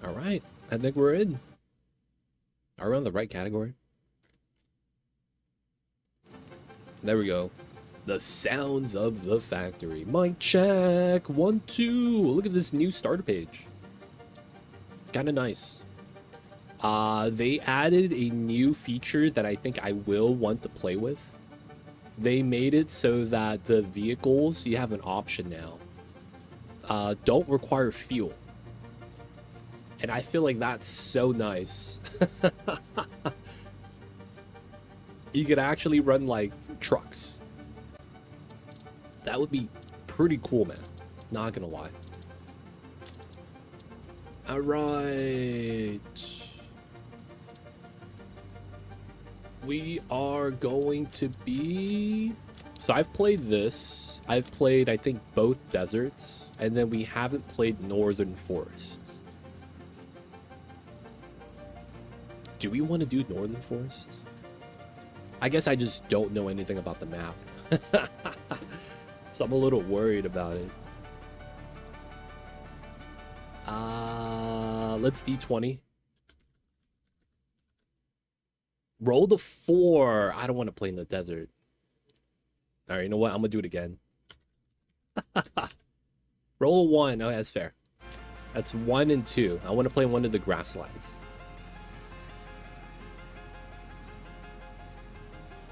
All right, I think we're in. Are we on the right category? There we go. The sounds of the factory. Mic check. 1, 2. Look at this new starter page. It's kind of nice. They added a new feature that I think I will want to play with. They made it so that the vehicles, you have an option now, don't require fuel. And I feel like that's so nice. You could actually run like trucks. That would be pretty cool, man. Not gonna lie. All right. We are going to be... So I've played this. I've played, I think, both deserts. And then we haven't played Northern Forest. Do we want to do Northern Forest? I guess I just don't know anything about the map. So I'm a little worried about it. Let's D20. Roll the 4. I don't want to play in the desert. All right, you know what? I'm going to do it again. Roll a 1. Oh, that's fair. That's 1 and 2. I want to play one of the grasslands.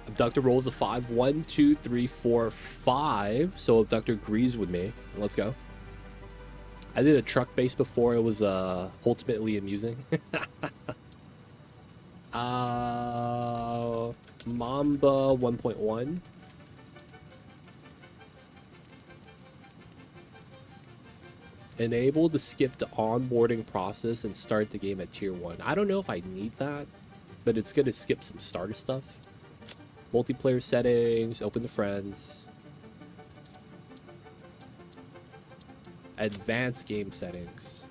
Abductor rolls a 5. 1, 2, 3, 4, 5. So Abductor agrees with me. Let's go. I did a truck base before. It was ultimately amusing. Mamba 1.1. Enable the skip the onboarding process and start the game at tier 1. I don't know if I need that, but it's going to skip some starter stuff. Multiplayer settings, open the friends. Advanced game settings.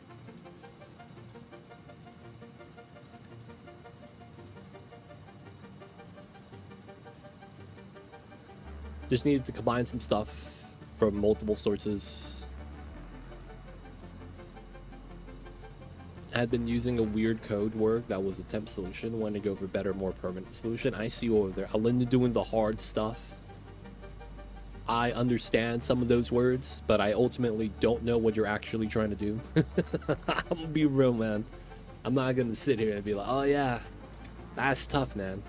Just needed to combine some stuff from multiple sources. Had been using a weird code word that was a temp solution. Wanted to go for better, more permanent solution. I see you over there. Alinda doing the hard stuff. I understand some of those words, but I ultimately don't know what you're actually trying to do. I'm gonna be real, man. I'm not gonna sit here and be like, oh yeah, that's tough, man.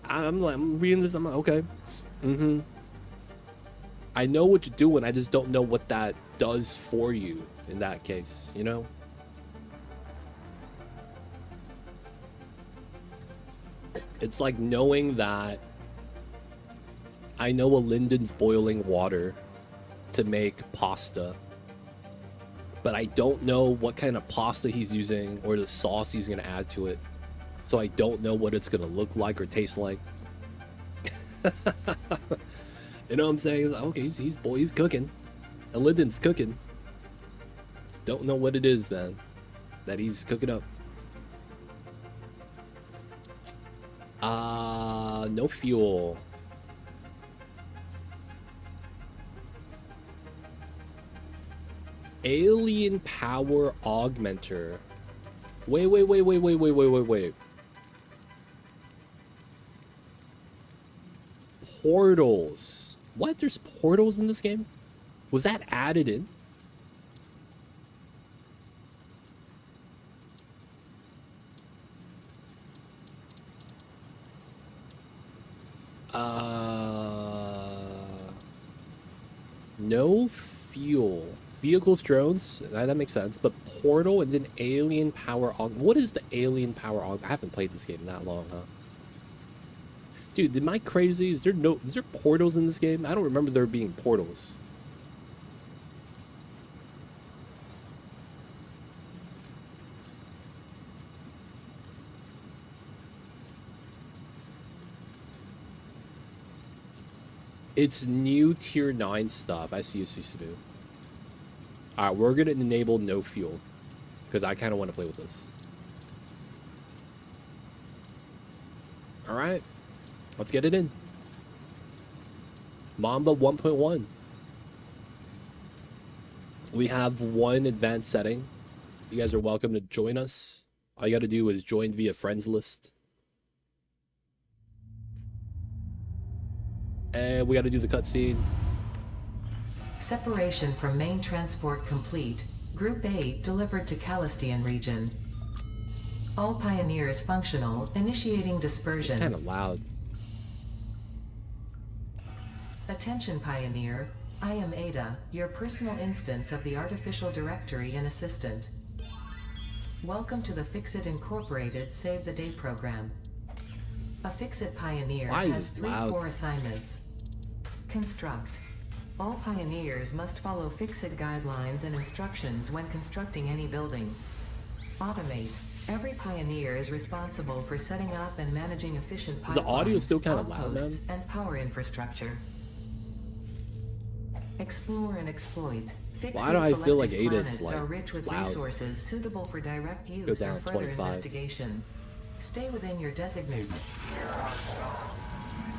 I'm reading this, I'm like, okay. I know what you're doing, I just don't know what that does for you in that case, you know? It's like knowing that I know a Linden's boiling water to make pasta, but I don't know what kind of pasta he's using or the sauce he's gonna add to it. So I don't know what it's gonna look like or taste like. You know what I'm saying? It's like, okay, he's cooking. And Linden's cooking. Just don't know what it is, man, that he's cooking up. No fuel. Alien power augmenter. Wait. Portals. What? There's portals in this game? Was that added in? No fuel. Vehicles, drones, that makes sense. But portal and then alien power aug. What is the alien power aug? I haven't played this game that long, huh? Dude, am I crazy? Is there portals in this game? I don't remember there being portals. It's new tier 9 stuff. I see what you used to do. Alright, we're gonna enable no fuel. Because I kinda wanna play with this. Alright. Let's get it in. Mamba 1.1. We have one advanced setting. You guys are welcome to join us. All you got to do is join via friends list. And we got to do the cutscene. Separation from main transport complete. Group A delivered to Calistian region. All Pioneers functional, initiating dispersion. It's kind of loud. Attention Pioneer, I am Ada, your personal instance of the Artificial Directory and Assistant. Welcome to the Fixit Incorporated Save the Day program. A Fixit Pioneer has 3 core assignments. Construct. All Pioneers must follow Fixit guidelines and instructions when constructing any building. Automate. Every Pioneer is responsible for setting up and managing efficient pipelines, the audio still kind of loud, man? And power infrastructure. Explore and exploit. Why do I feel like Ada's like are rich with loud? Resources suitable for direct use and further investigation. Stay within your designated.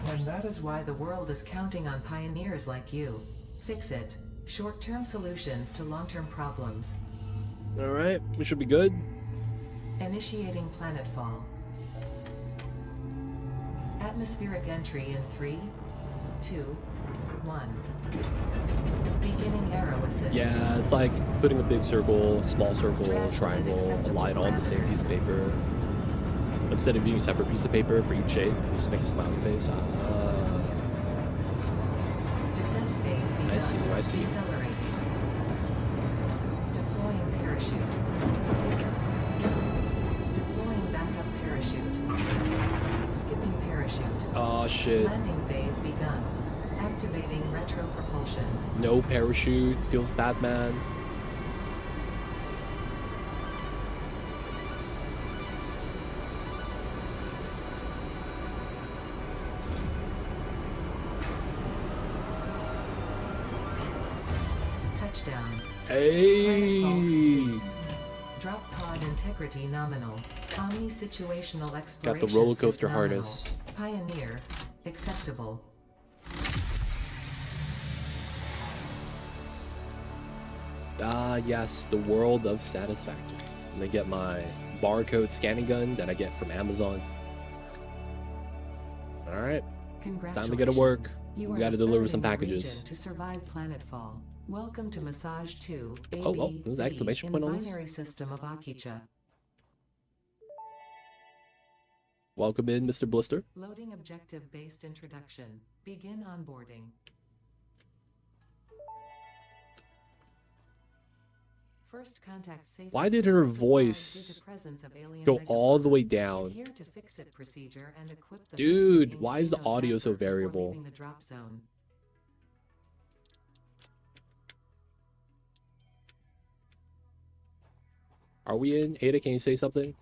And that is why the world is counting on pioneers like you. Fix it. Short-term solutions to long-term problems. All right, we should be good. Initiating planetfall. Atmospheric entry in 3, 2, 1. Beginning arrow assist. Yeah, it's like putting a big circle, small circle, triangle, a line on the same piece of paper. Instead of using a separate piece of paper for each shape, you just make a smiley face. Descent phase begun. I see. Decelerating. Deploying parachute. Deploying backup parachute. Skipping parachute. Oh shit. Landing phase begun. Activating retro propulsion. No parachute. Feels bad, man. Touchdown. Hey. Drop pod integrity nominal. Omni situational exploration. Got the roller coaster nominal. harness. Pioneer. Acceptable. Ah, yes, the world of Satisfactory. I'm gonna get my barcode scanning gun that I get from Amazon. All right, it's time to get to work. We gotta deliver some packages. To survive planetfall. Welcome to Massage 2. Oh, there's an exclamation point on this. Binary system of Akicha. Welcome in, Mr. Blister. Loading objective-based introduction. Begin onboarding. First contact safety. Why did her voice go all the way down? Adhere to Fixit procedure and equip the Dude, Fixit why is the Inxino audio so zapper before variable? leaving the drop zone. Are we in? Ada, can you say something?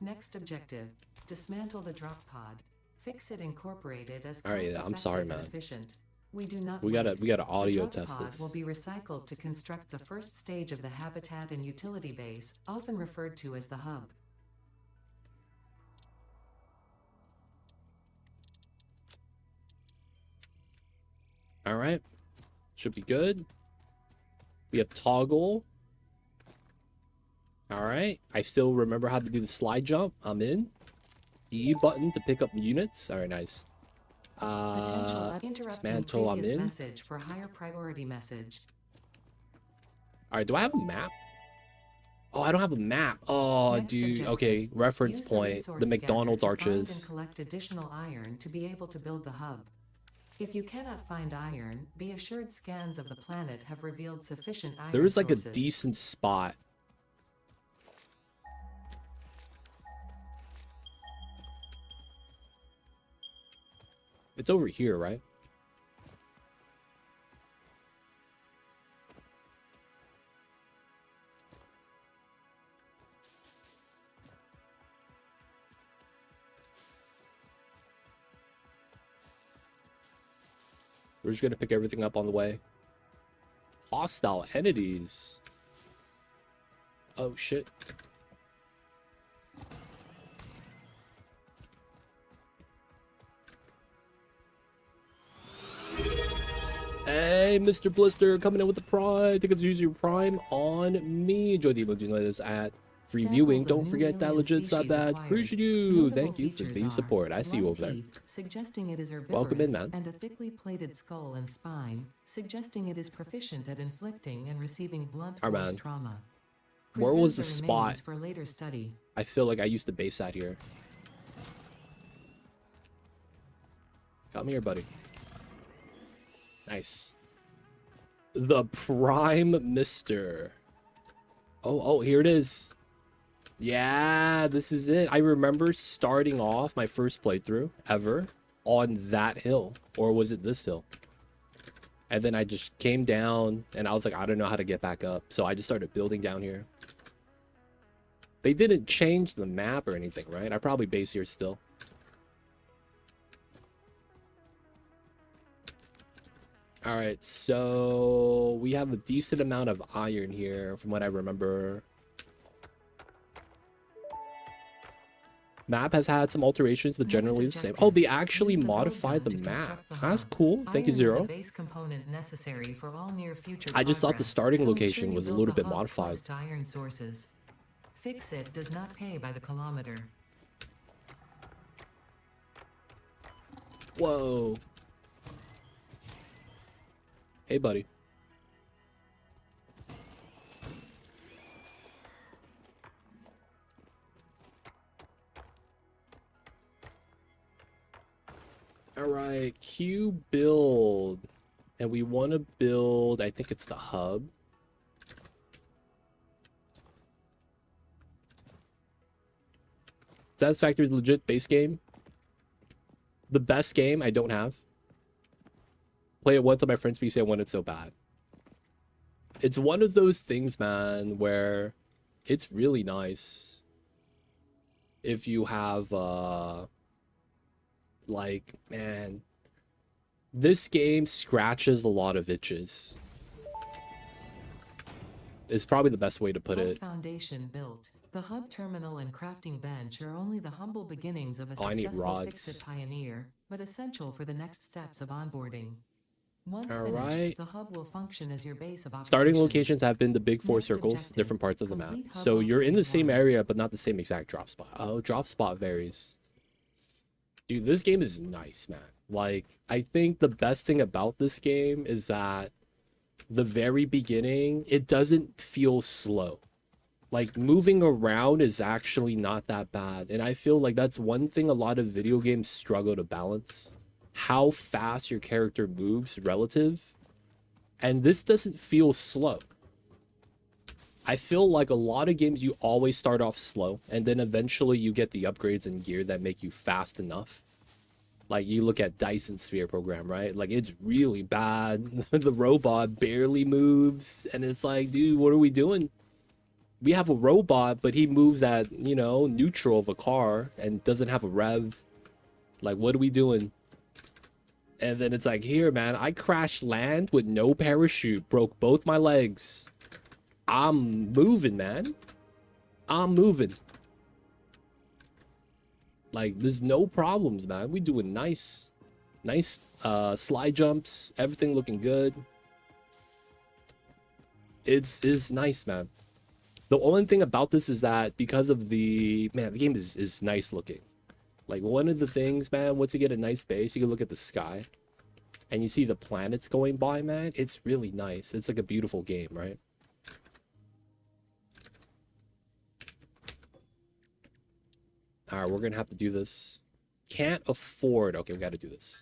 Next objective: dismantle the drop pod. Fixit Incorporated as All right, I'm sorry, man. efficient. We do not. We gotta waste. audio The drop test pod this. will be recycled to construct the first stage of the habitat and utility base, often referred to as the hub. All right, should be good. We have toggle. All right, I still remember how to do the slide jump. I'm in. E button to pick up units. All right, nice. Dismantle, I'm in. Message for higher priority message. All right, do I have a map? Oh, I don't have a map. Oh, Next dude. objective. Okay, reference Use point. resource The McDonald's scanner to find arches. and collect additional iron to be able to build the hub. If you cannot find iron, be assured scans of the planet have revealed sufficient iron There is like sources. a decent spot. It's over here, right? We're just gonna pick everything up on the way. Hostile entities. Oh shit. Hey, Mr. Blister, coming in with the Prime. Tickets use your Prime on me. Enjoy the emoji notice at free viewing. Don't forget that legit sub badge. Appreciate you. Thank you for the support. I see you over there. Suggesting it is Welcome in, herbivorous, man. and a thickly plated skull and spine, suggesting it is proficient at inflicting and receiving blunt All right, force man. trauma. Where was the Preserve spot? remains for later study. I feel like I used to base that here. Come here, buddy. Nice. The Prime Mister. Oh, here it is. Yeah, this is it. I remember starting off my first playthrough ever on that hill. Or was it this hill? And then I just came down and I was like, I don't know how to get back up. So I just started building down here. They didn't change the map or anything, right? I probably base here still. All right, so we have a decent amount of iron here from what I remember. Map has had some alterations, but generally the same. Oh, they actually modified the map. That's cool. Thank you, Zero. I just thought the starting location was a little bit modified. Fix it does not pay by the kilometer. Whoa. Hey, buddy. All right, Q build. And we want to build, I think it's the hub. Satisfactory is legit base game. The best game I don't have. Play it once on my friend's PC, I want it so bad. It's one of those things, man, where it's really nice if you have, like, man, this game scratches a lot of itches. It's probably the best way to put it. Foundation built. The hub terminal and crafting bench are only the humble beginnings of a successful Fix-It pioneer, but essential for the next steps of onboarding. Once All finished, right. the hub will function as your base of operations. Starting locations have been the big four circles, objective, different parts of the map. complete hub So you're in the same upgrade area, but not the same exact drop spot. Oh, drop spot varies. Dude, this game is nice, man. Like, I think the best thing about this game is that the very beginning, it doesn't feel slow. Like, moving around is actually not that bad. And I feel like that's one thing a lot of video games struggle to balance. How fast your character moves relative. And this doesn't feel slow. I feel like a lot of games you always start off slow. And then eventually you get the upgrades and gear that make you fast enough. Like, you look at Dyson Sphere program, right? Like, it's really bad. The robot barely moves. And it's like, dude, what are we doing? We have a robot, but he moves at, you know, neutral of a car and doesn't have a rev. Like, what are we doing? And then it's like, here, man, I crash land with no parachute. Broke both my legs. I'm moving, man. I'm moving. Like, there's no problems, man. We doing nice. Nice slide jumps. Everything looking good. It's nice, man. The only thing about this is that because of the... Man, the game is nice looking. Like, one of the things, man, once you get a nice base, you can look at the sky. And you see the planets going by, man. It's really nice. It's like a beautiful game, right? Alright, we're gonna have to do this. Can't afford... Okay, we gotta do this.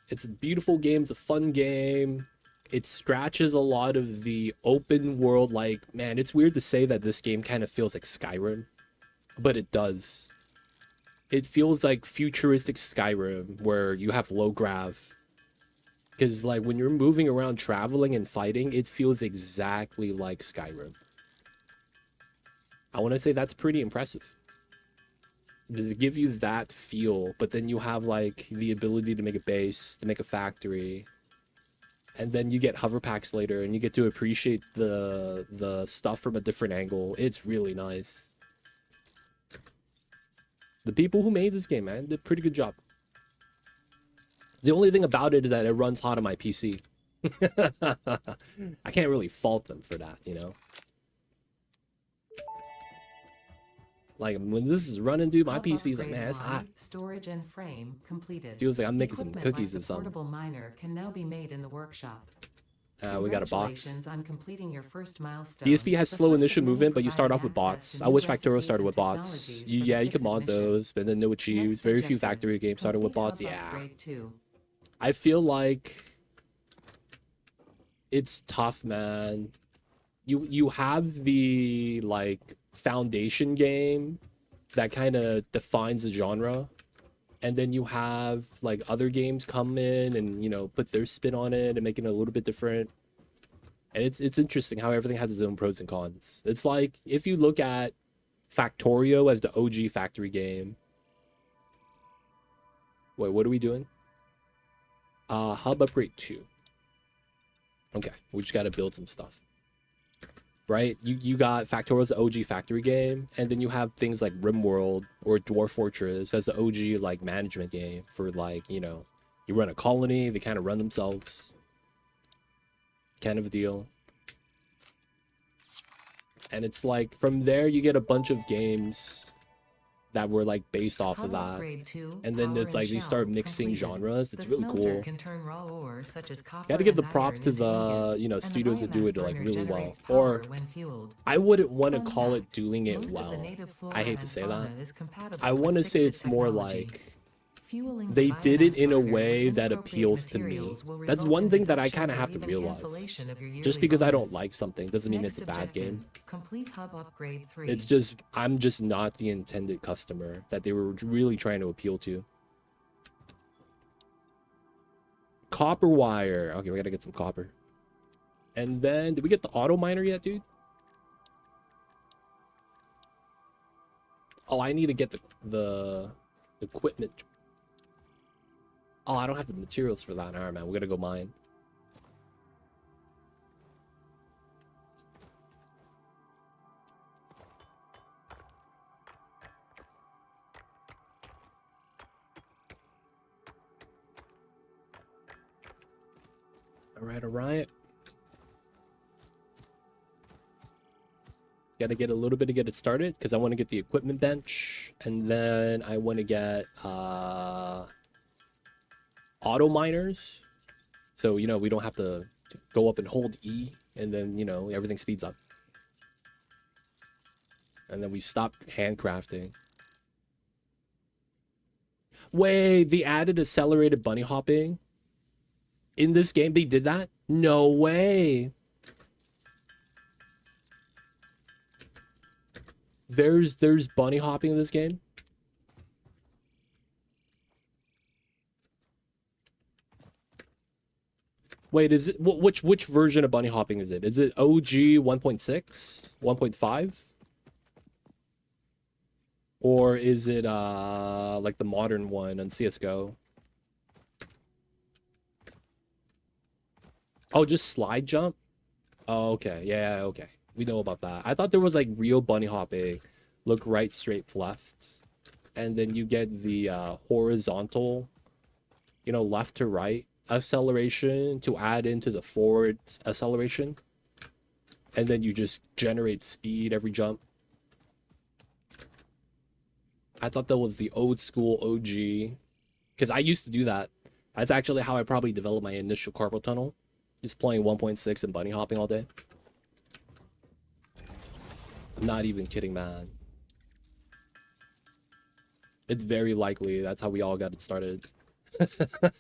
It's a beautiful game. It's a fun game. It scratches a lot of the open world, like, man, it's weird to say that this game kind of feels like Skyrim, but it does. It feels like futuristic Skyrim, where you have low grav. Because, like, when you're moving around, traveling and fighting, it feels exactly like Skyrim. I want to say that's pretty impressive. To give you that feel, but then you have, like, the ability to make a base, to make a factory. And then you get hover packs later, and you get to appreciate the stuff from a different angle. It's really nice. The people who made this game, man, did a pretty good job. The only thing about it is that it runs hot on my PC. I can't really fault them for that, you know? Like, when this is running, dude, my PC's like, man, it's hot. Storage and frame completed. Feels like I'm making some cookies like or something. Portable miner can now be made in the workshop. We got a box. Congratulations on completing your first milestone. DSP has slow initial movement, but you start off with bots. I wish Factorio started with bots. Yeah, you can mod those, but then no achieves. Very few Factory games started with bots. Yeah. I feel like it's tough, man. You have the like foundation game that kind of defines the genre, and then you have like other games come in and, you know, put their spin on it and make it a little bit different. And it's interesting how everything has its own pros and cons. It's like if you look at Factorio as the OG factory game. Wait, what are we doing? Hub upgrade 2. Okay, we just got to build some stuff. Right? You got Factorio's OG factory game, and then you have things like RimWorld or Dwarf Fortress as the OG like management game for, like, you know, you run a colony, they kind of run themselves. Kind of a deal. And it's like from there you get a bunch of games that were like based off of that, and then it's like you start mixing genres. It's really cool. Gotta give the props to the, you know, studios that do it like really well. Or I wouldn't want to call it doing it well. I hate to say that. I want to say it's more like they did it in a way that appeals to me. That's one thing that I kind of have to realize. Just because I don't like something doesn't mean it's a bad game. It's just, I'm just not the intended customer that they were really trying to appeal to. Copper wire. Okay, we gotta get some copper. And then, did we get the auto miner yet, dude? Oh, I need to get the equipment. Oh, I don't have the materials for that. All right, man. We gotta go mine. All right, all right. Gotta get a little bit to get it started because I want to get the equipment bench, and then I want to get auto miners, so, you know, we don't have to go up and hold E, and then, you know, everything speeds up, and then we stop handcrafting. Wait, they added accelerated bunny hopping in this game? They did that? No way. There's bunny hopping in this game? Wait, is it which version of bunny hopping is it? Is it OG 1.6, 1.5? Or is it like the modern one on CS:GO? Oh, just slide jump? Oh, okay. Yeah, okay. We know about that. I thought there was like real bunny hopping. Look right, straight, left. And then you get the horizontal, you know, left to right acceleration to add into the forward acceleration, and then you just generate speed every jump. I thought that was the old school OG, because I used to do that. That's actually how I probably developed my initial carpal tunnel, just playing 1.6 and bunny hopping all day. I'm not even kidding, man. It's very likely that's how we all got it started.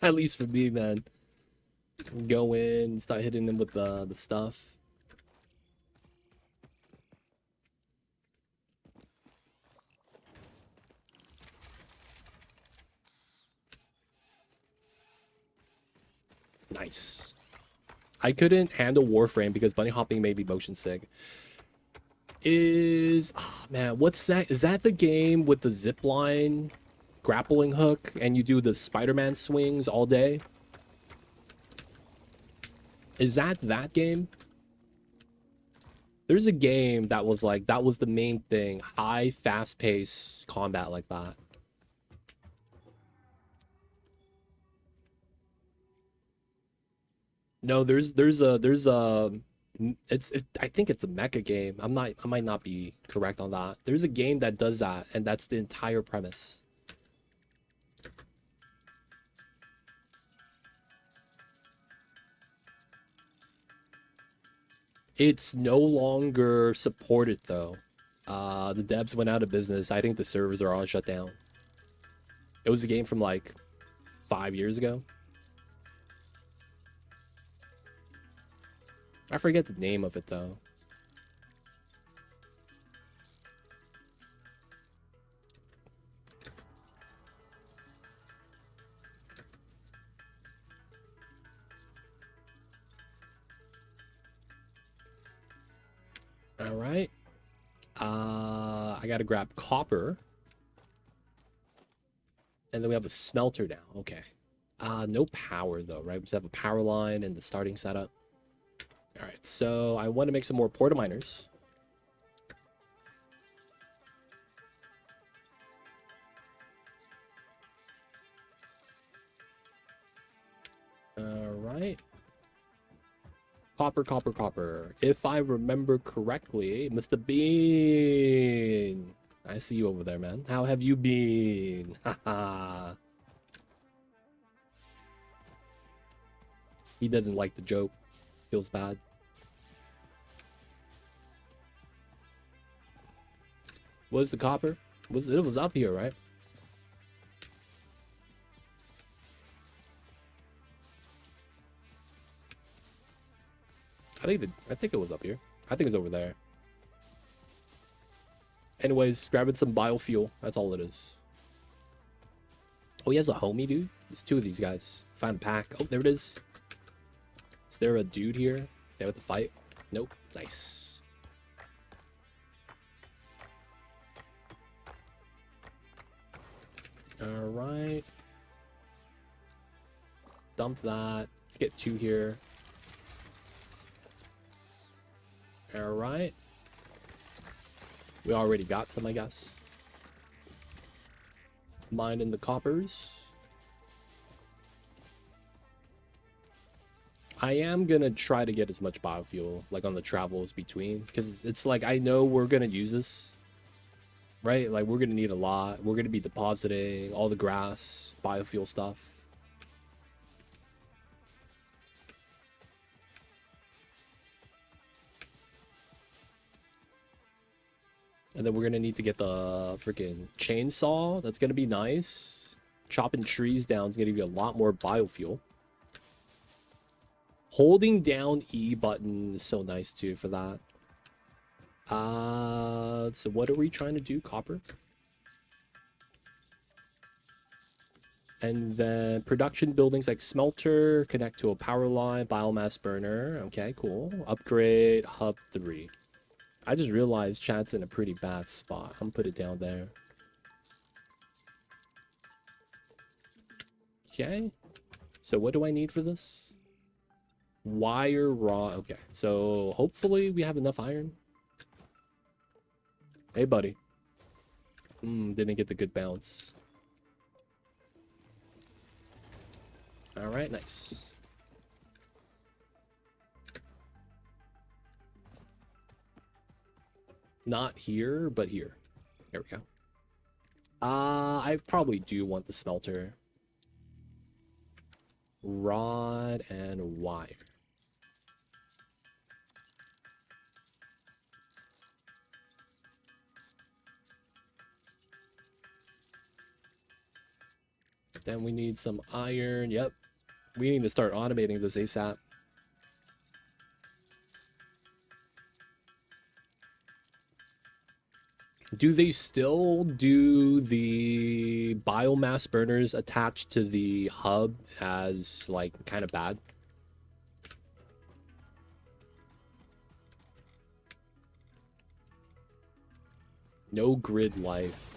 At least for me, man. Go in, start hitting them with the stuff. Nice. I couldn't handle Warframe because bunny hopping made me motion sick. Oh man, what's that? Is that the game with the zip line grappling hook and you do the Spider-Man swings all day? Is that game? There's a game that was like, that was the main thing. High, fast-paced combat like that. No, I think it's a mecha game. I might not be correct on that. There's a game that does that, and that's the entire premise. It's no longer supported though. The devs went out of business. I think the servers are all shut down. It was a game from like 5 years ago. I forget the name of it though. All right. I gotta grab copper. And then we have a smelter now. Okay. No power though, right? We just have a power line and the starting setup. All right, so I want to make some more porta miners. All right. Copper, copper, copper. If I remember correctly, Mr. Bean. I see you over there, man. How have you been? Haha. He doesn't like the joke. Feels bad. What's the copper? It was up here, right? I think it was up here. I think it's over there. Anyways, grabbing some biofuel. That's all it is. Oh, he has a homie, dude. There's two of these guys. Found a pack. Oh, there it is. Is there a dude here? There with the fight? Nope. Nice. All right. Dump that. Let's get two here. All right. We already got some, I guess. Mining the coppers. I am gonna try to get as much biofuel, like on the travels between, because it's like I know we're gonna use this, right? Like we're gonna need a lot. We're gonna be depositing all the grass, biofuel stuff. And then we're gonna need to get the freaking chainsaw. That's gonna be nice. Chopping trees down is gonna give you a lot more biofuel. Holding down E button is so nice too for that. So what are we trying to do? Copper. And then production buildings like smelter, connect to a power line, biomass burner. Okay, cool. Upgrade hub 3. I just realized chat's in a pretty bad spot. I'm gonna put it down there. Okay. So what do I need for this? Wire raw. Okay. So hopefully we have enough iron. Hey, buddy. Didn't get the good bounce. All right, nice. Not here, but here. There we go. I probably do want the smelter. Rod and wire. Then we need some iron. Yep. We need to start automating this ASAP. Do they still do the biomass burners attached to the hub as like kind of bad? No grid life.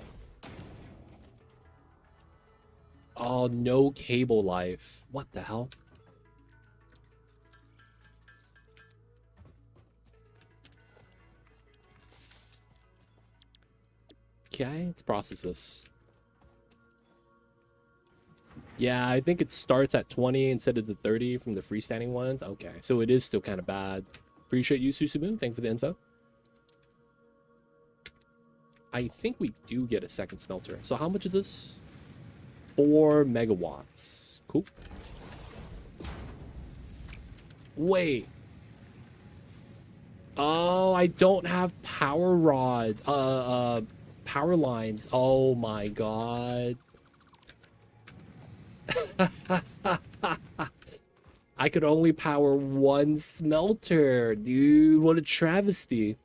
Oh, no cable life. What the hell? Okay, let's process this. Yeah, I think it starts at 20 instead of the 30 from the freestanding ones. Okay, so it is still kind of bad. Appreciate you, Susumu. Thank you for the info. I think we do get a second smelter. So how much is this? 4 megawatts. Cool. Wait. Oh, I don't have power rod. Power lines. Oh my god. I could only power 1 smelter. Dude, what a travesty.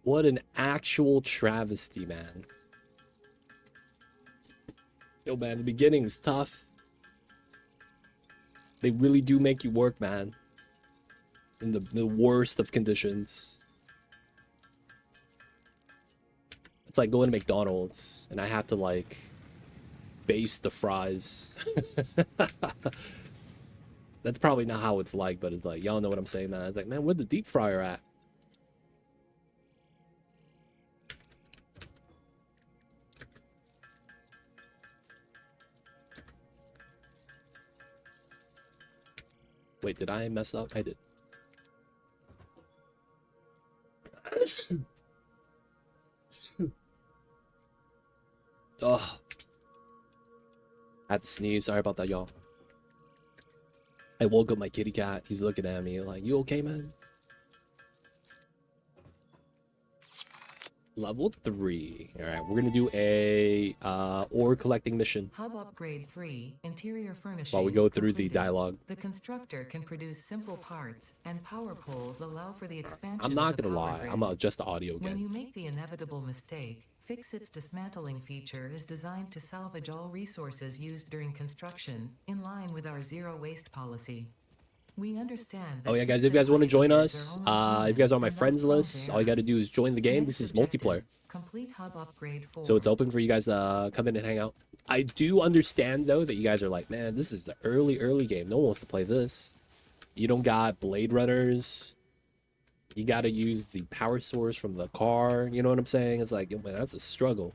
What an actual travesty, man. Yo, man, the beginning's tough. They really do make you work, man. In the worst of conditions. It's like going to McDonald's and I have to like baste the fries. That's probably not how it's like, but it's like, y'all know what I'm saying, man. It's like, man, where'd the deep fryer at? Wait, did I mess up? I did. Ugh. I had to sneeze. Sorry about that, y'all. I woke up my kitty cat. He's looking at me like, you okay, man? Level 3. All right, we're gonna do a ore collecting mission. Hub upgrade 3, interior furnishing. While we go through completed. the dialogue. The constructor can produce simple parts, and power poles allow for the expansion. I'm not of the gonna power lie. grid. I'm gonna adjust the audio When again. you make the inevitable mistake, Fix-It's dismantling feature is designed to salvage all resources used during construction, in line with our zero waste policy. We understand that Oh yeah, guys, if you guys want to join us, if you guys are on my and thus friends prone to list, all you error. got to do is join the game. This is Next multiplayer. objective, complete hub upgrade 4. So it's open for you guys to come in and hang out. I do understand, though, that you guys are like, man, this is the early game. No one wants to play this. You don't got Blade Runners. You got to use the power source from the car. You know what I'm saying? It's like, yo, man, that's a struggle.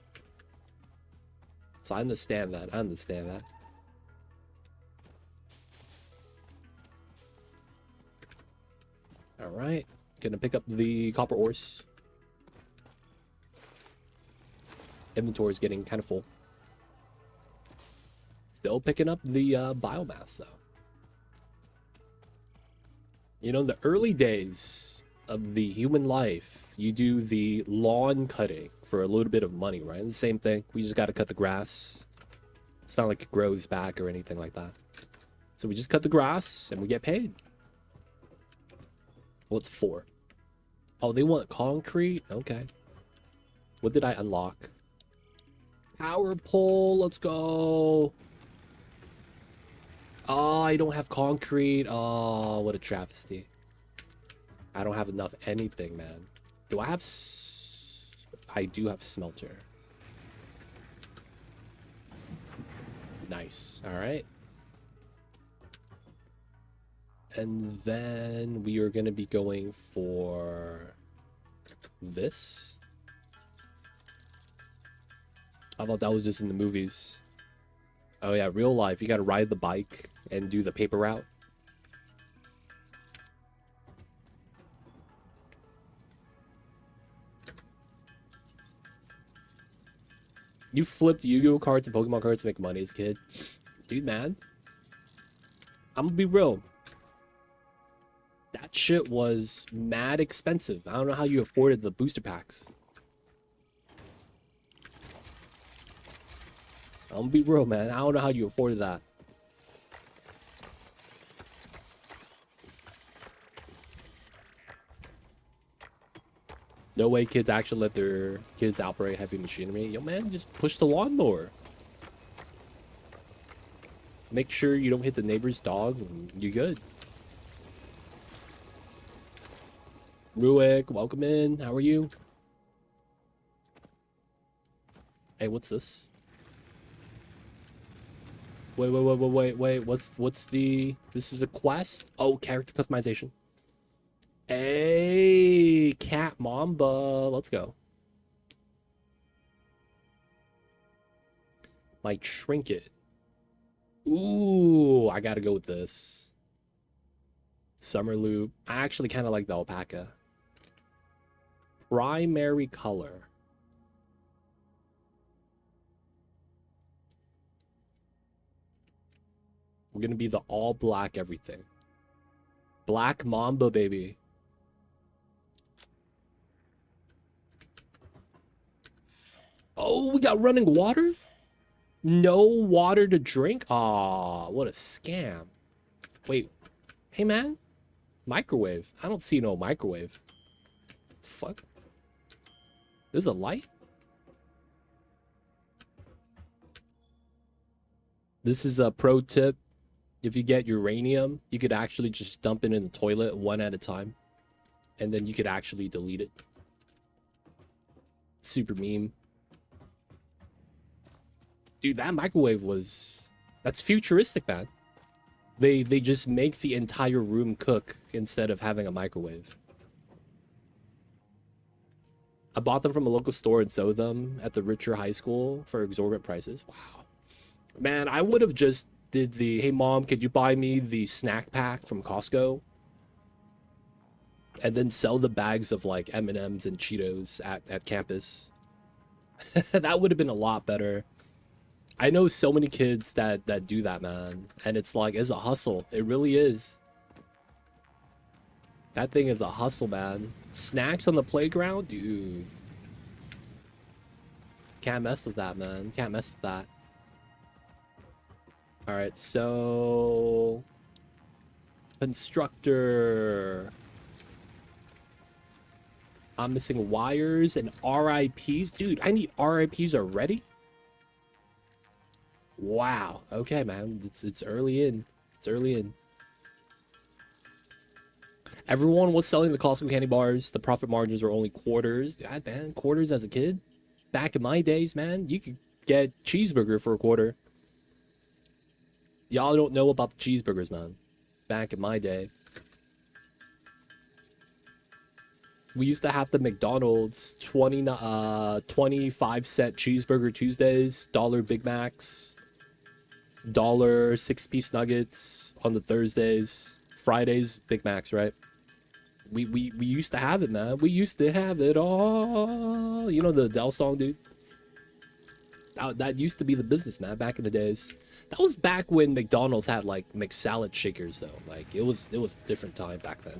So I understand that. I understand that. All right. Gonna pick up the copper ores. Inventory is getting kind of full. Still picking up the biomass, though. You know, in the early days of the human life, you do the lawn cutting for a little bit of money, right? The same thing. We just got to cut the grass. It's not like it grows back or anything like that. So we just cut the grass and we get paid. What's 4? Oh, they want concrete? Okay. What did I unlock? Power pole. Let's go. Oh, I don't have concrete. Oh, what a travesty. I don't have enough anything, man. Do I have... I do have smelter. Nice. All right. And then we are going to be going for this. I thought that was just in the movies. Oh yeah, real life. You got to ride the bike and do the paper route. You flipped Yu-Gi-Oh cards and Pokemon cards to make money as a kid. Dude, man. I'm gonna be real. That shit was mad expensive. I don't know how you afforded the booster packs. I'm gonna be real, man. I don't know how you afforded that. No way kids actually let their kids operate heavy machinery. Yo, man, just push the lawnmower. Make sure you don't hit the neighbor's dog and you're good. Ruick, welcome in. How are you? Hey, what's this? Wait. What's the... This is a quest? Oh, character customization. Hey, Cat Mamba. Let's go. My trinket. Ooh, I gotta go with this. Summer loop. I actually kind of like the alpaca. Primary color. We're gonna be the all black everything. Black Mamba, baby. Oh, we got running water? No water to drink? Aw, what a scam. Wait. Hey, man. Microwave. I don't see no microwave. Fuck. There's a light? This is a pro tip. If you get uranium, you could actually just dump it in the toilet one at a time. And then you could actually delete it. Super meme. Dude, that microwave was... That's futuristic, man. They just make the entire room cook instead of having a microwave. I bought them from a local store and sold them at the richer high school for exorbitant prices. Wow. Man, I would have just did the, hey mom, could you buy me the snack pack from Costco? And then sell the bags of like M&Ms and Cheetos at campus. That would have been a lot better. I know so many kids that do that, man. And it's like, it's a hustle. It really is. That thing is a hustle, man. Snacks on the playground? Dude. Can't mess with that, man. Can't mess with that. Alright, so... Constructor. I'm missing wires and RIPs. Dude, I need RIPs already? Wow. Okay, man. It's early in. It's early in. Everyone was selling the Costco candy bars. The profit margins were only quarters. God, man, quarters as a kid? Back in my days, man, you could get cheeseburger for a quarter. Y'all don't know about the cheeseburgers, man. Back in my day. We used to have the McDonald's 25-cent cheeseburger Tuesdays, $1 Big Macs, $1 6-piece nuggets on the Thursdays, Fridays Big Macs, right? We used to have it, man. We used to have it all. You know the Adele song, dude? That used to be the business, man, back in the days. That was back when McDonald's had like McSalad shakers, though. Like it was a different time back then.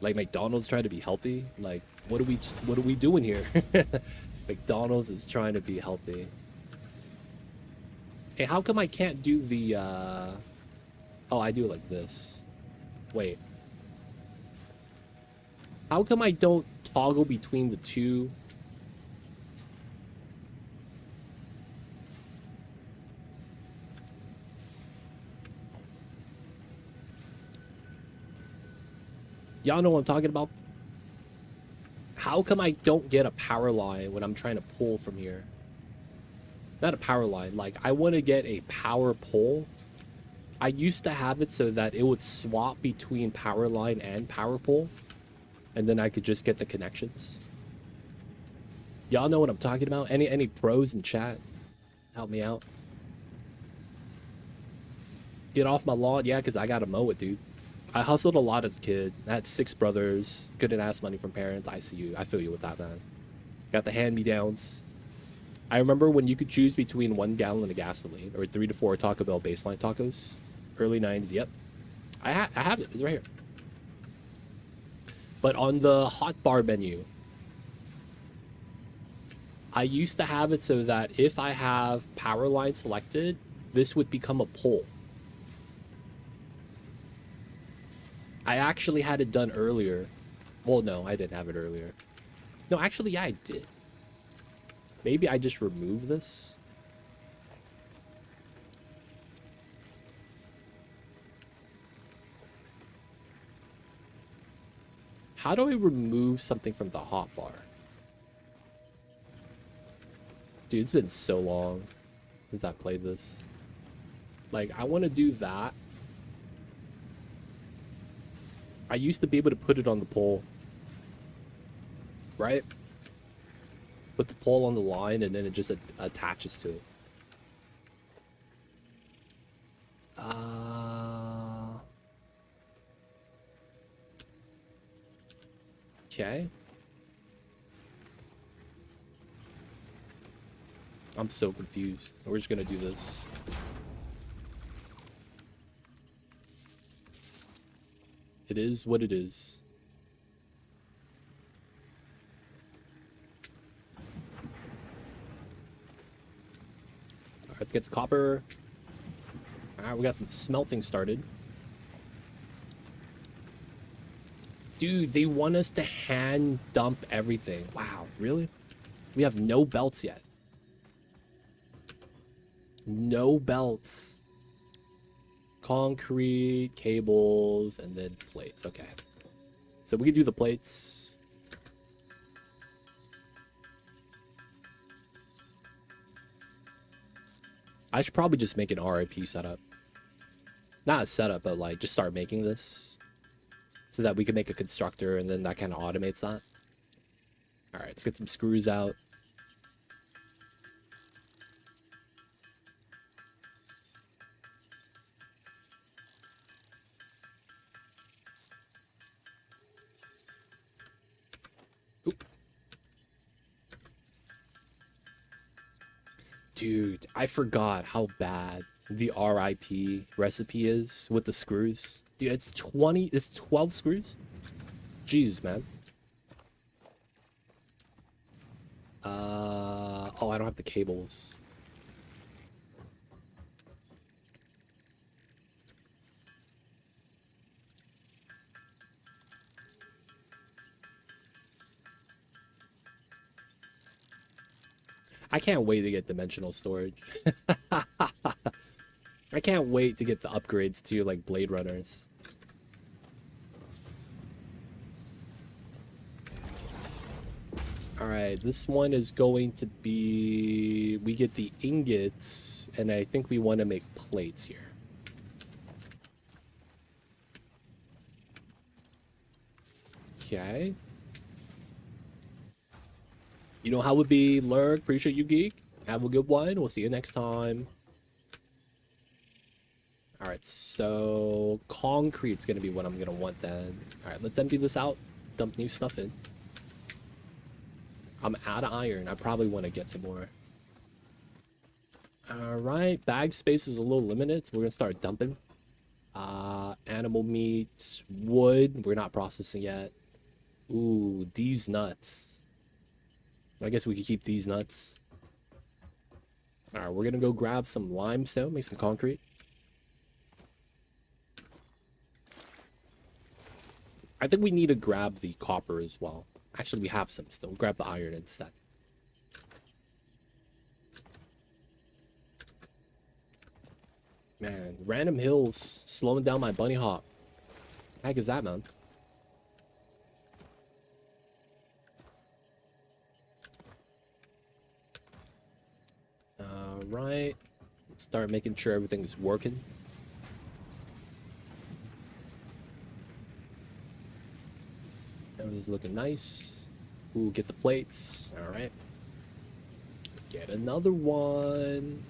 Like McDonald's trying to be healthy. Like what are we doing here? McDonald's is trying to be healthy. Hey, how come I can't do the oh, I do it like this. Wait. How come I don't toggle between the two? Y'all know what I'm talking about? How come I don't get a power line when I'm trying to pull from here? Not a power line. Like, I want to get a power pole. I used to have it so that it would swap between power line and power pole. And then I could just get the connections. Y'all know what I'm talking about? Any pros in chat? Help me out. Get off my lawn? Yeah, because I got to mow it, dude. I hustled a lot as a kid. I had 6 brothers. Couldn't ask money from parents. I see you. I feel you with that, man. Got the hand-me-downs. I remember when you could choose between 1 gallon of gasoline or 3 to 4 Taco Bell baseline tacos. Early 90s, yep. I have it. It's right here. But on the hot bar menu, I used to have it so that if I have power line selected, this would become a pole. I actually had it done earlier. Well, no, I didn't have it earlier. No, actually, yeah, I did. Maybe I just remove this. How do I remove something from the hotbar? Dude, it's been so long since I played this. Like, I want to do that. I used to be able to put it on the pole. Right? Put the pole on the line and then it just attaches to it. Okay. I'm so confused. We're just gonna do this. It is what it is. Alright, let's get the copper. Alright, we got the smelting started. Dude, they want us to hand dump everything. Wow, really? We have no belts yet. No belts. Concrete, cables, and then plates. Okay. So we can do the plates. I should probably just make an RIP setup. Not a setup, but like just start making this. So that we can make a constructor and then that kind of automates that. Alright, let's get some screws out. Oop. Dude, I forgot how bad the RIP recipe is with the screws. Dude, it's 12 screws? Jeez, man. Oh, I don't have the cables. I can't wait to get dimensional storage. I can't wait to get the upgrades to like Blade Runners. Alright, this one is going to be... We get the ingots, and I think we want to make plates here. Okay. You know how it be, Lurk. Appreciate you, Geek. Have a good one. We'll see you next time. Alright, so... Concrete's going to be what I'm going to want then. Alright, let's empty this out. Dump new stuff in. I'm out of iron. I probably want to get some more. Alright, bag space is a little limited, so we're going to start dumping. Animal meat, wood. We're not processing yet. Ooh, these nuts. I guess we could keep these nuts. Alright, we're going to go grab some limestone, make some concrete. I think we need to grab the copper as well. Actually, we have some still. We'll grab the iron instead. Man, random hills slowing down my bunny hop. The heck is that, man? Right. Let's start making sure everything's working. Everything's looking nice. Ooh, get the plates. Alright. Get another one.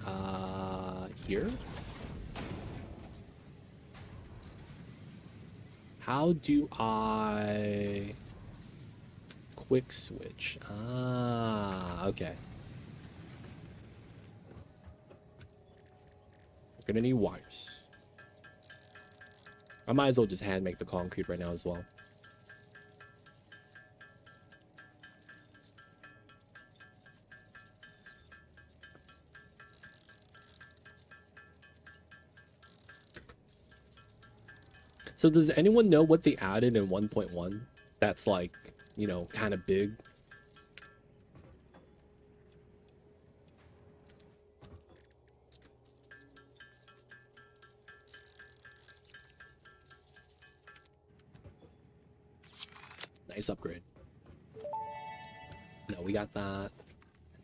Here. How do I... Quick switch? Ah, okay. We're gonna need wires. I might as well just hand make the concrete right now as well. So does anyone know what they added in 1.1? That's like, you know, kind of big. Nice upgrade. No, we got that.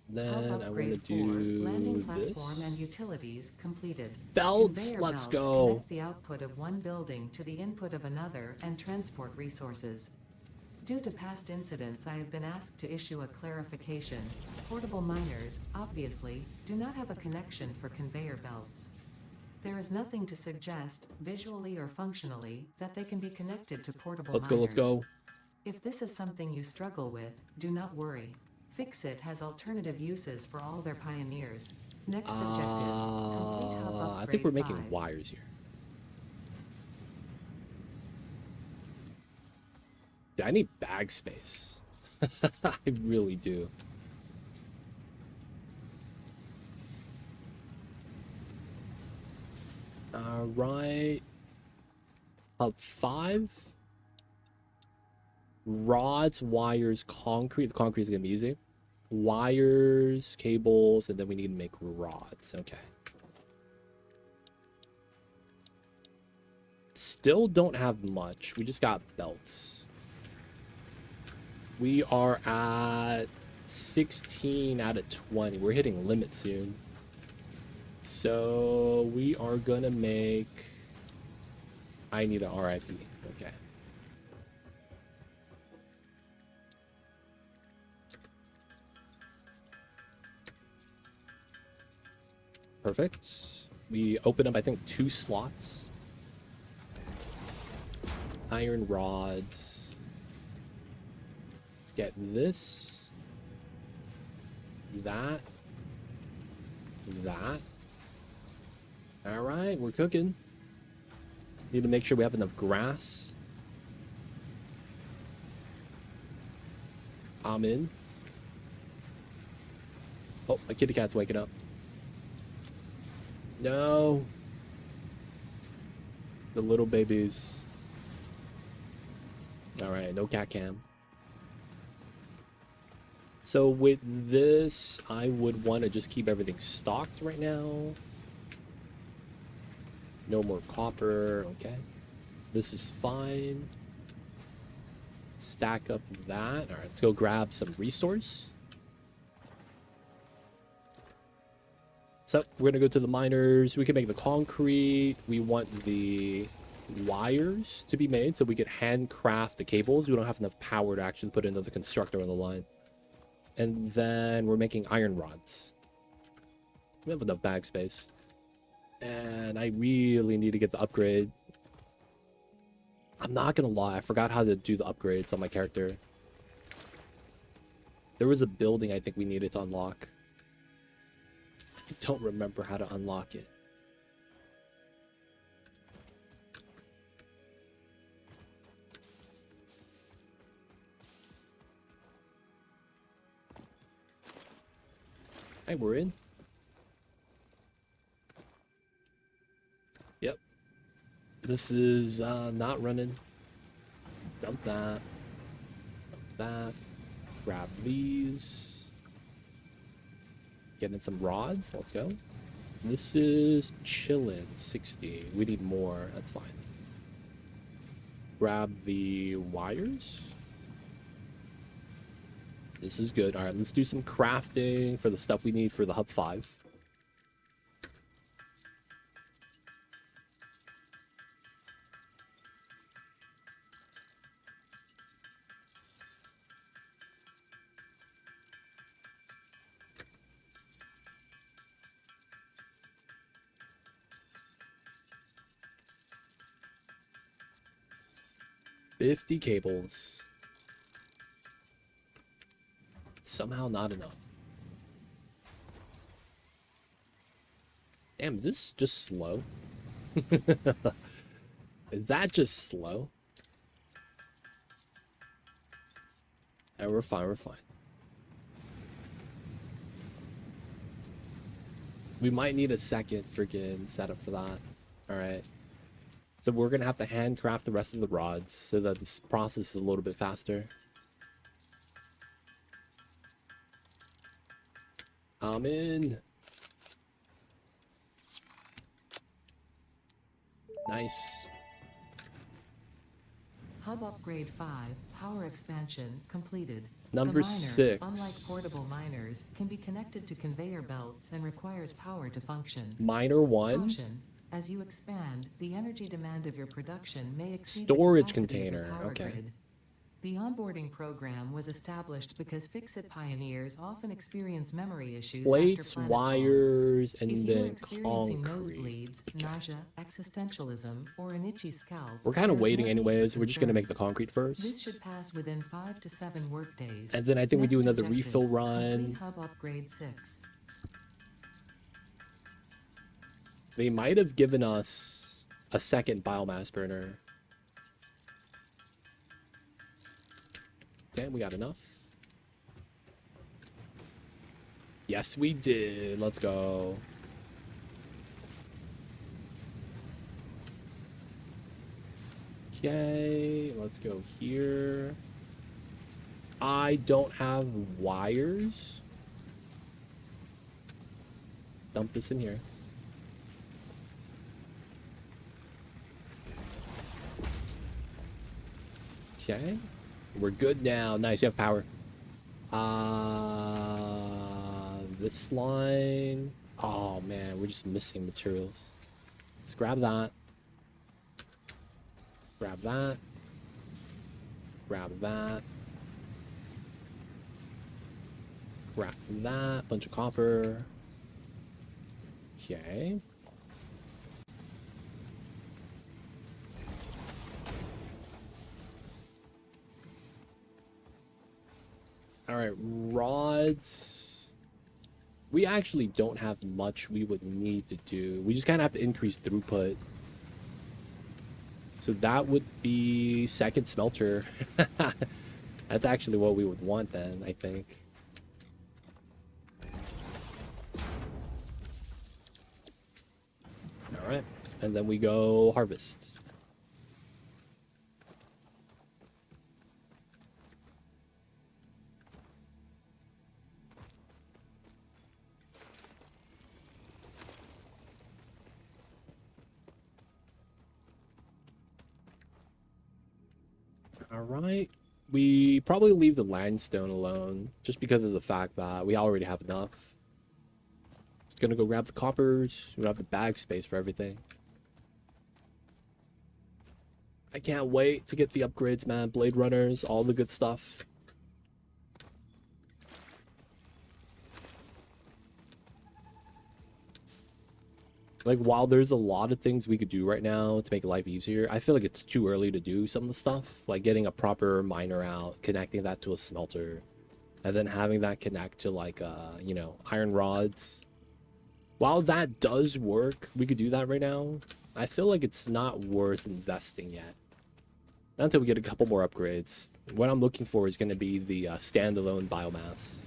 Then I want to do landing platform this. and utilities completed. Belts, Conveyor let's belts go. Connect the output of one building to the input of another and transport resources. Due to past incidents, I have been asked to issue a clarification. Portable miners, obviously, do not have a connection for conveyor belts. There is nothing to suggest, visually or functionally, that they can be connected to portable Let's go, let's miners. go. If this is something you struggle with, do not worry. Fixit has alternative uses for all their pioneers. Next objective, complete hub I think upgrade we're making 5. wires here. Yeah, I need bag space. I really do. All right. Hub 5. Rods, wires, concrete. The concrete is going to be easy. Wires, cables, and then we need to make rods. Okay. Still don't have much. We just got belts. We are at 16 out of 20. We're hitting limit soon. So we are gonna make... I need an RIP. Okay. Perfect. We open up, I think, 2 slots. Iron rods. Let's get this. That. That. Alright, we're cooking. Need to make sure we have enough grass. I'm in. Oh, my kitty cat's waking up. No. The little babies. Alright, no cat cam. So with this, I would want to just keep everything stocked right now. No more copper, okay. This is fine. Stack up that. Alright, let's go grab some resource. So we're gonna go to the miners. We can make the concrete. We want the wires to be made so we can handcraft the cables. We don't have enough power to actually put another constructor on the line. And then we're making iron rods. We have enough bag space. And I really need to get the upgrade. I'm not gonna lie, I forgot how to do the upgrades on my character. There was a building I think we needed to unlock. I don't remember how to unlock it. Hey, we're in. Yep. This is not running. Dump that. Dump that. Grab these. Getting some rods. Let's go. This is chillin'. 60. We need more. That's fine. Grab the wires. This is good. All right, let's do some crafting for the stuff we need for the Hub 5. $50 cables. Somehow not enough. Damn, is this just slow? Is that just slow? Yeah, we're fine, we're fine. We might need a second freaking setup for that. Alright. So we're gonna have to handcraft the rest of the rods so that this process is a little bit faster. I'm in. Nice. Hub upgrade 5, power expansion completed. Number the miner, 6. unlike portable miners, can be connected to conveyor belts and requires power to function. Miner 1. Caution, as you expand, the energy demand of your production may exceed Storage the capacity container, of the power okay. grid. The onboarding program was established because Fix-It pioneers often experience memory issues Plates, after planetfall. wires, If and you are then experiencing concrete. nosebleeds, nausea, existentialism, or an itchy scalp, We're kind of there is waiting no need for anyways. We're just going to make concern. the concrete first. This should pass within 5 to 7 workdays. And then I think we do Next another objective, refill complete run. hub upgrade 6. They might have given us a second biomass burner. Okay, we got enough. Yes, we did. Let's go. Okay, let's go here. I don't have wires. Dump this in here. Okay. We're good now. Nice, you have power. This line. Oh man, we're just missing materials. Let's grab that. Grab that. Grab that. Grab that. Bunch of copper. Okay. All right, rods. We actually don't have much we would need to do. We just kind of have to increase throughput. So that would be second smelter. That's actually what we would want then, I think. All right, and then we go harvest. All right. We probably leave the limestone alone just because of the fact that we already have enough. Just gonna go grab the coppers. We don't have the bag space for everything. I can't wait to get the upgrades, man. Blade runners, all the good stuff. Like, while there's a lot of things we could do right now to make life easier, I feel like it's too early to do some of the stuff. Like getting a proper miner out, connecting that to a smelter, and then having that connect to, like, you know, iron rods. While that does work, we could do that right now. I feel like it's not worth investing yet. Not until we get a couple more upgrades. What I'm looking for is going to be the standalone biomass.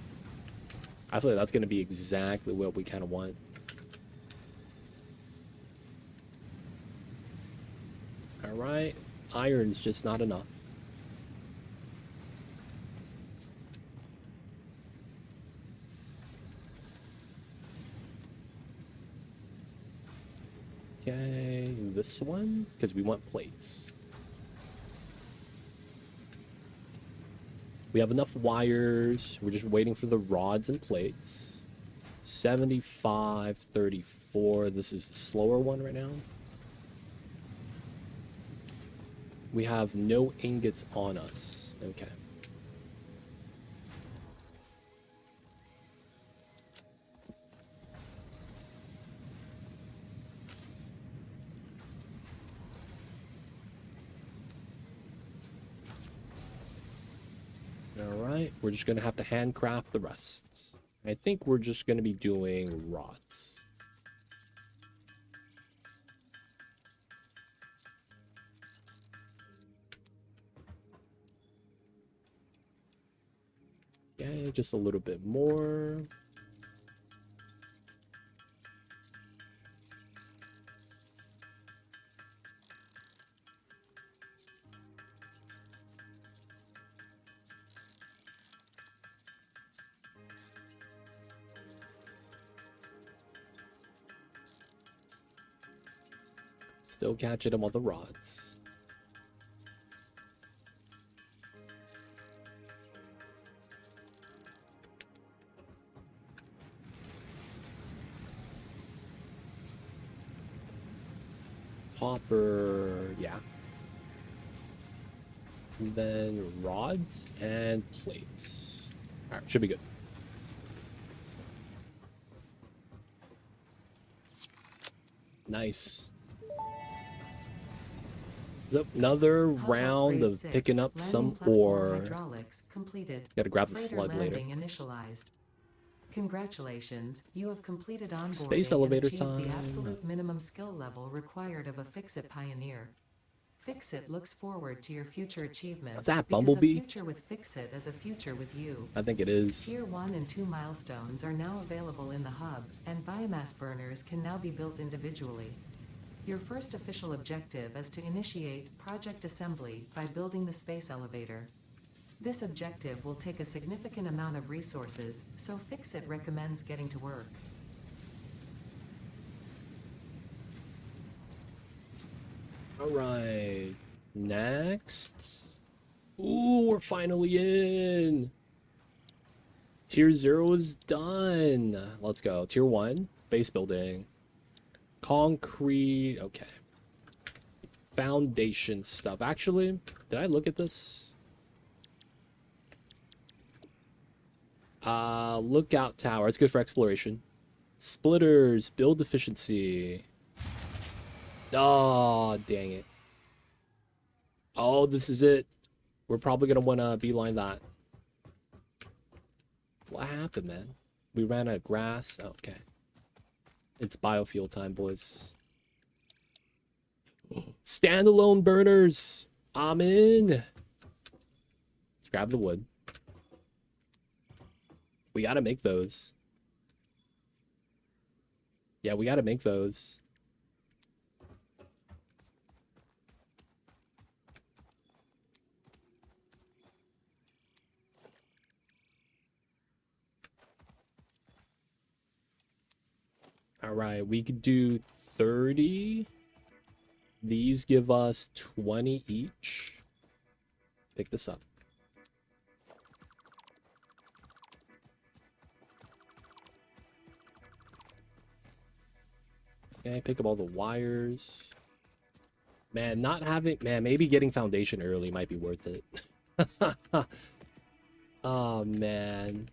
I feel like that's going to be exactly what we kind of want. Alright, iron's just not enough. Okay, this one, because we want plates. We have enough wires. We're just waiting for the rods and plates. 75, 34. This is the slower one right now. We have no ingots on us. Okay. Alright, we're just going to have to handcraft the rest. I think we're just going to be doing rods. Okay, just a little bit more. Still catching them on the rods. Hopper, yeah. And then rods and plates. All right, should be good. Nice. So another Hub round upgrade of 6, picking up landing some platform ore. hydraulics completed. Gotta grab the Freighter slug later. landing initialized. Congratulations, you have completed Space onboarding and elevator achieved the time. absolute minimum skill level required of a Fix-It pioneer. Fix-It looks forward to your future achievements Is that because a Bumblebee? future with Fix-It is a future with you. I think it is. Tier 1 and 2 milestones are now available in the hub, and biomass burners can now be built individually. Your first official objective is to initiate project assembly by building the space elevator. This objective will take a significant amount of resources, so Fix-It recommends getting to work. All right. Next. Ooh, we're finally in. Tier 0 is done. Let's go. Tier 1, base building. Concrete. Okay. Foundation stuff. Actually, did I look at this? Lookout tower. It's good for exploration. Splitters. Build efficiency. Oh, dang it. Oh, this is it. We're probably going to want to beeline that. What happened, man? We ran out of grass. Oh, okay. It's biofuel time, boys. Standalone burners. I'm in. Let's grab the wood. We got to make those. Yeah, we got to make those. All right, we could do 30. These give us 20 each. Pick this up. Okay, pick up all the wires. Man, not having... Man, maybe getting foundation early might be worth it. Oh, man.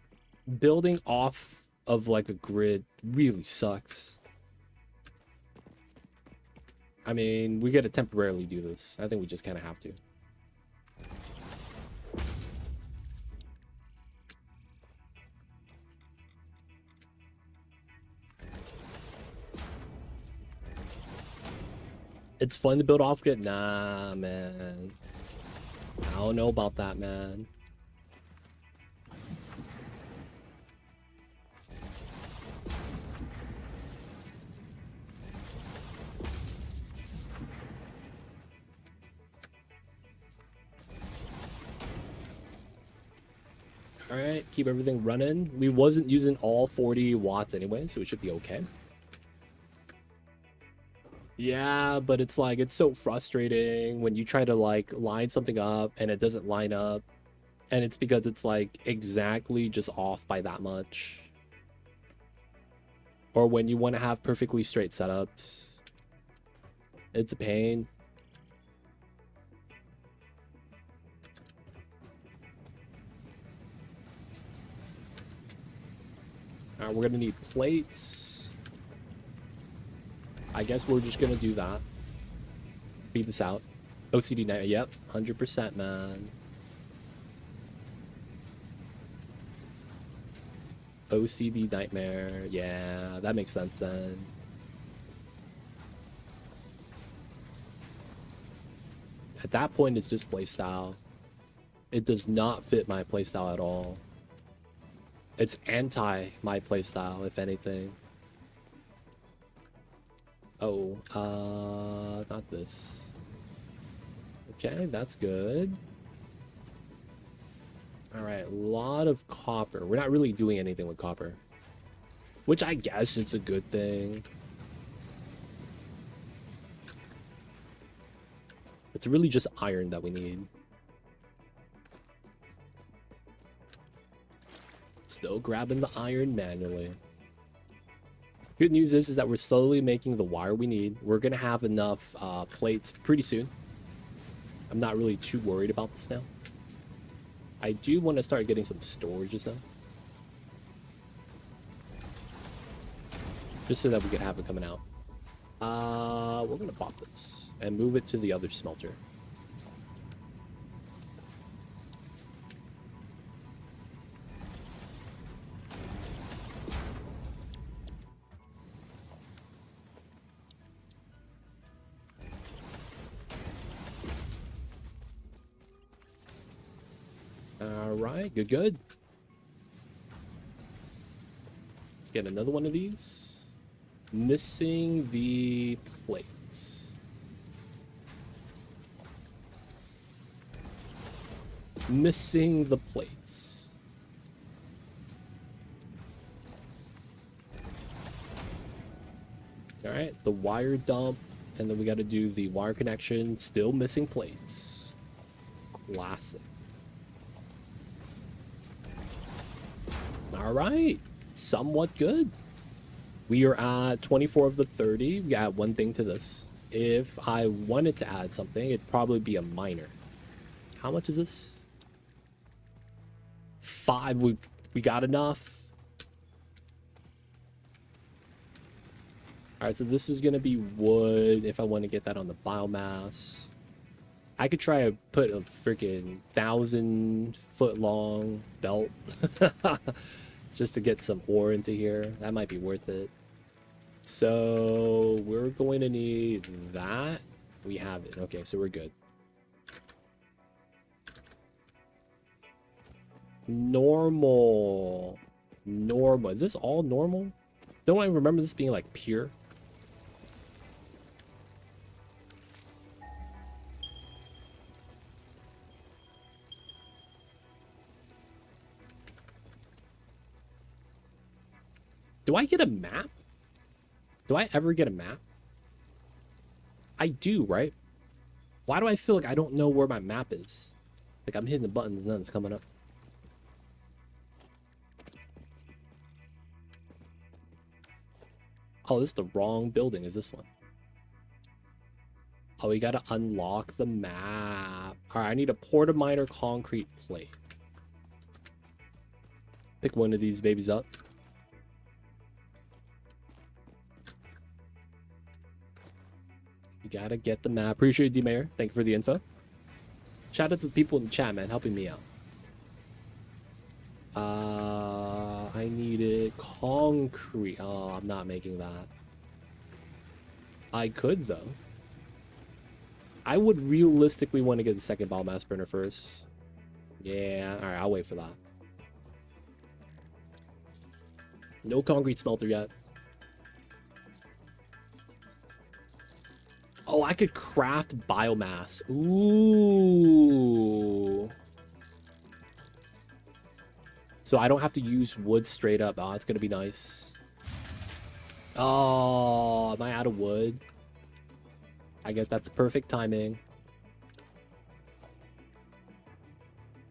Building off of, like, a grid really sucks. I mean, we gotta temporarily do this. I think we just kind of have to. It's fun to build off grid? Nah, man. I don't know about that, man. All right, keep everything running. We wasn't using all 40 watts anyway, so it should be okay. Yeah, but it's like, it's so frustrating when you try to like line something up and it doesn't line up. And it's because it's like exactly just off by that much. Or when you want to have perfectly straight setups. It's a pain. Alright, we're gonna need plates. I guess we're just gonna do that. Beat this out. OCD night. Yep, 100%, man. OCD nightmare. Yeah, that makes sense then. At that point, it's just playstyle. It does not fit my playstyle at all. It's anti my playstyle, if anything. Oh, not this. Okay, that's good. Alright, a lot of copper. We're not really doing anything with copper. Which I guess it's a good thing. It's really just iron that we need. Still grabbing the iron manually. Good news is that we're slowly making the wire we need. We're going to have enough plates pretty soon. I'm not really too worried about this now. I do want to start getting some storages though. Just so that we could have it coming out. We're gonna pop this and move it to the other smelter. Alright, good. Let's get another one of these. Missing the plates. Missing the plates. Alright, the wire dump, and then we gotta do the wire connection. Still missing plates. Classic. Alright, somewhat good. We are at 24 of the 30. We add one thing to this. If I wanted to add something, it'd probably be a miner. How much is this? 5. We got enough. Alright, so this is going to be wood if I want to get that on the biomass. I could try to put a freaking 1,000-foot long belt just to get some ore into here. That might be worth it. So we're going to need that. We have it. Okay, so we're good. Normal. Is this all normal? Don't I remember this being like pure? Do I get a map? Do I ever get a map? I do, right? Why do I feel like I don't know where my map is? Like I'm hitting the buttons and nothing's coming up. Oh, this is the wrong building. Is this one? Oh, we gotta unlock the map. Alright, I need a portaminer concrete plate. Pick one of these babies up. You gotta get the map. Appreciate you, D-Mayor. Thank you for the info. Shout out to the people in the chat, man, helping me out. I needed concrete. Oh, I'm not making that. I could, though. I would realistically want to get the second biomass burner first. Yeah, alright, I'll wait for that. No concrete smelter yet. Oh, I could craft biomass. Ooh. So I don't have to use wood straight up. Oh, it's going to be nice. Oh, am I out of wood? I guess that's perfect timing.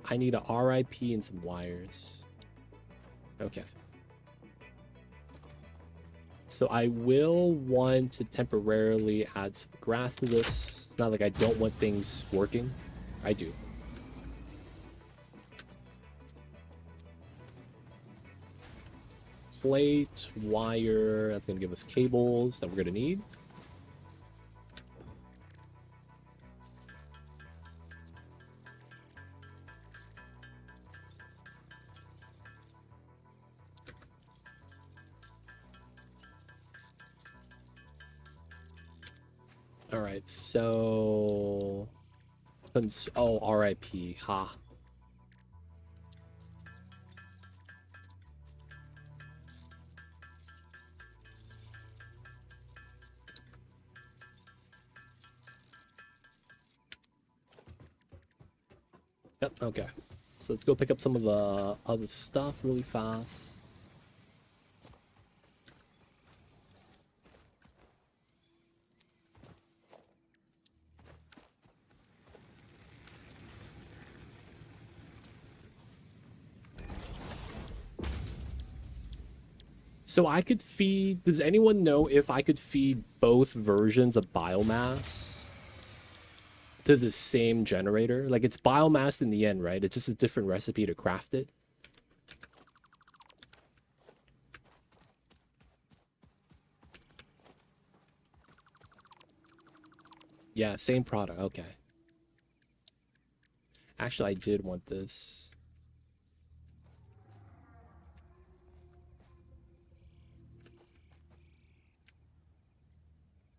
I need a RIP and some wires. Okay. So I will want to temporarily add some grass to this. It's not like I don't want things working. I do. Plate, wire, that's going to give us cables that we're going to need. All right, so... Oh, RIP, ha. Yep, okay. So let's go pick up some of the other stuff really fast. So I could feed... Does anyone know if I could feed both versions of biomass? to the same generator. Like, it's biomass in the end, right? It's just a different recipe to craft it. Yeah, same product. Okay. Actually, I did want this.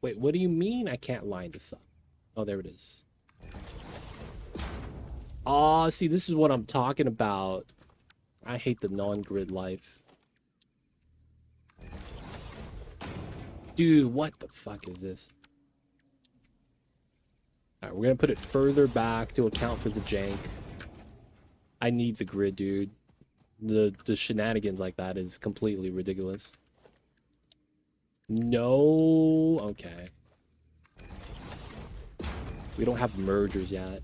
Wait, what do you mean I can't line this up? Oh, there it is. Oh, see, this is what I'm talking about. I hate the non-grid life. Dude, what the fuck is this? Alright, we're gonna put it further back to account for the jank. I need the grid, dude. The shenanigans like that is completely ridiculous. No, okay. We don't have mergers yet.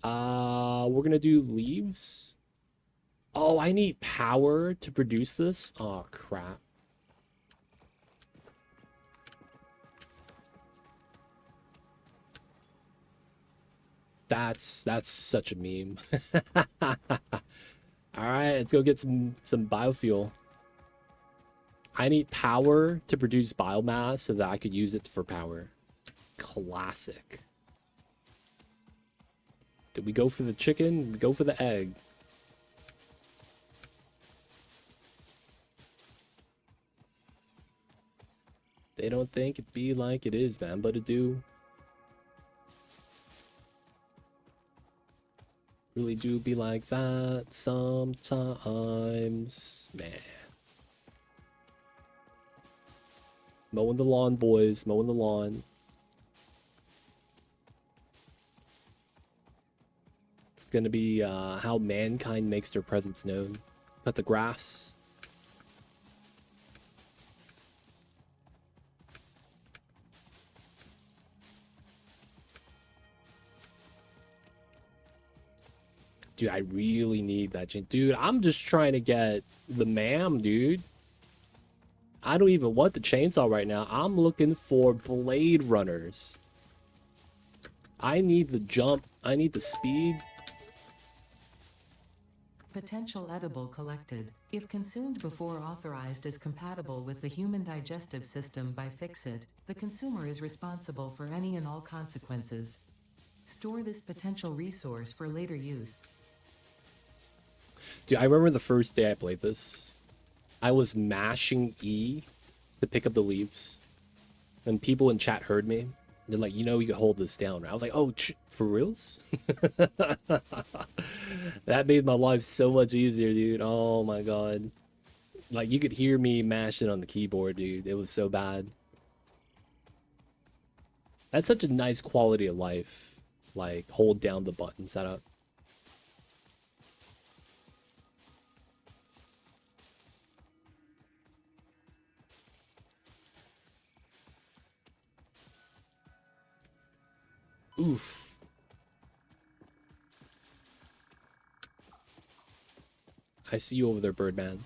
We're gonna do leaves. Oh, I need power to produce this. Oh, crap. That's such a meme. All right, let's go get some biofuel. I need power to produce biomass so that I could use it for power. Classic. Did we go for the chicken? We go for the egg. They don't think it be like it is, man, but it do. Really do be like that sometimes, man. Mowing the lawn, boys. Mowing the lawn. It's gonna be how mankind makes their presence known. Cut the grass. Dude, I really need that chain. Dude, I'm just trying to get the ma'am, dude. I don't even want the chainsaw right now. I'm looking for blade runners. I need the jump. I need the speed. Potential edible collected. If consumed before authorized is compatible with the human digestive system by Fixit, the consumer is responsible for any and all consequences. Store this potential resource for later use. Dude, I remember the first day I played this. I was mashing E to pick up the leaves. And people in chat heard me. They're like, you know, you can hold this down, right? I was like, oh, for reals? That made my life so much easier, dude. Oh my god. Like, you could hear me mashing on the keyboard, dude. It was so bad. That's such a nice quality of life. Like, hold down the button setup. Oof. I see you over there, Birdman.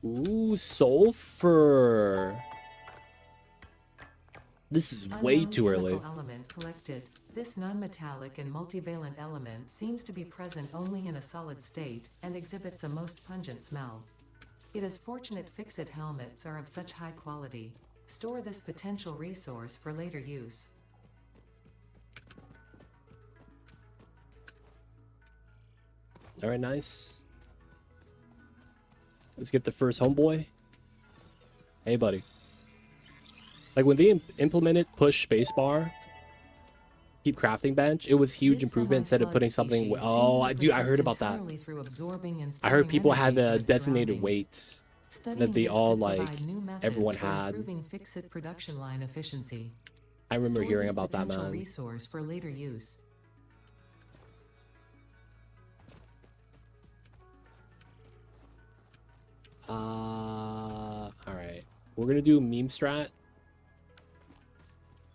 Ooh, sulfur. This is way too early. Element collected. This non-metallic and multivalent element seems to be present only in a solid state and exhibits a most pungent smell. It is fortunate Fixit helmets are of such high quality. Store this potential resource for later use. All right, nice. Let's get the first homeboy. Hey, buddy. Like, when they implemented push spacebar, keep crafting bench, it was huge improvement instead of putting something... Oh, dude, I heard about that. I heard people had a designated weight that they all, like, everyone had. Production line efficiency. I remember hearing about that, man. Resource for later use. Alright. We're gonna do meme strat.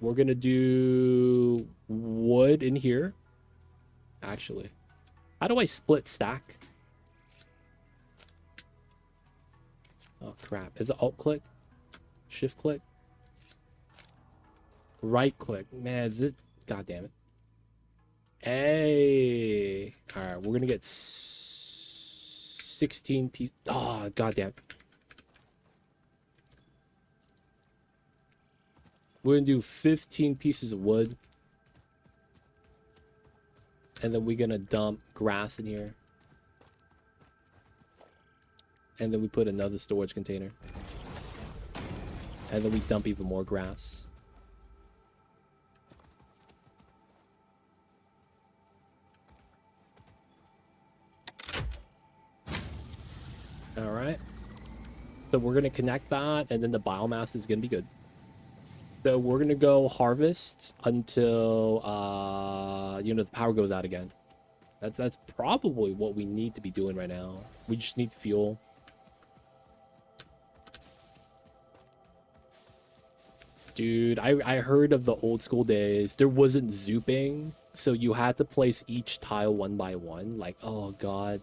We're gonna do wood in here. Actually. How do I split stack? Oh, crap. Is it alt click? Shift click? Right click. Man, is it? God damn it. Hey. Alright, we're gonna get 16 pieces. Oh, god damn. We're gonna do 15 pieces of wood. And then we're gonna dump grass in here. And then we put another storage container. And then we dump even more grass. Alright. So we're going to connect that, and then the biomass is going to be good. So we're going to go harvest until, you know, the power goes out again. That's probably what we need to be doing right now. We just need fuel. Dude, I heard of the old school days. There wasn't zooping, so you had to place each tile one by one. Like, oh god.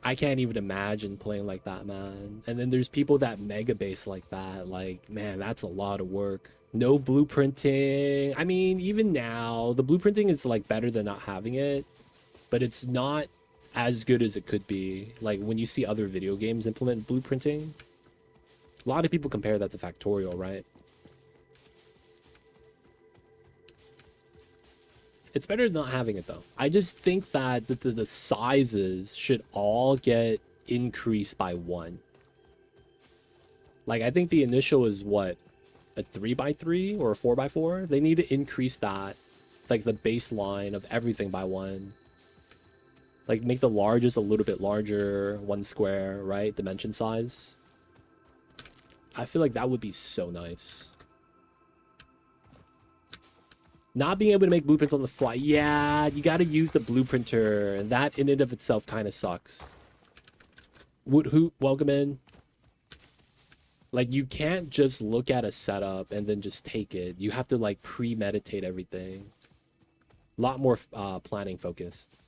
I can't even imagine playing like that, man. And then there's people that mega base like that. Like, man, that's a lot of work. No blueprinting. I mean, even now, the blueprinting is like better than not having it, but it's not as good as it could be. Like when you see other video games implement blueprinting, a lot of people compare that to Factorial, right? It's better than not having it, though. I just think that the sizes should all get increased by 1. Like, I think the initial is, what, a 3x3 or a 4x4? They need to increase that, like, the baseline of everything by 1. Like, make the largest a little bit larger, 1 square, right? Dimension size. I feel like that would be so nice. Not being able to make blueprints on the fly. Yeah, you got to use the blueprinter, and that in and of itself kind of sucks. Woodhoot, welcome in. Like, you can't just look at a setup and then just take it. You have to, like, premeditate everything. A lot more planning focused.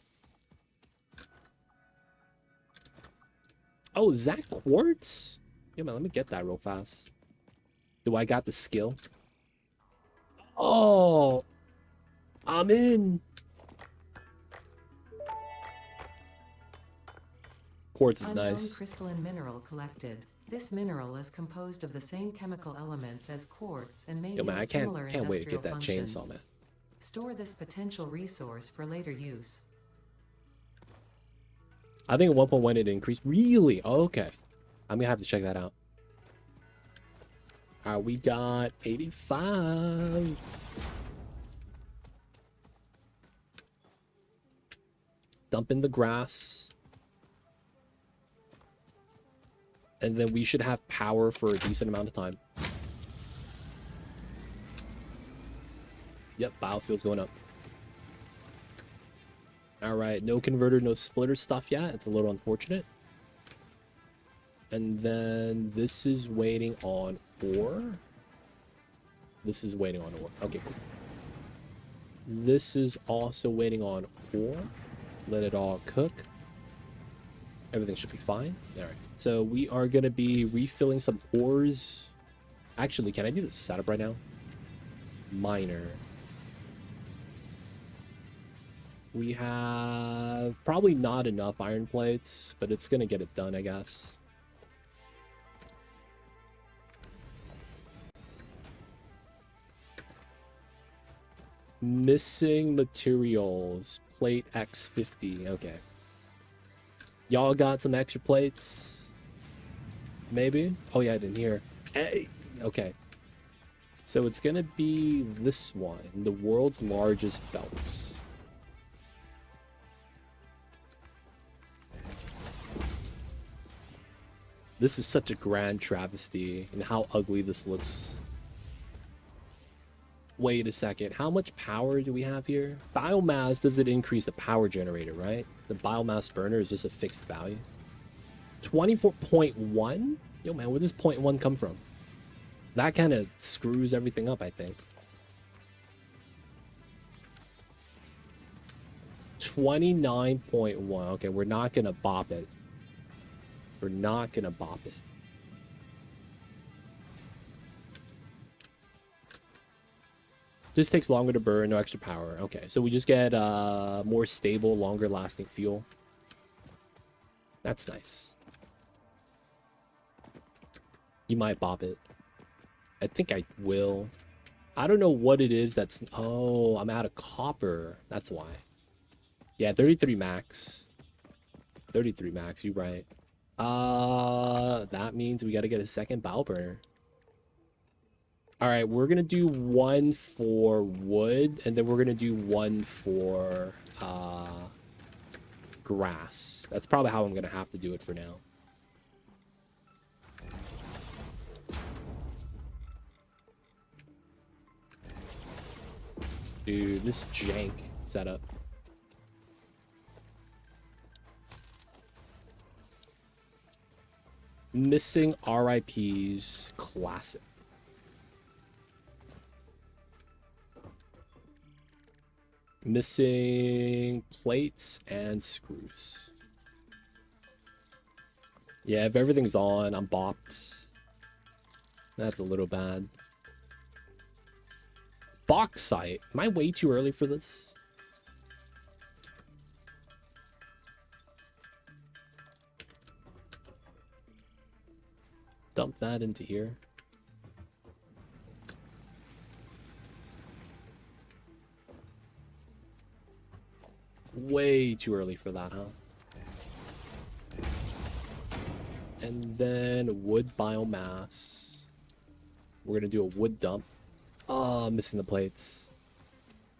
Oh, is that quartz? Yeah, man, let me get that real fast. Do I got the skill? Oh, I'm in. Quartz is Unknown nice. crystalline mineral collected. This mineral is composed of the same chemical elements as quartz and may Yo, man, I yield can't similar wait to industrial get that functions. chainsaw, man. Store this potential resource for later use. I think at 1.1 it increased. Really? Okay. I'm gonna have to check that out. Alright, we got 85. Dump in the grass. And then we should have power for a decent amount of time. Yep, biofield's going up. Alright, no converter, no splitter stuff yet. It's a little unfortunate. And then this is waiting on ore. This is waiting on ore. Okay, cool. This is also waiting on ore. Let it all cook. Everything should be fine. Alright, so we are going to be refilling some ores. Actually, can I do this setup right now? Miner. We have probably not enough iron plates, but it's going to get it done, I guess. Missing materials. Plate X50. Okay. Y'all got some extra plates? Maybe? Oh, yeah, I didn't hear. Hey! Okay. So it's going to be this one. The world's largest belt. This is such a grand travesty in how ugly this looks. Wait a second. How much power do we have here? Biomass doesn't increase the power generator, right? The biomass burner is just a fixed value. 24.1? Yo, man, where does 0.1 come from? That kind of screws everything up, I think. 29.1. Okay, we're not going to bop it. We're not gonna bop it. Just takes longer to burn, no extra power. Okay, so we just get more stable, longer lasting fuel. That's nice. You might bop it. I think I will. I don't know what it is that's... Oh, I'm out of copper. That's why. Yeah, 33 max. 33 max, you're right. That means we gotta get a second bow burner. Alright, we're gonna do one for wood, and then we're gonna do one for grass. That's probably how I'm gonna have to do it for now. Dude, this jank setup. Missing RIPs, classic. Missing plates and screws. Yeah, if everything's on, I'm bopped. That's a little bad. Bauxite. Am I way too early for this? Dump that into here. Way too early for that, huh? And then wood biomass. We're gonna do a wood dump. Oh, missing the plates.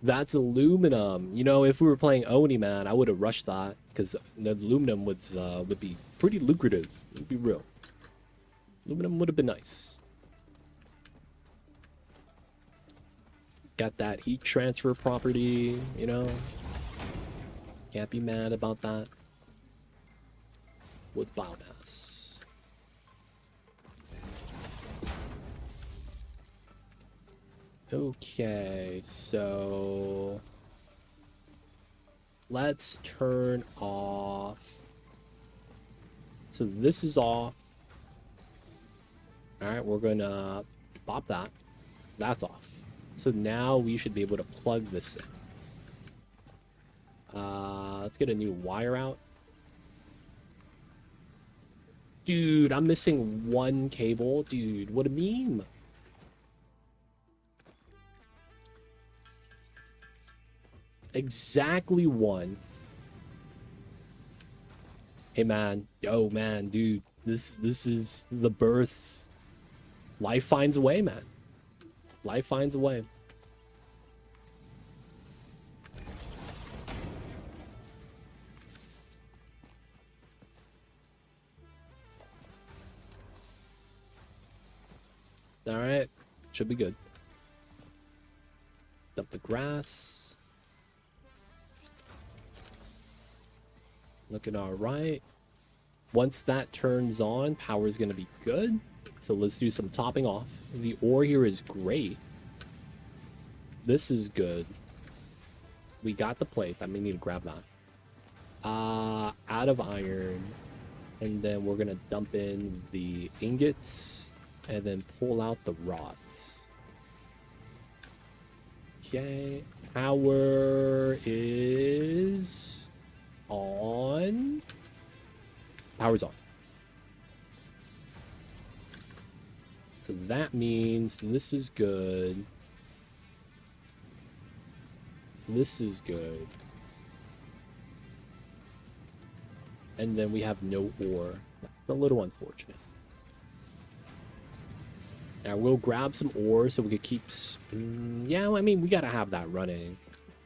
That's aluminum. You know, if we were playing Oni, man, I would have rushed that because the aluminum would be pretty lucrative. It'd be real. Aluminum would have been nice. Got that heat transfer property, you know. Can't be mad about that. Wood biomass. Okay, so let's turn off. So this is off. All right, we're gonna pop that. That's off. So now we should be able to plug this in. Let's get a new wire out. Dude, I'm missing one cable. Dude, what a meme. Exactly one. Hey man, yo man, dude, this is the birth. Life finds a way, man. Life finds a way. All right, should be good. Dump the grass. Looking all right. Once that turns on, power is going to be good. So let's do some topping off. The ore here is great. This is good. We got the plates. I may need to grab that. Out of iron. And then we're going to dump in the ingots. And then pull out the rods. Okay. Power is on. Power's on. So that means this is good. This is good. And then we have no ore. A little unfortunate. Now we'll grab some ore so we could keep... yeah, I mean, we gotta have that running.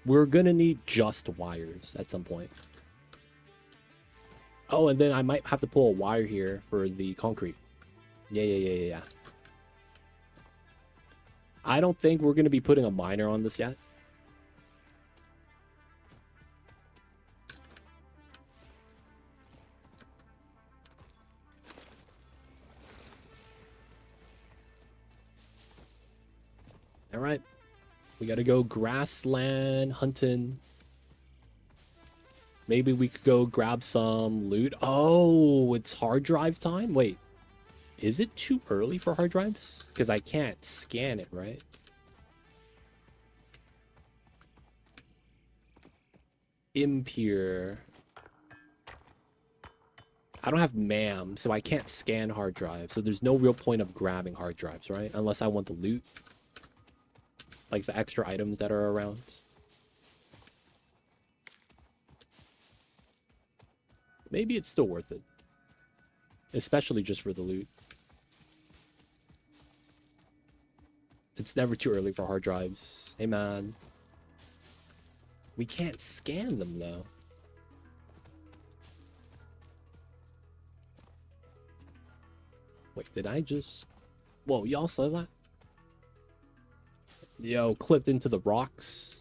We're gonna need just wires at some point. Oh, and then I might have to pull a wire here for the concrete. Yeah. I don't think we're gonna be putting a miner on this yet. All right, we gotta go grassland hunting. Maybe we could go grab some loot. Oh, it's hard drive time? Wait, is it too early for hard drives? Because I can't scan it, right? Impure. I don't have MAM, so I can't scan hard drives. So there's no real point of grabbing hard drives, right? Unless I want the loot. Like the extra items that are around. Maybe it's still worth it. Especially just for the loot. It's never too early for hard drives. Hey, man. We can't scan them, though. Wait, did I just... Whoa, y'all saw that? Yo, clipped into the rocks.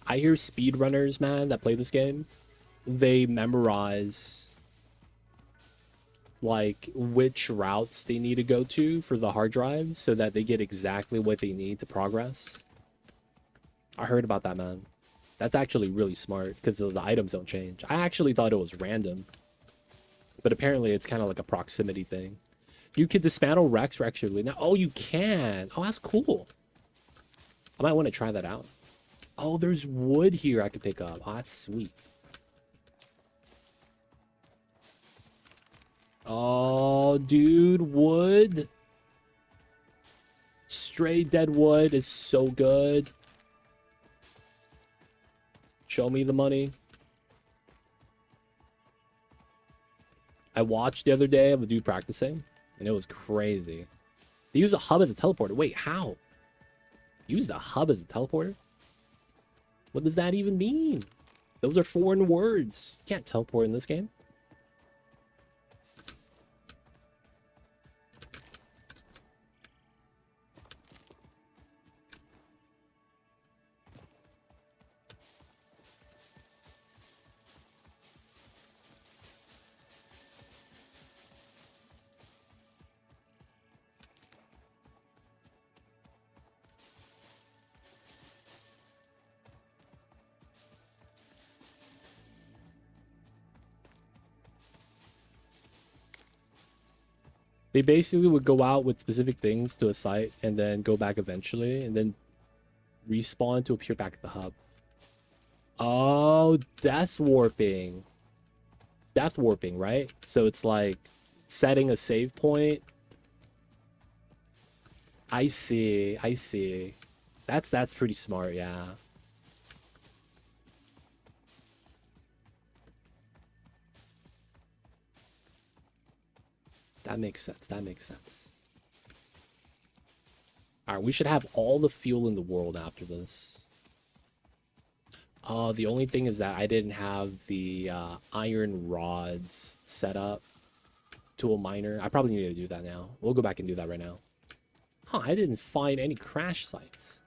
I hear speedrunners, man, that play this game. They memorize, like, which routes they need to go to for the hard drive so that they get exactly what they need to progress. I heard about that, man. That's actually really smart because the items don't change. I actually thought it was random. But apparently it's kind of like a proximity thing. You could dismantle Rex regularly. Now, oh, you can. Oh, that's cool. I might want to try that out. Oh, there's wood here I could pick up. Oh, that's sweet. Oh, dude, wood. Straight dead wood is so good. Show me the money. I watched the other day of a dude practicing, and it was crazy. They use a hub as a teleporter. Wait, how? Use the hub as a teleporter? What does that even mean? Those are foreign words. You can't teleport in this game. They basically would go out with specific things to a site and then go back eventually and then respawn to appear back at the hub. Oh, death warping. Death warping, right? So it's like setting a save point. I see. I see. That's pretty smart, yeah. That makes sense. That makes sense. Alright, we should have all the fuel in the world after this. The only thing is that I didn't have the iron rods set up to a miner. I probably need to do that now. We'll go back and do that right now. Huh, I didn't find any crash sites.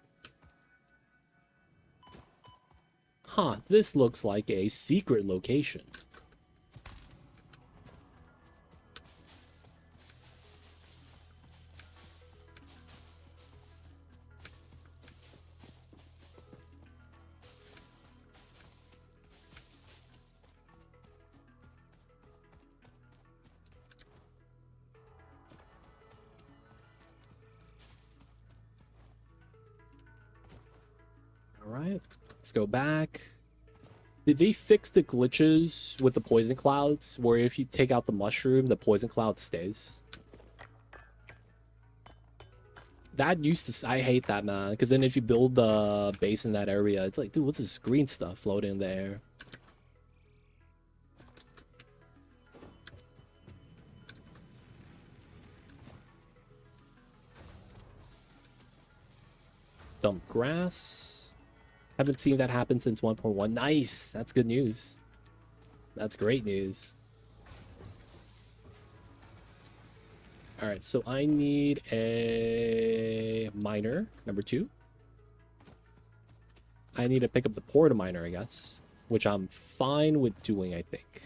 Huh, this looks like a secret location. Alright, let's go back. Did they fix the glitches with the poison clouds, where if you take out the mushroom, the poison cloud stays? That used to... I hate that, man. Because then if you build the base in that area, it's like, dude, what's this green stuff floating in the air? Dump grass. Haven't seen that happen since 1.1. Nice! That's good news. That's great news. Alright, so I need a miner, number 2. I need to pick up the porta miner, I guess. Which I'm fine with doing, I think.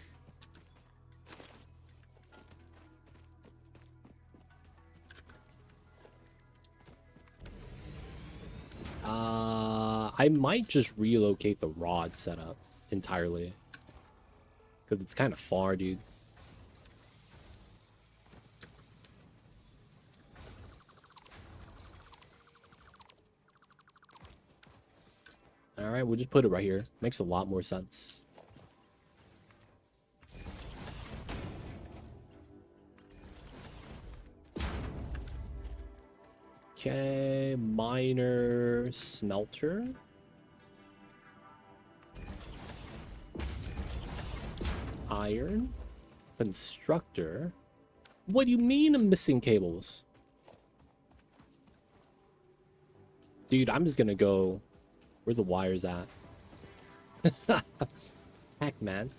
I might just relocate the rod setup entirely. Because it's kind of far, dude. Alright, we'll just put it right here. Makes a lot more sense. Okay, miner, smelter. Iron. Constructor. What do you mean I'm missing cables? Dude, I'm just gonna go... Where the wires at? Heck, man.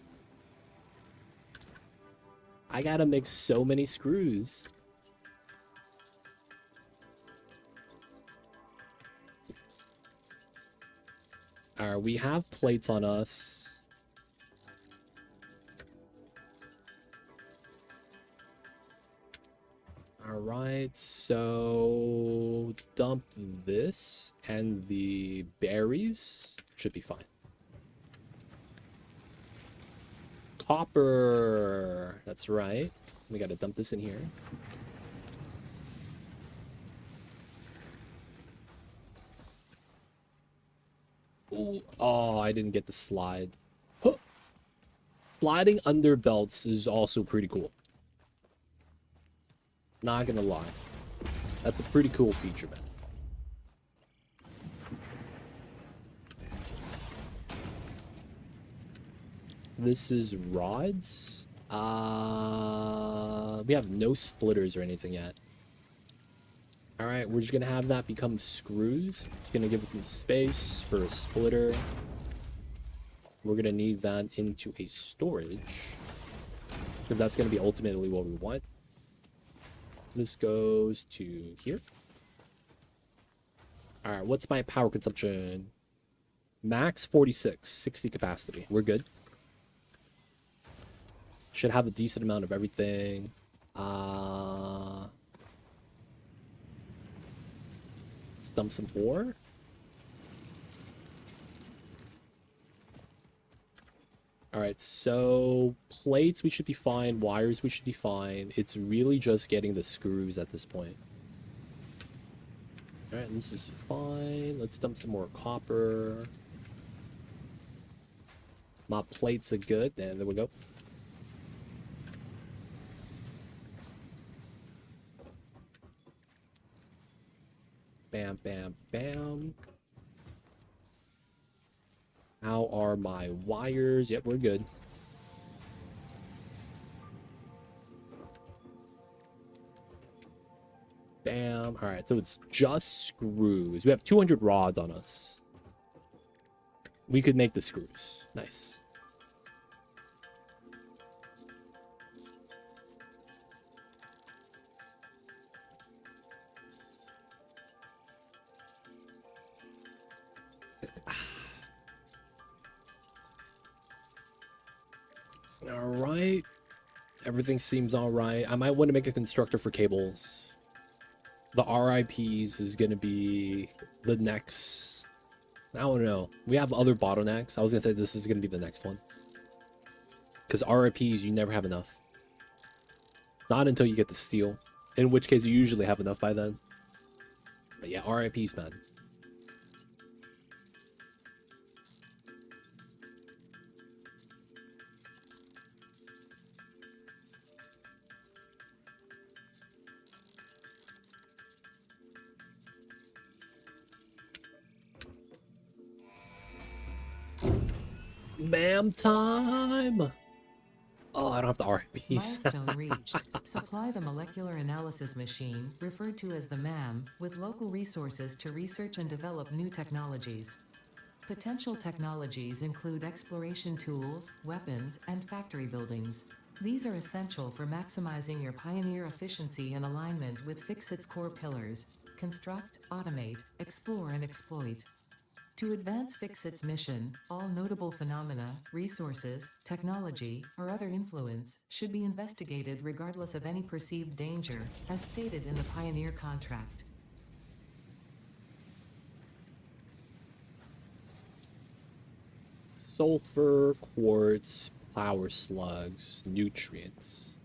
I gotta make so many screws. Alright, we have plates on us. Alright, so dump this and the berries should be fine. Copper, that's right. We gotta dump this in here. Ooh, oh, I didn't get the slide. Huh. Sliding under belts is also pretty cool. Not gonna lie. That's a pretty cool feature, man. This is rods. We have no splitters or anything yet. Alright, we're just gonna have that become screws. It's gonna give it some space for a splitter. We're gonna need that into a storage, because that's gonna be ultimately what we want. This goes to here. Alright, what's my power consumption? Max 46, 60 capacity. We're good. Should have a decent amount of everything. Let's dump some ore. Alright, so plates we should be fine, wires we should be fine. It's really just getting the screws at this point. Alright, this is fine. Let's dump some more copper. My plates are good, and there we go. Bam, bam, bam. How are my wires? Yep, we're good. Bam. All right, so it's just screws. We have 200 rods on us. We could make the screws. Nice. All right. Everything seems all right. I might want to make a constructor for cables. The RIPs is going to be the next... I don't know. We have other bottlenecks. I was going to say this is going to be the next one. Because RIPs, you never have enough. Not until you get the steel. In which case, you usually have enough by then. But yeah, RIPs, man. Ma'am time! Oh, I don't have the RIPs. Milestone reached. Supply the molecular analysis machine, referred to as the MAM, with local resources to research and develop new technologies. Potential technologies include exploration tools, weapons, and factory buildings. These are essential for maximizing your Pioneer efficiency and alignment with Fixit's core pillars: construct, automate, explore, and exploit. To advance Fixit's mission, all notable phenomena, resources, technology, or other influence should be investigated regardless of any perceived danger, as stated in the Pioneer contract. sulfur, quartz, power slugs, nutrients.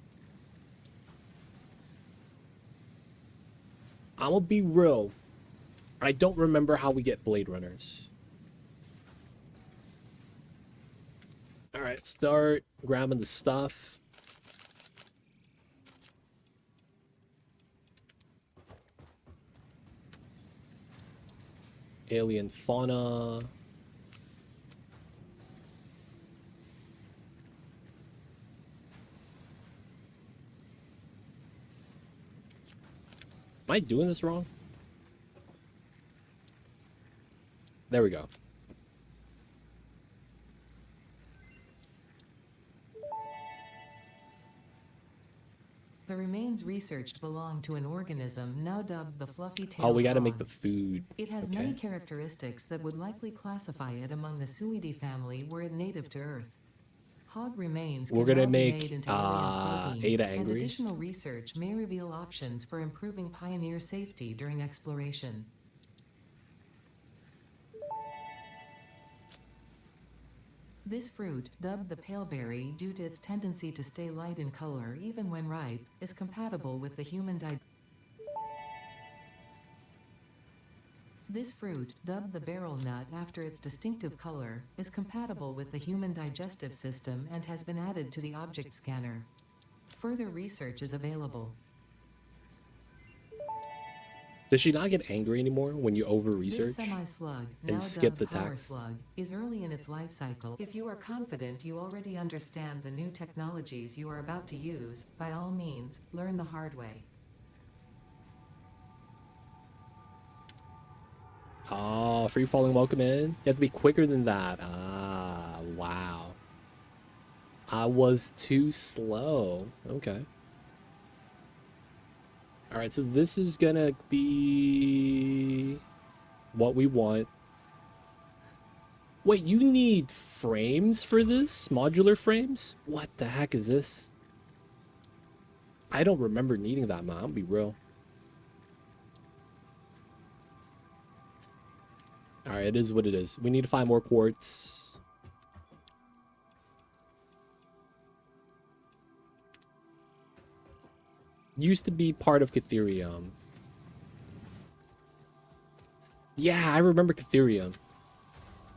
I'm gonna be real. I don't remember how we get Blade Runners. Alright, start grabbing the stuff. Alien fauna. Am I doing this wrong? There we go. The remains researched belong to an organism now dubbed the fluffy-tailed Oh, we gotta make hog. the food. It has Okay. many characteristics that would likely classify it among the Suidae family were it native to Earth. Hog remains We're can gonna now be make made into alien protein, Ada and angry. additional research may reveal options for improving Pioneer safety during exploration. This fruit, dubbed the paleberry due to its tendency to stay light in color even when ripe, is compatible with the human This fruit, dubbed the beryl nut after its distinctive color, is compatible with the human digestive system and has been added to the object scanner. Further research is available. Does she not get angry anymore when you over This research semi-slug, now and skip dubbed the power text? slug, is early in its life cycle. If you are confident you already understand the new technologies you are about to use, by all means, learn the hard way. Oh, free falling welcome in. You have to be quicker than that. Ah, wow. I was too slow. Okay. All right, so this is gonna be what we want. Wait, you need frames for this? Modular frames? What the heck is this? I don't remember needing that, man. I'll be real. All right, it is what it is. We need to find more quartz. Used to be part of Catherium. Yeah, I remember Catherium.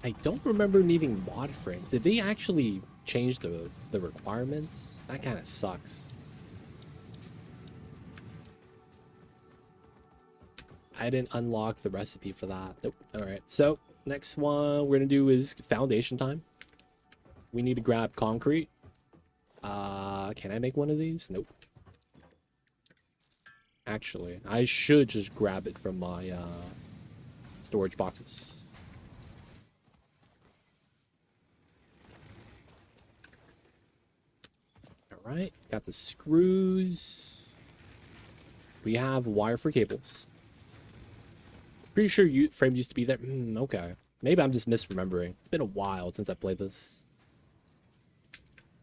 I don't remember needing mod frames. Did they actually change the requirements? That kind of sucks. I didn't unlock the recipe for that. Nope. All right. So next one we're gonna do is foundation time. We need to grab concrete. Can I make one of these? Nope. Actually, I should just grab it from my storage boxes. All right, got the screws. We have wire for cables. Pretty sure frame used to be there. Okay. Maybe I'm just misremembering. It's been a while since I played this.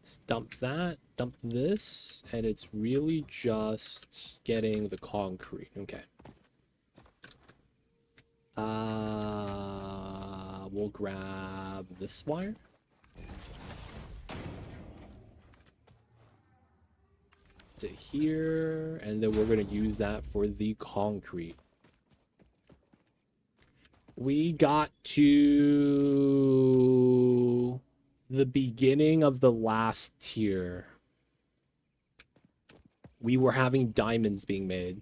Let's dump that, dump this, and it's really just getting the concrete. Okay. We'll grab this wire. To here, and then we're gonna use that for the concrete. We got to the beginning of the last tier. We were having diamonds being made.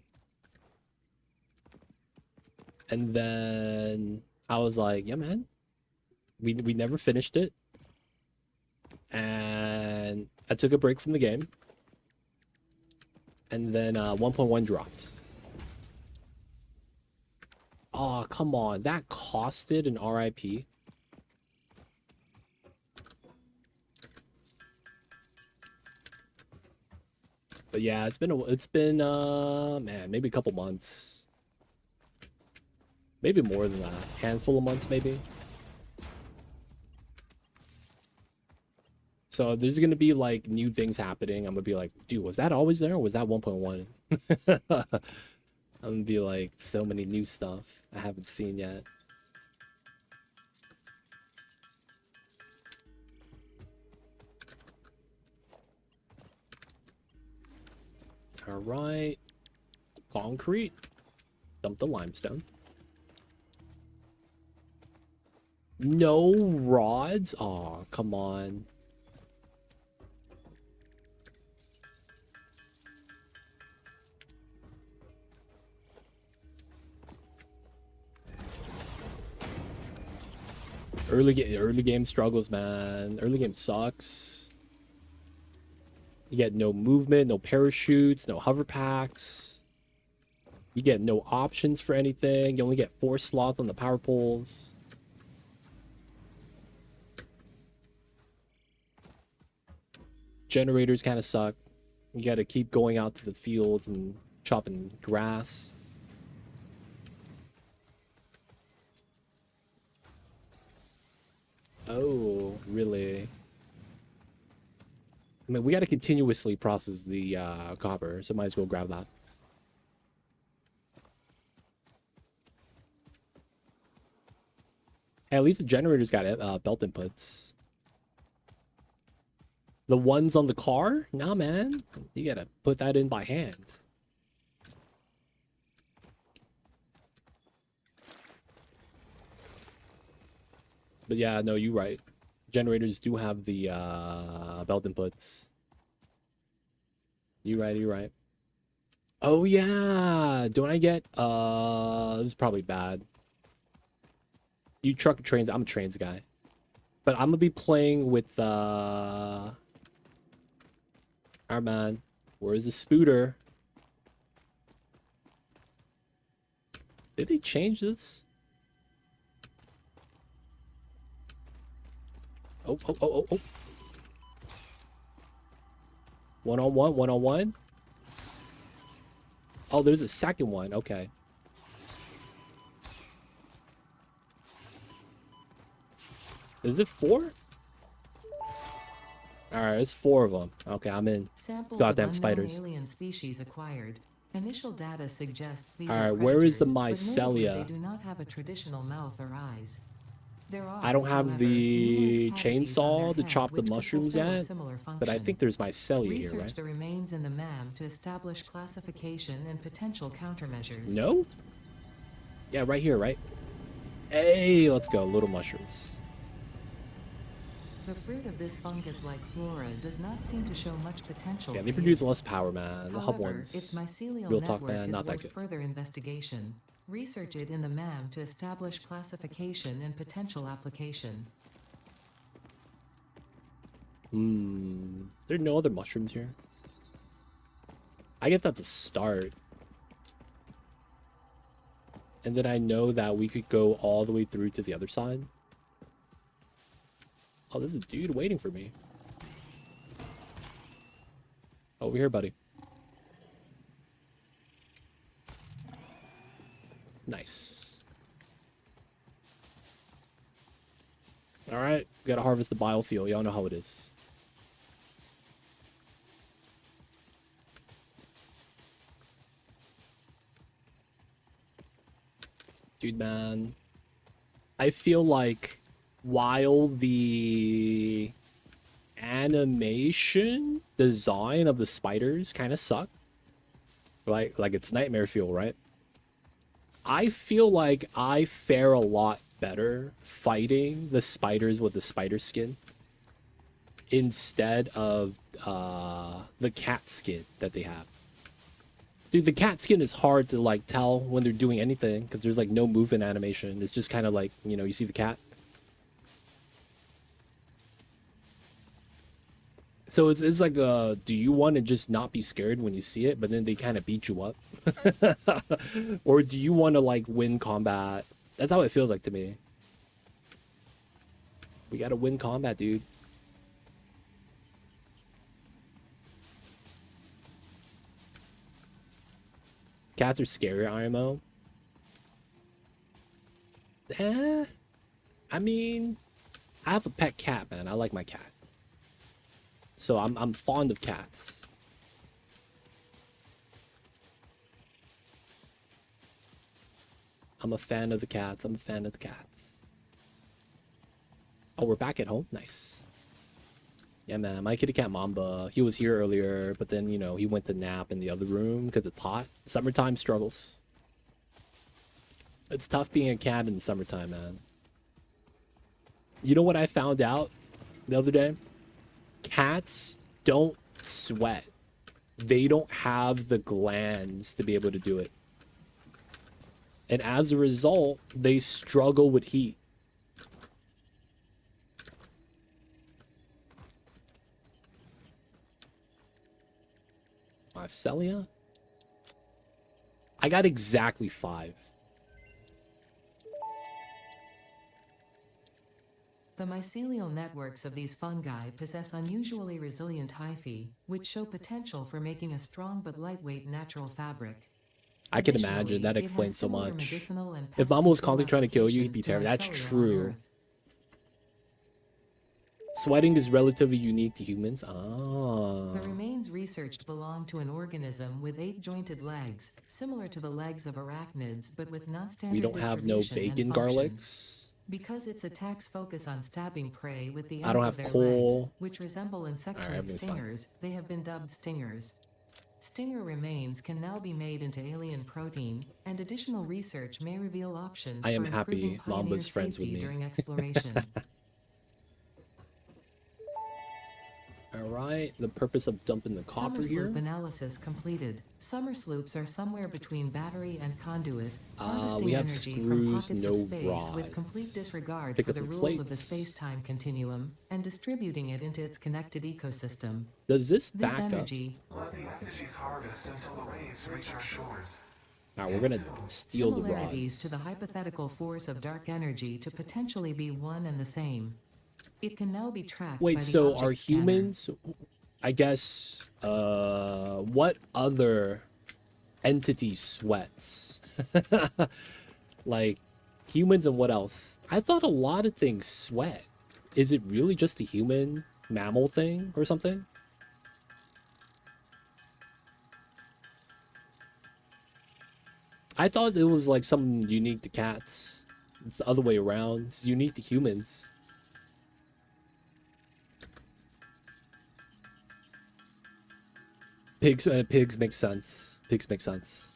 And then I was like, yeah, man. We never finished it. And I took a break from the game. And then 1.1 dropped. Oh, come on. That costed an RIP. But yeah, it's been man, maybe a couple months. Maybe more than that. Handful of months maybe. So there's going to be like new things happening. I'm going to be like, dude, was that always there or was that 1.1? I'm going to be like, so many new stuff I haven't seen yet. All right. Concrete. Dump the limestone. No rods? Aw, come on. Early game struggles, man. Early game sucks. You get no movement, no parachutes, no hover packs. You get no options for anything. You only get 4 slots on the power poles. Generators kind of suck. You got to keep going out to the fields and chopping grass. Oh, really? I mean, we got to continuously process the copper, so might as well grab that. Hey, at least the generators got belt inputs. The ones on the car? Nah, man. You gotta put that in by hand. But yeah, no, you're right. Generators do have the belt inputs. You're right, you're right. Oh yeah, don't I get this is probably bad. You truck and trains, I'm a trains guy. But I'm gonna be playing with our man. Where's the scooter? Did they change this? Oh, oh, oh, oh, oh. One-on-one, one-on-one. Oh, there's a second one. Okay. Is it 4? Alright, it's 4 of them. Okay, I'm in. Samples Goddamn of spiders. alien species acquired. Initial data suggests these Alright, are where is the predators, but notably mycelia? they do not have a traditional mouth or eyes. There are, I don't have however, the numerous cavities on chainsaw to their head chop the which could mushrooms fulfill a yet, similar but I function. think there's mycelia here, Research right? the remains in the MAM to establish classification and potential countermeasures. No? Yeah, right here, right? Hey, let's go. Little mushrooms. The fruit of this fungus-like flora does not seem to show much potential. Yeah, for they produce use. less power, man. The hub However, ones. its mycelial Real talk, network man, is not that worth good. further investigation. Research it in the MAM to establish classification and potential application. There are no other mushrooms here. I guess that's a start. And then I know that we could go all the way through to the other side. Oh, there's a dude waiting for me. Over here, buddy. Nice. Alright, gotta harvest the biofuel. Y'all know how it is. Dude, man. I feel like while the animation design of the spiders kind of suck, like it's nightmare fuel, right? I feel like I fare a lot better fighting the spiders with the spider skin instead of the cat skin that they have. Dude, the cat skin is hard to like tell when they're doing anything because there's like no movement animation. It's just kind of like, you know, you see the cat. So it's like, do you want to just not be scared when you see it, but then they kind of beat you up? Or do you want to like win combat? That's how it feels like to me. We got to win combat, dude. Cats are scary, IMO. I mean, I have a pet cat, man. I like my cat. So I'm fond of cats. I'm a fan of the cats. I'm a fan of the cats. Oh, we're back at home? Nice. Yeah, man, my kitty cat Mamba, he was here earlier, but then, you know, he went to nap in the other room because it's hot. Summertime struggles. It's tough being a cat in the summertime, man. You know what I found out the other day? Cats don't sweat. They don't have the glands to be able to do it. And as a result, they struggle with heat. Celia? I got exactly 5. The mycelial networks of these fungi possess unusually resilient hyphae, which show potential for making a strong but lightweight natural fabric. I can imagine. Additionally, That it has explains so similar much. medicinal and If pest Mama was control constantly trying to kill you, he'd be applications to terrible. That's mycelia on true. Earth. Sweating is relatively unique to humans. The Ah. remains researched belong to an organism with 8 jointed legs, similar to the legs of arachnids but with non-standard We don't have no distribution and bacon function. garlics. Because its attacks focus on stabbing prey with the I don't ends have of their legs, coal. which resemble Alright, insectoid everything's fine. stingers, they have been dubbed stingers. Stinger remains can now be made into alien protein, and additional research may reveal options I for am improving happy pioneer Mamba's friends with safety me. during exploration. Alright, the purpose of dumping the copper Summer here. sloop analysis completed. Summer sloops are somewhere between battery and conduit, harvesting We have energy from screws, pockets no of space rods. with complete disregard Pick for up the some rules of the plates. space-time continuum, and distributing it into its connected ecosystem. Does this This back up? energy, Let the effigies harvest until the waves reach our shores. Alright, we're gonna steal the similarities rods. to the hypothetical force of dark energy to potentially be one and the same. It can now be tracked by Wait, the so object are scanner. humans, I guess, what other entity sweats? Like, humans and what else? I thought a lot of things sweat. Is it really just a human mammal thing or something? I thought it was like something unique to cats. It's the other way around. It's unique to humans. Pigs make sense. Pigs make sense.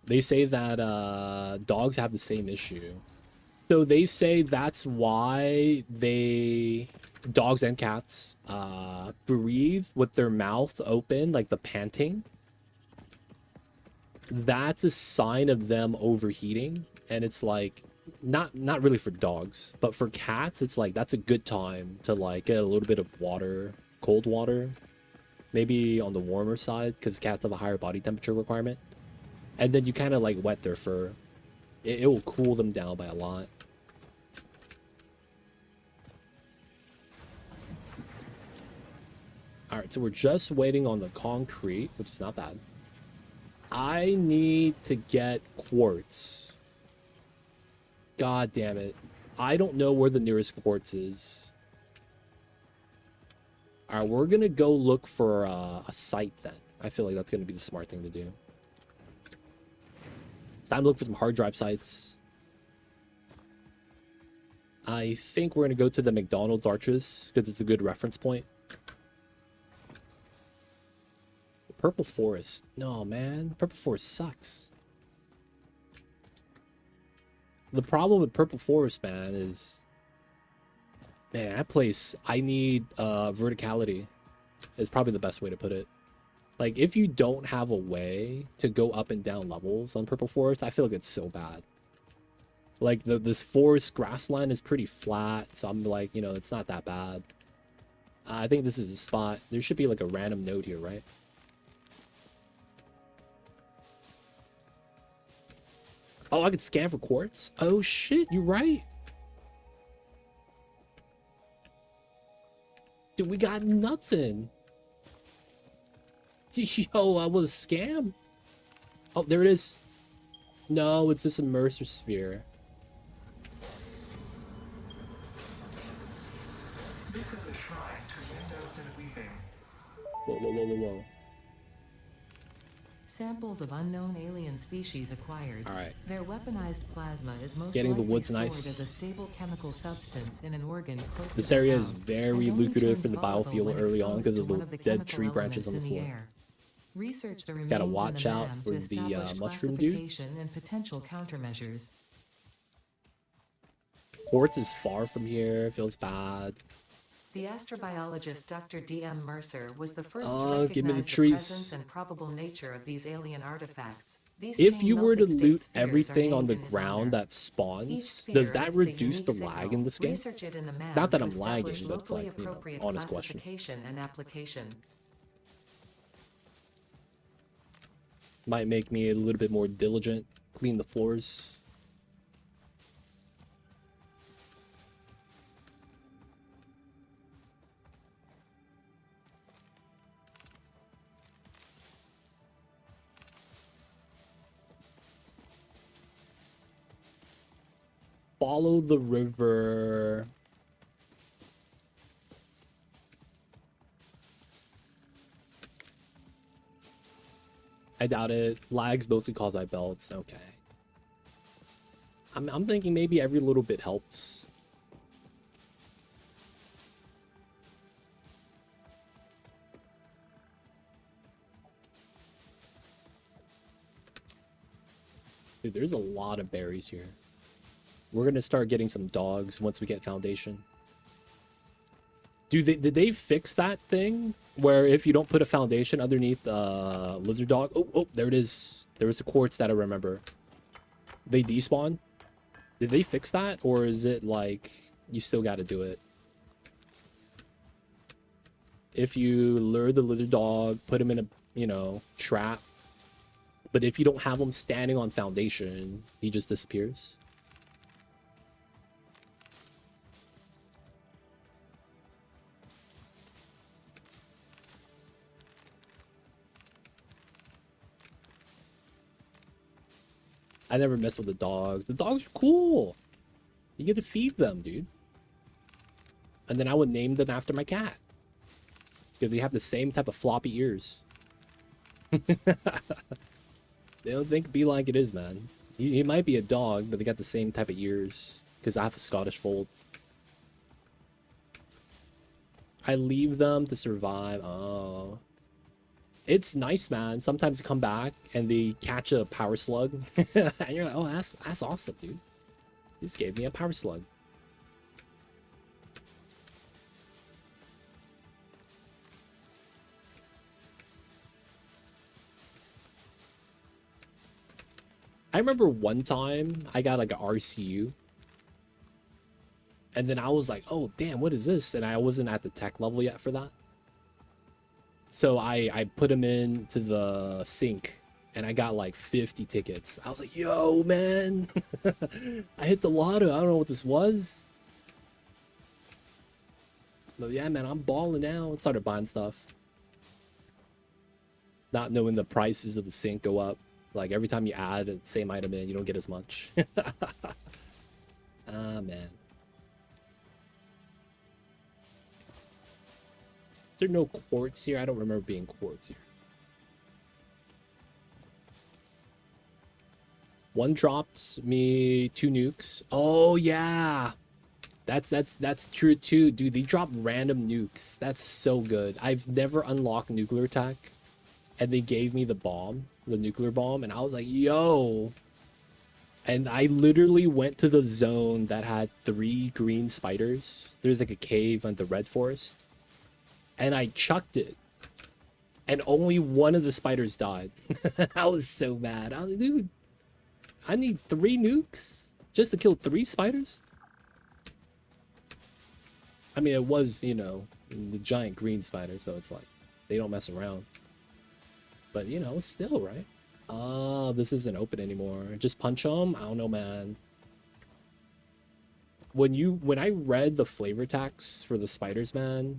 They say that dogs have the same issue. So they say that's why dogs and cats breathe with their mouth open, like the panting. That's a sign of them overheating, and it's like not really for dogs, but for cats, it's like that's a good time to like get a little bit of water, cold water, maybe on the warmer side because cats have a higher body temperature requirement, and then you kind of like wet their fur. It will cool them down by a lot. All right, so we're just waiting on the concrete, which is not bad. I need to get quartz. God damn it. I don't know where the nearest quartz is. All right, we're going to go look for a site then. I feel like that's going to be the smart thing to do. It's time to look for some hard drive sites. I think we're going to go to the McDonald's arches because it's a good reference point. Purple Forest. No, man. Purple Forest sucks. The problem with Purple Forest, man, is... Man, that place... I need verticality. Is probably the best way to put it. Like, if you don't have a way to go up and down levels on Purple Forest, I feel like it's so bad. Like, this forest grassland is pretty flat, so I'm like, you know, it's not that bad. I think this is a spot. There should be, like, a random node here, right? Oh, I could scan for quartz? Oh, shit, you're right. Dude, we got nothing. Yo, I was a scam. Oh, there it is. No, it's just a Mercer sphere. This is a shrine to windows and weaving. Whoa, whoa, whoa, whoa, whoa. Samples of unknown alien species acquired. All right. Their weaponized plasma is most Getting the likely woods stored nice. as a stable chemical substance in an organ close to This the area hub, is very and only lucrative turns for the volatile biofuel when early on exposed because to of one the of the dead chemical tree branches elements on the in the floor. air. Research the Just gotta remains in watch the out MAM for to the establish mushroom dude. classification and potential countermeasures. Quartz is far from here. Feels bad. The astrobiologist Dr. D.M. Mercer was the first to Give me the recognize the trees. presence and probable nature of these alien artifacts. These If you were to chain-melted state loot spheres are everything on named the in his honor. ground that Each spawns, sphere does that emits a reduce unique the signal. lag in this game? Research it in the MAM Not that to I'm establish lagging, but it's locally like, you know, appropriate honest question. classification and application. Might make me a little bit more diligent. Clean the floors. Follow the river. I doubt it. Lags mostly caused by belts. Okay. I'm thinking maybe every little bit helps. Dude, there's a lot of berries here. We're gonna start getting some dogs once we get foundation. Did they fix that thing where if you don't put a foundation underneath lizard dog? Oh, there it is. There was the quartz that I remember. They despawn. Did they fix that, or is it like you still got to do it? If you lure the lizard dog, put him in a, you know, trap, but if you don't have him standing on foundation, he just disappears. I never mess with the dogs. The dogs are cool. You get to feed them, dude. And then I would name them after my cat. Because they have the same type of floppy ears. They don't think be like it is, man. He might be a dog, but they got the same type of ears. Because I have a Scottish fold. I leave them to survive. Oh. It's nice, man. Sometimes you come back and they catch a power slug. And you're like, oh, that's awesome, dude. He just gave me a power slug. I remember one time I got like an RCU. And then I was like, oh, damn, what is this? And I wasn't at the tech level yet for that. So I put him into the sink and I got like 50 tickets. I was like, yo, man, I hit the lotto. I don't know what this was. But yeah, man, I'm balling out. And started buying stuff. Not knowing the prices of the sink go up. Like every time you add the same item in, you don't get as much. Ah, man. Is there no quartz here? I don't remember being quartz here. One dropped me 2 nukes. Oh yeah. That's true too. Dude, they drop random nukes. That's so good. I've never unlocked nuclear attack. And they gave me the bomb, the nuclear bomb, and I was like, yo. And I literally went to the zone that had 3 green spiders. There's like a cave on the red forest. And I chucked it. And only one of the spiders died. I was so mad. I was like, dude, I need 3 nukes just to kill 3 spiders? I mean, it was, you know, the giant green spider, so it's like, they don't mess around. But, you know, still, right? Oh, this isn't open anymore. Just punch them? I don't know, man. When I read the flavor text for the spiders, man,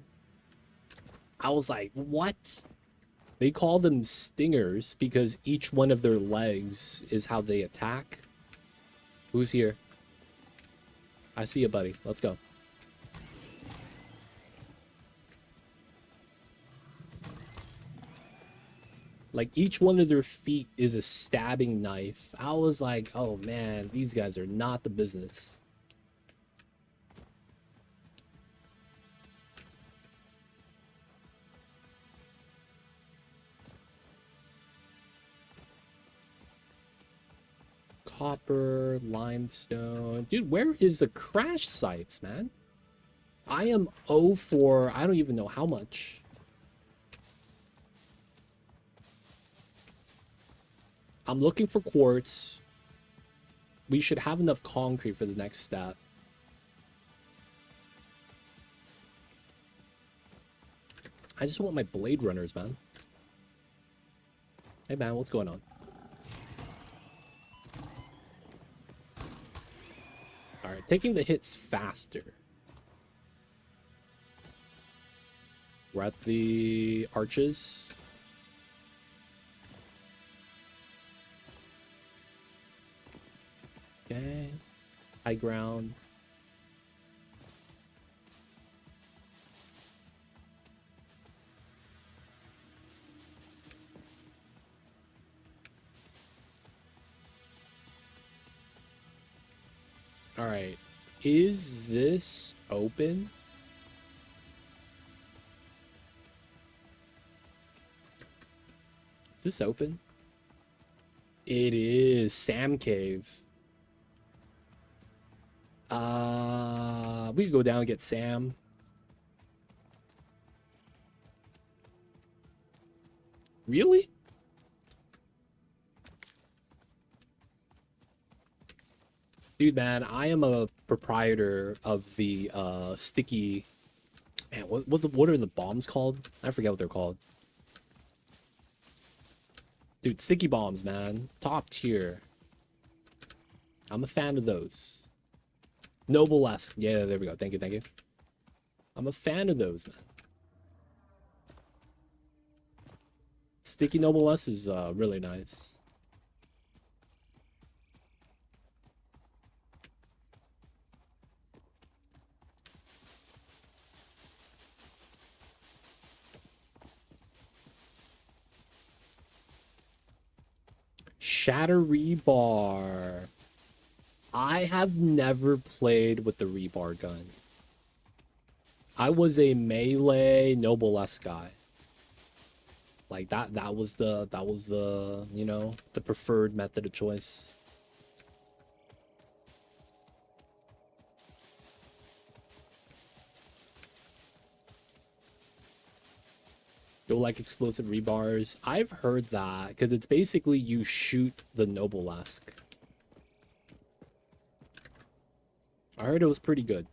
I was like, what? They call them stingers because each one of their legs is how they attack. Who's here? I see you, buddy. Let's go. Like, each one of their feet is a stabbing knife. I was like, oh man, these guys are not the business. Copper, limestone. Dude, where is the crash sites, man? I am 0 for I don't even know how much. I'm looking for quartz. We should have enough concrete for the next step. I just want my blade runners, man. Hey, man, what's going on? Alright, taking the hits faster. We're at the arches. Okay. High ground. All right. Is this open? Is this open? It is. Sam Cave. We could go down and get Sam. Really? Dude, man, I am a proprietor of the sticky. Man, what are the bombs called? I forget what they're called. Dude, sticky bombs, man, top tier. I'm a fan of those. Noble-esque. Yeah, there we go. Thank you, thank you. I'm a fan of those, man. Sticky Noble-esque is really nice. Shatter rebar. I have never played with the rebar gun. I was a melee Noble-esque guy. Like that was the, you know, the preferred method of choice. You'll like explosive rebars. I've heard that because it's basically you shoot the Noble-esque. I heard it was pretty good.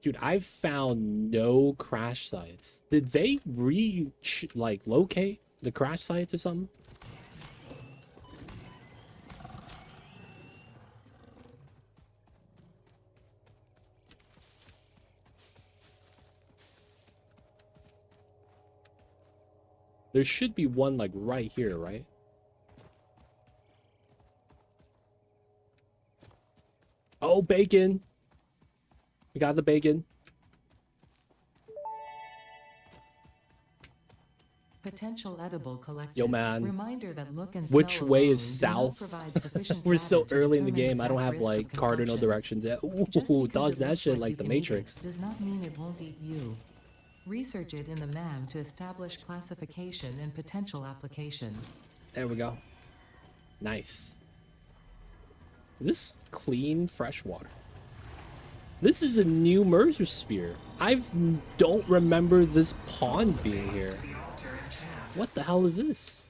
Dude, I've found no crash sites. Did they locate the crash sites or something? There should be one like right here, right? Oh, bacon. We got the bacon. Potential edible collected. Yo, man. Reminder that look and Which smell way alone is do not south? provide sufficient We're so data to early in the determine game. I don't exact have risk like of cardinal consumption. directions yet. Just Ooh, because dodge it that looks shit like like you the can eat Matrix. it does not mean it won't eat you. Research it in the MAM to establish classification and potential application. There we go. Nice. Is this clean fresh water? This is a new Mercer sphere. Don't remember this pond being here. What the hell is this?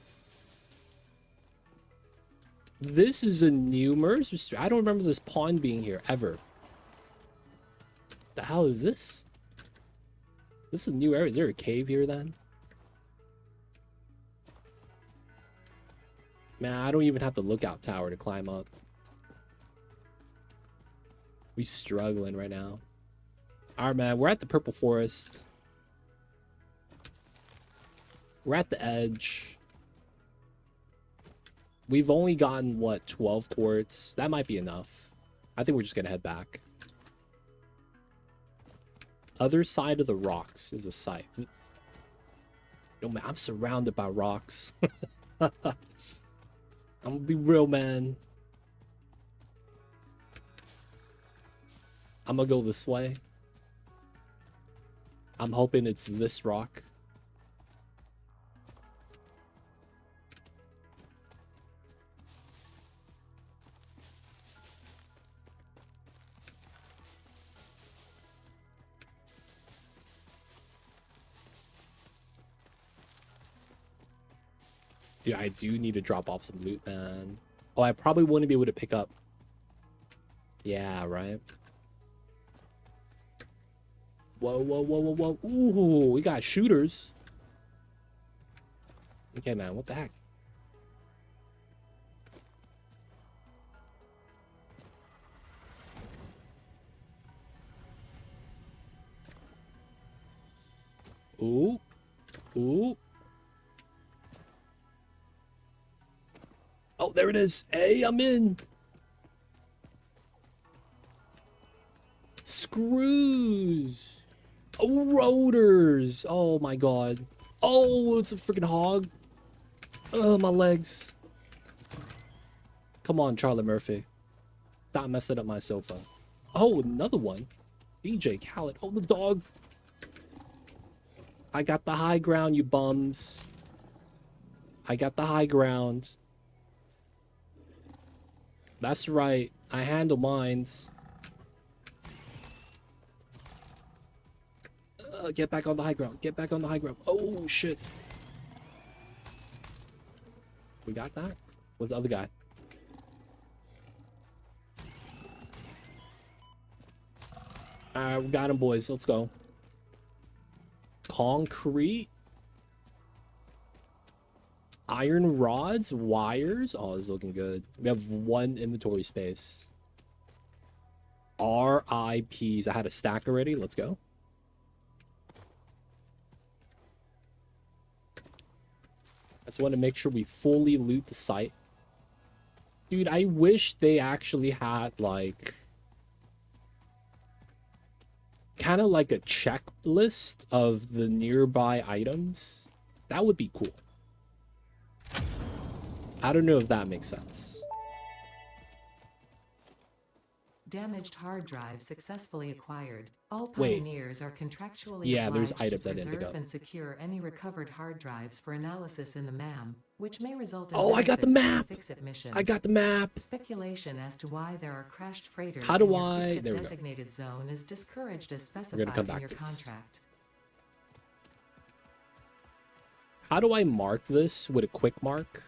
This is a new Mercer sphere. I don't remember this pond being here ever. The hell is this? This is a new area. Is there a cave here then? Man, I don't even have the lookout tower to climb up. We struggling right now. All right, man. We're at the purple forest. We're at the edge. We've only gotten, what, 12 quartz? That might be enough. I think we're just going to head back. Other side of the rocks is a site. Yo, man, I'm surrounded by rocks. I'm gonna be real, man. I'm gonna go this way. I'm hoping it's this rock. Dude, I do need to drop off some loot, man. Oh, I probably wouldn't be able to pick up. Yeah, right? Whoa, whoa, whoa, whoa, whoa. Ooh, we got shooters. Okay, man, what the heck? Ooh. Ooh. Oh, there it is. Hey, I'm in. Screws. Oh, rotors. Oh, my God. Oh, it's a freaking hog. Oh, my legs. Come on, Charlie Murphy. Stop messing up my sofa. Oh, another one. DJ Khaled. Oh, the dog. I got the high ground, you bums. I got the high ground. That's right. I handle mines. Get back on the high ground. Get back on the high ground. Oh, shit. We got that? What's the other guy? Alright, we got him, boys. Let's go. Concrete. Iron rods. Wires. Oh, this is looking good. We have one inventory space. RIPs. I had a stack already. Let's go. I just want to make sure we fully loot the site. Dude, I wish they actually had, like, kind of like a checklist of the nearby items. That would be cool. I don't know if that makes sense. Damaged hard drive successfully acquired. All Wait. pioneers are contractually Yeah, there's obliged items to I didn't pick preserve up. and secure any recovered hard drives for analysis in the MAM, which may result in Oh, I got the benefits map. to Fix-It missions. I got the map. Speculation as to why there are crashed freighters How do in your I- Fix-It there we go. designated zone is discouraged as gonna specified come in back your to this. contract. How do I mark this with a quick mark?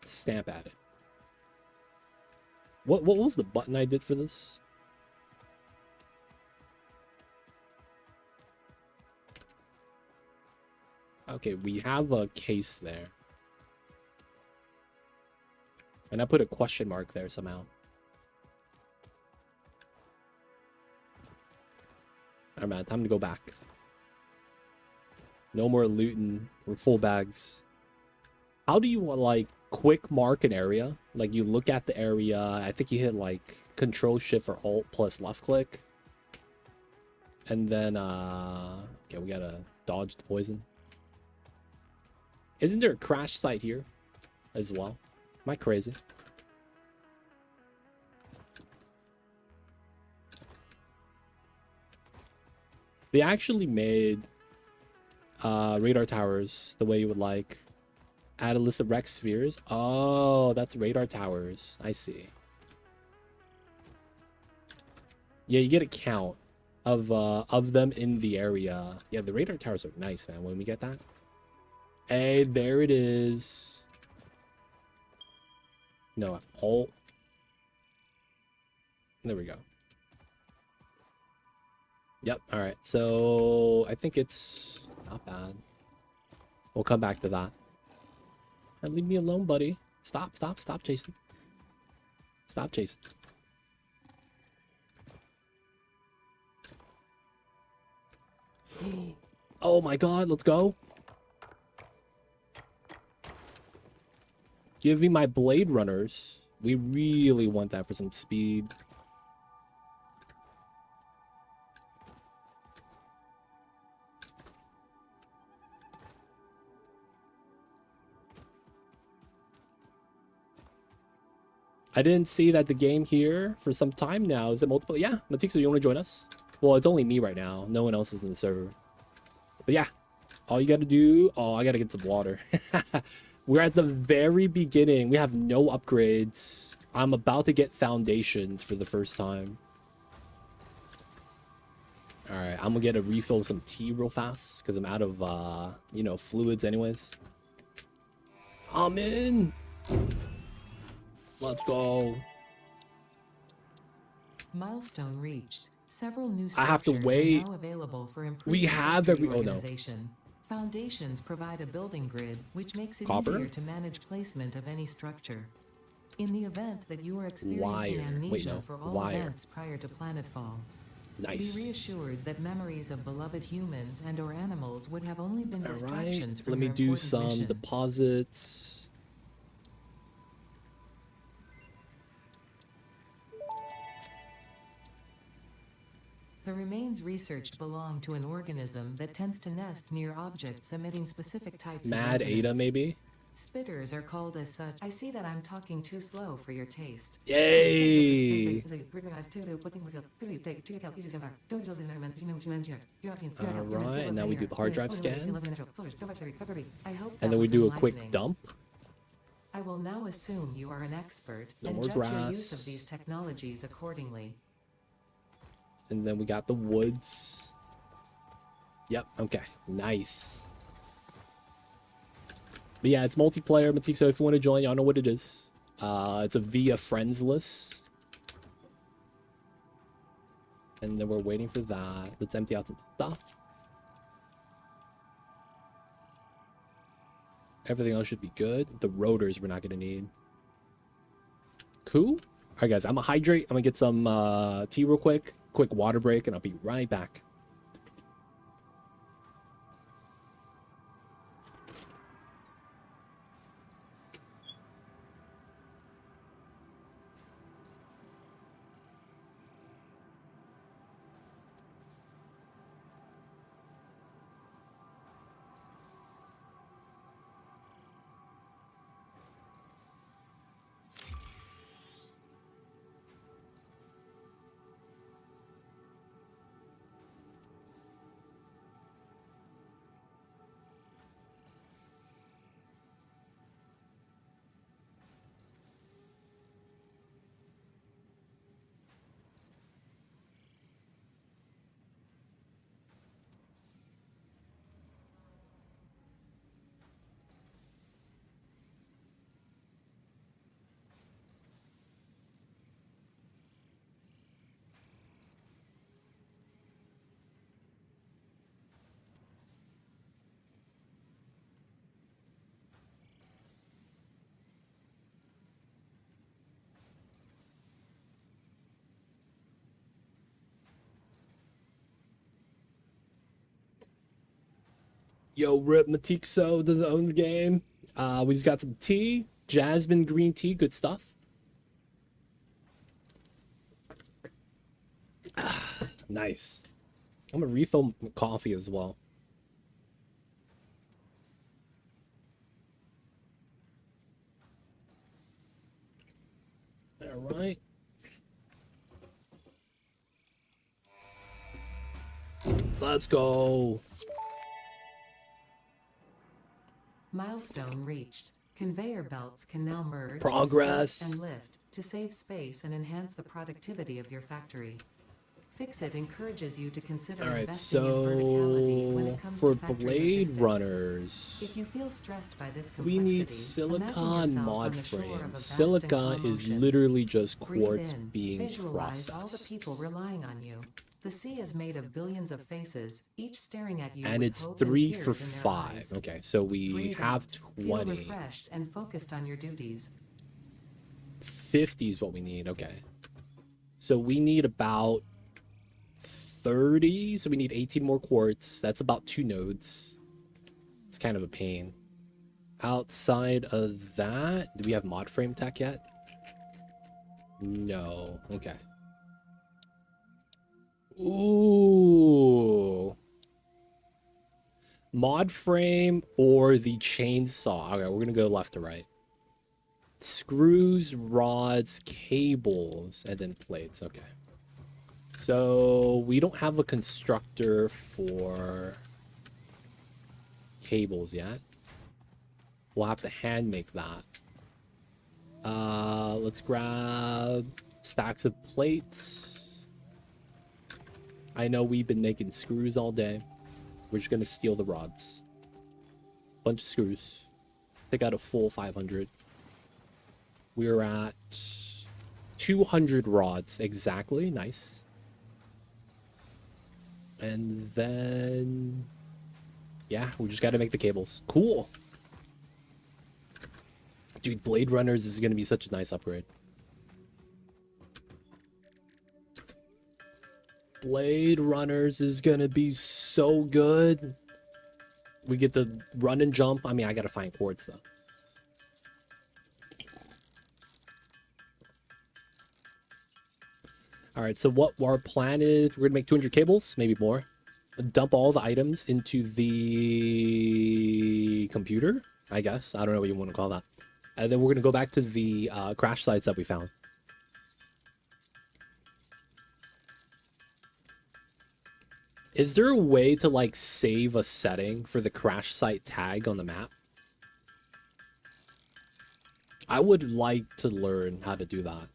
Stamp at it. What was the button I did for this? Okay, we have a case there. And I put a question mark there somehow. Alright, man, time to go back. No more looting. We're full bags. How do you, like, quick mark an area? Like, you look at the area. I think you hit, like, Control Shift or Alt plus left click. And then, okay, we gotta dodge the poison. Isn't there a crash site here as well? Am I crazy? They actually made radar towers the way you would like. Add a list of wrecked spheres. Oh, that's radar towers. I see. Yeah, you get a count of them in the area. Yeah, the radar towers are nice, man. When we get that. Hey, there it is. No, alt. There we go. Yep, alright. So, I think it's not bad. We'll come back to that. And leave me alone, buddy. Stop chasing. Stop chasing. Oh my god, let's go. Give me my Blade Runners. We really want that for some speed. I didn't see that the game here for some time now. Is it multiple? Yeah, Matixo, you want to join us? Well, it's only me right now. No one else is in the server. But yeah, all you got to do... Oh, I got to get some water. We're at the very beginning. We have no upgrades. I'm about to get foundations for the first time. All right, I'm going to get a refill of some tea real fast because I'm out of, you know, fluids anyways. I'm in. Let's go. Milestone reached. Several new I have to structures wait. are now available for improved We have factory every... Oh, no. organization. Foundations provide a building grid, which makes it Copper? easier to manage placement of any structure. In the event that you are experiencing Wire. amnesia Wait, no. for all Wire. events prior to planetfall, Nice. be reassured that memories of beloved humans and or animals would have only been All right. distractions from Let me your do important some mission. deposits. The remains researched belong to an organism that tends to nest near objects emitting specific types Mad of Ada, resonance. maybe? Spitters are called as such. I see that I'm talking too slow for your taste. Yay! Alright, now we do the hard drive scan. And then we do a quick dump. I will now assume you are an expert No and more judge your use grass. of these technologies accordingly. And then we got the woods. Yep, okay. Nice. But yeah, it's multiplayer, Matixo. If you want to join, y'all know what it is. It's a via friends list. And then we're waiting for that. Let's empty out some stuff. Everything else should be good. The rotors we're not going to need. Cool. All right, guys. I'm going to hydrate. I'm going to get some tea real quick. Quick water break, and I'll be right back. Yo, Rip Matixo doesn't own the game. We just got some tea. Jasmine green tea. Good stuff. Nice. I'm going to refill coffee as well. All right. Let's go. Milestone reached. Conveyor belts can now merge, Progress. stack, and lift to save space and enhance the productivity of your factory. Fixit encourages you to consider All right, investing in verticality when so it comes for to factory blade logistics. runners, If you feel stressed by this we need complexity, imagine silicon yourself mod on the shore of a frame. vast and Silica calm is ocean. literally just Breathe quartz in, being visualize all the processed. people relying on you. The sea is made of billions of faces, each staring at you And with it's hope 3 and for tears in their 5. eyes. Okay, so we Breathe have out, feel 20. refreshed and focused on your duties. 50 is what we need. Okay. So we need about 30. So we need 18 more quartz. That's about 2 nodes. It's kind of a pain. Outside of that, do we have mod frame tech yet? No. Okay. Ooh. Mod frame or the chainsaw. Okay, we're going to go left to right. Screws, rods, cables, and then plates. Okay. So we don't have a constructor for cables yet. We'll have to hand make that. Let's grab stacks of plates. I know we've been making screws all day. We're just gonna steal the rods. Bunch of screws. Take out a full 500. We're at 200 rods exactly. Nice. And then yeah, we just gotta make the cables. Cool. Dude, Blade Runners is gonna be such a nice upgrade. Blade Runners is gonna be so good. We get the run and jump. I mean, I gotta find quartz though. All right, so what our plan is, we're gonna make 200 cables, maybe more. Dump all the items into the computer, I guess. I don't know what you want to call that. And then we're gonna go back to the crash sites that we found. Is there a way to like save a setting for the crash site tag on the map? I would like to learn how to do that.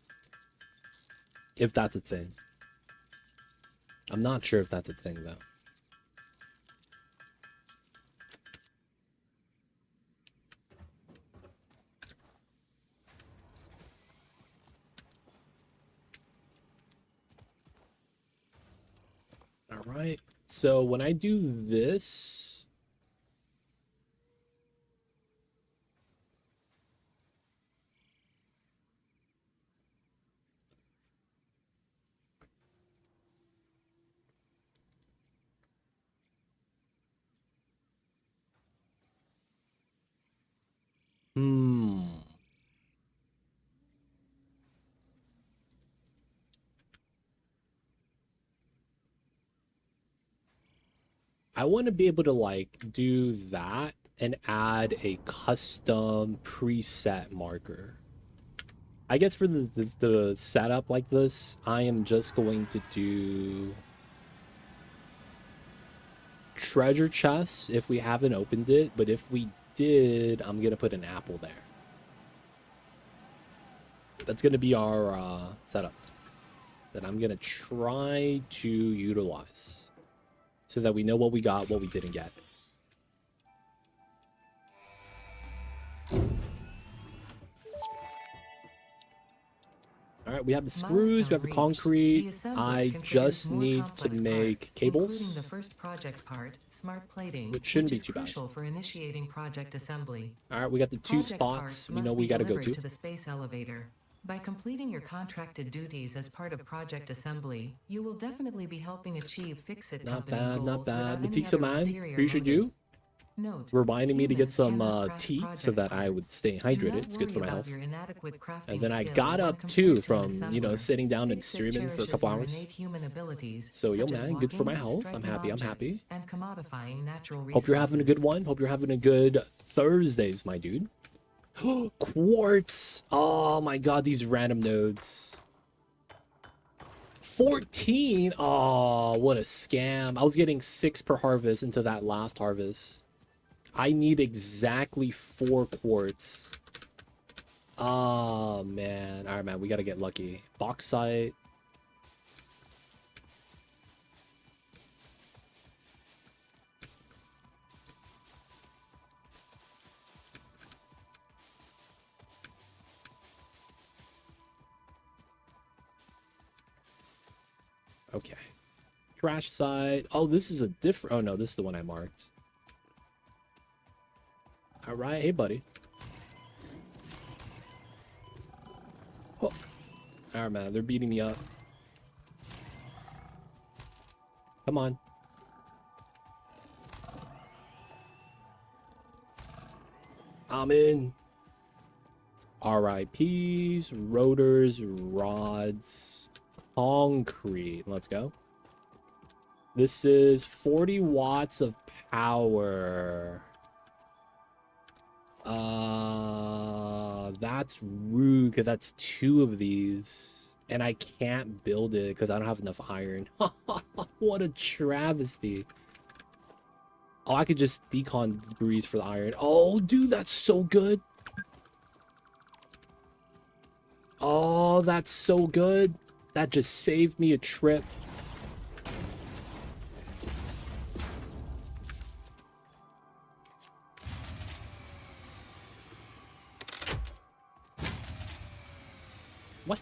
If that's a thing. I'm not sure if that's a thing though. All right. So when I do this, I want to be able to like do that and add a custom preset marker. I guess for the setup like this, I am just going to do treasure chests if we haven't opened it, but if we did, I'm gonna put an apple there. That's gonna be our setup that I'm gonna try to utilize so that we know what we got, what we didn't get. All right, we have the screws, we have the concrete. I just need to make cables, the first project part, smart plating, which shouldn't be is too bad. crucial for initiating project assembly. All right, we got the two Project spots parts we must know be we got to go delivered to. the space elevator. By completing your contracted duties as part of project assembly, you will definitely be helping achieve Fix-It Not company bad, not goals without bad. any Matisse other man, ulterior appreciate motive. you Note, reminding me to get humans some cannot craft tea so project that I would parts. stay Do hydrated. not It's good for worry my about health. your inadequate crafting And then I skill got when up compared too to an from, you know, assembler. sitting down and Fix-It streaming for a cherishes couple your hours. innate human abilities, So, yo, such as man, good for my walking, health. I'm striking happy. I'm objects, happy. and commodifying natural Hope you're having a good resources. one. Hope you're having a good Thursdays, my dude. Quartz. Oh my god, these random nodes. 14. Oh, what a scam. I was getting 6 per harvest into that last harvest. I need exactly 4 quartz. Oh, man. All right, man. We got to get lucky. Bauxite. Okay. Crash site. Oh, this is a different... Oh, no. This is the one I marked. All right. Hey, buddy. Oh. All right, man. They're beating me up. Come on. I'm in. RIPs, rotors, rods, concrete. Let's go. This is 40 watts of power. That's rude because that's 2 of these. And I can't build it because I don't have enough iron. What a travesty. Oh, I could just decon debris for the iron. Oh, dude, that's so good. Oh, that's so good. That just saved me a trip. What?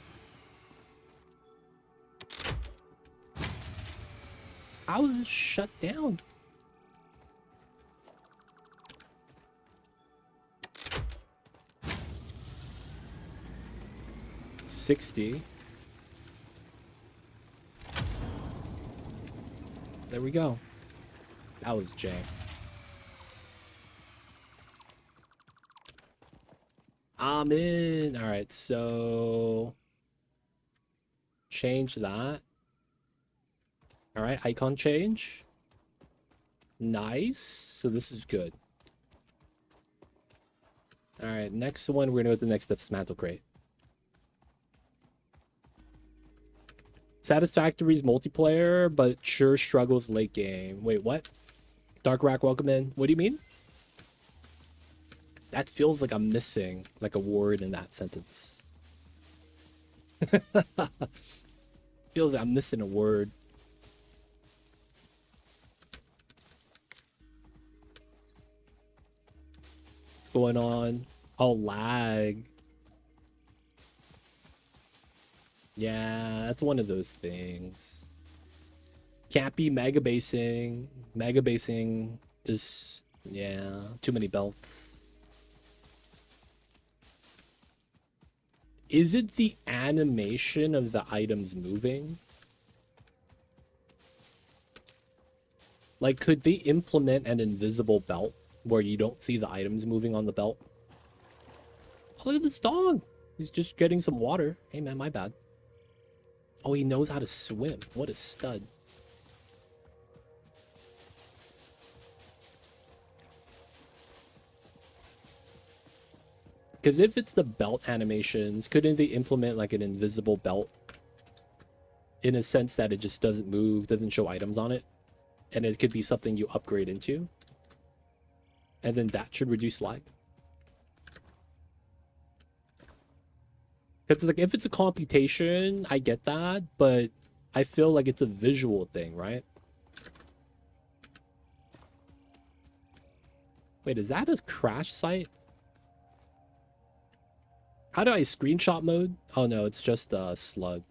How is this shut down? $60. There we go. That was jank. I'm in. All right, so change that. All right, icon change. Nice. So this is good. All right, next one, we're gonna go to the next dismantle crate. Satisfactory's multiplayer, but sure struggles late game. Wait, what? Dark Rack, welcome in. What do you mean? That feels like I'm missing like a word in that sentence. Feels like I'm missing a word. What's going on? Oh, lag. Yeah, that's one of those things. Can't be mega basing. Mega basing, just, yeah, too many belts. Is it the animation of the items moving? Like, could they implement an invisible belt where you don't see the items moving on the belt? Oh, look at this dog. He's just getting some water. Hey, man, my bad. Oh, he knows how to swim. What a stud. Because if it's the belt animations, couldn't they implement like an invisible belt? In a sense that it just doesn't move, doesn't show items on it. And it could be something you upgrade into. And then that should reduce lag. Because like if it's a computation, I get that, but I feel like it's a visual thing, right? Wait, is that a crash site? How do I screenshot mode? Oh no, it's just a slug.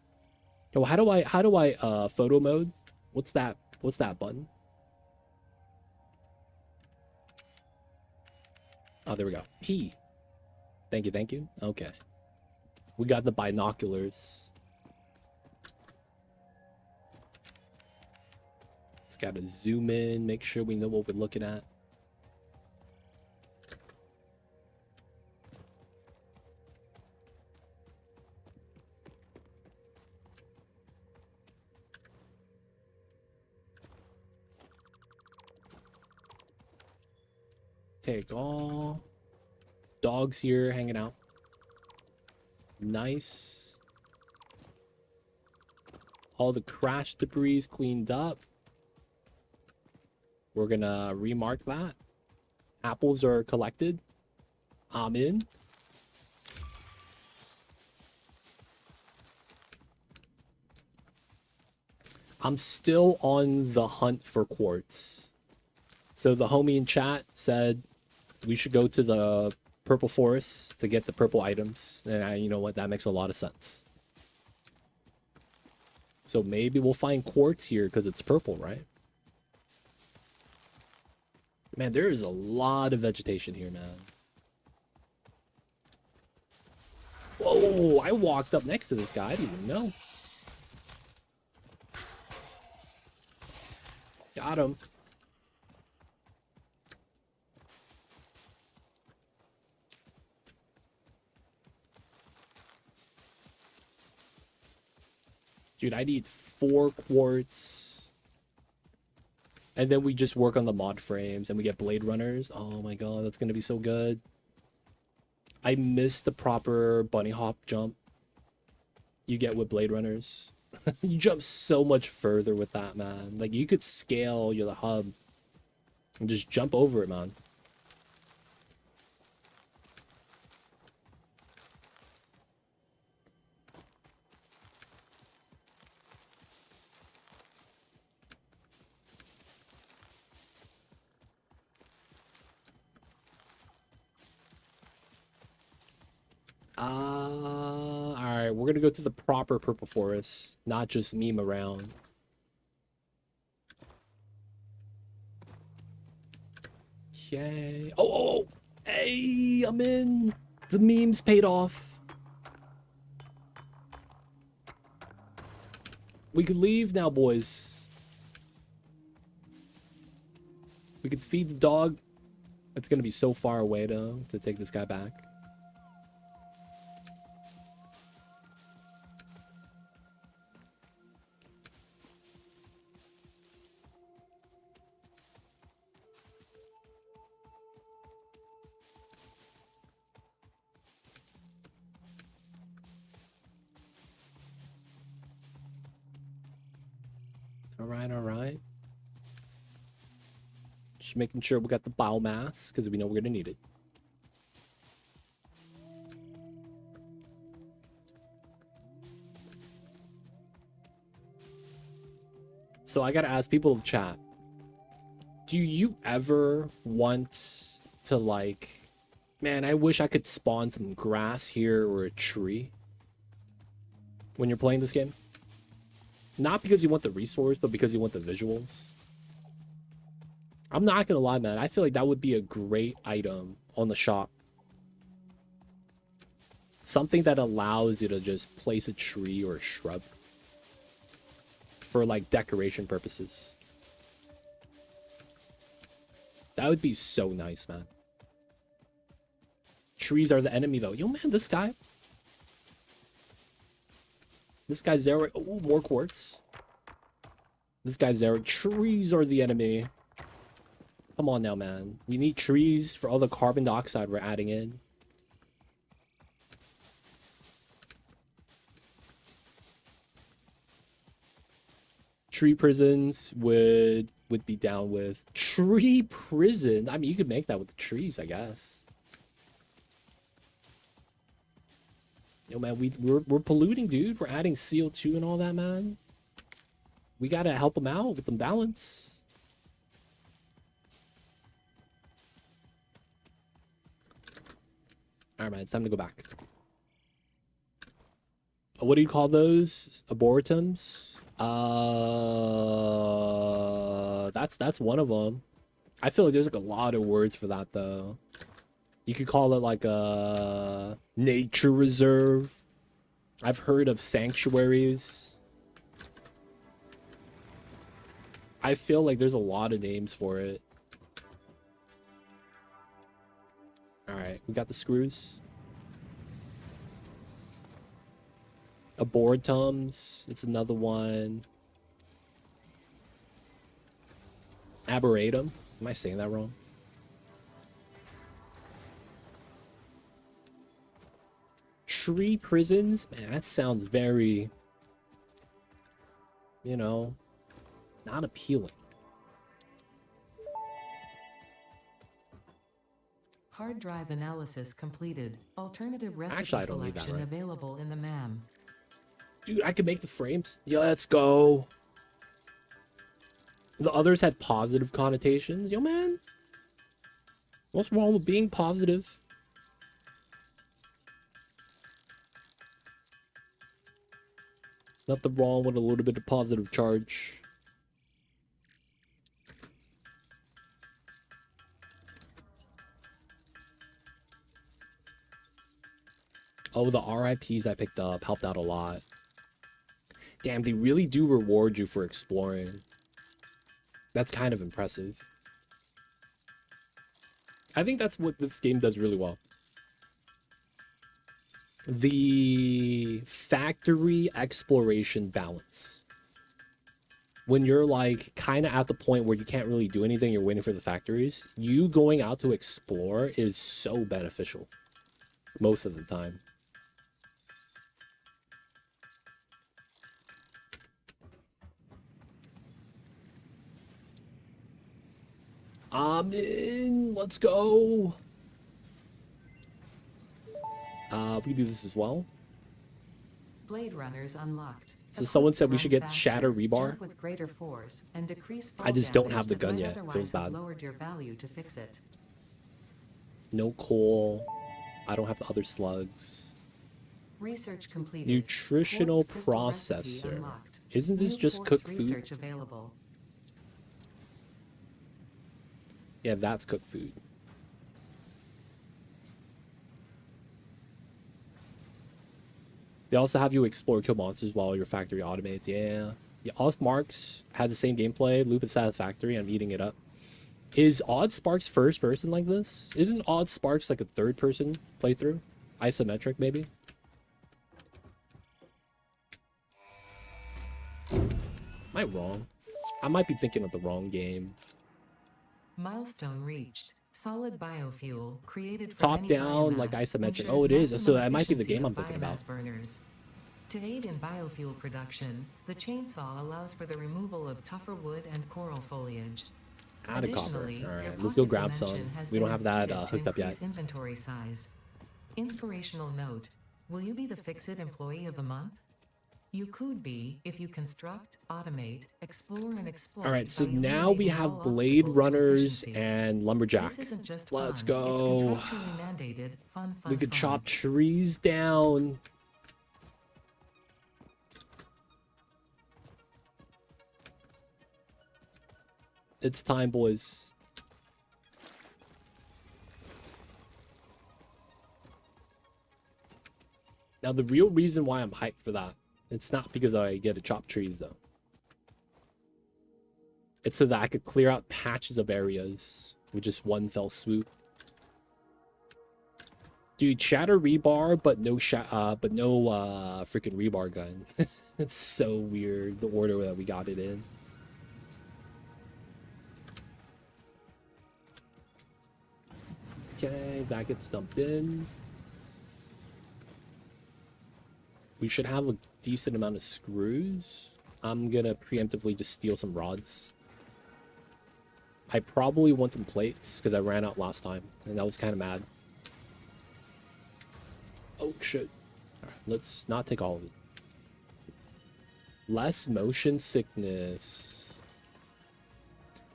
Oh, how do I photo mode? What's that? What's that button? Oh, there we go. P. Thank you, thank you. Okay. We got the binoculars. It's got to zoom in, make sure we know what we're looking at. Take all. Dogs here hanging out. Nice. All the crash debris cleaned up. We're gonna remark that. Apples are collected. I'm in. I'm still on the hunt for quartz. So the homie in chat said we should go to the purple forest to get the purple items. And you know what? That makes a lot of sense. So maybe we'll find quartz here because it's purple, right? Man, there is a lot of vegetation here, man. Whoa, I walked up next to this guy. I didn't even know. Got him. Dude, I need 4 quartz. And then we just work on the mod frames and we get blade runners. Oh my god, that's gonna be so good. I missed the proper bunny hop jump you get with Blade Runners. You jump so much further with that, man. Like, you could scale your hub and just jump over it, man. Alright, we're gonna go to the proper purple forest, not just meme around. Yay. Oh, hey, I'm in. The memes paid off. We could leave now, boys. We could feed the dog. It's gonna be so far away, though, to take this guy back. Alright. Just making sure we got the biomass, because we know we're gonna need it. So I gotta ask people of chat, do you ever want to, like, man, I wish I could spawn some grass here or a tree when you're playing this game? Not because you want the resource, but because you want the visuals. I'm not gonna lie, man. I feel like that would be a great item on the shop. Something that allows you to just place a tree or a shrub for, like, decoration purposes. That would be so nice, man. Trees are the enemy, though. Yo, man, this guy. This guy's there. Oh, more quartz. This guy's there. Trees are the enemy. Come on now, man. We need trees for all the carbon dioxide we're adding in. Tree prisons would be down with. Tree prison? I mean, you could make that with the trees, I guess. Yo, man, we're polluting, dude. We're adding CO2 and all that, man. We gotta help them out with them balance. Alright, man, it's time to go back. What do you call those? Arboretums? That's one of them. I feel like there's like a lot of words for that, though. You could call it like a nature reserve. I've heard of sanctuaries. I feel like there's a lot of names for it. Alright, we got the screws. Arboretums. It's another one. Arboretum. Am I saying that wrong? Tree prisons? Man, that sounds very, you know, not appealing. Hard drive analysis completed. Alternative recipe Actually, I don't need that, selection right? available in the MAM. Dude, I could make the frames. Yeah, let's go. The others had positive connotations. Yo, man. What's wrong with being positive? Nothing wrong with a little bit of positive charge. Oh, the RIPs I picked up helped out a lot. Damn, they really do reward you for exploring. That's kind of impressive. I think that's what this game does really well. The factory exploration balance. When you're like kind of at the point where you can't really do anything, you're waiting for the factories, you going out to explore is so beneficial. most of the time. I'm in. Let's go. We can do this as well. Blade Runners unlocked. So someone said we should get Shatter Rebar. Jump with greater force and decrease fall I just don't damage have the that gun might yet. otherwise Feels have bad. lowered your value to fix it. No coal. I don't have the other slugs. Research completed. Nutritional Quartz crystal recipe processor. unlocked. Isn't this New just quartz cooked food? research available. Yeah, that's cooked food. They also have you explore kill monsters while your factory automates. Yeah. Yeah, Odd Sparks has the same gameplay, loop at Satisfactory. I'm eating it up. Is Odd Sparks first person like this? Isn't Odd Sparks like a third person playthrough? Isometric, maybe? Am I wrong? I might be thinking of the wrong game. Milestone reached. Solid biofuel created from Top any down, biomass like isometric. ensures Oh, it is. So maximum that might be the efficiency game I'm of thinking about. biomass burners. To aid in biofuel production, the chainsaw allows for the removal of tougher wood and coral foliage. Add a copper. Additionally, All your right, let's go pocket grab some. dimension has We don't been have that inflated to hooked up yet. increase inventory size. Inspirational note: will you be the Fix-It Employee of the Month? You could be if you construct, automate, explore, and exploit. All right, so by now we eliminating have all Blade obstacles to Runners efficiency. and Lumberjack. This isn't just Let's fun, go. It's contractually mandated. Fun. We could fun. chop trees down. It's time, boys. Now, the real reason why I'm hyped for that, it's not because I get to chop trees, though. It's so that I could clear out patches of areas with just one fell swoop. Dude, shatter rebar, but no freaking rebar gun. It's so weird, the order that we got it in. Okay, that gets dumped in. We should have a decent amount of screws. I'm gonna preemptively just steal some rods. I probably want some plates because I ran out last time and that was kind of mad. Oh shit. All right, let's not take all of it. Less motion sickness.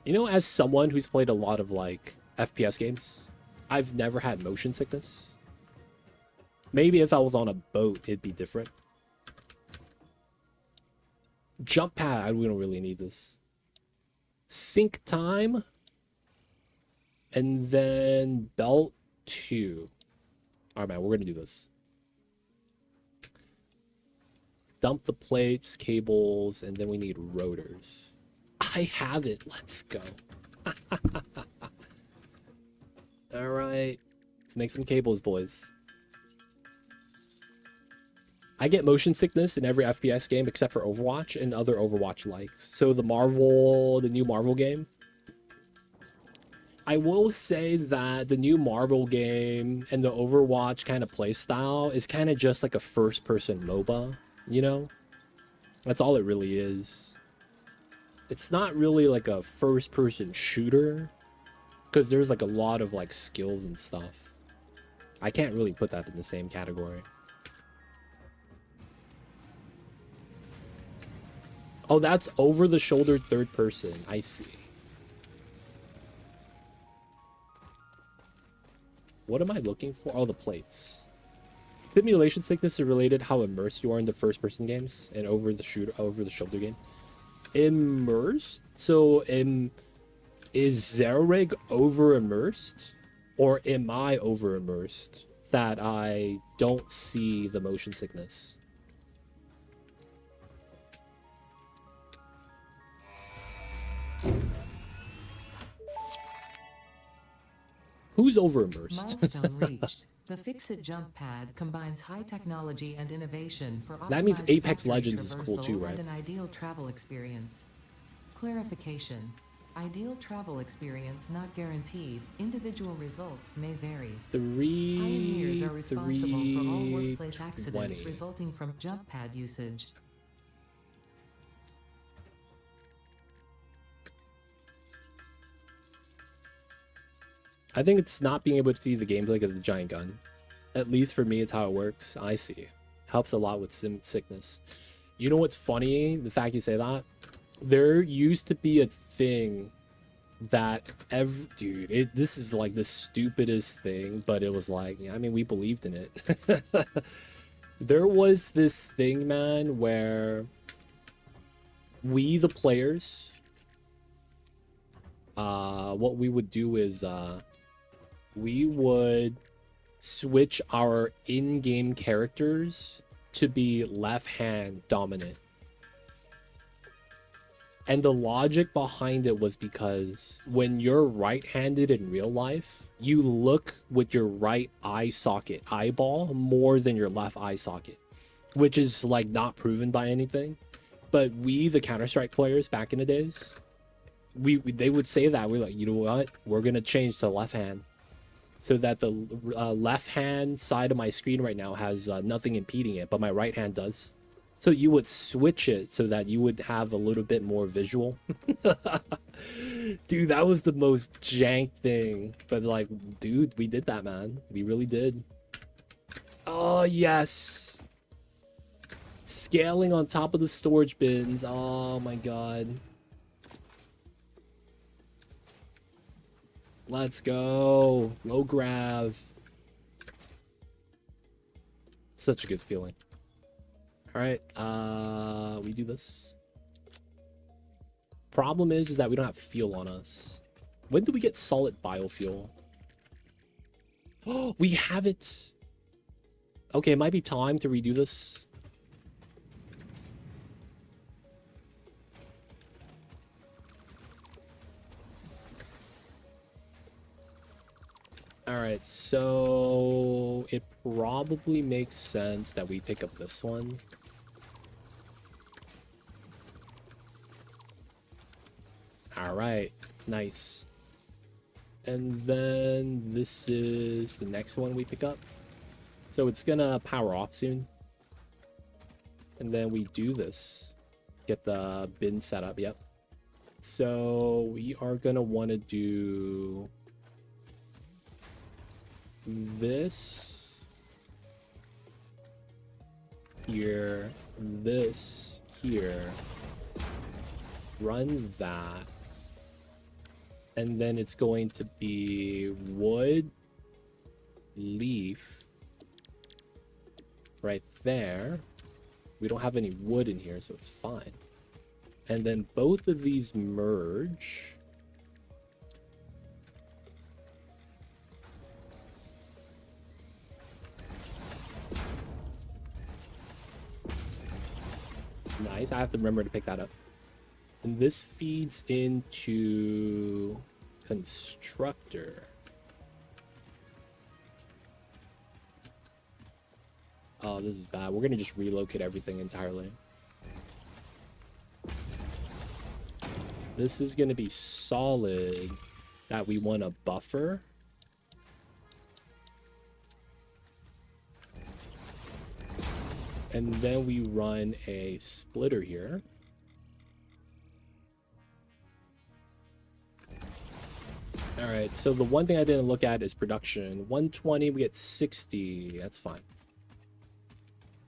You know, as someone who's played a lot of like FPS games, I've never had motion sickness. Maybe if I was on a boat, it'd be different. Jump pad, we don't really need this. Sync time. And then belt 2. All right, man, we're going to do this. Dump the plates, cables, and then we need rotors. I have it. Let's go. All right. Let's make some cables, boys. I get motion sickness in every FPS game except for Overwatch and other Overwatch likes. So the new Marvel game. I will say that the new Marvel game and the Overwatch kind of play style is kind of just like a first-person MOBA, you know? That's all it really is. It's not really like a first-person shooter because there's like a lot of like skills and stuff. I can't really put that in the same category. Oh, that's over-the-shoulder third person. I see. What am I looking for? Oh, the plates. Simulation sickness is related how immersed you are in the first-person games and over-the-shoulder game. Immersed? So, is Zerrig over-immersed? Or am I over-immersed that I don't see the motion sickness? Who's over-immersed? Milestone reached. The Fix-It jump pad combines high technology and innovation for That means optimized Apex factory Legends is cool traversal too, right? and an ideal travel experience. Clarification: Ideal travel experience not guaranteed. Individual results may vary. 3, Pioneers are responsible for all workplace accidents 320. resulting from jump pad usage. I think it's not being able to see the gameplay of the giant gun. At least for me, it's how it works. I see. Helps a lot with sickness. You know what's funny? The fact you say that? There used to be a thing that dude, this is like the stupidest thing, but it was like, I mean, we believed in it. There was this thing, man, where we, the players, what we would do is, we would switch our in-game characters to be left-hand dominant. And the logic behind it was because when you're right-handed in real life, you look with your right eye socket, eyeball, more than your left eye socket, which is like not proven by anything. But we, the Counter-Strike players back in the days, they would say that. We're like, you know what? We're going to change to left hand so that the left-hand side of my screen right now has nothing impeding it, but my right hand does. So you would switch it so that you would have a little bit more visual. Dude, that was the most jank thing. But like, dude, we did that, man. We really did. Oh, yes. Scaling on top of the storage bins. Oh, my God. Let's go. Low grav. Such a good feeling. All right, we do this. Problem is that we don't have fuel on us. When do we get solid biofuel? Oh, we have it. Okay, it might be time to redo this. All right, so it probably makes sense that we pick up this one. All right, nice. And then this is the next one we pick up. So it's gonna power off soon. And then we do this. Get the bin set up, yep. So we are gonna wanna do this here, this here, run that, and then it's going to be wood, leaf, right there. We don't have any wood in here, so it's fine. And then both of these merge. Nice. I have to remember to pick that up. And this feeds into constructor. Oh, this is bad. We're going to just relocate everything entirely. This is going to be solid that we want a buffer. And then we run a splitter here. All right, so the one thing I didn't look at is production. 120, we get 60. That's fine.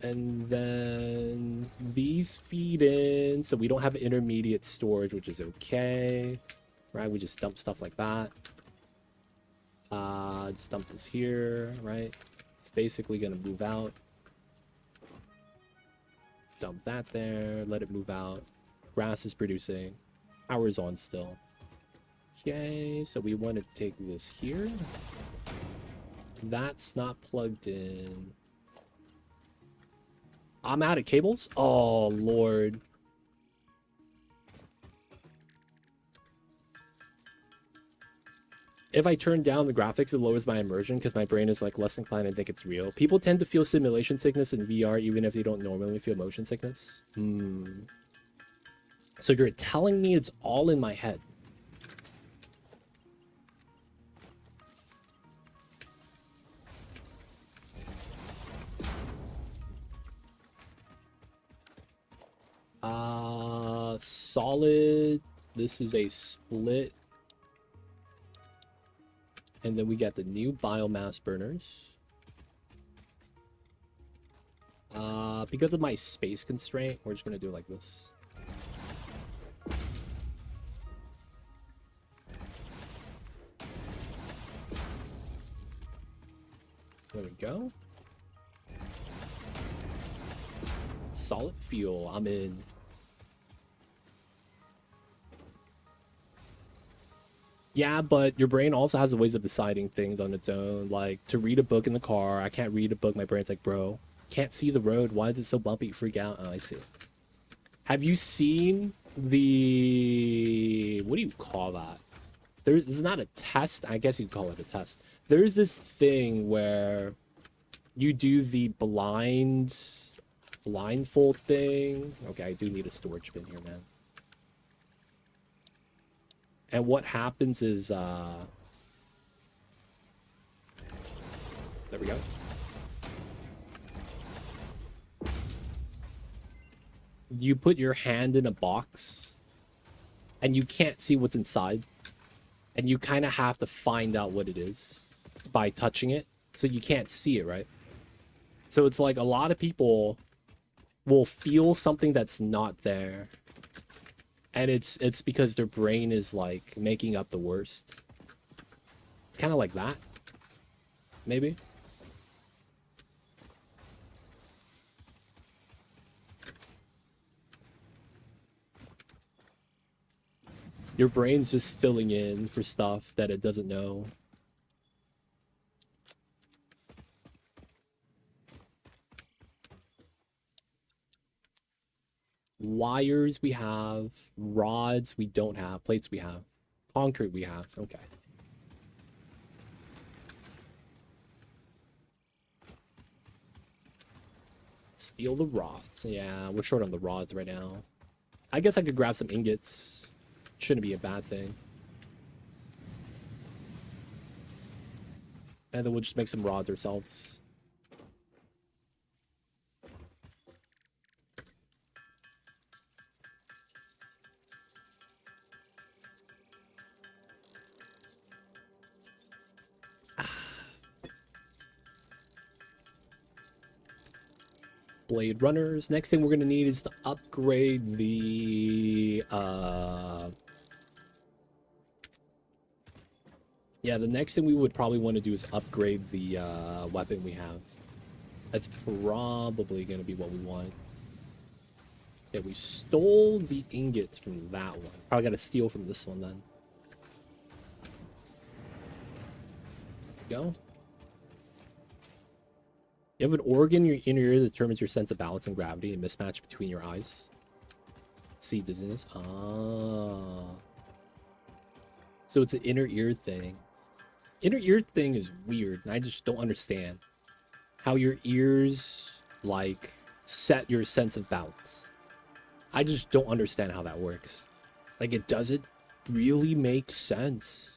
And then these feed in, so we don't have intermediate storage, which is okay. Right, we just dump stuff like that. Just dump this here, right? It's basically gonna move out. Dump that there, let it move out. Grass is producing. Power's on still. Okay, so we want to take this here. That's not plugged in. I'm out of cables? Oh, Lord. If I turn down the graphics, it lowers my immersion because my brain is like less inclined to think it's real. People tend to feel simulation sickness in VR even if they don't normally feel motion sickness. So you're telling me it's all in my head. solid. This is a split. And then we got the new biomass burners. Because of my space constraint, we're just gonna do it like this. There we go. Solid fuel, I'm in. Yeah, but your brain also has ways of deciding things on its own. Like, to read a book in the car, I can't read a book. My brain's like, bro, can't see the road. Why is it so bumpy? Freak out. Oh, I see. Have you seen the... what do you call that? There's not a test. I guess you could call it a test. There's this thing where you do the blindfold thing. Okay, I do need a storage bin here, man. And what happens is, there we go. You put your hand in a box, and you can't see what's inside. And you kind of have to find out what it is by touching it. So you can't see it, right? So it's like a lot of people will feel something that's not there. And it's because their brain is like making up the worst. It's kind of like that. Maybe. Your brain's just filling in for stuff that it doesn't know. Wires we have, rods we don't have, plates we have, concrete we have. Okay. Steal the rods. Yeah, we're short on the rods right now. I guess I could grab some ingots. Shouldn't be a bad thing. And then we'll just make some rods ourselves. Blade runners. Next thing we're gonna need is to upgrade the yeah, the next thing we would probably want to do is upgrade the weapon we have. That's probably gonna be what we want. Yeah, we stole the ingots from that one. Probably gotta steal from this one then. Go. You have an organ in your ear that determines your sense of balance and gravity and mismatch between your eyes. See dizziness. Ah. So it's an inner ear thing. Inner ear thing is weird, and I just don't understand how your ears, like, set your sense of balance. I just don't understand how that works. Like, it doesn't really make sense.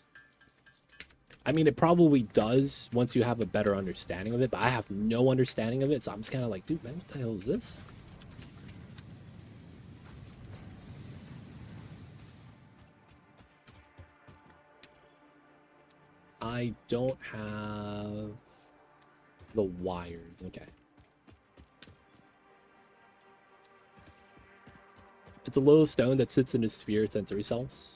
I mean, it probably does once you have a better understanding of it, but I have no understanding of it, so I'm just kind of like, dude, man, what the hell is this? I don't have the wires. Okay. It's a little stone that sits in a sphere of sensory cells.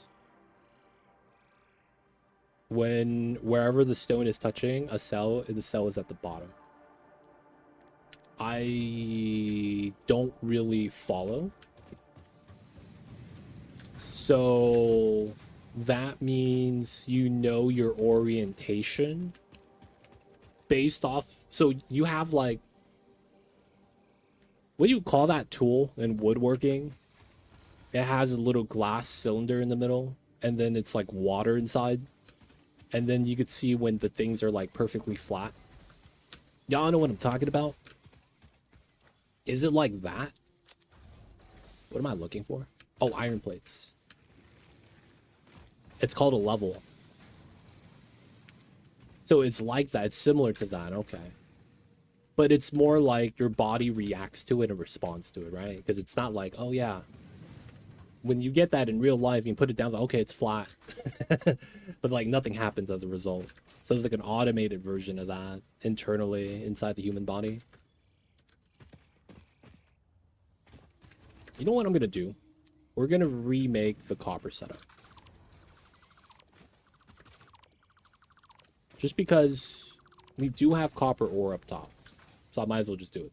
Wherever the stone is touching a cell, the cell is at the bottom. I don't really follow. So that means you know your orientation based off. So you have like, what do you call that tool in woodworking? It has a little glass cylinder in the middle, and then it's like water inside. And then you could see when the things are like perfectly flat. Y'all know what I'm talking about? Is it like that? What am I looking for? Oh, iron plates. It's called a level. So it's like that. It's similar to that. Okay. But it's more like your body reacts to it and responds to it, right? Because it's not like, oh yeah, when you get that in real life, you put it down, like, okay, it's flat. But like nothing happens as a result. So there's like an automated version of that internally inside the human body. You know what I'm gonna do? We're gonna remake the copper setup. Just because we do have copper ore up top. So I might as well just do it.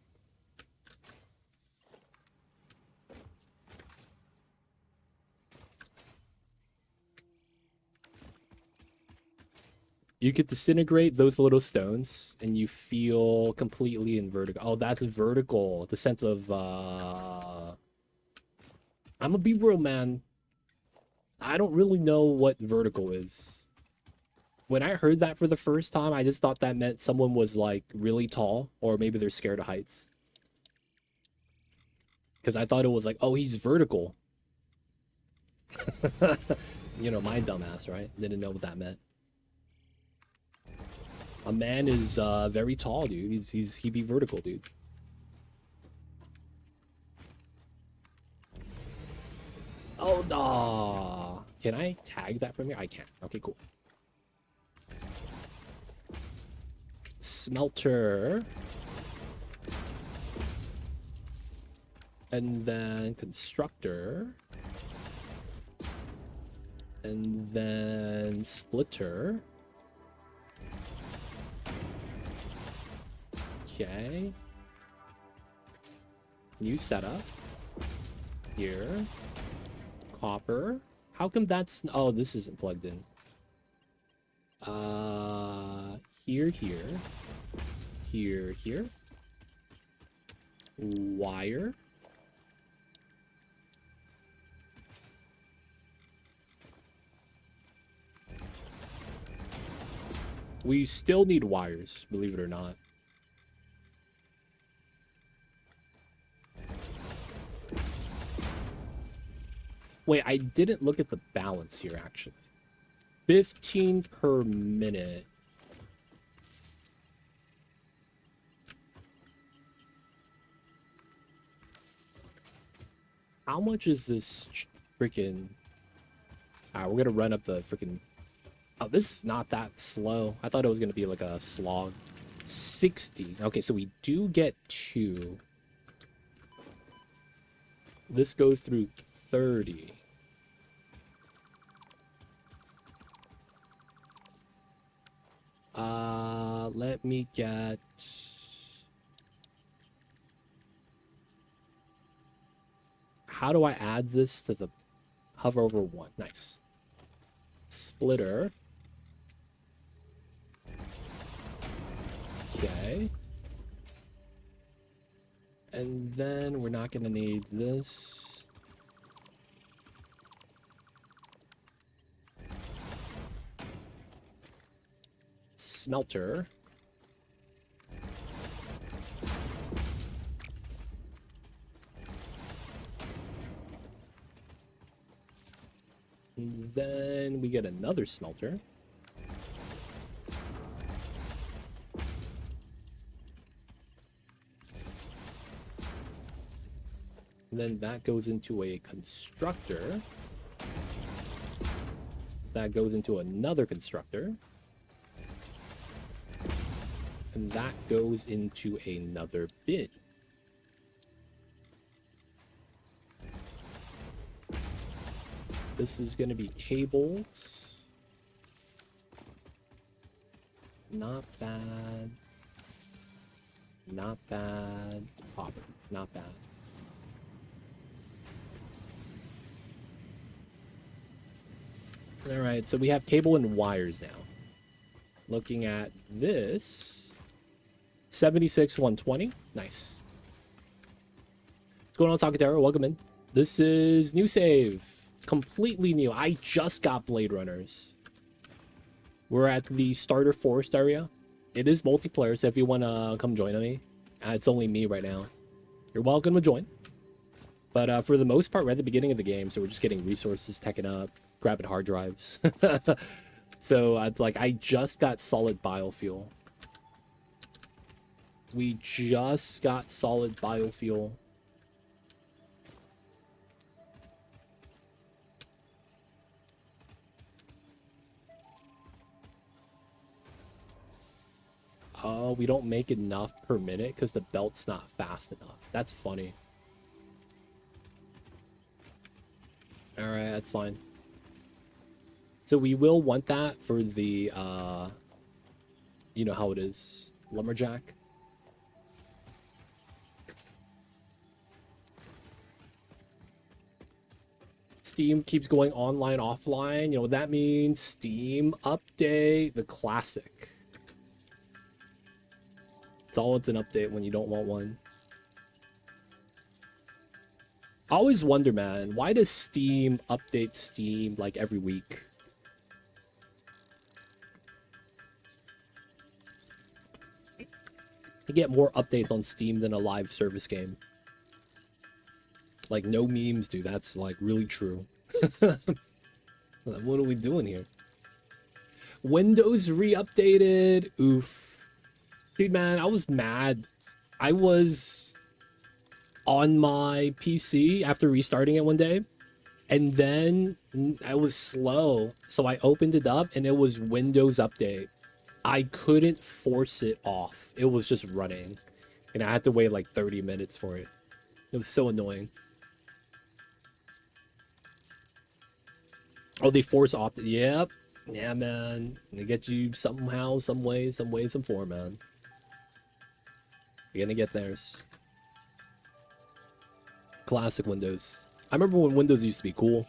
You could disintegrate those little stones and you feel completely in vertical. Oh, that's vertical. The sense of I'm a be real, man. I don't really know what vertical is. When I heard that for the first time, I just thought that meant someone was like really tall, or maybe they're scared of heights. Because I thought it was like, oh, he's vertical. You know, my dumbass, right? Didn't know what that meant. A man is very tall, dude. He be vertical, dude. Oh no! Can I tag that from here? I can. Okay, cool. Smelter. And then constructor. And then splitter. Okay. New setup. Here. Copper. How come that's... Oh, this isn't plugged in. Here. Here. Wire. We still need wires, believe it or not. Wait, I didn't look at the balance here, actually. 15 per minute. How much is this freaking... Alright, we're gonna run up the freaking... Oh, this is not that slow. I thought it was gonna be like a slog. 60. Okay, so we do get 2. This goes through 30. Let me get... How do I add this to the... Hover over 1. Nice. Splitter. Okay. And then we're not going to need this. Smelter. And then we get another smelter. And then that goes into a constructor. That goes into another constructor. And that goes into another bin. This is going to be cables. Not bad. Not bad. Copper. Not bad. Alright, so we have cable and wires now. Looking at this. 76,120. Nice. What's going on, Sakatero? Welcome in. This is new save. Completely new. I just got Blade Runners. We're at the starter forest area. It is multiplayer, so if you want to come join me, it's only me right now. You're welcome to join. But for the most part, we're at the beginning of the game, so we're just getting resources, teching up, grabbing hard drives. So it's like I just got solid biofuel. We just got solid biofuel. Oh, we don't make enough per minute because the belt's not fast enough. That's funny. Alright, that's fine. So we will want that for the, you know how it is, lumberjack. Steam keeps going online, offline. You know what that means? Steam update, the classic. It's always an update when you don't want one. I always wonder, man, why does Steam update Steam like every week? You get more updates on Steam than a live service game. Like, no memes, dude. That's, like, really true. What are we doing here? Windows re-updated. Oof. Dude, man, I was mad. I was on my PC after restarting it one day. And then I was slow. So I opened it up, and it was Windows Update. I couldn't force it off. It was just running. And I had to wait, like, 30 minutes for it. It was so annoying. Oh, they force opt. Yep. Yeah, man. They get you somehow, some way, some form, man. You're gonna get theirs. Classic Windows. I remember when Windows used to be cool.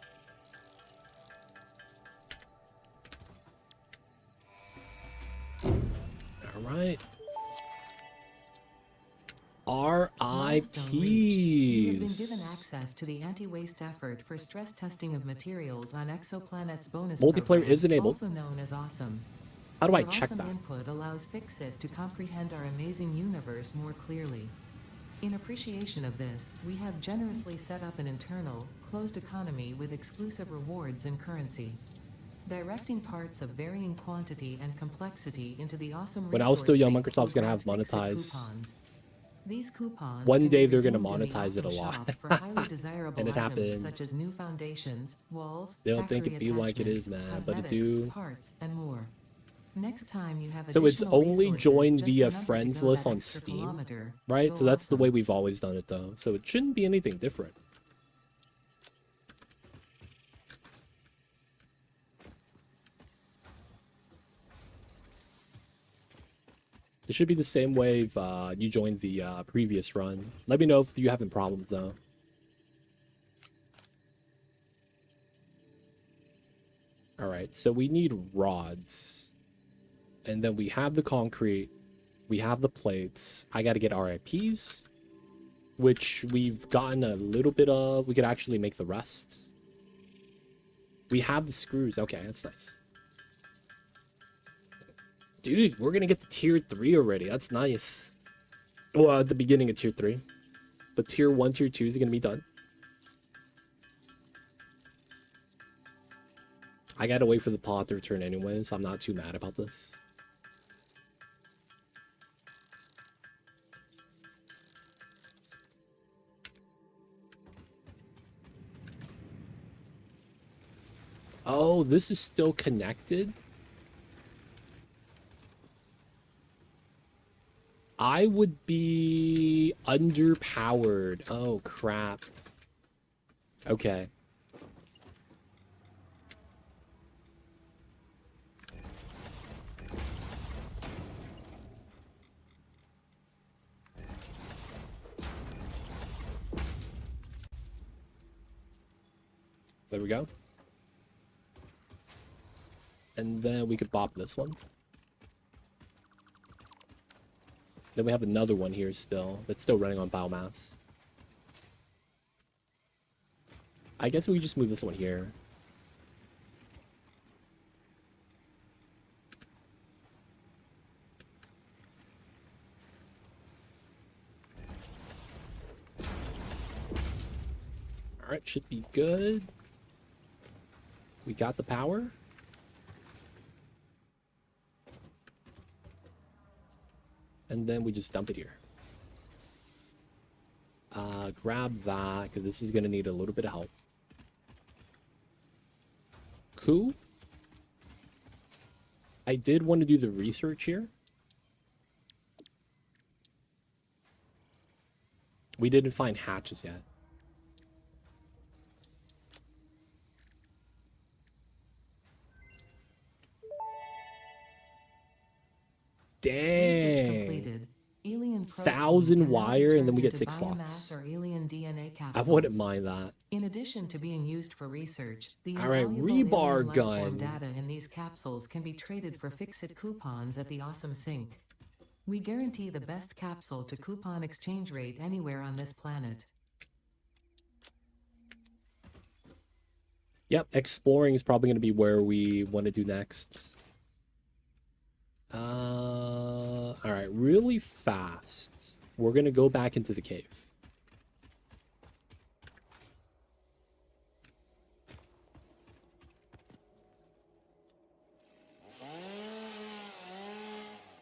Alright. Milestone reached. You have been RIPs. given access to the anti-waste effort for stress testing of materials on Exoplanet's bonus Multiplayer program, is enabled. also known as Awesome. How do I Your check awesome that? input allows Fixit to comprehend our amazing universe more clearly. In appreciation of this, we have generously set up an internal, closed economy with exclusive rewards and currency. Directing parts of varying quantity and complexity into the awesome When I was still young, resource sink Microsoft's will gonna have grant Fixit monetize. coupons. These coupons One can day be they're gonna redeemed in the monetize it a Awesome lot. Shop for highly desirable And it items happens. such as new foundations, walls, They don't think factory it be like it is, attachments, man, but it cosmetics, do. parts, and more. Next time you have So it's additional only resources, joined just via remember to friends go list that on extra Steam, kilometer. right? Go So that's the way awesome. we've always done it, though. So it shouldn't be anything different. It should be the same way if you joined the previous run. Let me know if you having problems, though. Alright, so we need rods. And then we have the concrete. We have the plates. I gotta get RIPs, which we've gotten a little bit of. We could actually make the rest. We have the screws. Okay, that's nice. Dude, we're gonna get to tier 3 already. That's nice. Well, at the beginning of tier 3. But tier 1, tier 2 is gonna be done. I gotta wait for the pod to return anyway, so I'm not too mad about this. Oh, this is still connected? I would be underpowered. Oh, crap. Okay. There we go. And then we could bop this one. Then we have another one here still. That's still running on biomass. I guess we just move this one here. Alright, should be good. We got the power. And then we just dump it here. Grab that, because this is going to need a little bit of help. Cool. I did want to do the research here. We didn't find hatches yet. Research Dang. completed. Alien protein 1,000 can now be wire, and then we turned get into 6 biomass slots. or alien DNA I wouldn't capsules. mind that. In addition to being used for research, the All right, invaluable rebar alien lifeform gun. data in these capsules can be traded for Fix-It coupons at the Awesome Sync. We guarantee the best capsule to coupon exchange rate anywhere on this planet. Yep, exploring is probably going to be where we want to do next. All right, really fast. We're going to go back into the cave.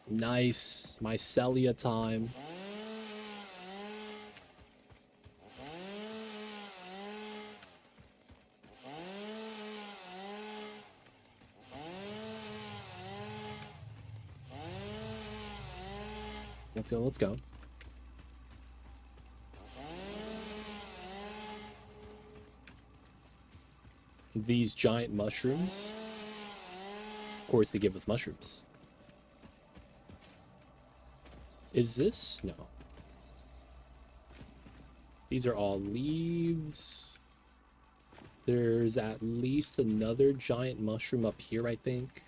Nice. Mycelia time. Let's go, let's go. These giant mushrooms. Of course, they give us mushrooms. Is this? No. These are all leaves. There's at least another giant mushroom up here, I think.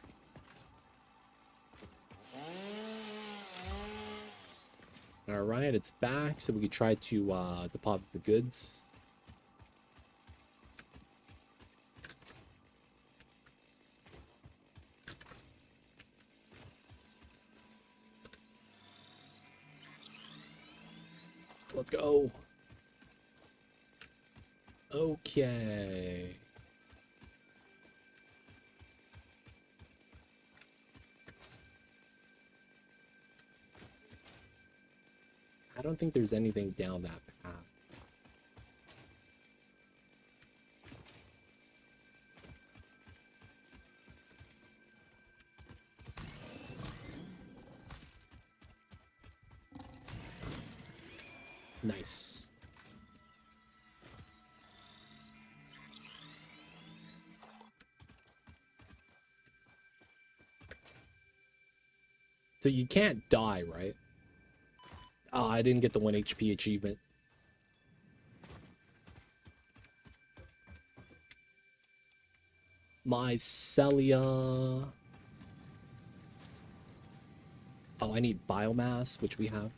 Alright, it's back, so we can try to deposit the goods. Let's go. Okay. I don't think there's anything down that path. Nice. So you can't die, right? Oh, I didn't get the 1 HP achievement. Mycelia. Oh, I need biomass, which we have.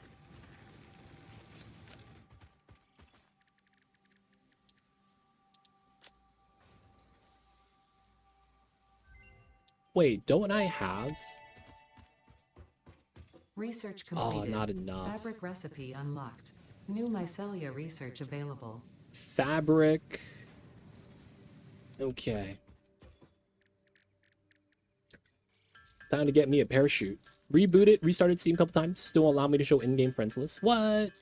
Wait, don't I have? Research Oh, completed. not enough. Fabric recipe unlocked. New mycelia research available. Fabric. Okay. Time to get me a parachute. Reboot it, restarted Steam a couple times. Still won't allow me to show in-game friends list. What?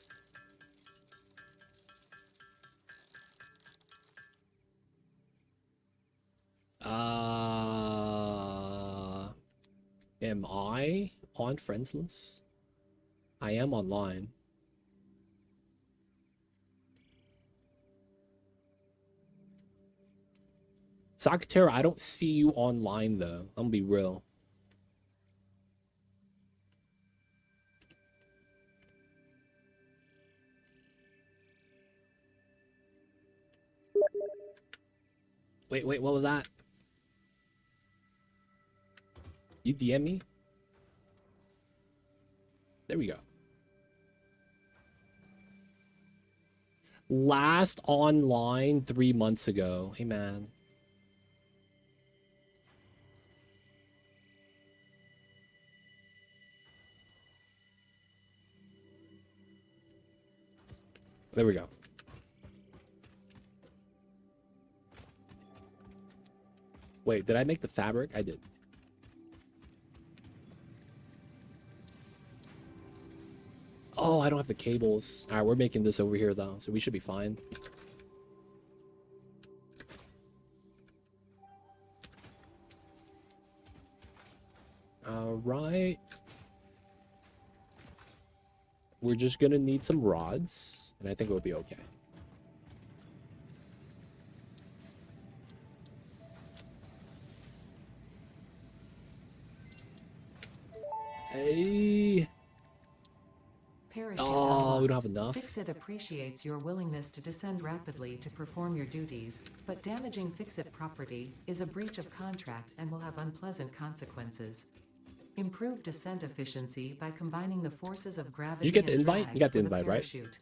Am I on friends list? I am online. Sakatera, I don't see you online though. I'm gonna be real. Wait, what was that? You DM me? There we go. Last online 3 months ago. Hey, man. There we go. Wait, did I make the fabric? I did. Oh, I don't have the cables. All right, we're making this over here, though, so we should be fine. All right. We're just going to need some rods. and I think we'll be okay. Hey. Parachute Oh, we don't have unlocked. enough. Fixit appreciates your willingness to descend rapidly to perform your duties, but damaging Fixit property is a breach of contract and will have unpleasant consequences. Improve descent efficiency by combining the forces of gravity Did you get the and invite? drag You got the with a invite, right? parachute.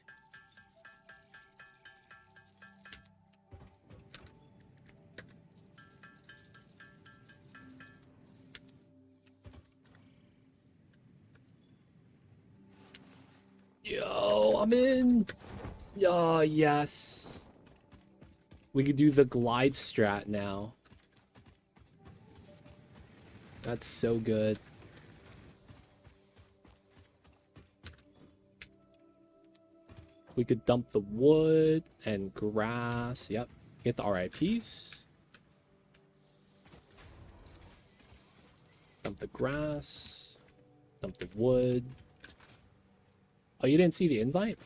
Yo, I'm in. Oh, yes. We could do the glide strat now. That's so good. We could dump the wood and grass. Yep. Get the RIPs. Dump the grass. Dump the wood. Oh, you didn't see the invite?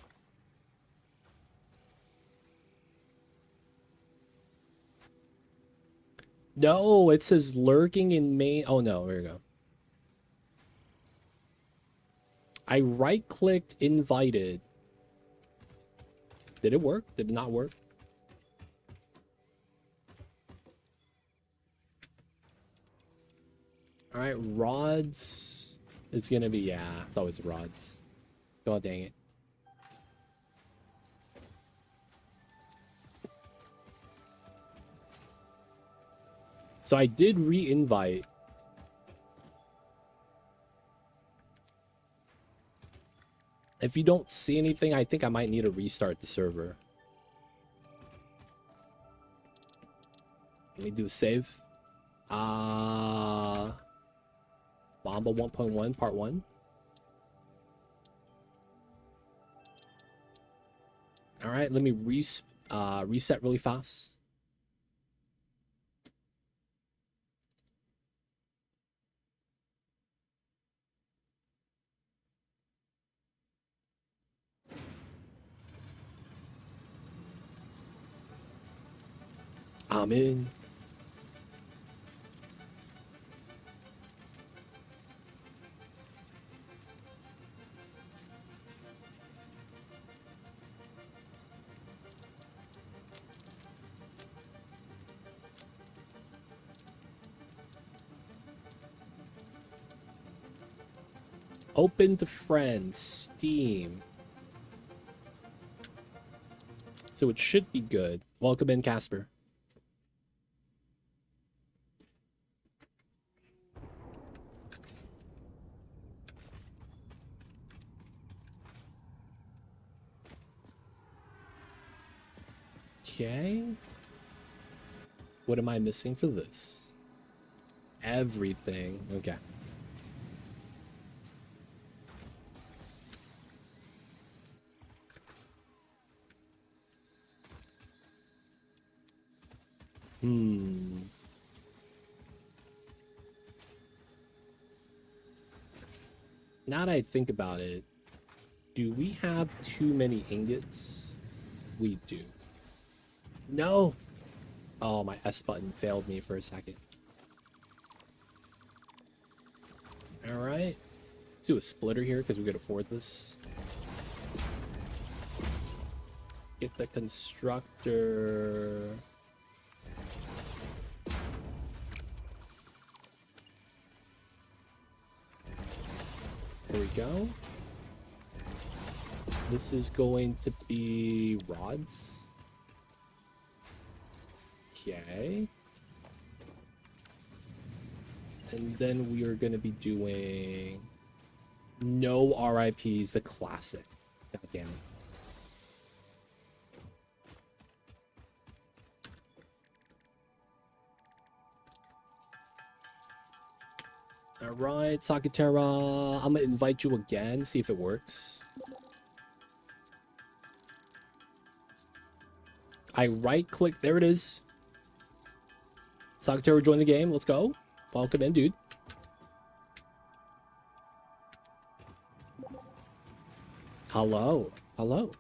No, it says lurking in main. Oh, no. There you go. I right-clicked invited. Did it work? Did it not work? All right, rods. It's gonna be, yeah, it's always rods. God dang it. So I did re-invite. If you don't see anything, I think I might need to restart the server. Let me do a save. Mamba 1.1 part 1. All right, let me reset really fast. I'm in. Open to friends, Steam. So it should be good. Welcome in, Casper. Okay. What am I missing for this? Everything. Okay. Now that I think about it, do we have too many ingots? We do. No! Oh, my S button failed me for a second. Alright. Let's do a splitter here because we could afford this. Get the constructor. There we go. This is going to be rods. Okay. And then we are going to be doing no RIPs, the classic. God damn it. All right, Sakatera, I'm gonna invite you again, see if it works. I right-click, there it is. Sakatera joined the game, let's go. Welcome in, dude. Hello, hello.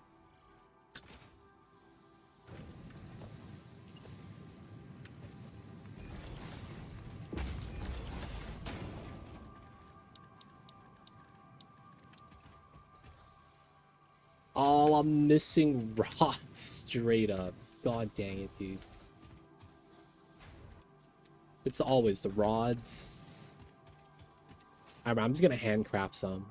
Oh, I'm missing rods straight up. God dang it, dude. It's always the rods. Alright, I'm just gonna handcraft some.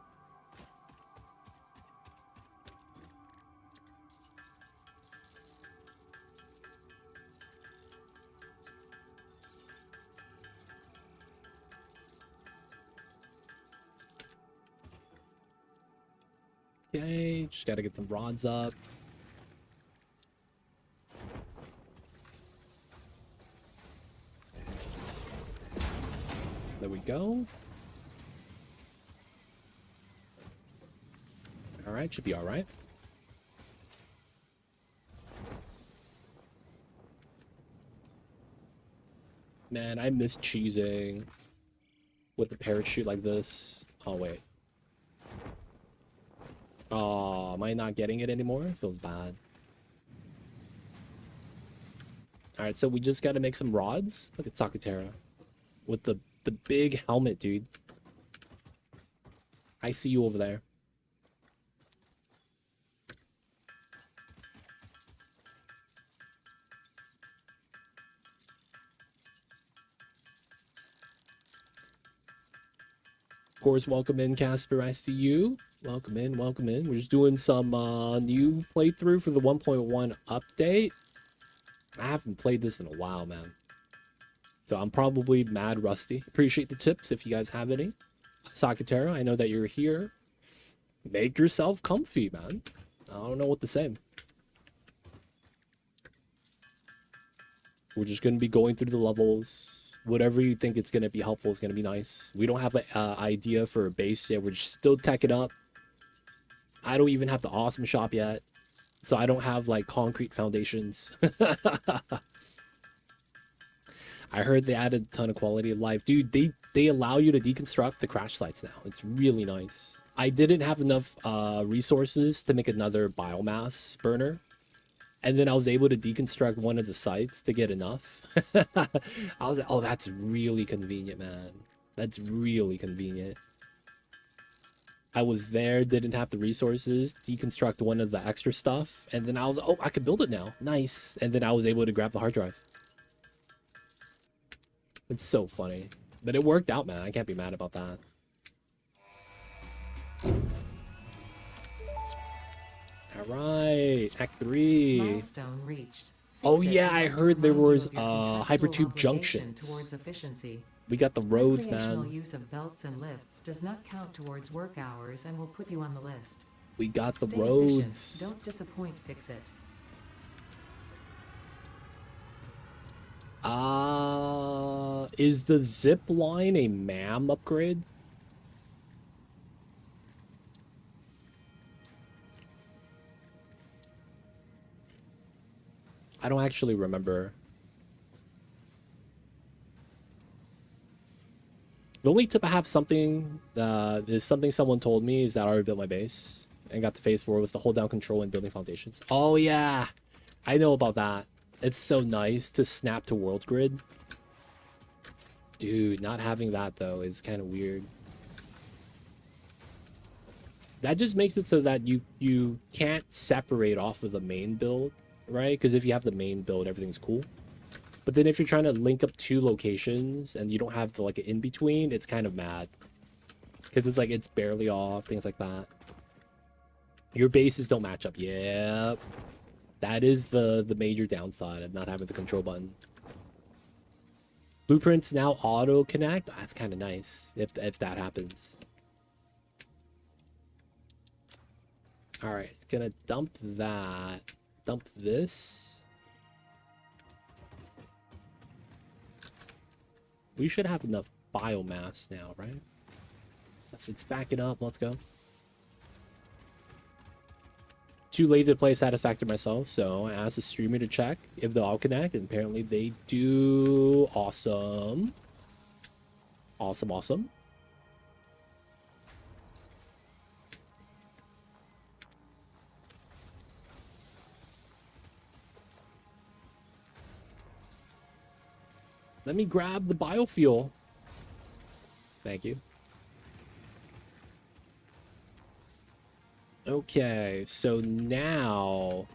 Okay, just gotta get some rods up. There we go. Alright, should be alright. Man, I miss cheesing with the parachute like this. Oh, wait. Oh, am I not getting it anymore? It feels bad. Alright, so we just gotta make some rods. Look at Sakutera. With the big helmet, dude. I see you over there. Of course, welcome in, Casper. I see you. Welcome in, welcome in. We're just doing some new playthrough for the 1.1 update. I haven't played this in a while, man. So I'm probably mad rusty. Appreciate the tips if you guys have any. Sakutera, I know that you're here. Make yourself comfy, man. I don't know what to say. We're just going to be going through the levels. Whatever you think it's going to be helpful is going to be nice. We don't have an idea for a base yet. We're just still teching up. I don't even have the awesome shop yet. So I don't have, like, concrete foundations. I heard they added a ton of quality of life. Dude, they allow you to deconstruct the crash sites now. It's really nice. I didn't have enough resources to make another biomass burner. And then I was able to deconstruct one of the sites to get enough. I was like, oh, that's really convenient, man. That's really convenient. I was there, didn't have the resources, deconstruct one of the extra stuff. And then I was, oh, I could build it now. Nice. And then I was able to grab the hard drive. It's so funny. But it worked out, man. I can't be mad about that. Alright, Act 3. Milestone reached. Oh Fix it yeah, and I not to heard there remind you was of your contractual hypertube obligation junctions. towards efficiency. We got the roads, Recreational man. use of belts and lifts does not count towards work hours and will put you on the list. We got the Stay roads. efficient. Don't disappoint, fix it. Is the zip line a MAM upgrade? I don't actually remember. The only tip I have something is something someone told me is that I already built my base and got to phase 4 was to hold down control and building foundations. Oh yeah, I know about that. It's so nice to snap to world grid. Dude, not having that though is kind of weird. That just makes it so that you can't separate off of the main build, right? Because if you have the main build, everything's cool. But then if you're trying to link up two locations and you don't have the, like, an in-between, it's kind of mad. Because it's like, it's barely off, things like that. Your bases don't match up. Yep. That is the major downside of not having the control button. Blueprints now auto-connect. That's kind of nice if that happens. Alright, gonna dump that. Dump this. We should have enough biomass now, right? It's backing up. Let's go. Too late to play Satisfactory myself, so I asked the streamer to check if they'll all connect, and apparently they do. Awesome. Awesome, awesome. Let me grab the biofuel. Thank you. Okay, so now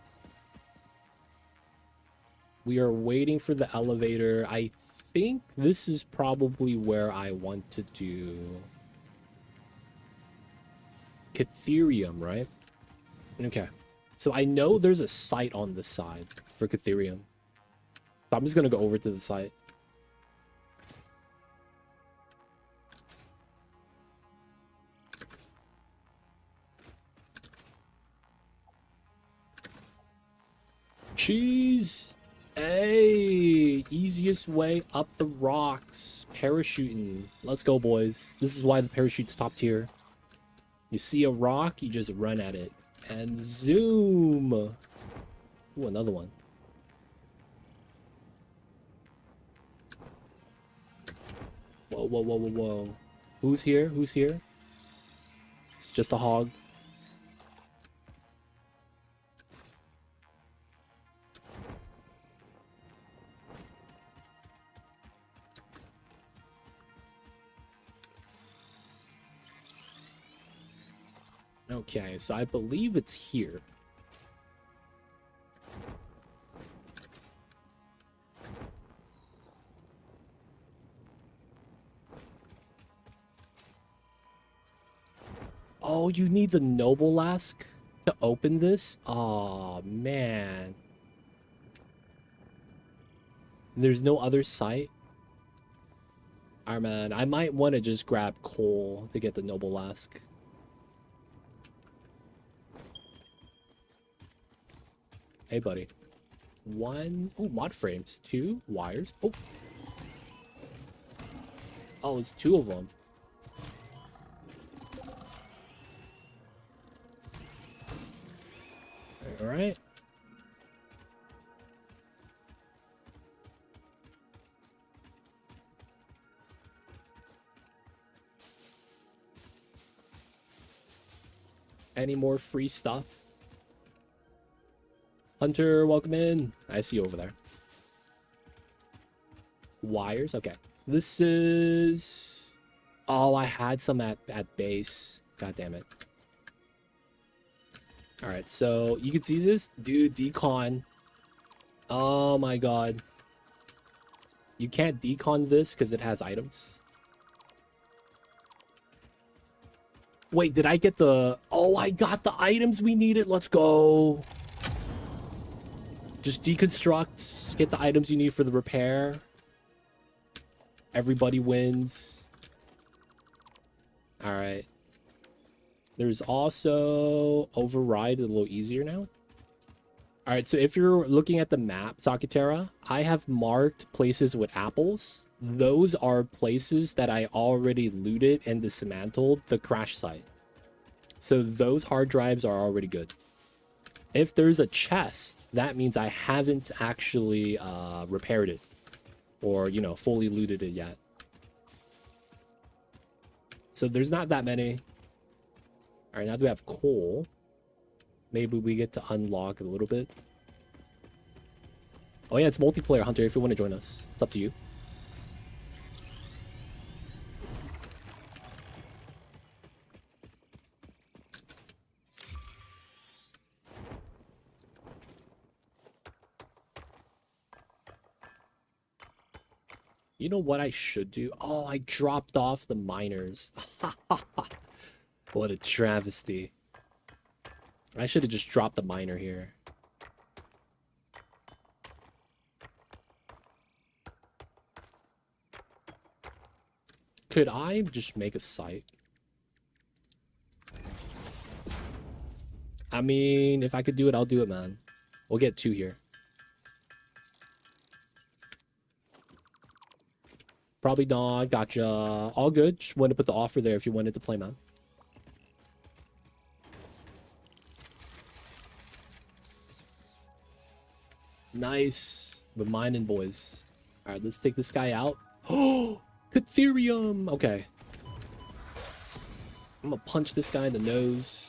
we are waiting for the elevator. I think this is probably where I want to do Catherium, right? Okay. So I know there's a site on the side for Catherium. So I'm just gonna go over to the site. Cheese! Hey! Easiest way up the rocks. Parachuting. Let's go, boys. This is why the parachute's top tier. You see a rock, you just run at it. And zoom! Ooh, another one. Whoa, whoa, whoa, whoa, whoa. Who's here? Who's here? It's just a hog. Okay, so I believe it's here. Oh, you need the Noble Lask to open this? Oh, man. There's no other site? Alright, man. I might want to just grab coal to get the Noble Lask. Hey, buddy. One. Oh, mod frames. Two wires. Oh. Oh, it's two of them. All right. Any more free stuff? Hunter, welcome in. I see you over there. Wires. Okay. This is... Oh, I had some at base. God damn it. All right, so you can see this. Dude, decon. Oh my god. You can't decon this because it has items. Wait, did I get the... Oh, I got the items we needed. Let's go. Just deconstruct. Get the items you need for the repair. Everybody wins. All right. There's also override, a little easier now. All right, so if you're looking at the map, Sakatera, I have marked places with apples. Those are places that I already looted and dismantled the crash site. So those hard drives are already good. If there's a chest, that means I haven't actually repaired it or, you know, fully looted it yet. So there's not that many. All right, now that we have coal, maybe we get to unlock a little bit. Oh yeah, it's multiplayer, Hunter, if you want to join us. It's up to you. You know what I should do? Oh, I dropped off the miners. What a travesty. I should have just dropped the miner here. Could I just make a site? I mean, if I could do it, I'll do it, man. We'll get two here. Probably not. Gotcha. All good. Just wanted to put the offer there if you wanted to play, man. Nice. We're mining, boys. All right, let's take this guy out. Oh, Catherium. Okay. I'm gonna punch this guy in the nose.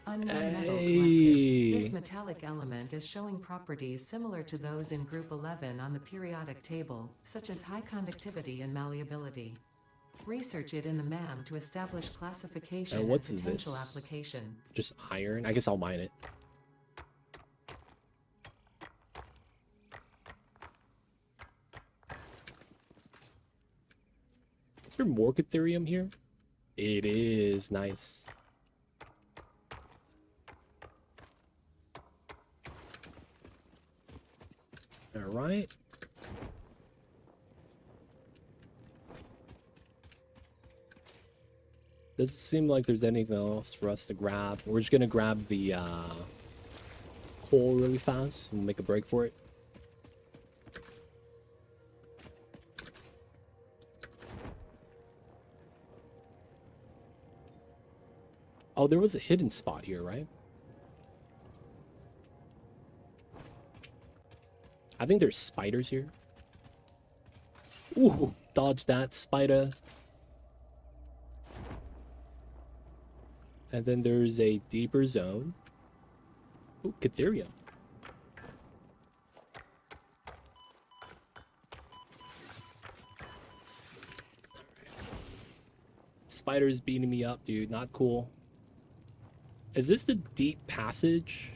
Unknown metal collected. This This metallic element is showing properties similar to those in Group 11 on the periodic table, such as high conductivity and malleability. Research it in the MAM to establish classification And and what's potential this? application. Just iron? I guess I'll mine it. Is there more Ethereum here? It is. Nice. Alright. Doesn't seem like there's anything else for us to grab. We're just gonna grab the coal really fast and we'll make a break for it. Oh, there was a hidden spot here, right? I think there's spiders here. Ooh, dodge that, spider. And then there's a deeper zone. Ooh, Catheria. Spiders beating me up, dude. Not cool. Is this the deep passage?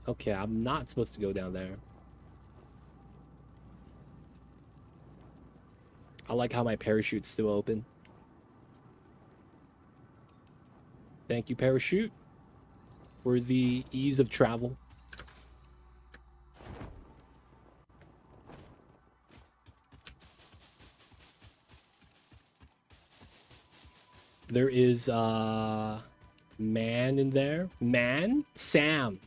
Okay, I'm not supposed to go down there. I like how my parachute's still open. Thank you, parachute, for the ease of travel. There is man in there. Man? Sam.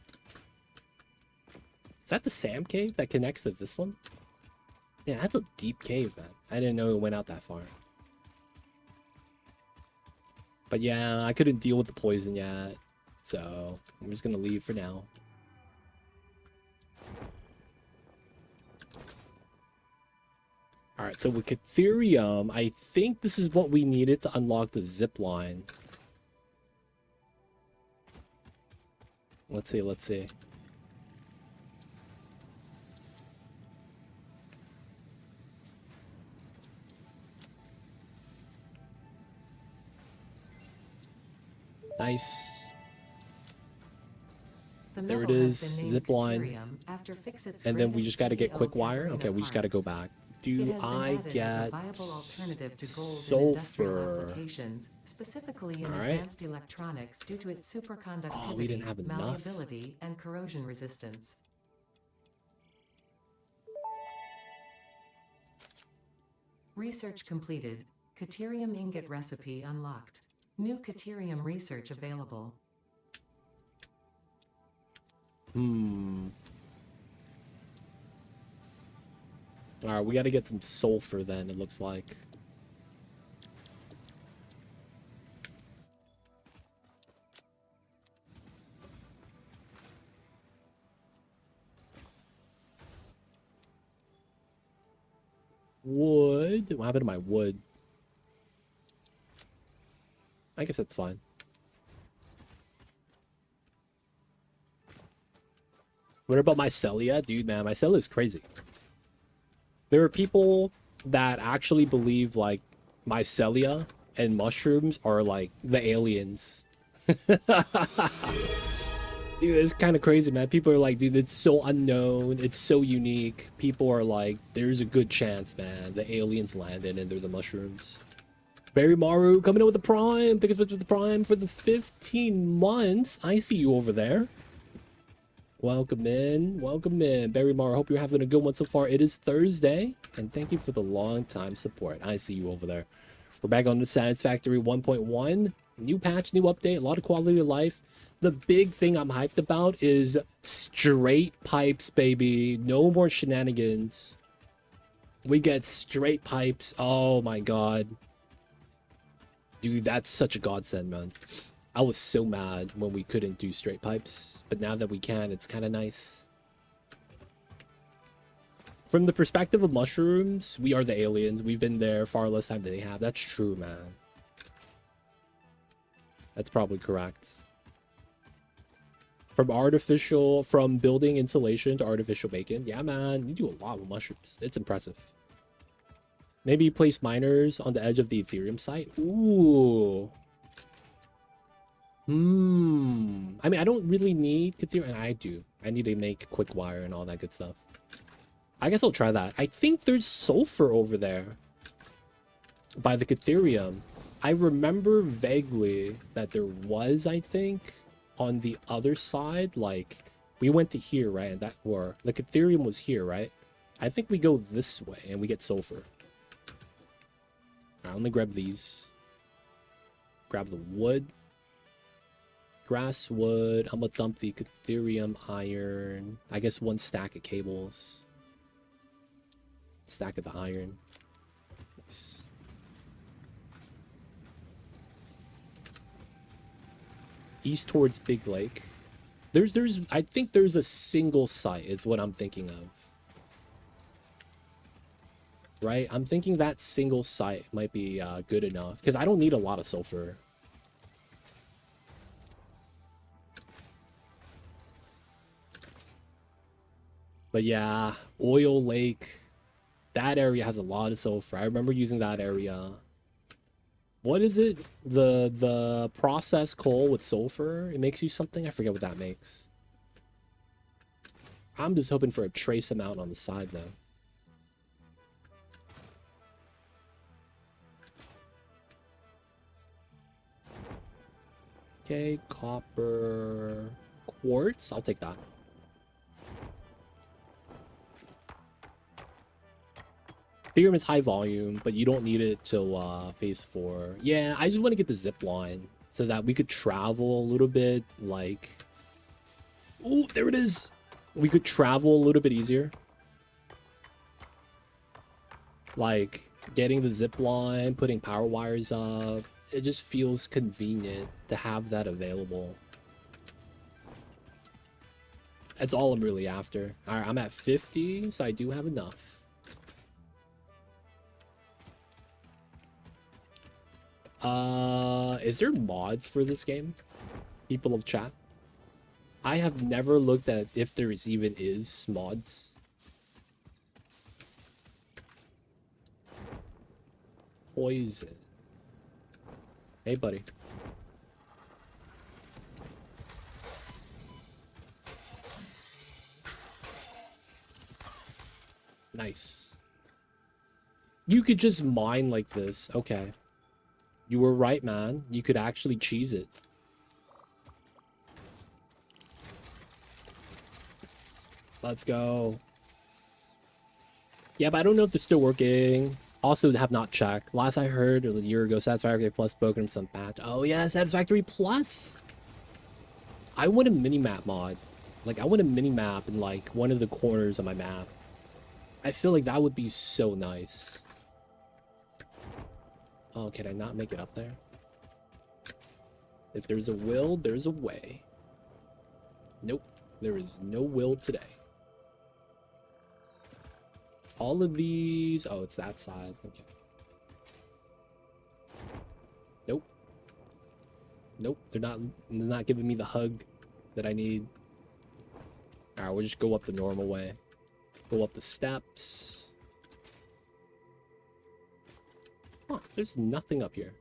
Is that the Sam cave that connects to this one? Yeah, that's a deep cave, man. I didn't know it went out that far. But yeah, I couldn't deal with the poison yet. So I'm just gonna leave for now. Alright, so with Catherium, I think this is what we needed to unlock the zip line. Let's see, let's see. Nice. There it is, zip line. And then we just got to get quick wire. Okay, we just got to go back. Do I get sulfur? Specifically in All right. advanced electronics due to its superconductivity, Oh, we didn't have enough. malleability, and corrosion resistance. Research completed. Caterium ingot recipe unlocked. New Caterium research available. Alright, we gotta get some sulfur then, it looks like. Wood? What happened to my wood? I guess that's fine. What about mycelia? Dude, man, mycelia is crazy. There are people that actually believe, like, mycelia and mushrooms are, like, the aliens. Dude, it's kind of crazy, man. People are like, dude, it's so unknown. It's so unique. People are like, there's a good chance, man. The aliens landed and they're the mushrooms. Barry Maru coming in with the prime. Biggest with the prime for the 15 months. I see you over there. Welcome in. Welcome in. Barry Maru, hope you're having a good one so far. It is Thursday. And thank you for the long time support. I see you over there. We're back on the Satisfactory 1.1. New patch, new update, a lot of quality of life. The big thing I'm hyped about is straight pipes, baby. No more shenanigans. We get straight pipes. Oh my god. Dude, that's such a godsend, man. I was so mad when we couldn't do straight pipes. But now that we can, it's kind of nice. From the perspective of mushrooms, we are the aliens. We've been there far less time than they have. That's true, man. That's probably correct. From building insulation to artificial bacon. Yeah, man, you do a lot with mushrooms. It's impressive. Maybe you place miners on the edge of the Ethereum site. Ooh. I mean, I don't really need Ethereum. I do. I need to make quick wire and all that good stuff. I guess I'll try that. I think there's sulfur over there by the Ethereum. I remember vaguely that there was, I think, on the other side. Like, we went to here, right? And the Ethereum was here, right? I think we go this way and we get sulfur. All right, let me grab these. Grab the wood. Grass wood. I'm gonna dump the Ethereum iron. I guess 1 stack of cables. Stack of the iron. Nice. East towards Big Lake. I think there's a single site is what I'm thinking of. Right? I'm thinking that single site might be good enough because I don't need a lot of sulfur. But yeah, Oil Lake, that area has a lot of sulfur. I remember using that area. What is it? The processed coal with sulfur? It makes you something? I forget what that makes. I'm just hoping for a trace amount on the side, though. Okay, copper... quartz? I'll take that. Ethereum is high volume, but you don't need it till phase 4. Yeah, I just want to get the zip line so that we could travel a little bit, like... Oh, there it is! We could travel a little bit easier. Like, getting the zip line, putting power wires up. It just feels convenient to have that available. That's all I'm really after. Alright, I'm at 50, so I do have enough. Is there mods for this game? People of chat? I have never looked at if there even is mods. Poison. Hey, buddy. Nice. You could just mine like this. Okay. You were right, man. You could actually cheese it. Let's go. Yeah, but I don't know if they're still working. Also, have not checked. Last I heard, a year ago, Satisfactory Plus broken some patch. Oh yeah, Satisfactory Plus. I want a mini-map mod. Like, I want a mini-map in, like, one of the corners of my map. I feel like that would be so nice. Oh, can I not make it up there? If there's a will, there's a way. Nope. There is no will today. All of these... Oh, it's that side. Okay. Nope. Nope. They're not giving me the hug that I need. Alright, we'll just go up the normal way. Go up the steps. Huh, there's nothing up here.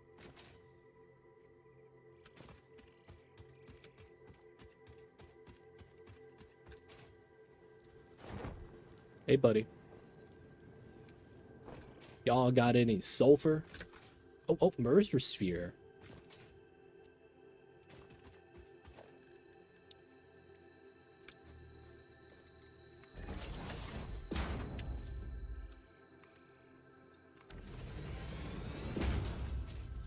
Hey, buddy. Y'all got any sulfur? Oh, Mercer Sphere.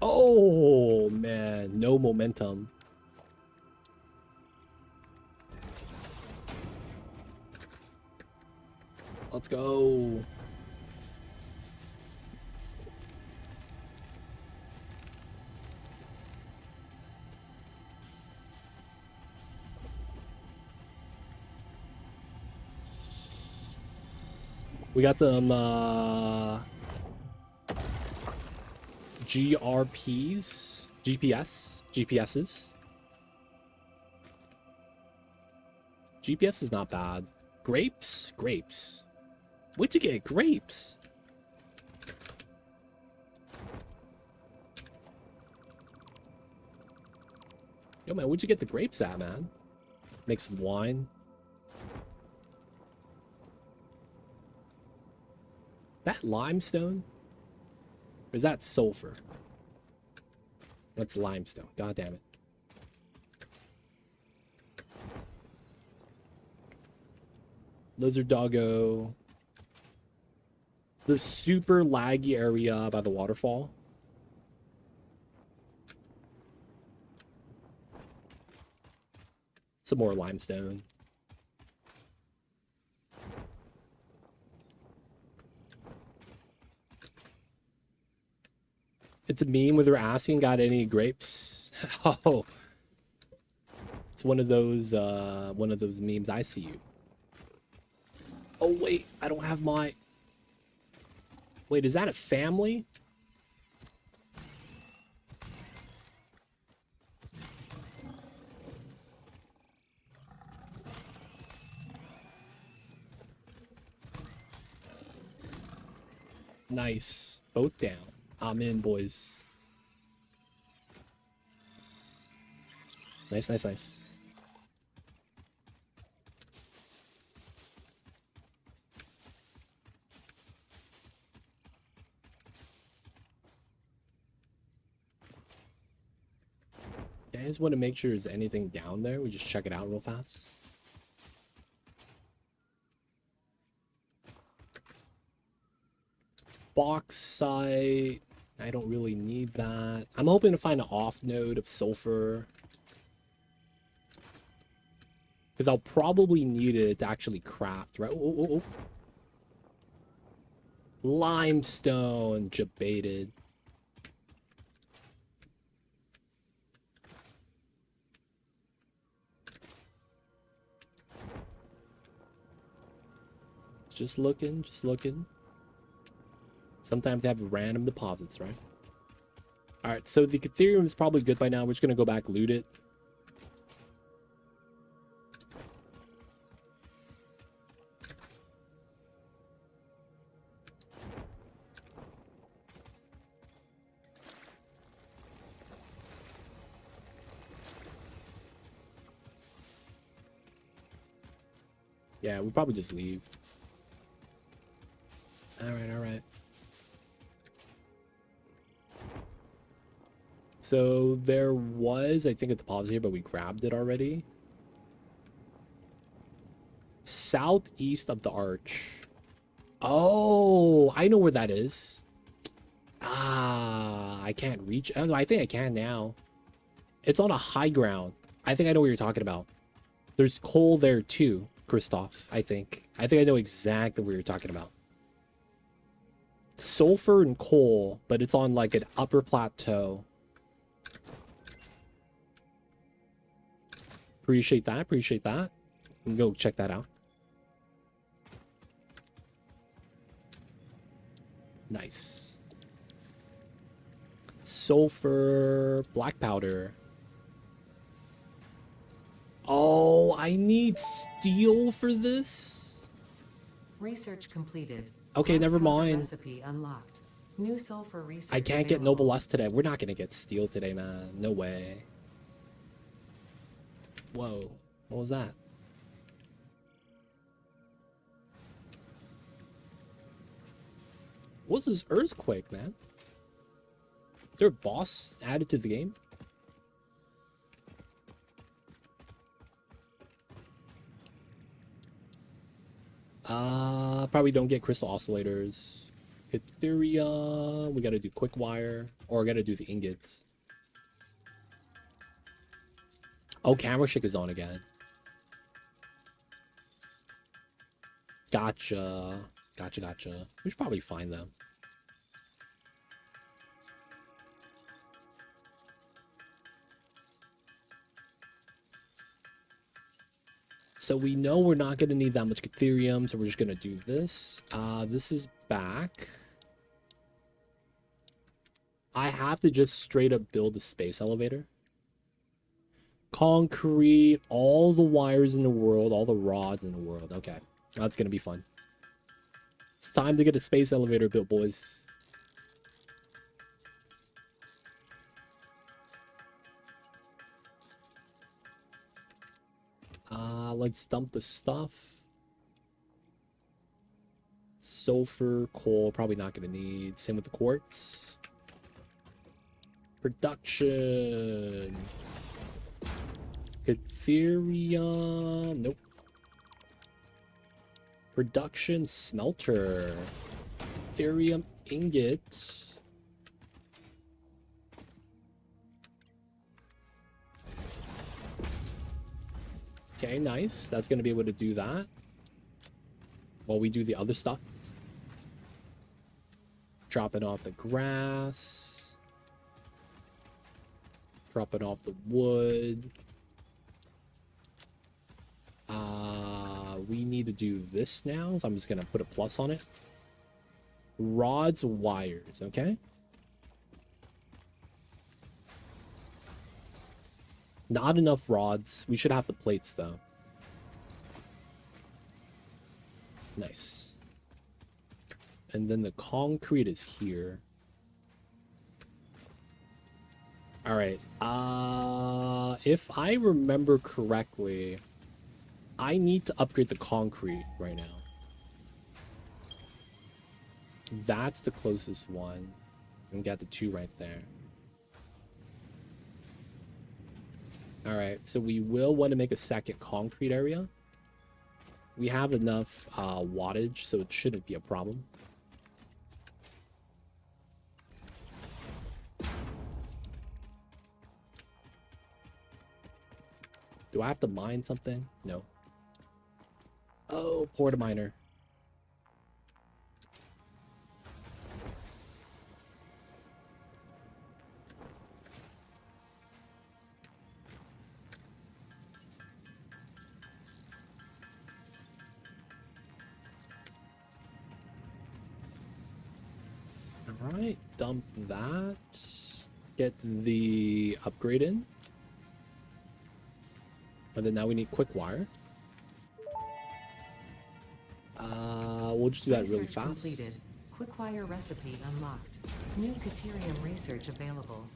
Oh, man. No momentum. Let's go. We got them, GPSs. GPS is not bad. Grapes? Grapes. Where'd you get grapes? Yo, man, where'd you get the grapes at, man? Make some wine. That limestone? Or is that sulfur? That's limestone. God damn it. Lizard doggo. The super laggy area by the waterfall. Some more limestone. It's a meme where they're asking, got any grapes? Oh, it's one of those memes. I see you. Oh wait, I don't have my. Wait, is that a family? Nice. Both down. I'm in, boys. Nice, nice, nice. Yeah, I just want to make sure there's anything down there. We just check it out real fast. Bauxite. I don't really need that. I'm hoping to find an off node of sulfur. Because I'll probably need it to actually craft, right? Oh, oh, oh. Limestone. Debated. Just looking, just looking. Sometimes they have random deposits, right? Alright, so the Ethereum is probably good by now. We're just going to go back, loot it. Yeah, we'll probably just leave. Alright, alright. So there was, I think, a deposit here, but we grabbed it already. Southeast of the arch. Oh, I know where that is. Ah, I can't reach. Oh, no, I think I can now. It's on a high ground. I think I know what you're talking about. There's coal there too, Christoph, I think. I think I know exactly what you're talking about. Sulfur and coal, but it's on like an upper plateau. Appreciate that, appreciate that. I'm gonna go check that out. Nice. Sulfur, black powder. Oh, I need steel for this? Research completed. Okay, never mind. Recipe unlocked. New sulfur research I can't get available. Noble Lust today. We're not gonna get steel today, man. No way. Whoa. What was that? What's this earthquake, man? Is there a boss added to the game? Probably don't get crystal oscillators. Ethereum. We gotta do quick wire. Or I gotta do the ingots. Oh, camera shake is on again. Gotcha. Gotcha, gotcha. We should probably find them. So we know we're not going to need that much Ethereum, so we're just going to do this. This is back. I have to just straight up build a space elevator. concrete, all the wires in the world, all the rods in the world. Okay, that's gonna be fun. It's time to get a space elevator built, boys. Let's dump the stuff. Sulfur, coal, probably not gonna need. Same with the quartz. Production. Ethereum. Nope. Production smelter. Ethereum ingot. Okay, nice. That's gonna be able to do that while we do the other stuff. Dropping off the grass. Dropping off the wood. We need to do this now, so I'm just gonna put a plus on it. Rods, wires, okay? Not enough rods. We should have the plates, though. Nice. And then the concrete is here. All right. If I remember correctly, I need to upgrade the concrete right now. That's the closest one. And got the 2 right there. All right, so we will want to make a second concrete area. We have enough wattage, so it shouldn't be a problem. Do I have to mine something? No. Oh, porta miner. Alright, dump that. Get the upgrade in. And then now we need quick wire. We'll just do that really Research fast. completed. Quickwire recipe unlocked. New Caterium research available.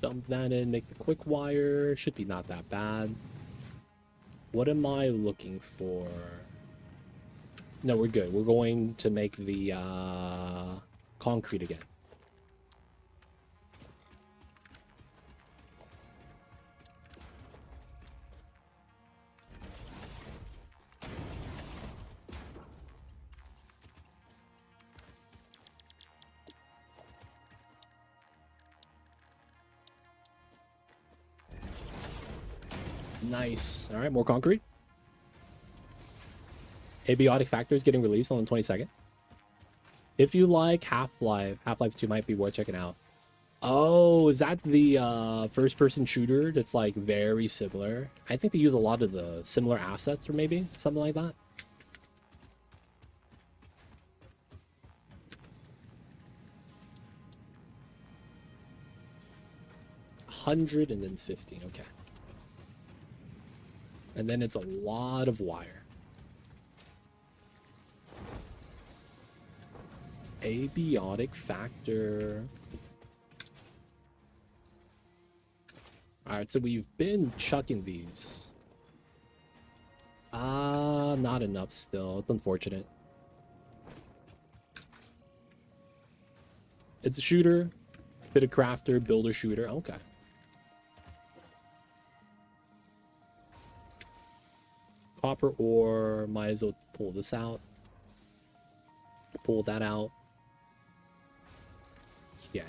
Dump that in, make the quick wire. Should be not that bad. What am I looking for? No, we're good. We're going to make the concrete again. Nice. All right, more concrete. Abiotic Factor is getting released on the 22nd. If you like Half-Life, Half-Life 2 might be worth checking out. Oh, is that the first-person shooter that's like very similar? I think they use a lot of the similar assets, or maybe something like that. $150, okay. And then it's a lot of wire. Abiotic Factor. Alright, so we've been chucking these. Not enough still. It's unfortunate. It's a shooter. Bit of crafter, builder, shooter. Okay. Copper ore. Might as well pull this out. Pull that out. Okay.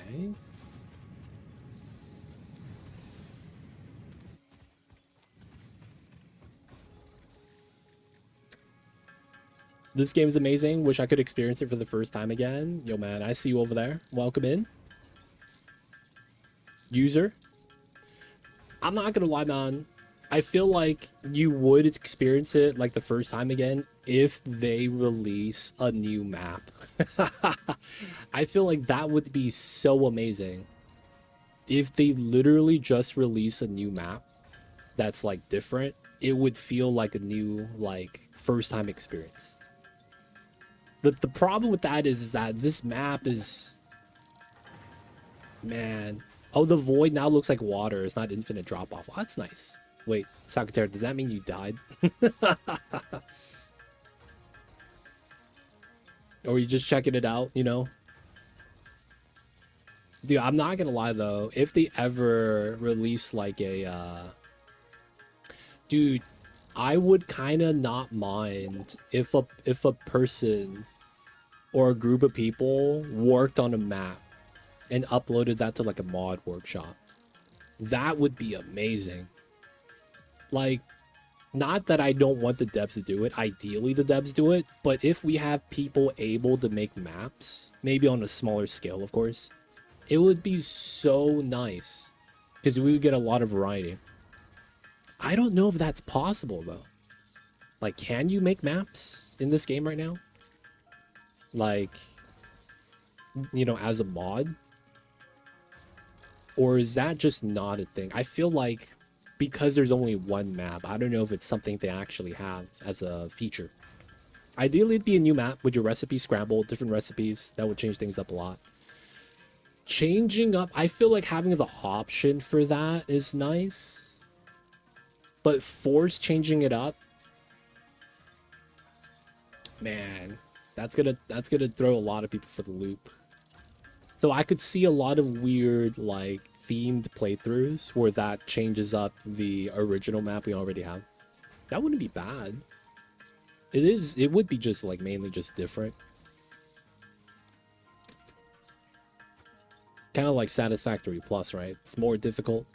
This game is amazing. Wish I could experience it for the first time again. Yo, man, I see you over there. Welcome in. User. I'm not gonna lie, man. I feel like you would experience it like the first time again if they release a new map. I feel like that would be so amazing. If they literally just release a new map that's like different, it would feel like a new like first time experience. The problem with that is that this map is, man. Oh, the void now looks like water. It's not infinite drop off. Oh, that's nice. Wait, Sakatera, does that mean you died? Or are you just checking it out, you know? Dude, I'm not gonna lie though. If they ever release like a dude, I would kind of not mind if a person or a group of people worked on a map and uploaded that to like a mod workshop. That would be amazing. Like, not that I don't want the devs to do it. Ideally, the devs do it. But if we have people able to make maps, maybe on a smaller scale, of course, it would be so nice because we would get a lot of variety. I don't know if that's possible, though. Like, can you make maps in this game right now? Like, you know, as a mod? Or is that just not a thing? I feel like because there's only one map, I don't know if it's something they actually have as a feature. Ideally, it'd be a new map with your recipe scrambled, different recipes. That would change things up a lot. Changing up, I feel like having the option for that is nice. But force changing it up, man, that's gonna throw a lot of people for the loop. So I could see a lot of weird, like, themed playthroughs where that changes up the original map we already have. That wouldn't be bad. It would be just, like, mainly just different. Kind of like Satisfactory Plus, right? It's more difficult.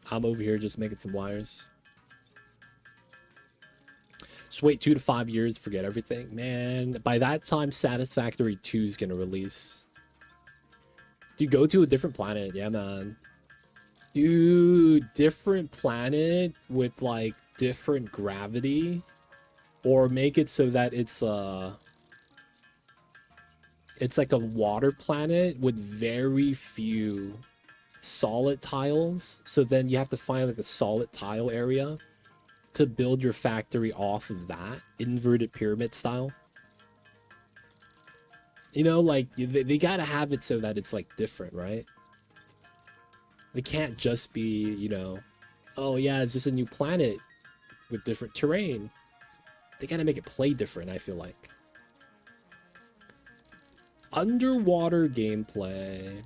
I'm over here just making some wires. Just wait 2 to 5 years, forget everything. Man, by that time, Satisfactory 2 is going to release. Dude, go to a different planet. Yeah, man. Dude, different planet with, like, different gravity. Or make it so that it's like a water planet with very few solid tiles. So then you have to find, like, a solid tile area to build your factory off of that inverted pyramid style. You know, like, they gotta have it so that it's, like, different, right? It can't just be, you know, oh yeah, it's just a new planet with different terrain. They gotta make it play different, I feel like. Underwater gameplay.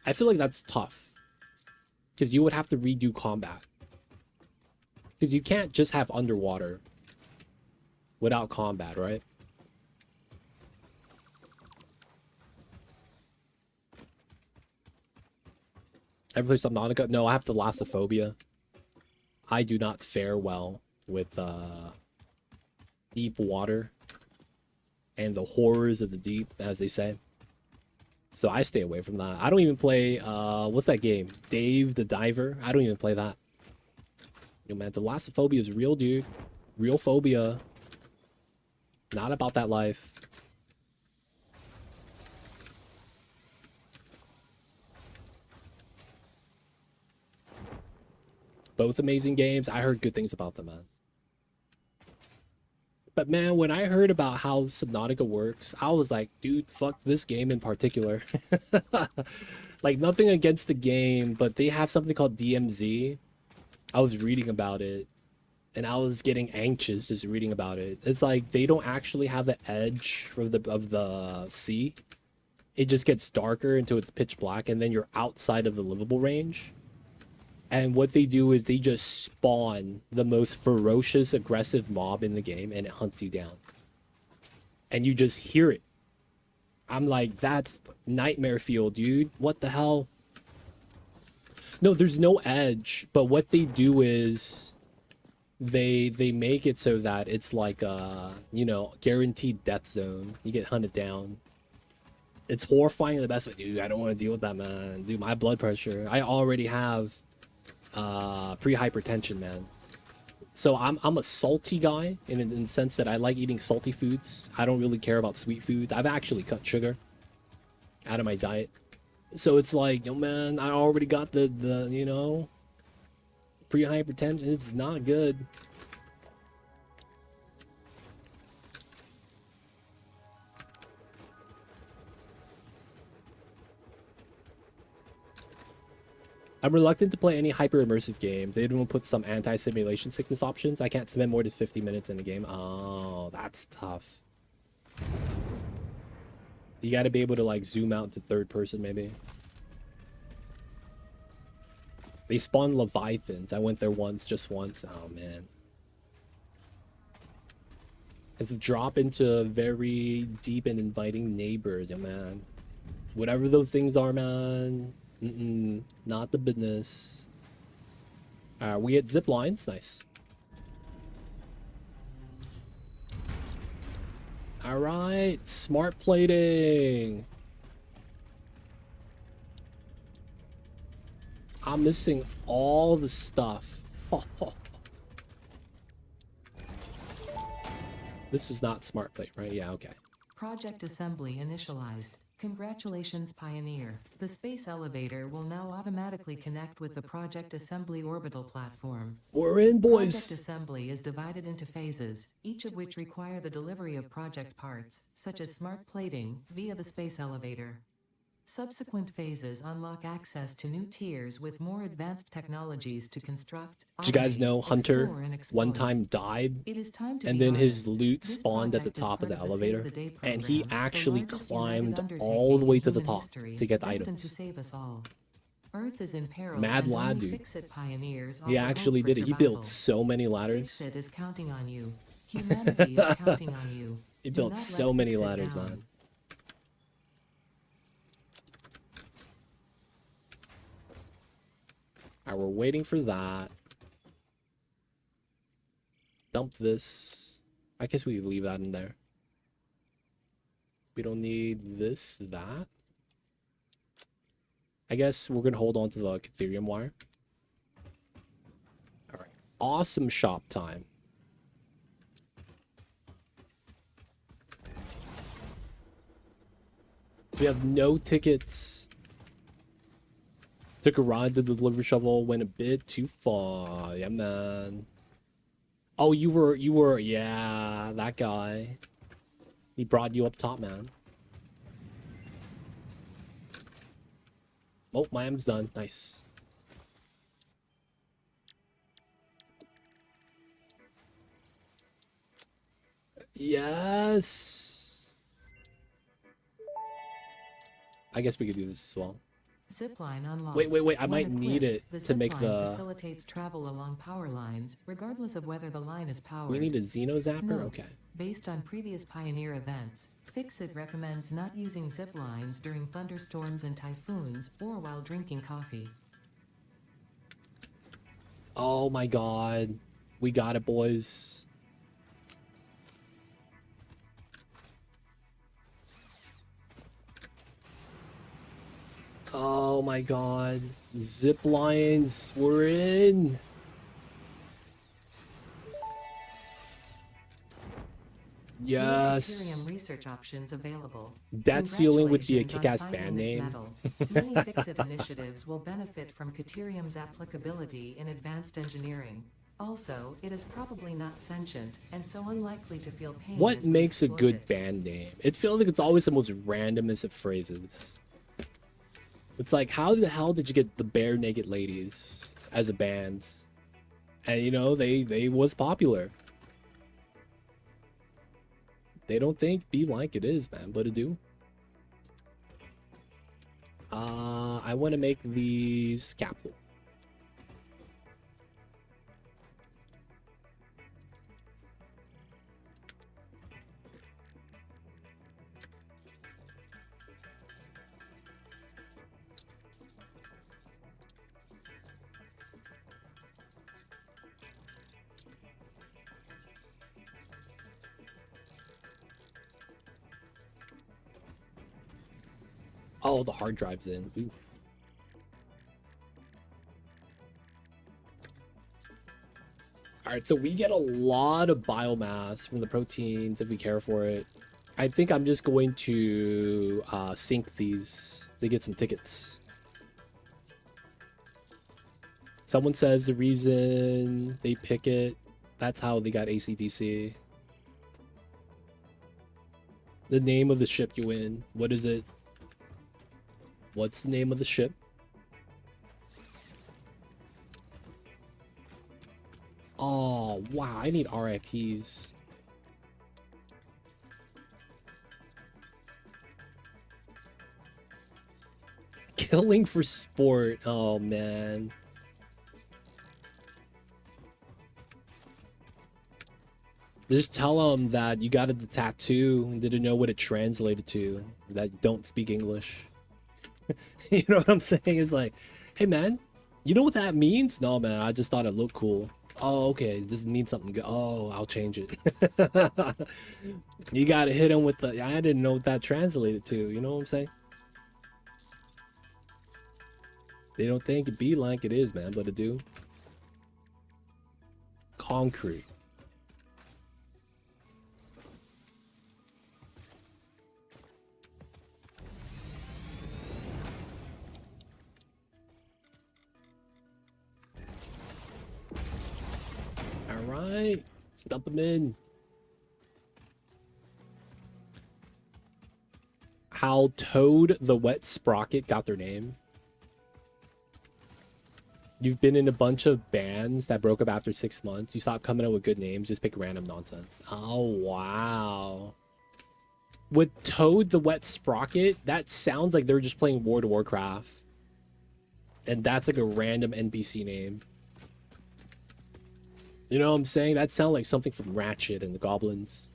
I feel like that's tough. Because you would have to redo combat. Because you can't just have underwater without combat, right? Ever play Subnautica? No, I have thalassophobia. I do not fare well with deep water and the horrors of the deep, as they say. So I stay away from that. I don't even play, what's that game? Dave the Diver? I don't even play that. Yo, man, thalassophobia is real, dude. Real phobia. Not about that life. Both amazing games. I heard good things about them, man. But man, when I heard about how Subnautica works, I was like, dude, fuck this game in particular. Like, nothing against the game, but they have something called DMZ. I was reading about it, and I was getting anxious just reading about it. It's like they don't actually have the edge of the sea. It just gets darker until it's pitch black, and then you're outside of the livable range. And what they do is they just spawn the most ferocious, aggressive mob in the game, and it hunts you down. And you just hear it. I'm like, that's nightmare fuel, dude. What the hell? No, there's no edge. But what they do is they make it so that it's like you know, guaranteed death zone. You get hunted down. It's horrifying in the best way, dude. I don't want to deal with that, man. Dude, my blood pressure. I already have pre-hypertension, man. So I'm a salty guy in the sense that I like eating salty foods. I don't really care about sweet foods. I've actually cut sugar out of my diet. So it's like, yo, man, I already got the you know, pre-hypertension. It's not good. I'm reluctant to play any hyper-immersive games. They don't put some anti-simulation sickness options. I can't spend more than 50 minutes in the game. Oh, that's tough. You gotta be able to, like, zoom out to third person, maybe. They spawn Leviathans. I went there once, just once. Oh, man. It's a drop into very deep and inviting neighbors, yeah, man. Whatever those things are, man. Not the business. We get zip lines. Nice. All right. Smart plating. I'm missing all the stuff. This is not smart plate, right? Yeah, okay. Project assembly initialized. Congratulations, Pioneer. The space elevator will now automatically connect with the Project Assembly orbital platform. We're in, boys. Project assembly is divided into phases, each of which require the delivery of project parts, such as smart plating, via the space elevator. Subsequent phases unlock access to new tiers with more advanced technologies to construct, Did you guys automate, know Hunter explore, and exploit. one time died It is time to and be then his honest. loot This spawned at the project is top of part the the Save elevator the Day and he program, the actually largest climbed united all the way to the undertaking in top history, to get destined items. to save us all. Earth is in peril, Mad and lad, only dude. Fix-It pioneers He offer actually hope for did it. He built survival. so many ladders. Fix-It is counting on you. Humanity is counting on you. He Do built not so let many Fix-It ladders, down. man. Alright, we're waiting for that. Dump this. I guess we leave that in there. We don't need this, that. I guess we're gonna hold on to the Ethereum wire. Alright. Awesome shop time. We have no tickets. Took a ride to the delivery shovel, went a bit too far. Yeah, man. Oh, you were, yeah, that guy. He brought you up top, man. Oh, my M's done. Nice. Yes. I guess we could do this as well. Zipline unlocked. Wait. I When might need equipped, it to make zipline the... facilitates travel along power lines, regardless of whether the line is powered. We need a Xeno Zapper? Note, Okay. based on previous Pioneer events, Fix-It recommends not using zip lines during thunderstorms and typhoons or while drinking coffee. Oh my god. We got it, boys. Oh my god. Zip lines. We're in. Yes. Ethereum research options available. Debt ceiling would be a Congratulations kick-ass on band finding this name. metal. Many Fix-It initiatives will benefit from Caterium's applicability in advanced engineering. Also, it is probably not sentient, and so unlikely to feel pain. What as we makes a exploit good it. band name? It feels like it's always the most randomest of phrases. It's like, how the hell did you get the Bare Naked Ladies as a band? And you know, they was popular. They don't think Be Like It is, man, but it do. I want to make these capsule. Oh, the hard drive's in. Oof. Alright, so we get a lot of biomass from the proteins if we care for it. I think I'm just going to sync these to get some tickets. Someone says the reason they pick it, that's how they got ACDC. The name of the ship you win. What is it? What's the name of the ship? Oh, wow. I need RIPs. Killing for sport. Oh, man. Just tell them that you got the tattoo and didn't know what it translated to. That you don't speak English. You know what I'm saying? It's like, hey, man, you know what that means? No, man, I just thought it looked cool. Oh, okay, this means something good. Oh, I'll change it. You gotta hit him with the, I didn't know what that translated to. You know what I'm saying? They don't think it be like it is, man, but it do. Concrete. Alright, let's dump them in. How Toad the Wet Sprocket got their name. You've been in a bunch of bands that broke up after 6 months. You stopped coming up with good names, just pick random nonsense. Oh, wow. With Toad the Wet Sprocket, that sounds like they're just playing World of Warcraft. And that's like a random NPC name. You know what I'm saying? That sounds like something from Ratchet and the Goblins.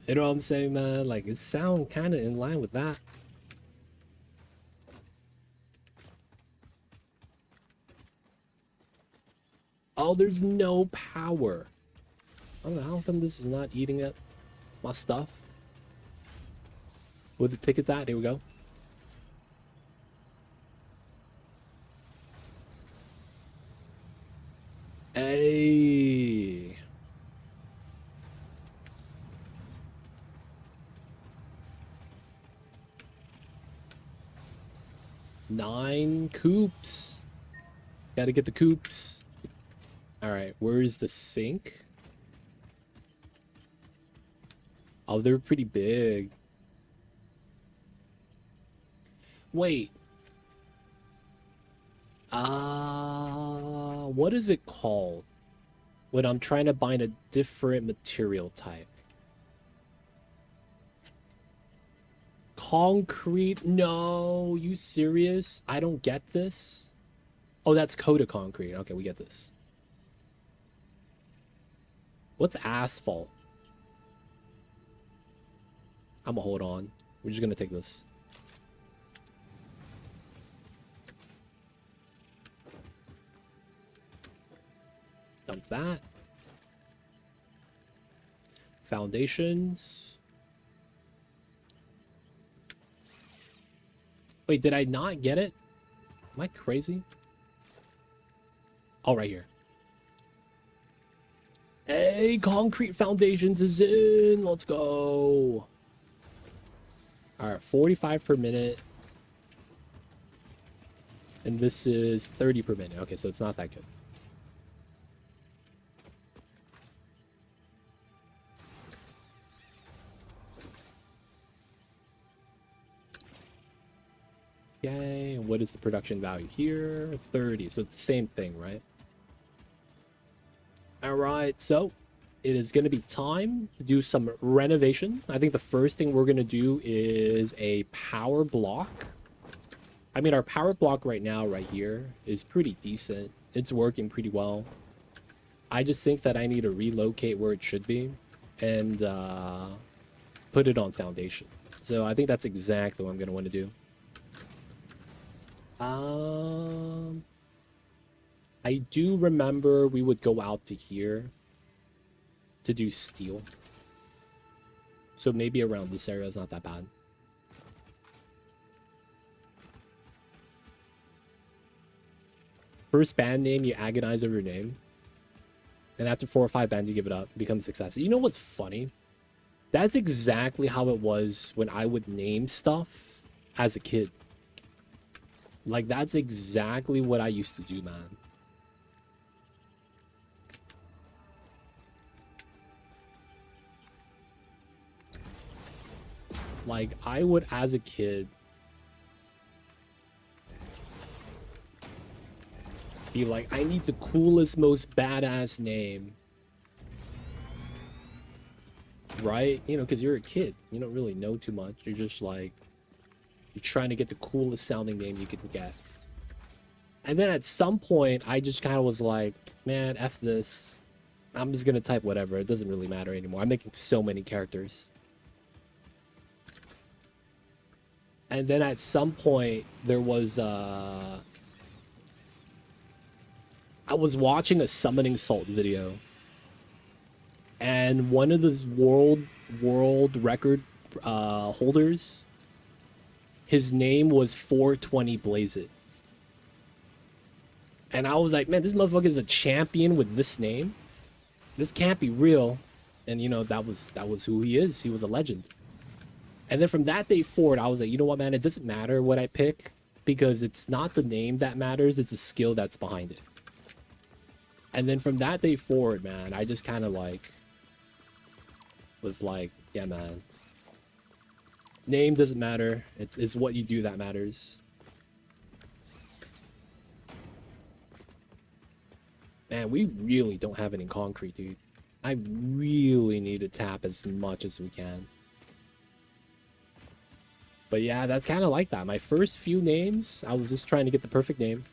You know what I'm saying, man? Like, it sounds kind of in line with that. Oh, there's no power. I don't know how come this is not eating up my stuff. Where the tickets at? Here we go. Hey. Nine coops. Gotta get the coops. Alright, where's the sink? Oh, they're pretty big. Wait. What is it called when I'm trying to bind a different material type? Concrete? No, you serious? I don't get this. Oh, that's coated concrete. Okay, we get this. What's asphalt? I'm gonna hold on. We're just gonna take this. Dump that. Foundations. Wait, did I not get it? Am I crazy? Oh, right here. Hey, concrete foundations is in. Let's go. All right, 45 per minute. And this is 30 per minute. Okay, so it's not that good. Okay, what is the production value here? 30, so it's the same thing, right? All right, so it is going to be time to do some renovation. I think the first thing we're going to do is a power block. I mean, our power block right now, right here, is pretty decent. It's working pretty well. I just think that I need to relocate where it should be and put it on foundation. So I think that's exactly what I'm going to want to do. I do remember we would go out to here to do steel. So maybe around this area is not that bad. First band name, you agonize over your name. And after 4 or 5 bands, you give it up. It becomes a success. You know what's funny? That's exactly how it was when I would name stuff as a kid. Like, that's exactly what I used to do, man. Like, I would, as a kid, be like, I need the coolest, most badass name. Right? You know, because you're a kid. You don't really know too much. You're just like, you're trying to get the coolest sounding name you can get. And then at some point, I just kind of was like, man, F this. I'm just going to type whatever. It doesn't really matter anymore. I'm making so many characters. And then at some point, there was, I was watching a Summoning Salt video. And one of the world record holders, his name was 420 Blaze It. And I was like, man, this motherfucker is a champion with this name. This can't be real. And you know, that was who he is. He was a legend. And then from that day forward, I was like, you know what, man, it doesn't matter what I pick because it's not the name that matters, it's the skill that's behind it. And then from that day forward, man, I just kind of like was like, yeah, man. Name doesn't matter. It's what you do that matters. Man, we really don't have it in concrete, dude. I really need to tap as much as we can. But yeah, that's kind of like that. My first few names, I was just trying to get the perfect name.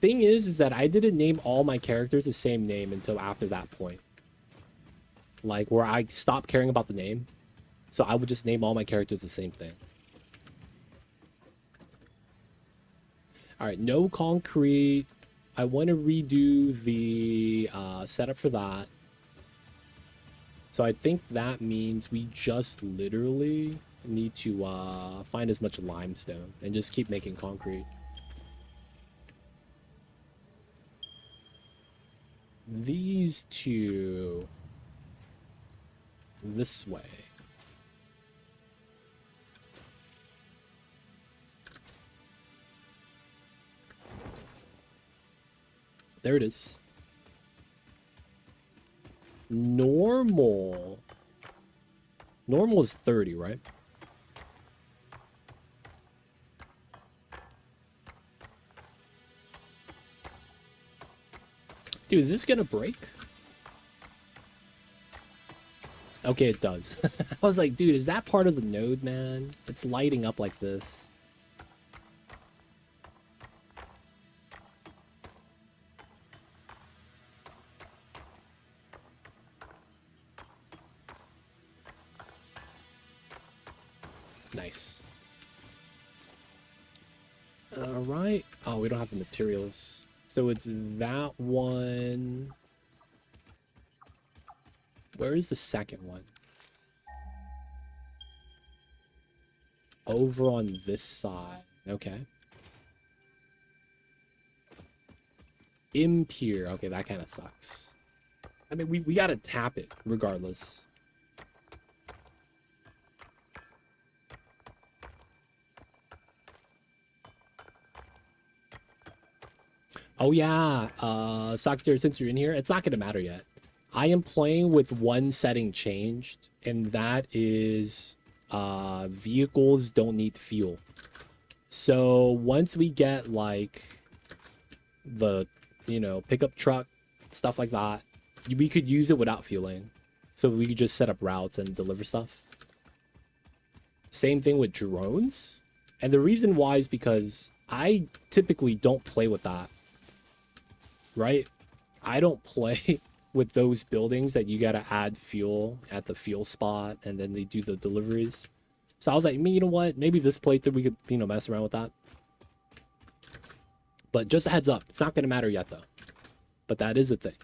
Thing is that I didn't name all my characters the same name until after that point. Like, where I stopped caring about the name. So I would just name all my characters the same thing. Alright, no concrete. I want to redo the setup for that. So I think that means we just literally need to find as much limestone and just keep making concrete. These two this way. There it is. Normal. Normal is 30, right? Dude, is this gonna break? Okay, it does. I was like, dude, is that part of the node, man? It's lighting up like this. Nice. All right. Oh, we don't have the materials. So it's that one. Where is the second one? Over on this side. Okay. Impure. Okay, that kind of sucks. I mean, we gotta tap it regardless. Oh yeah, Satisfactory, since you're in here, it's not gonna matter yet. I am playing with one setting changed, and that is vehicles don't need fuel. So once we get like the, you know, pickup truck, stuff like that, we could use it without fueling. So we could just set up routes and deliver stuff. Same thing with drones. And the reason why is because I typically don't play with that. Right? I don't play with those buildings that you gotta add fuel at the fuel spot and then they do the deliveries. So I was like, you know what? Maybe this playthrough we could, you know, mess around with that. But just a heads up, it's not gonna matter yet though. But that is a thing.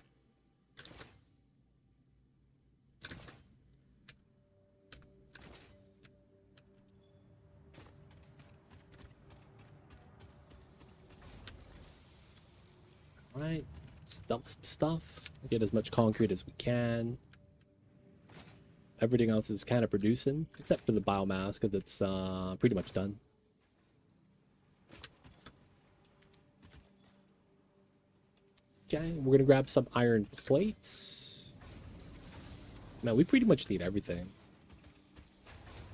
Alright, let's dump some stuff. Get as much concrete as we can. Everything else is kind of producing, except for the biomass, because it's pretty much done. Okay, we're gonna grab some iron plates. Man, we pretty much need everything.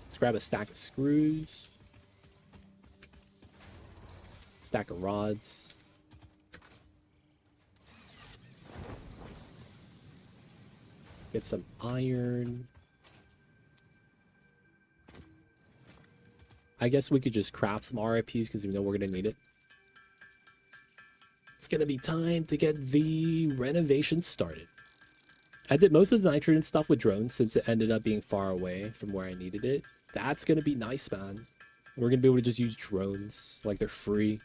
Let's grab a stack of screws. Stack of rods. Get some iron. I guess we could just craft some RIPs because we know we're gonna need it. It's gonna be time to get the renovation started. I did most of the nitrogen stuff with drones since it ended up being far away from where I needed it. That's gonna be nice, man. We're gonna be able to just use drones like they're free.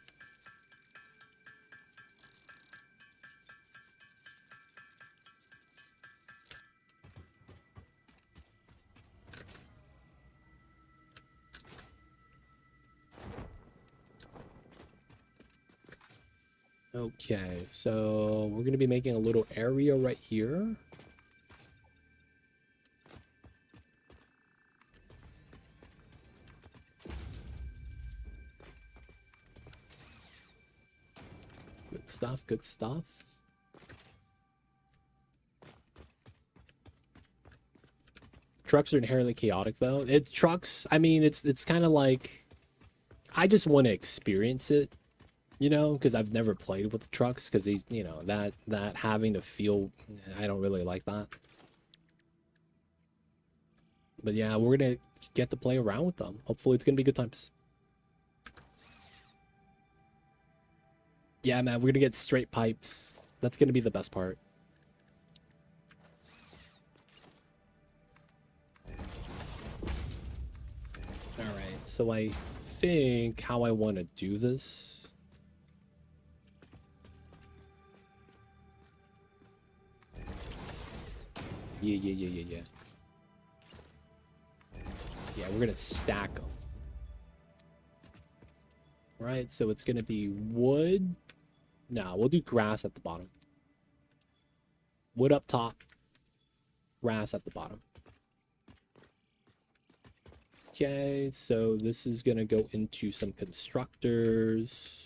Okay, so we're gonna be making a little area right here. Good stuff, good stuff. Trucks are inherently chaotic though. Trucks, I mean, it's kind of like, I just want to experience it, you know, because I've never played with trucks, because you know, that having to feel, I don't really like that. But yeah, we're gonna get to play around with them. Hopefully it's gonna be good times. Yeah, man, we're gonna get straight pipes. That's gonna be the best part. Alright, so I think how I want to do this. Yeah. Yeah, we're gonna stack them. Right, so it's gonna be wood. No, we'll do grass at the bottom. Wood up top. Grass at the bottom. Okay, so this is gonna go into some constructors.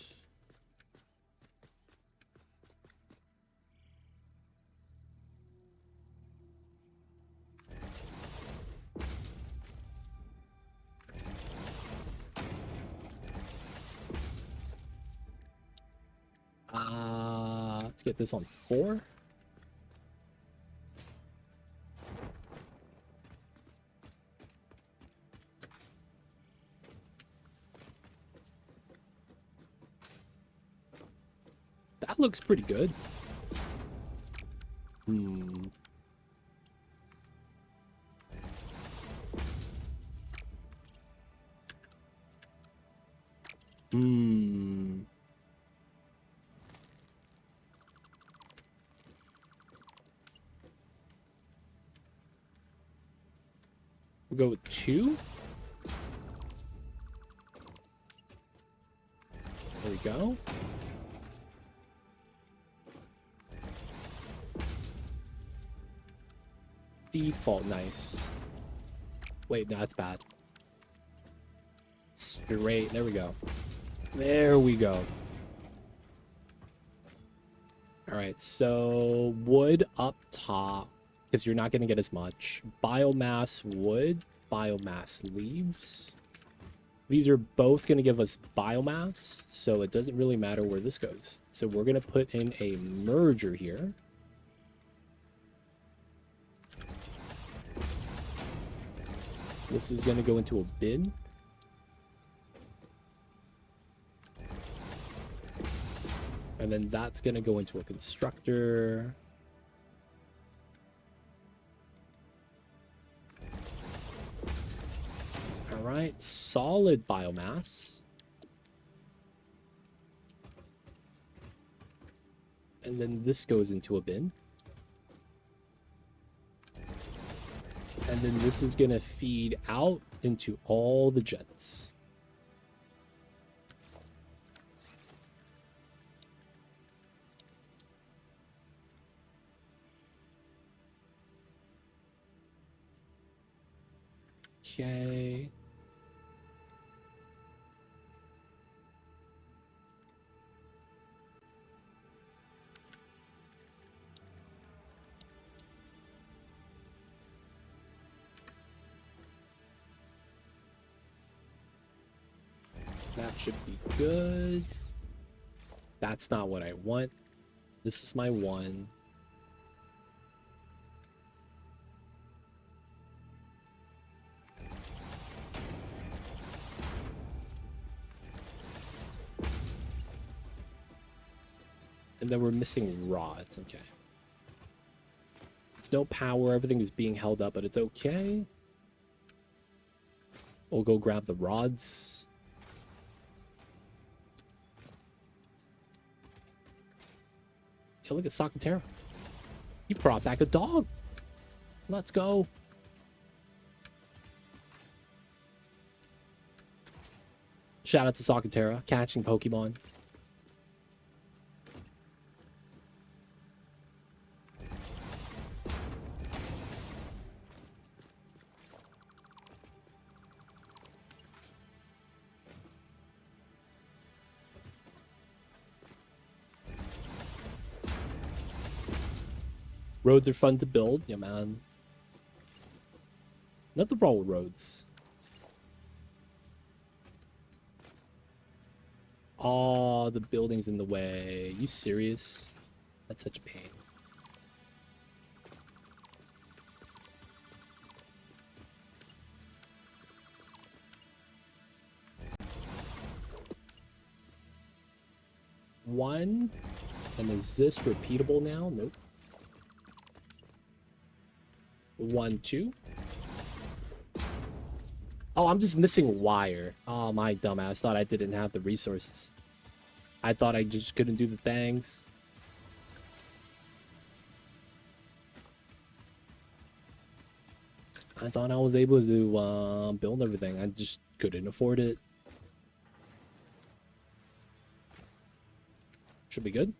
Let's get this on 4. That looks pretty good. We'll go with 2. There we go. Default, nice. Wait, no, that's bad. Straight, there we go. There we go. All right, so wood up top, because you're not going to get as much. Biomass wood, biomass leaves. These are both going to give us biomass, so it doesn't really matter where this goes. So we're going to put in a merger here. This is going to go into a bin. And then that's going to go into a constructor. All right, solid biomass. And then this goes into a bin. And then this is going to feed out into all the jets. Okay. That should be good. That's not what I want. This is my one. And then we're missing rods. Okay. It's no power. Everything is being held up, but it's okay. We'll go grab the rods. Yeah, look at Sakatera. He brought back a dog. Let's go. Shout out to Sakatera, catching Pokemon. Roads are fun to build. Yeah, man. Nothing wrong with roads. Oh, the building's in the way. You serious? That's such a pain. One. And is this repeatable now? Nope. 1, 2. Oh, I'm just missing wire. Oh, my dumbass thought I didn't have the resources. I thought I just couldn't do the things. I thought I was able to build everything. I just couldn't afford it. Should be good.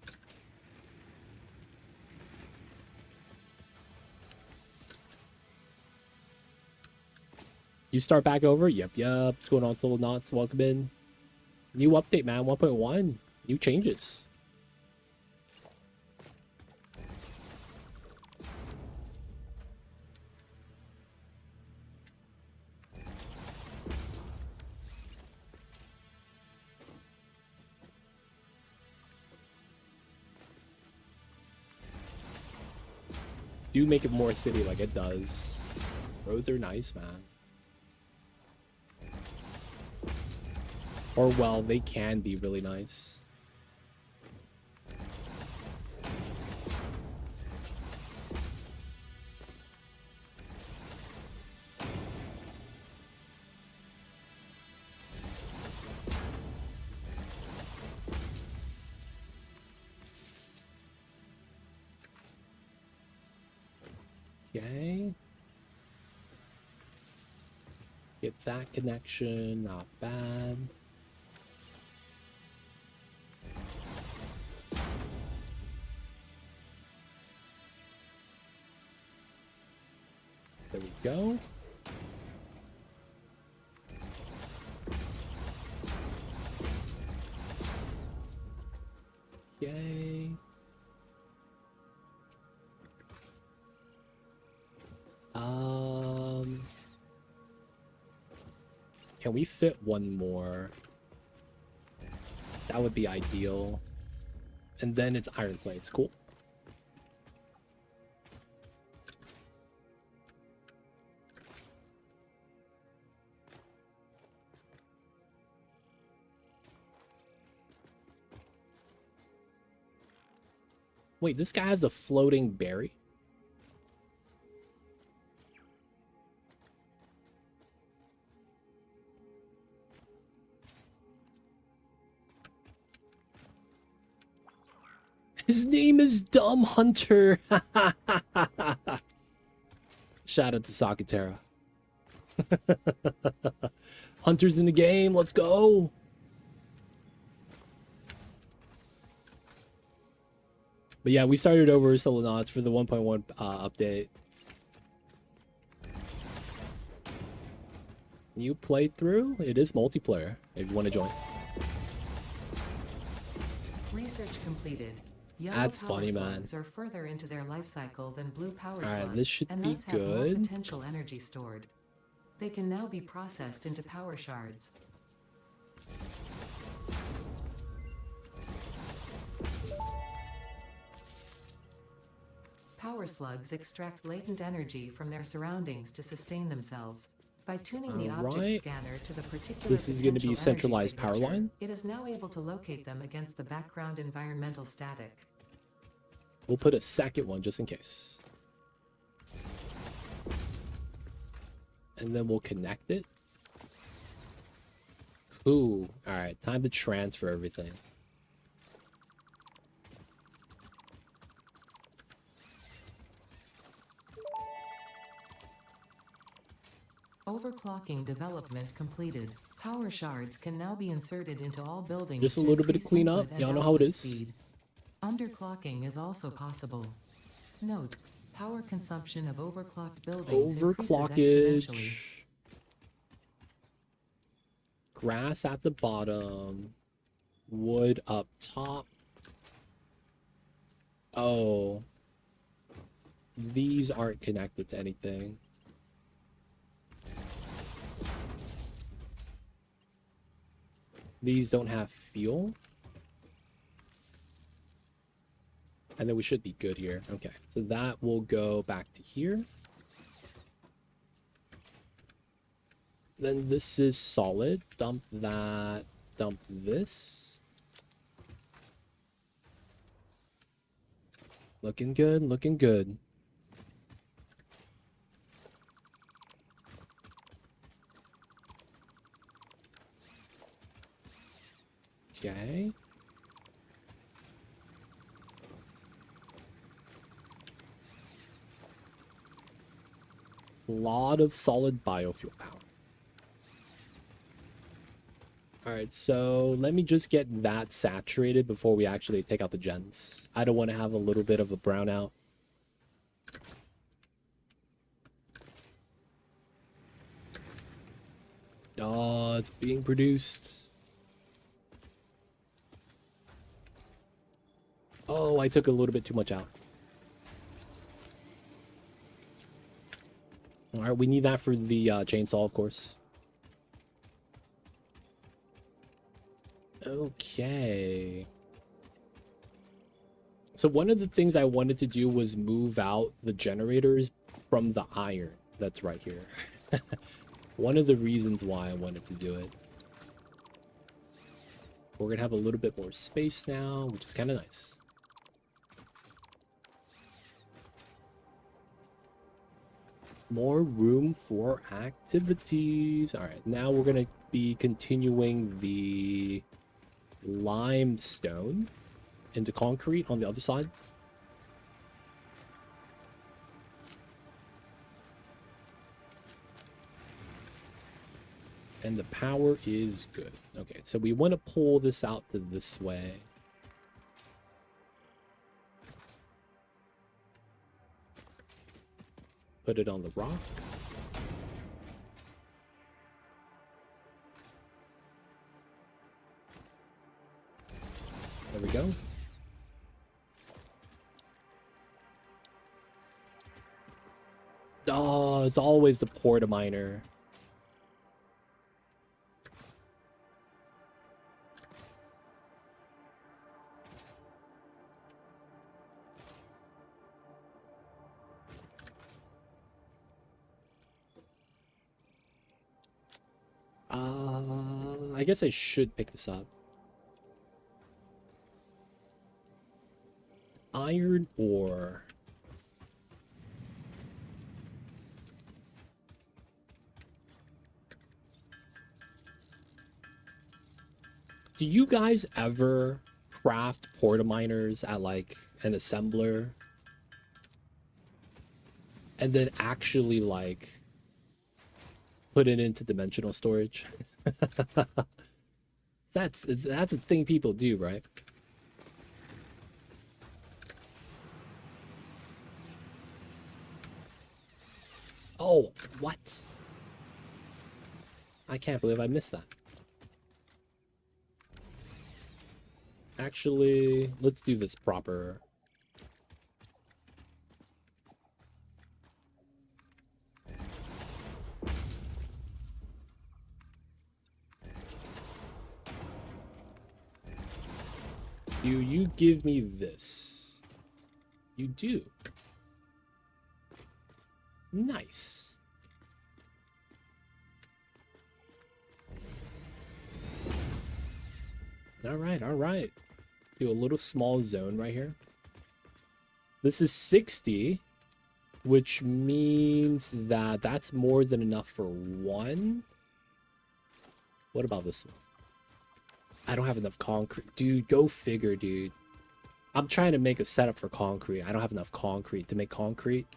You start back over? Yep. What's going on, Little Knots? Welcome in. New update, man. 1.1. New changes. Do make it more city like it does. Roads are nice, man. Or, well, they can be really nice. Okay. Get that connection, not bad. There we go. Yay. Can we fit one more? That would be ideal. And then it's iron plates. Cool. Wait, this guy has a floating berry? His name is Dumb Hunter. Shout out to Sakatera. Hunter's in the game. Let's go. But yeah, we started over Solonauts for the 1.1 update. New playthrough. It is multiplayer if you want to join. Research completed. Yellow That's power funny, man. slugs are further into their life cycle than blue power All right, slugs, this should and be thus have more good. potential energy stored. They can now be processed into power shards. Power slugs extract latent energy from their surroundings to sustain themselves. By tuning the object Alright. scanner to the particular This is going to be a potential energy centralized power signature, line. it is now able to locate them against the background environmental static. We'll put a second one just in case. And then we'll connect it. Ooh. Alright, time to transfer everything. Overclocking development completed. Power shards can now be inserted into all buildings. Just a to little bit of increase cleanup. input and Y'all know how it output is. speed. Underclocking is also possible. Note, power consumption of overclocked buildings increases exponentially. Overclockage. Grass at the bottom. Wood up top. Oh. These aren't connected to anything. These don't have fuel. And then we should be good here. Okay, so that will go back to here. Then this is solid. Dump that. Dump this. Looking good, looking good. Okay. Lot of solid biofuel power. Alright, so let me just get that saturated before we actually take out the gens. I don't want to have a little bit of a brownout. Oh, it's being produced. Oh, I took a little bit too much out. Alright, we need that for the chainsaw, of course. Okay. So one of the things I wanted to do was move out the generators from the iron that's right here. One of the reasons why I wanted to do it. We're gonna have a little bit more space now, which is kind of nice. More room for activities. All right, now we're gonna be continuing the limestone into concrete on the other side. And the power is good. Okay, so we want to pull this out to this way. Put it on the rock. There we go. Oh, it's always the porta miner. I guess I should pick this up. Iron ore. Do you guys ever craft porta miners at like an assembler and then actually like put it into dimensional storage? That's a thing people do, right? Oh, what? I can't believe I missed that. Actually, let's do this proper. Do you give me this? You do. Nice. All right, all right. Do a little small zone right here. This is 60, which means that that's more than enough for one. What about this one? I don't have enough concrete. Dude, go figure, dude. I'm trying to make a setup for concrete. I don't have enough concrete to make concrete.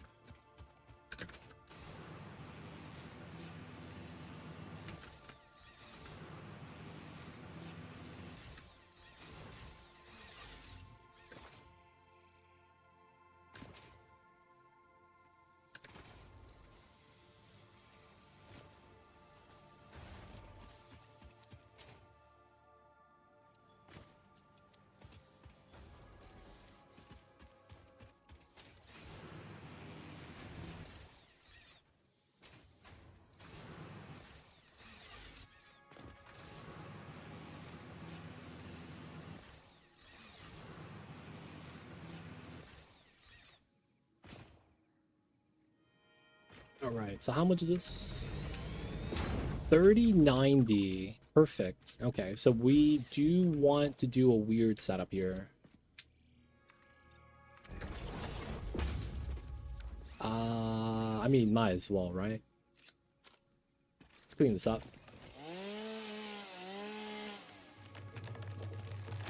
All right, so how much is this? 3090. Perfect. Okay, so we do want to do a weird setup here. I mean, might as well, right? Let's clean this up.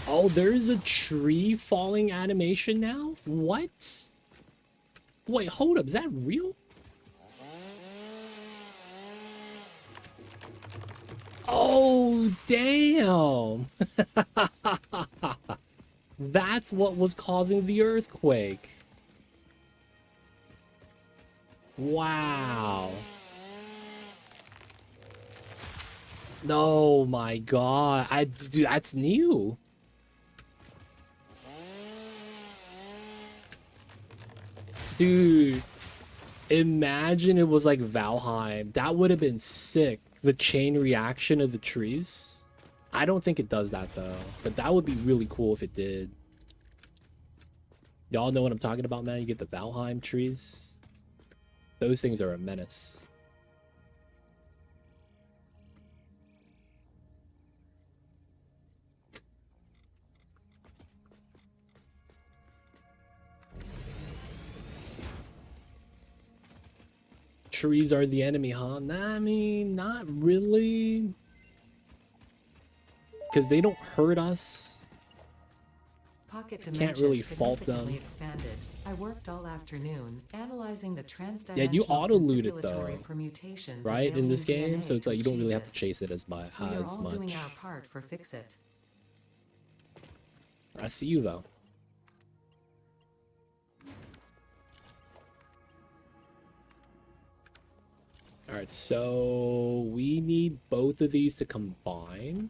Oh, there's a tree falling animation now? What? Wait, hold up. Is that real? Oh, damn. That's what was causing the earthquake. Wow. Oh my god. Dude, that's new. Dude, imagine it was like Valheim. That would have been sick. The chain reaction of the trees. I don't think it does that though, but that would be really cool if it did. Y'all know what I'm talking about, man. You get the Valheim trees. Those things are a menace. Trees are the enemy, huh? Nah, I mean, not really. Because they don't hurt us. Pocket Can't really fault them. Expanded. I worked all afternoon analyzing the transdimensional Yeah, you auto-loot it though, permutations right? In this game, DNA so it's like you don't really have to Jeebus. chase it as much. We are all doing our part for Fix It. I see you though. All right, so we need both of these to combine.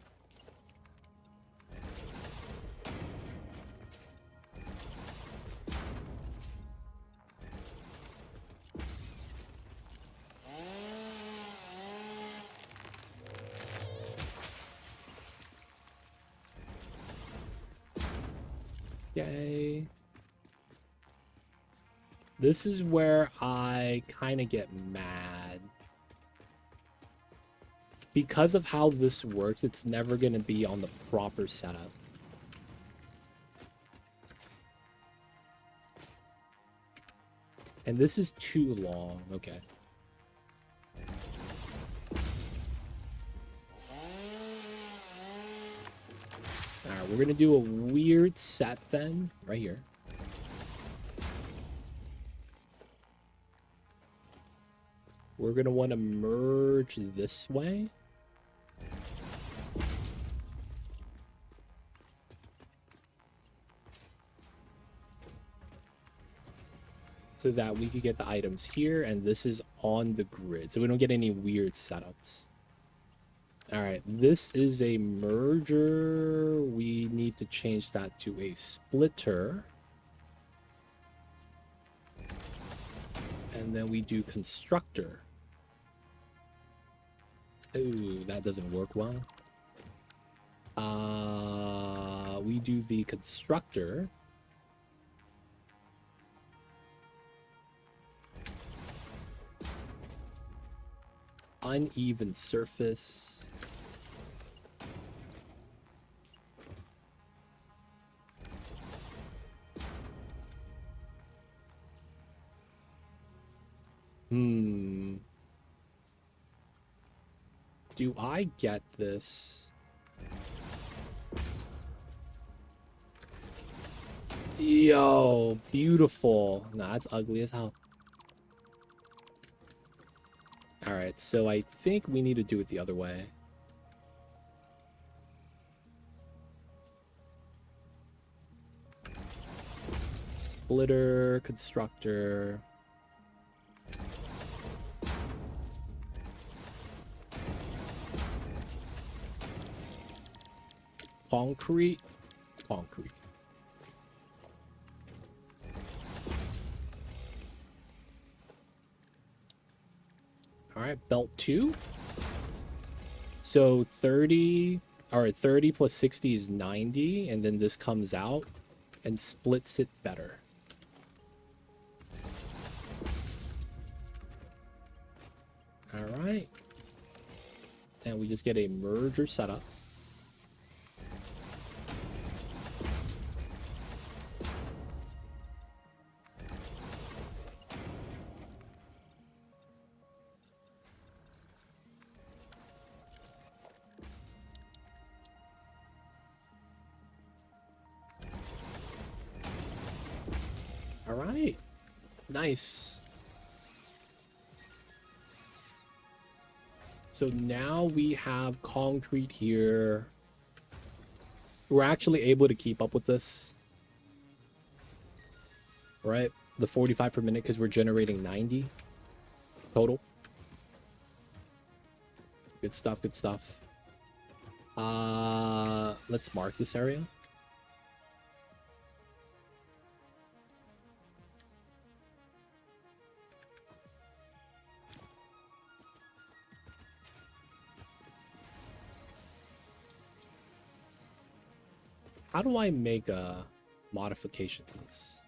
Yay. This is where I kind of get mad. Because of how this works, it's never going to be on the proper setup. And this is too long. Okay. Alright, we're going to do a weird set then, right here. We're going to want to merge this way. So that we could get the items here, and this is on the grid, so we don't get any weird setups. All right, this is a merger. We need to change that to a splitter. And then we do constructor. Ooh, that doesn't work well. We do the constructor. Uneven surface. Do I get this? Yo, beautiful. Nah, that's ugly as hell. Alright, so I think we need to do it the other way. Splitter, constructor. Concrete. Concrete. All right, belt 2. So 30, all right, 30 plus 60 is 90, and then this comes out and splits it better. All right. And we just get a merger setup. All right. Nice. So now we have concrete here. We're actually able to keep up with this. Right? The 45 per minute because we're generating 90 total. Good stuff, good stuff. Let's mark this area. How do I make a modification to this?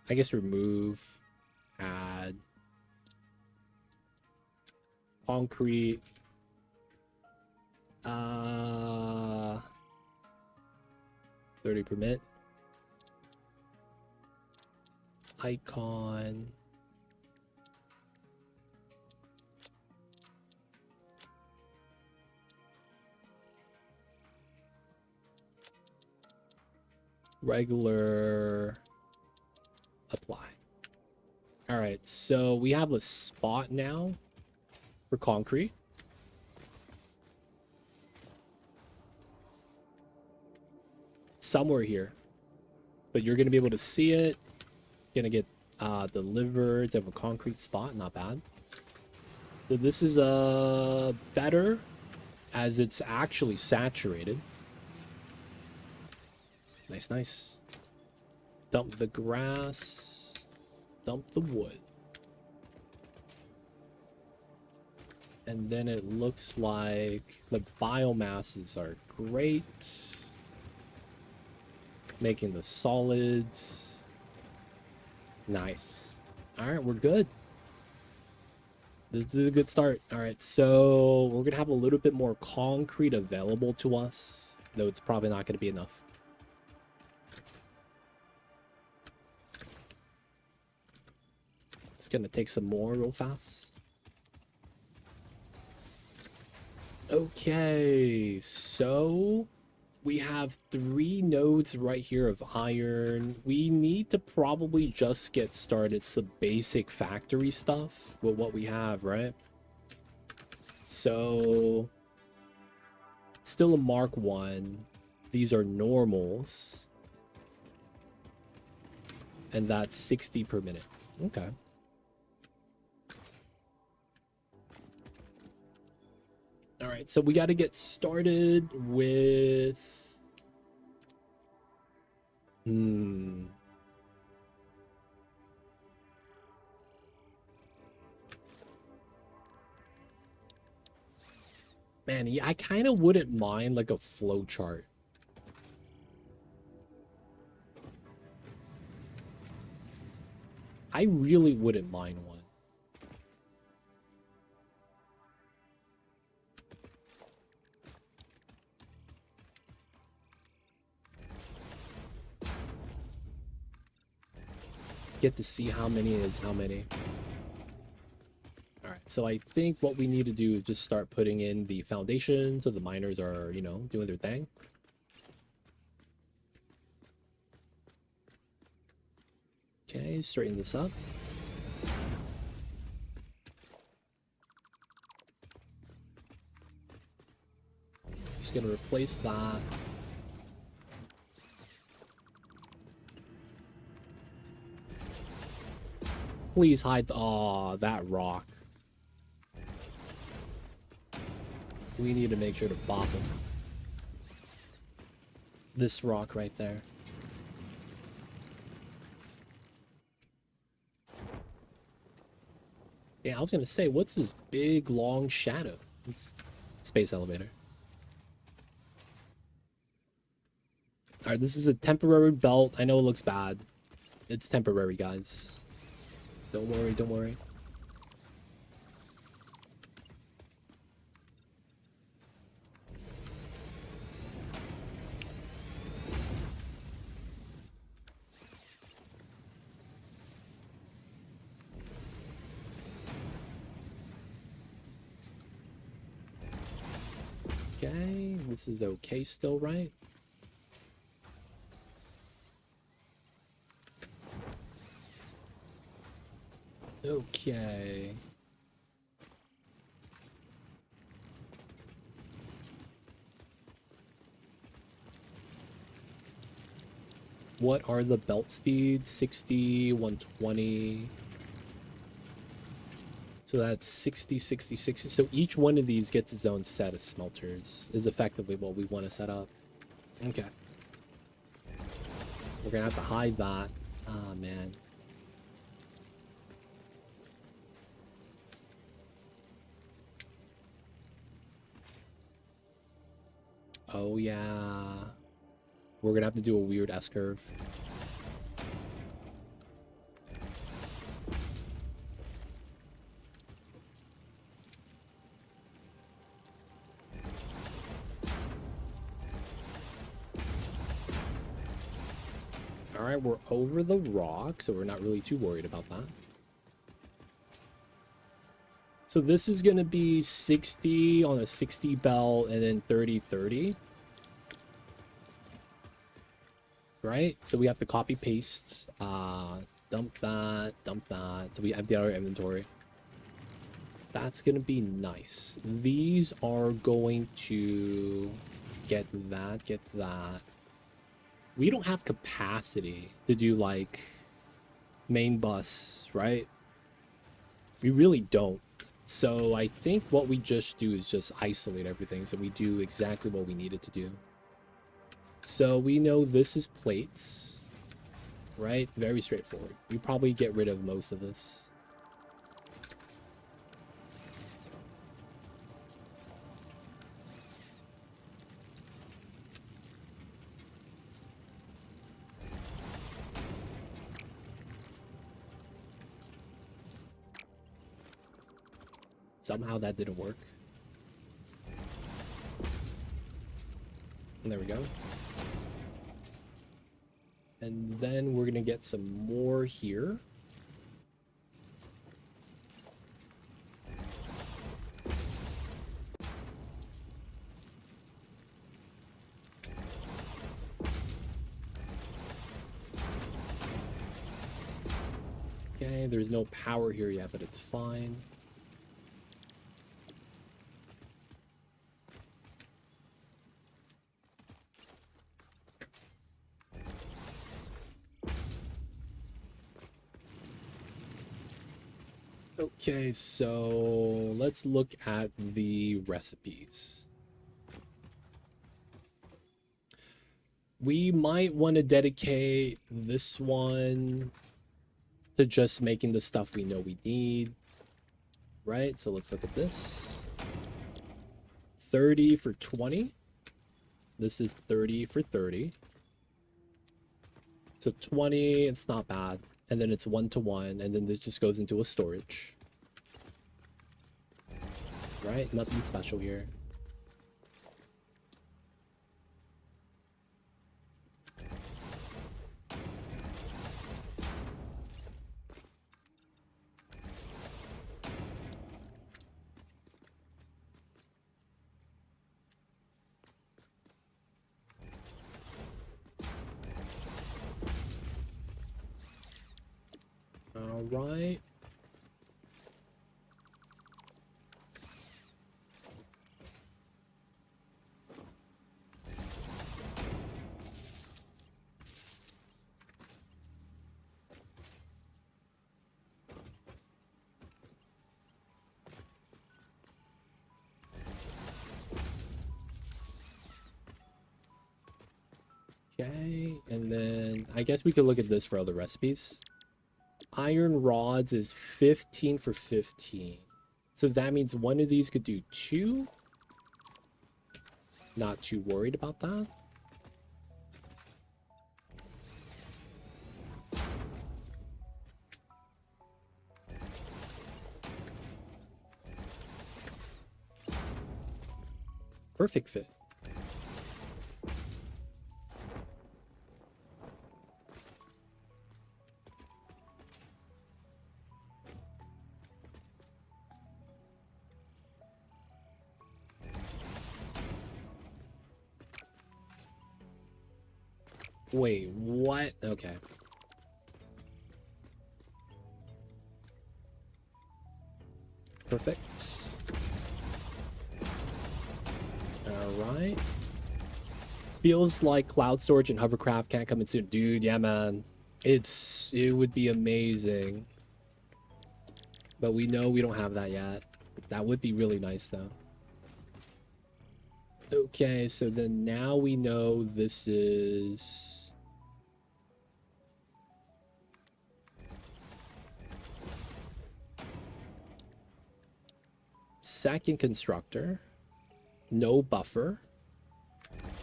I guess remove, add, concrete, 30 permit, icon, regular, apply. All right, so we have a spot now for concrete. Somewhere here, but you're gonna be able to see it. Gonna get delivered to have a concrete spot. Not bad. So this is better as it's actually saturated. Nice, nice. Dump the grass. Dump the wood. And then it looks like the biomasses are great. Making the solids. Nice. All right, we're good. This is a good start. All right, so we're going to have a little bit more concrete available to us, though it's probably not going to be enough. It's going to take some more real fast. Okay, so we have 3 nodes right here of iron. We need to probably just get started some basic factory stuff with what we have, right? So still a Mark 1. These are normals. And that's 60 per minute. Okay. right, so we got to get started with... Man, yeah, I kind of wouldn't mind like a flow chart. I really wouldn't mind one. Get to see how many is how many. All right, so I think what we need to do is just start putting in the foundation so the miners are, you know, doing their thing. Okay, straighten this up. Just gonna replace that. Please hide the... Aw, that rock. We need to make sure to bop him. This rock right there. Yeah, I was gonna say, what's this big, long shadow? It's space elevator. Alright, this is a temporary belt. I know it looks bad. It's temporary, guys. Don't worry, don't worry. Okay, this is okay still, right? Okay. What are the belt speeds? 60, 120. So that's 60, 60, 60. So each one of these gets its own set of smelters, is effectively what we want to set up. Okay. We're going to have to hide that. Ah, man. Oh, yeah. We're going to have to do a weird S-curve. Alright, we're over the rock, so we're not really too worried about that. So this is going to be 60 on a 60 belt and then 30, 30. Right? So we have to copy paste, dump that, so we empty our inventory. That's gonna be nice. These are going to get that, get that. We don't have capacity to do like main bus, right? We really don't. So I think what we just do is just isolate everything so we do exactly what we needed to do. So we know this is plates, right? Very straightforward. We probably get rid of most of this. Somehow that didn't work. And there we go. And then we're gonna get some more here. Okay, there's no power here yet, but it's fine. Okay, so let's look at the recipes. We might want to dedicate this one to just making the stuff we know we need, right? So let's look at this. 30 for 20. This is 30 for 30. So 20, it's not bad. And then it's 1-to-1, and then this just goes into a storage. Right? Nothing special here. All right. Okay, and then I guess we could look at this for other recipes. Iron rods is 15 for 15. So that means one of these could do 2. Not too worried about that. Perfect fit. Wait, what? Okay. Perfect. Alright. Feels like cloud storage and hovercraft can't come in soon. Dude, yeah, man. It would be amazing. But we know we don't have that yet. That would be really nice, though. Okay, so then now we know this is... Second constructor. No buffer.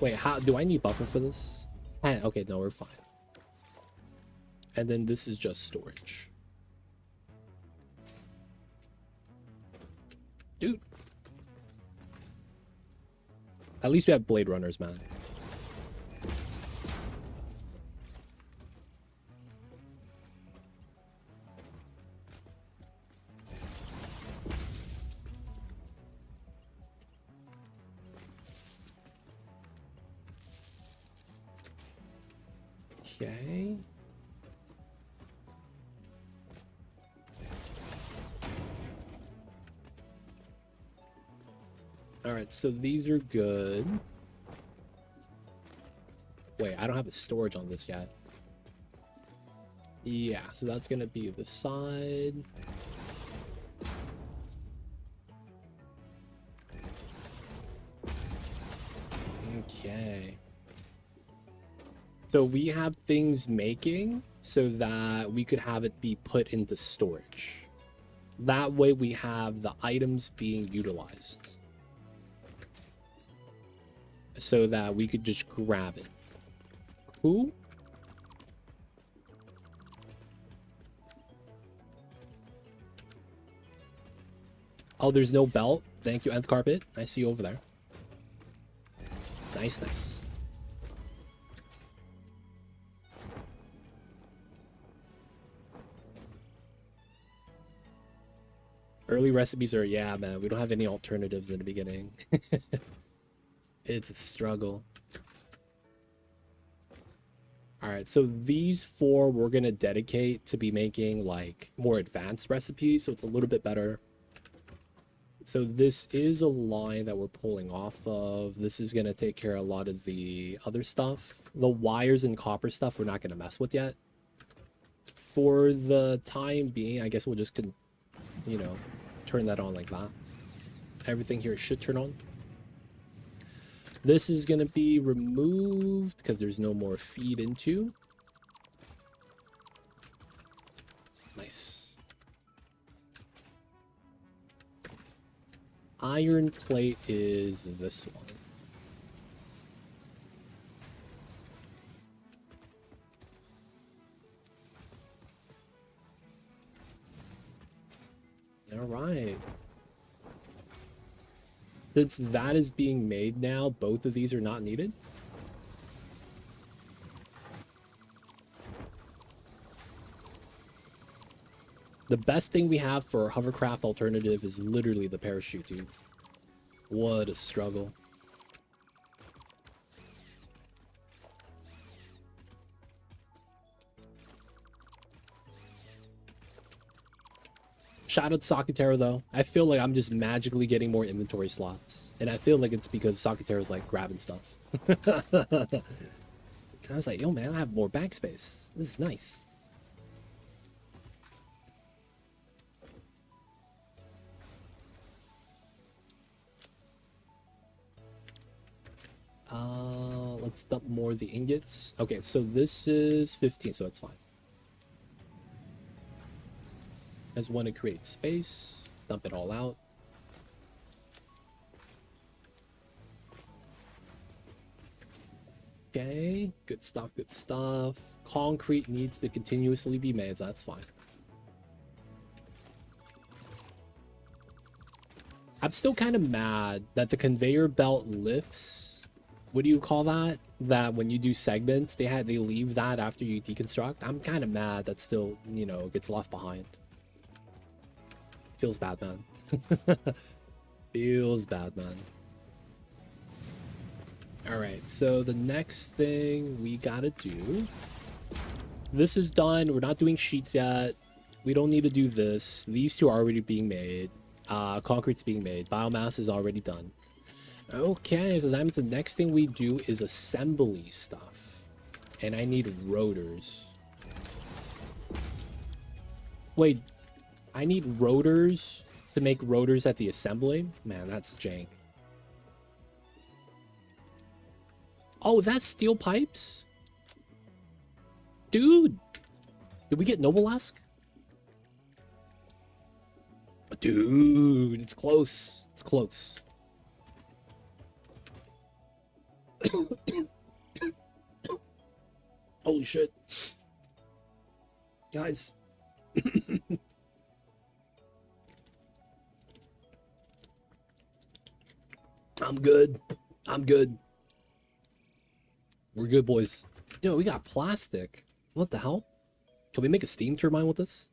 Wait, how do I need buffer for this? Okay, no, we're fine. And then this is just storage. Dude. At least we have Blade Runners, man. Okay. All right, so these are good. Wait, I don't have a storage on this yet. Yeah, so that's gonna be the side. Okay. So we have things making so that we could have it be put into storage. That way we have the items being utilized. So that we could just grab it. Cool. Oh, there's no belt. Thank you, Nth Carpet. I see you over there. Nice, nice. Early recipes are, yeah, man. We don't have any alternatives in the beginning. It's a struggle. All right, so these 4 we're gonna dedicate to be making like more advanced recipes, so it's a little bit better. So this is a line that we're pulling off of. This is gonna take care of a lot of the other stuff. The wires and copper stuff we're not gonna mess with yet. For the time being, I guess we'll just you know, turn that on like that. Everything here should turn on. This is going to be removed because there's no more feed into. Nice. Iron plate is this one. All right. Since that is being made now, both of these are not needed. The best thing we have for hovercraft alternative is literally the parachute, dude. What a struggle. Shout out to Sakatero, though. I feel like I'm just magically getting more inventory slots. And I feel like it's because Sakatero's like grabbing stuff. I was like, yo, man, I have more bank space. This is nice. Let's dump more of the ingots. Okay, so this is 15, so that's fine. As one to create space, dump it all out. Okay, good stuff, good stuff. Concrete needs to continuously be made, so that's fine. I'm still kind of mad that the conveyor belt lifts. What do you call that? That when you do segments, they leave that after you deconstruct. I'm kind of mad that still, you know, gets left behind. Feels bad, man. Feels bad, man. All right, so the next thing we gotta do. This is done. We're not doing sheets yet. We don't need to do this. These two are already being made. Concrete's being made. Biomass is already done. Okay, so that means the next thing we do is assembly stuff. And I need rotors. Wait, I need rotors to make rotors at the assembly? Man, that's jank. Oh, is that steel pipes? Dude! Did we get Noblesque? Dude, it's close. It's close. Holy shit. Guys. I'm good. I'm good. We're good, boys. Yo, we got plastic. What the hell? Can we make a steam turbine with this?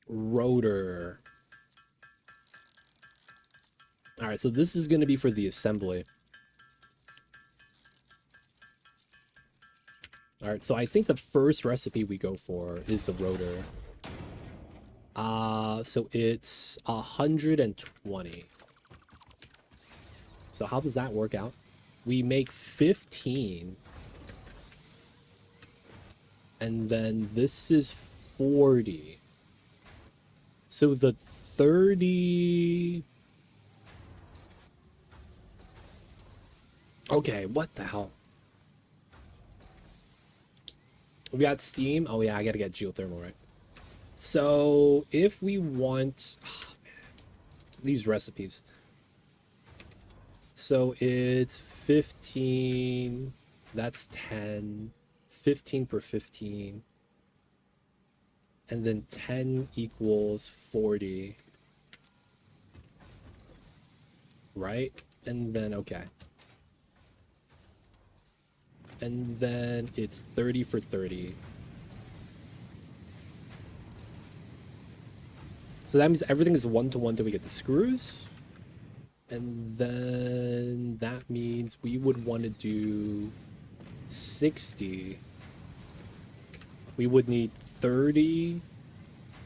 Rotor. Alright, so this is going to be for the assembly. Alright, so I think the first recipe we go for is the rotor. So it's 120. So how does that work out? We make 15. And then this is 40. So the 30... Okay, what the hell? We got steam. Oh yeah, I gotta get geothermal, right? So if we want these recipes, so it's 15, that's 10, 15 per 15, and then 10 equals 40, right? And then, okay. And then it's 30 for 30. So that means everything is 1-to-1 till we get the screws. And then that means we would want to do 60. We would need 30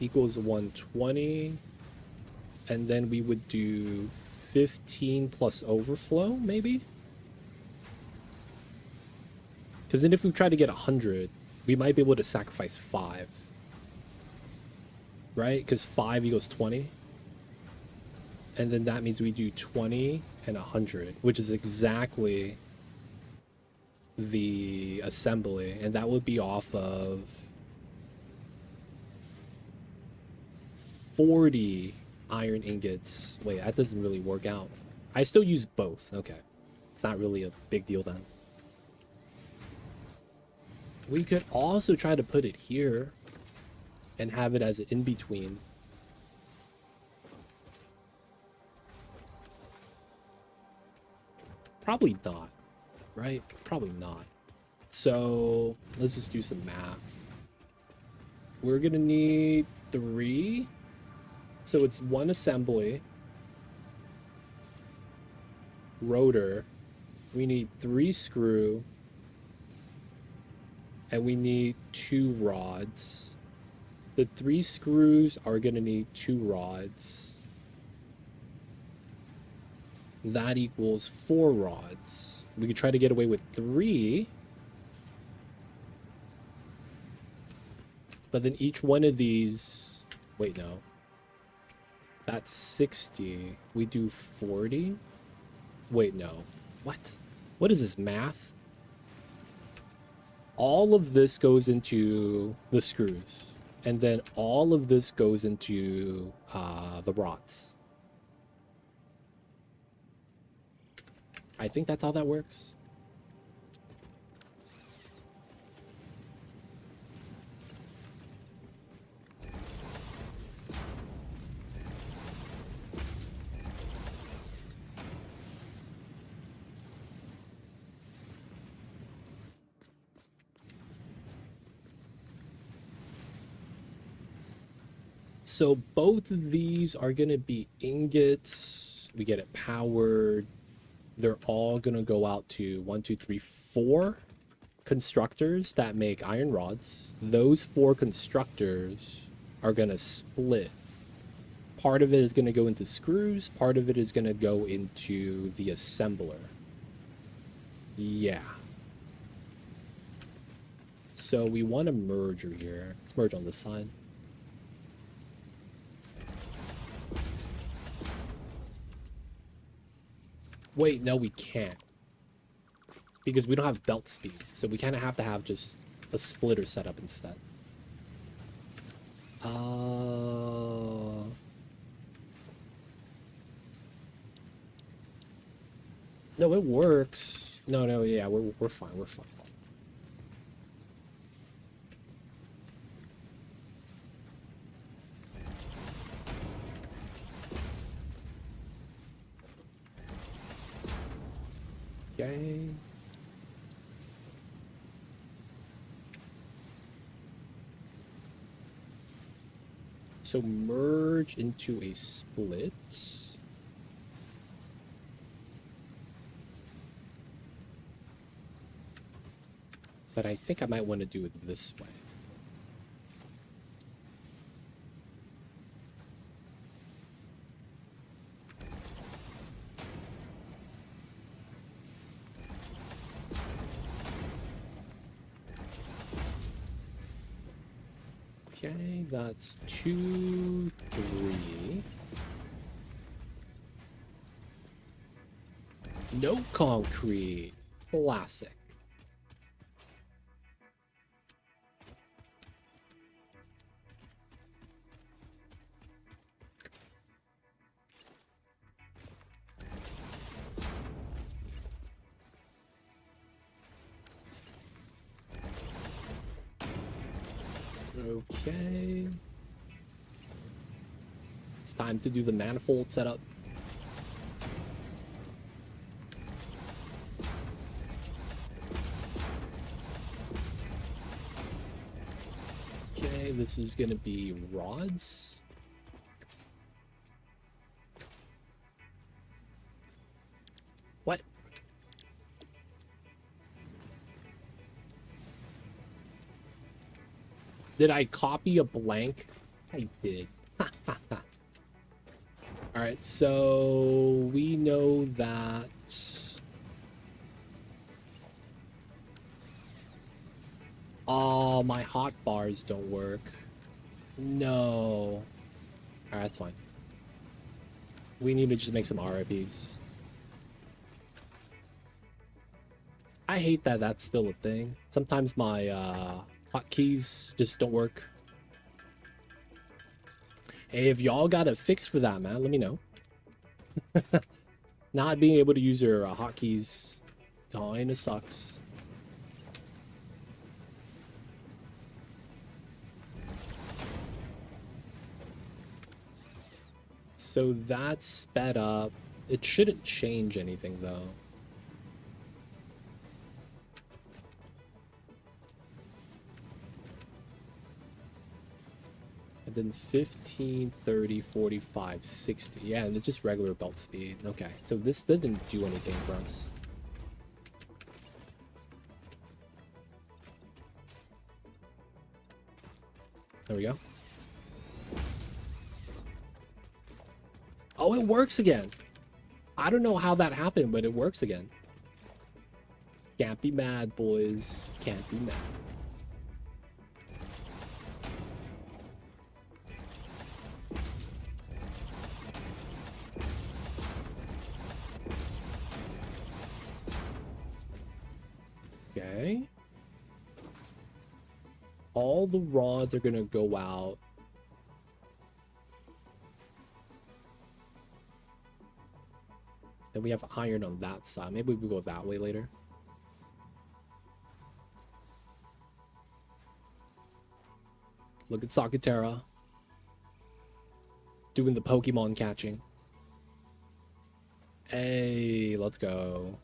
equals 120. And then we would do 15 plus overflow, maybe? Because then if we try to get 100, We might be able to sacrifice 5. Right? Because 5 equals 20. And then that means we do 20 and 100, which is exactly the assembly. And that would be off of 40 iron ingots. Wait, that doesn't really work out. I still use both. Okay. It's not really a big deal then. We could also try to put it here and have it as an in-between. Probably not, right? Probably not. So let's just do some math. We're gonna need 3. So it's 1 assembly. Rotor. We need 3 screw. And we need 2 rods. The 3 screws are gonna need 2 rods. That equals 4 rods. We could try to get away with 3. But then each one of these... Wait, no. That's 60. We do 40? Wait, no. What? What is this, math? All of this goes into the screws. And then all of this goes into the rods. I think that's how that works. So both of these are going to be ingots. We get it powered. They're all going to go out to 1, 2, 3, 4 constructors that make iron rods. Those 4 constructors are going to split. Part of it is going to go into screws. Part of it is going to go into the assembler. Yeah. So we want a merger here. Let's merge on this side. Wait, no, we can't. Because we don't have belt speed. So we kind of have to have just a splitter set up instead. No, it works. No, yeah, we're fine, we're fine. Okay. So merge into a split. But I think I might want to do it this way. Okay, that's 2, 3. No concrete. Classic. Okay. It's time to do the manifold setup. Okay, this is gonna be rods. What? Did I copy a blank? I did. Alright, so we know that Oh, my hot bars don't work. No. Alright, that's fine. We need to just make some RIPs. I hate that that's still a thing. Sometimes my hotkeys just don't work. Hey, if y'all got a fix for that, man, let me know. Not being able to use your hotkeys kinda sucks. So that's sped up. It shouldn't change anything though. And then 15, 30, 45, 60. Yeah, and it's just regular belt speed. Okay, so this didn't do anything for us. There we go. Oh, it works again. I don't know how that happened, but it works again. Can't be mad, boys. Can't be mad. Okay. All the rods are gonna go out. Then we have iron on that side. Maybe we go that way later. Look at Sakutera doing the Pokemon catching. Hey, let's go.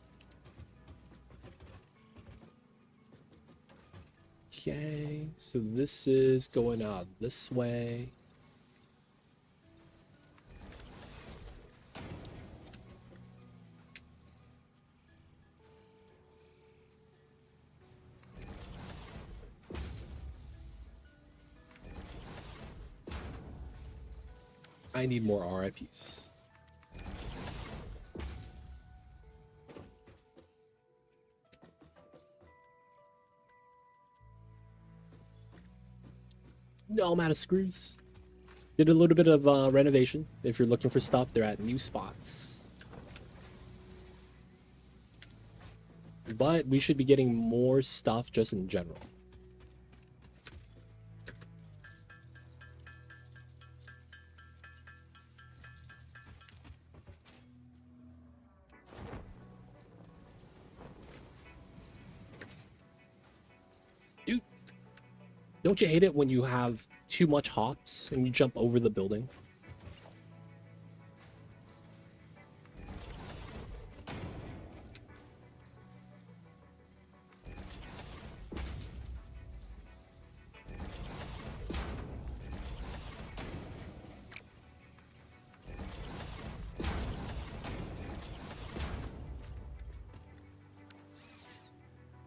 Okay, so this is going out this way. I need more RIPs. No, I'm out of screws. Did a little bit of renovation. If you're looking for stuff, they're at new spots. But we should be getting more stuff just in general. Dude, don't you hate it when you have too much hops and you jump over the building?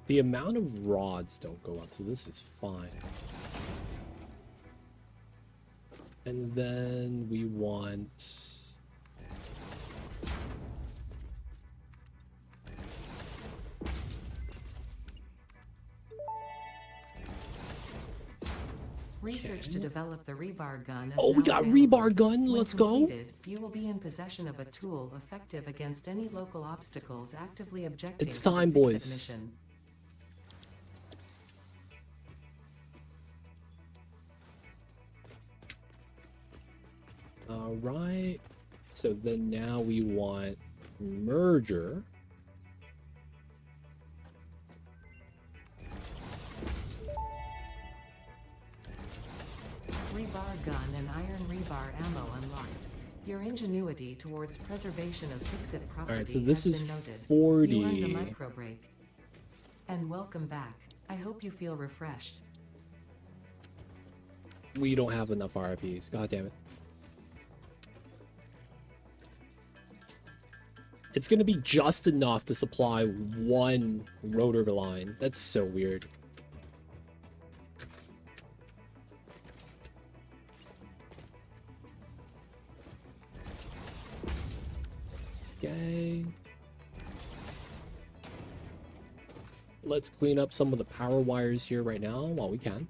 The amount of rods don't go up, so this is fine. And then we want... Research to develop the rebar gun. Oh, we got rebar gun. When Let's go. completed, you will be in possession of a tool effective against any local obstacles actively objecting It's to the time, Fix-It boys. mission. All right. So then now we want merger. Rebar gun and iron rebar ammo unlocked. Your ingenuity towards preservation of Fix-It property so this has is been noted. 40. You earned a micro break. And welcome back. I hope you feel refreshed. We don't have enough RIPs. God damn it. It's gonna be just enough to supply one rotor line. That's so weird. Okay. Let's clean up some of the power wires here right now while we can.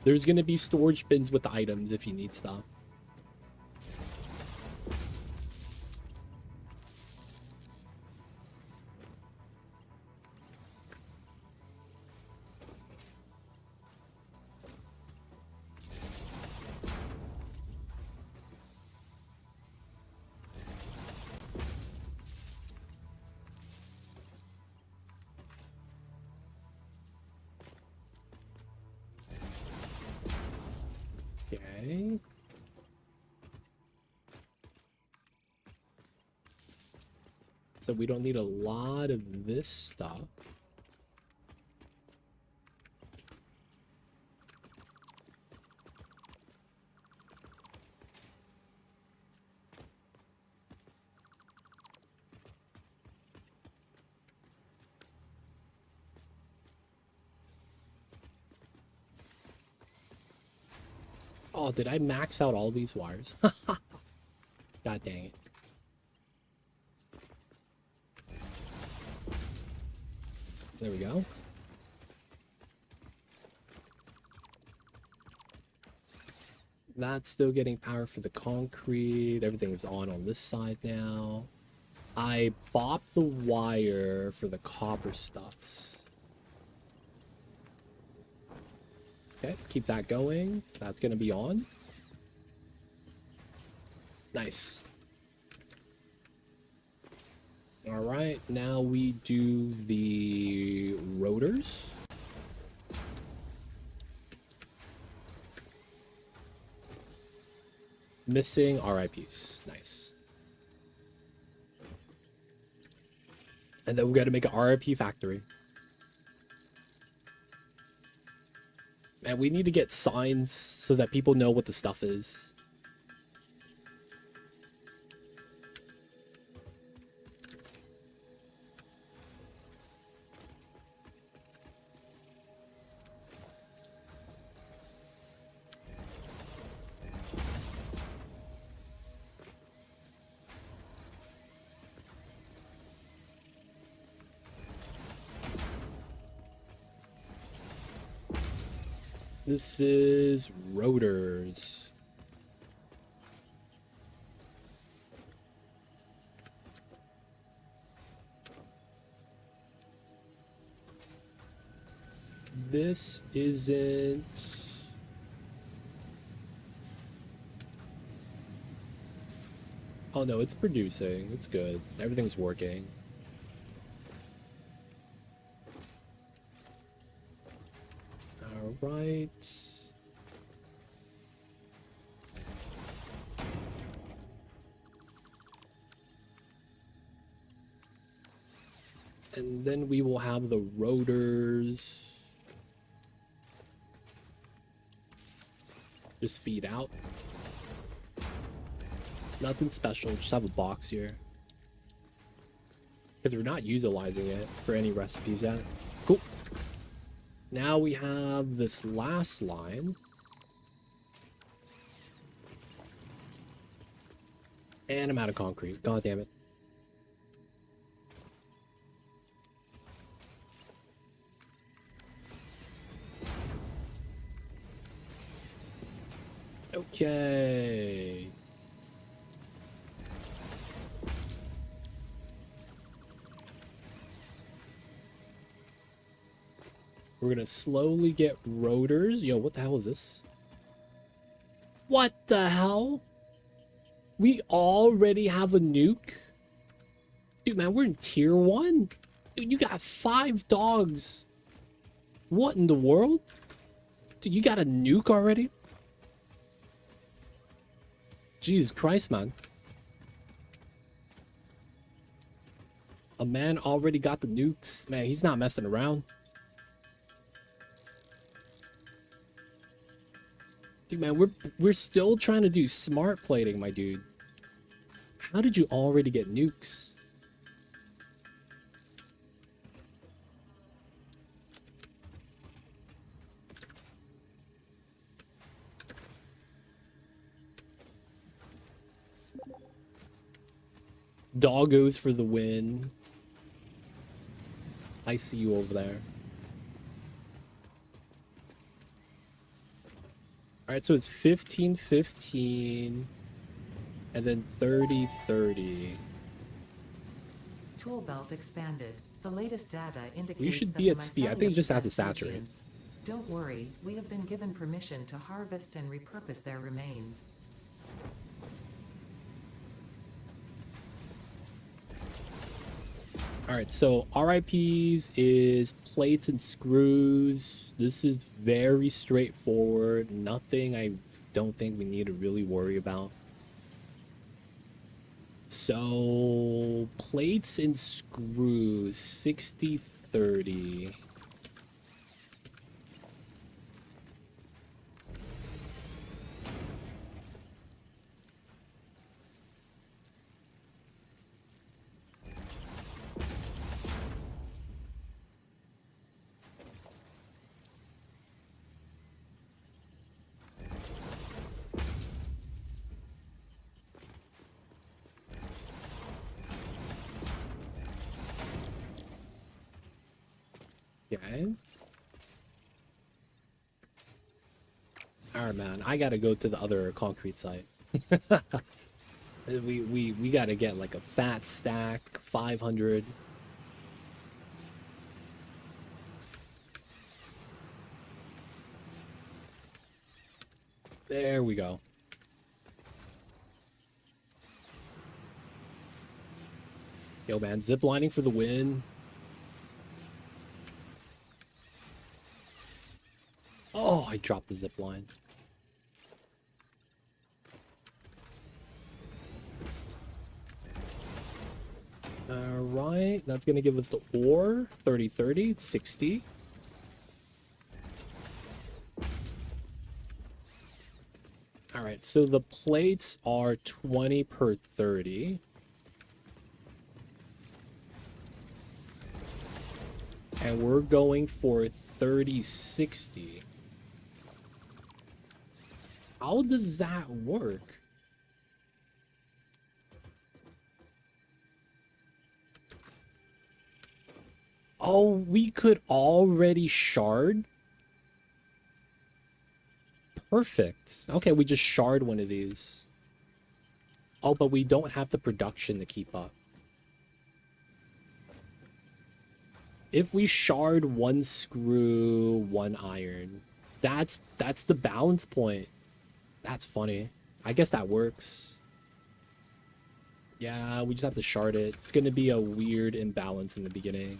There's going to be storage bins with items if you need stuff. Okay. So we don't need a lot of this stuff. Oh, did I max out all these wires? God dang it. There we go. That's still getting power for the concrete. Everything's on this side now. I bopped the wire for the copper stuffs. Okay, keep that going. That's going to be on. Nice. All right, now we do the rotors. Missing RIPs. Nice. And then we got to make an RIP factory. And we need to get signs so that people know what the stuff is. This is rotors. This isn't... Oh no, it's producing. It's good. Everything's working. Right. And then we will have the rotors just feed out. Nothing special, just have a box here. Because we're not utilizing it for any recipes yet. Cool. Now we have this last line. And I'm out of concrete. God damn it. Okay. We're gonna slowly get rotors. Yo, what the hell is this? What the hell? We already have a nuke? Dude, man, we're in tier 1. Dude, you got 5 dogs. What in the world? Dude, you got a nuke already? Jesus Christ, man. A man already got the nukes. Man, he's not messing around. Dude, man, we're still trying to do smart plating, my dude. How did you already get nukes? Doggos for the win. I see you over there. Alright, so it's 15-15. And then 30-30. Tool belt expanded. The latest data indicates We should that be the at speed. I mycelium think it just has to possess saturate. nutrients. Don't worry, we have been given permission to harvest and repurpose their remains. Alright, so RIPs is plates and screws. This is very straightforward. Nothing I don't think we need to really worry about. So, plates and screws, 60-30. Okay. Alright, man. I gotta go to the other concrete site. we gotta get like a fat stack, 500. There we go. Yo, man. Ziplining for the win. Oh, I dropped the zip line. Alright, that's gonna give us the ore. 30-30, 60. Alright, so the plates are 20 per 30. And we're going for 30-60. How does that work? Oh, we could already shard? Perfect. Okay, we just shard one of these. Oh, but we don't have the production to keep up. If we shard one screw, one iron, that's the balance point. That's funny. I guess that works. Yeah, we just have to shard it. It's gonna be a weird imbalance in the beginning.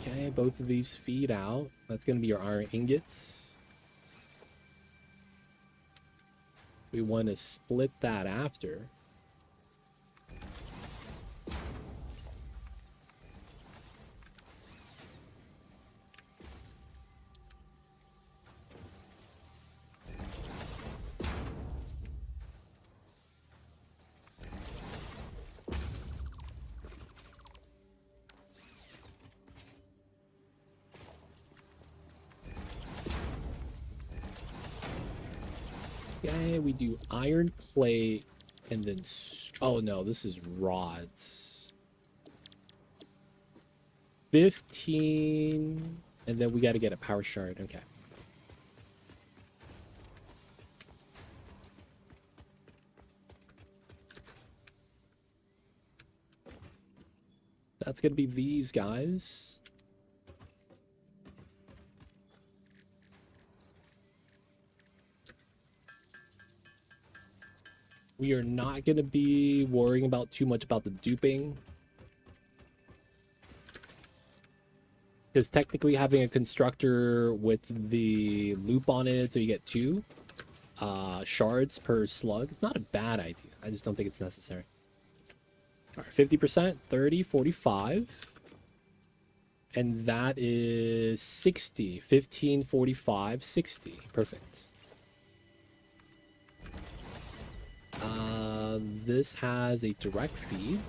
Okay, both of these feed out. That's gonna be your iron ingots. We want to split that after. Okay, we do iron plate and then... Oh no, this is rods. 15... And then we got to get a power shard. Okay. That's going to be these guys. We are not going to be worrying about too much about the duping. Because technically having a constructor with the loop on it, so you get 2 shards per slug, it's not a bad idea. I just don't think it's necessary. All right, 50%, 30, 45. And that is 60. 15, 45, 60. Perfect. This has a direct feed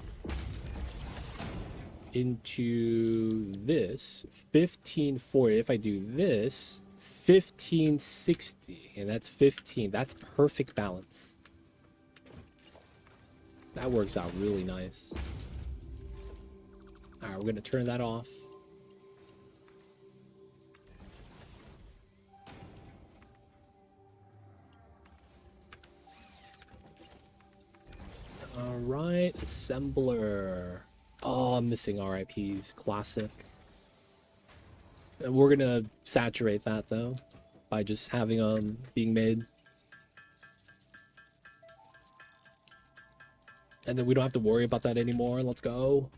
into this 1540. If I do this 1560, and that's 15, that's perfect balance. That works out really nice. All right, we're gonna turn that off. All right, assembler. Oh, I'm missing RIPs. Classic. And we're gonna saturate that though by just having them being made. And then we don't have to worry about that anymore. Let's go.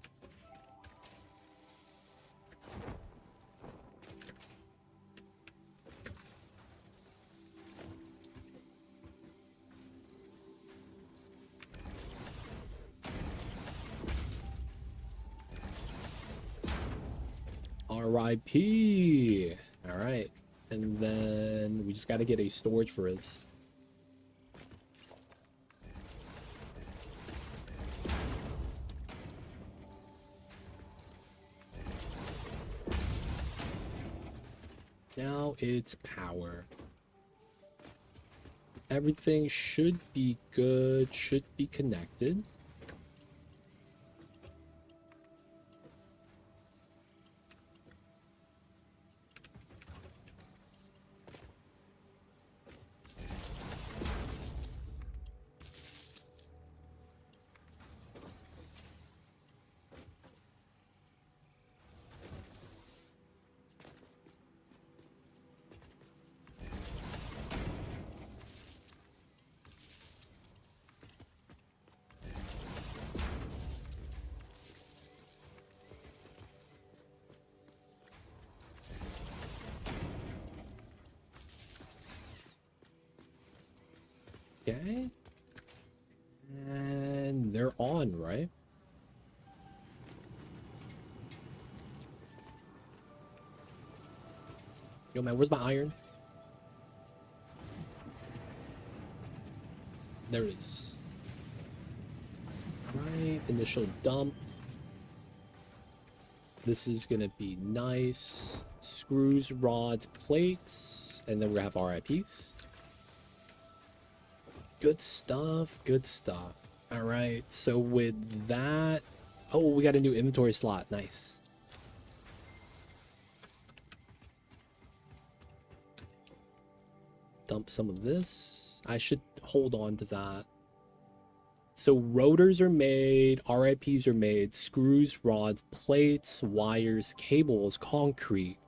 RIP. All right. And then we just got to get a storage frizz. Now it's power. Everything should be good, should be connected. Okay. And they're on, right? Yo, man, where's my iron? There it is. Right, initial dump. This is gonna be nice. Screws, rods, plates, and then we're gonna have RIPs. Good stuff, good stuff. All right, so with that, oh, we got a new inventory slot. Nice. Dump some of this. I should hold on to that. So rotors are made, RIPs are made, screws, rods, plates, wires, cables, concrete,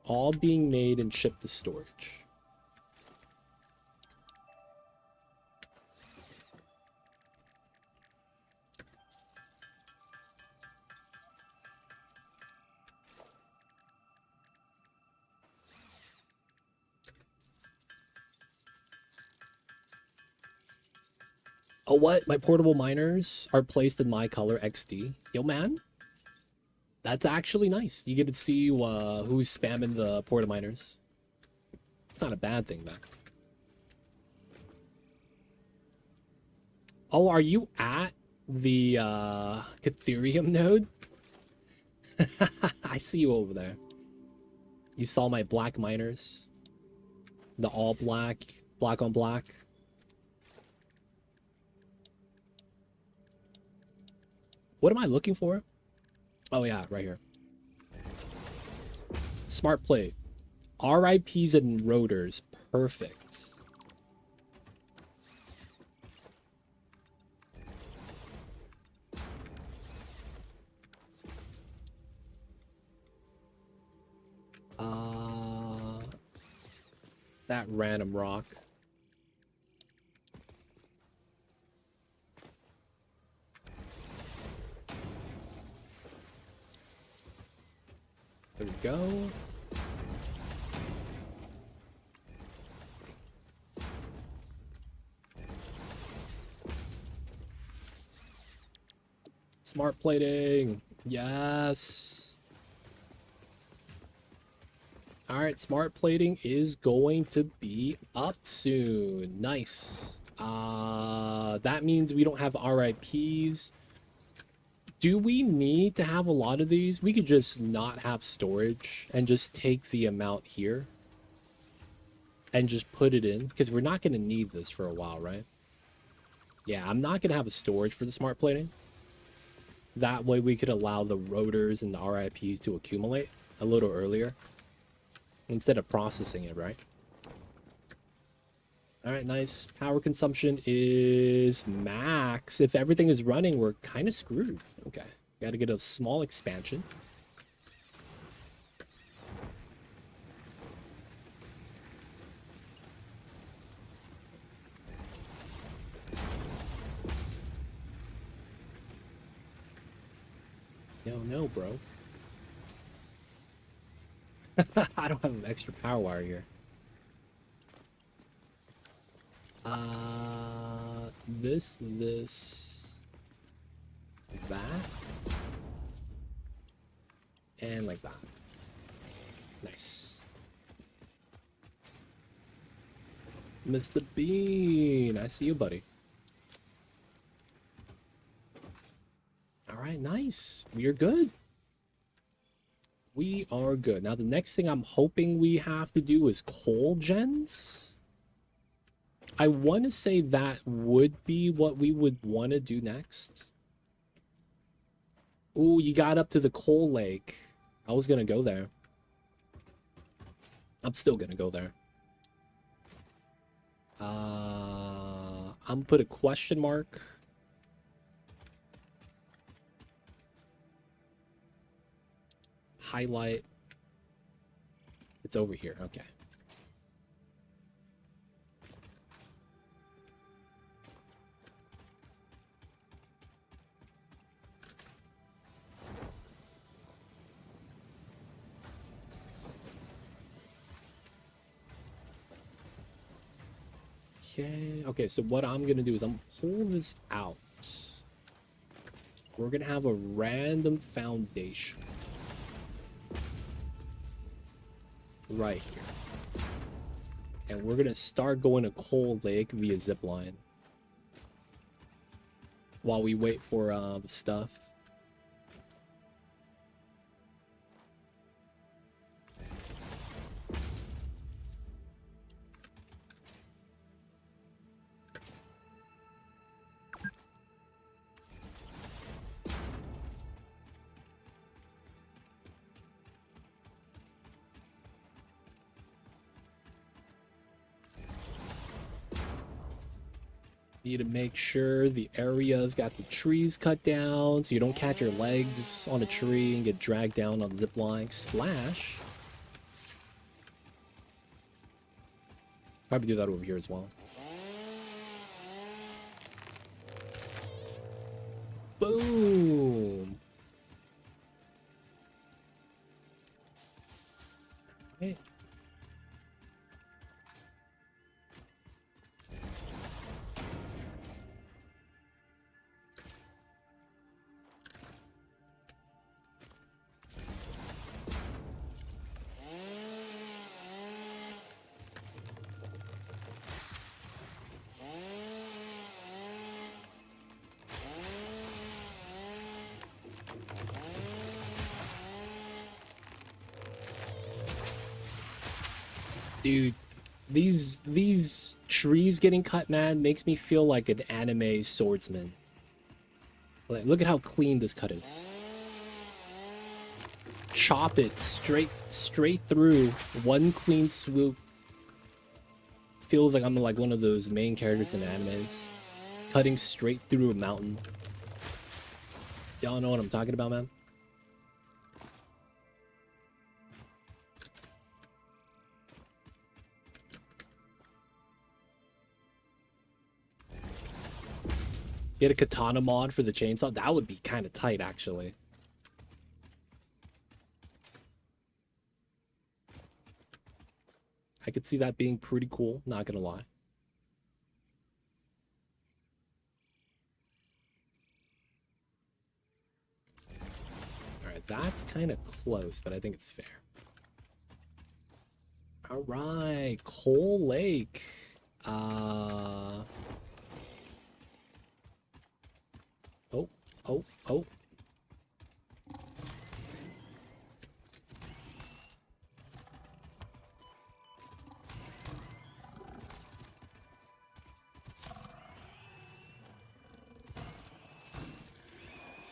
all being made and shipped to storage. Oh, what? My portable miners are placed in my color XD. Yo, man. That's actually nice. You get to see who's spamming the porta miners. It's not a bad thing, man. Oh, are you at the Ethereum node? I see you over there. You saw my black miners. The all black, black on black. What am I looking for? Oh yeah, right here. Smart plate. RIPs and rotors. Perfect. That random rock. There we go. Smart plating. Yes. All right, smart plating is going to be up soon. Nice. That means we don't have RIPs. Do we need to have a lot of these? We could just not have storage and just take the amount here and just put it in, because we're not going to need this for a while, right? Yeah, I'm not going to have a storage for the smart plating. That way we could allow the rotors and the RIPs to accumulate a little earlier instead of processing it, right? All right, nice. Power consumption is max. If everything is running, we're kind of screwed. Okay, got to get a small expansion. No, bro. I don't have an extra power wire here. This, that, and like that. Nice. Mr. Bean, I see you, buddy. All right, nice. We are good. We are good. Now, the next thing I'm hoping we have to do is coal gens. I want to say that would be what we would want to do next. Ooh, you got up to the coal lake. I was going to go there. I'm still going to go there. I'm put a question mark. Highlight. It's over here. Okay. Okay, so what I'm gonna do is I'm pull this out. We're gonna have a random foundation right here, and we're gonna start going to Coal Lake via zipline while we wait for the stuff. Need to make sure the area's got the trees cut down so you don't catch your legs on a tree and get dragged down on the zip line. Slash. Probably do that over here as well. Boom. Hey. Dude, these trees getting cut, man, makes me feel like an anime swordsman. Like, look at how clean this cut is. Chop it straight through, one clean swoop. Feels like I'm like one of those main characters in animes, cutting straight through a mountain. Y'all know what I'm talking about, man? Get a katana mod for the chainsaw. That would be kind of tight, actually. I could see that being pretty cool, not gonna lie. that's kind of close, but I think it's fair. All right, Coal Lake. Oh, oh, oh.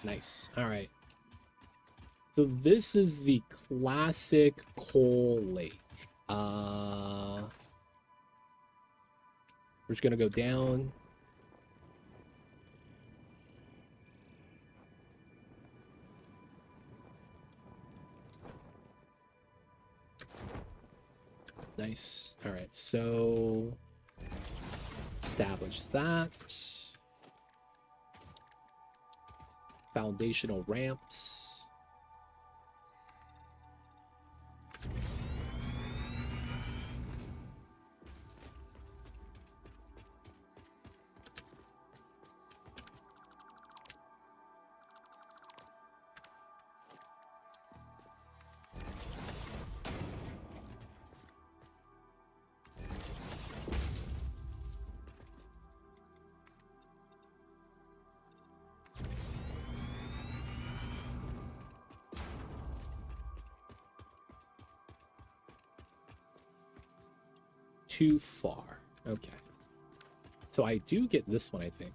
Nice. All right. So this is the classic Coal Lake. We're just gonna go down. Nice. All right. So establish that. Foundational ramps. Too far. Okay. So I do get this one, I think.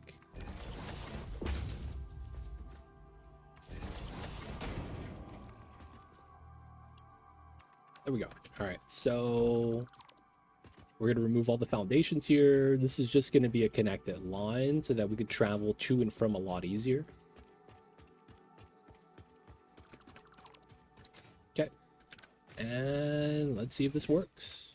There we go. All right. So we're going to remove all the foundations here. This is just going to be a connected line so that we could travel to and from a lot easier. Okay. And let's see if this works.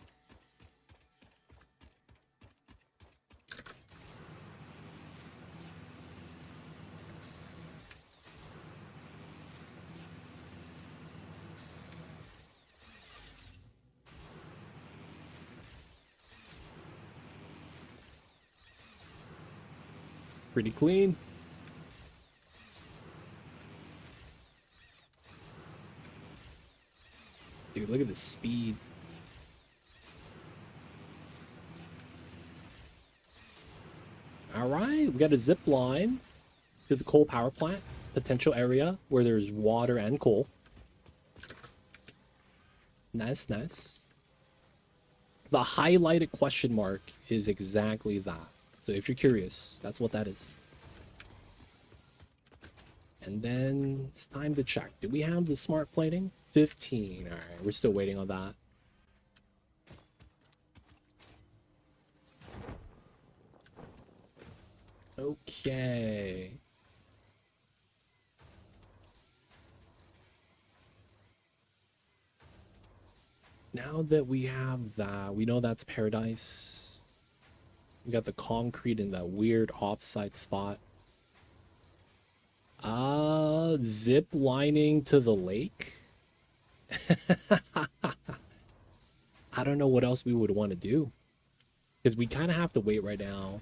Pretty clean. Dude, look at the speed. All right, we got a zip line to the coal power plant potential area where there's water and coal. Nice, nice. The highlighted question mark is exactly that. So if you're curious, that's what that is. And then it's time to check. Do we have the smart plating? 15. All right, we're still waiting on that. Okay. Now that we have that, we know that's paradise. We got the concrete in that weird offside spot. Zip lining to the lake. I don't know what else we would want to do. Because we kind of have to wait right now.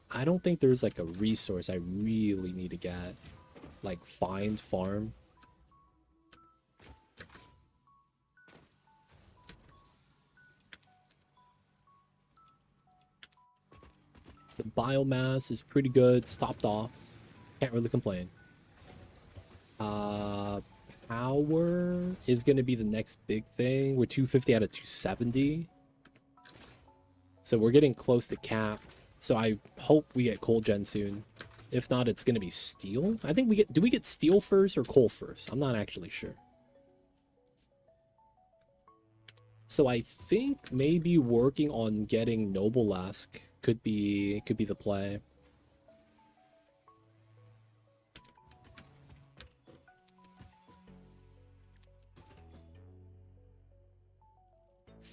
I don't think there's like a resource I really need to get. Like find farm. The biomass is pretty good. Stopped off. Can't really complain. Power is going to be the next big thing. We're 250 out of 270. So we're getting close to cap. So I hope we get coal gen soon. If not, it's going to be steel. I think we get... Do we get steel first or coal first? I'm not actually sure. So I think maybe working on getting Noble-esque could be the play.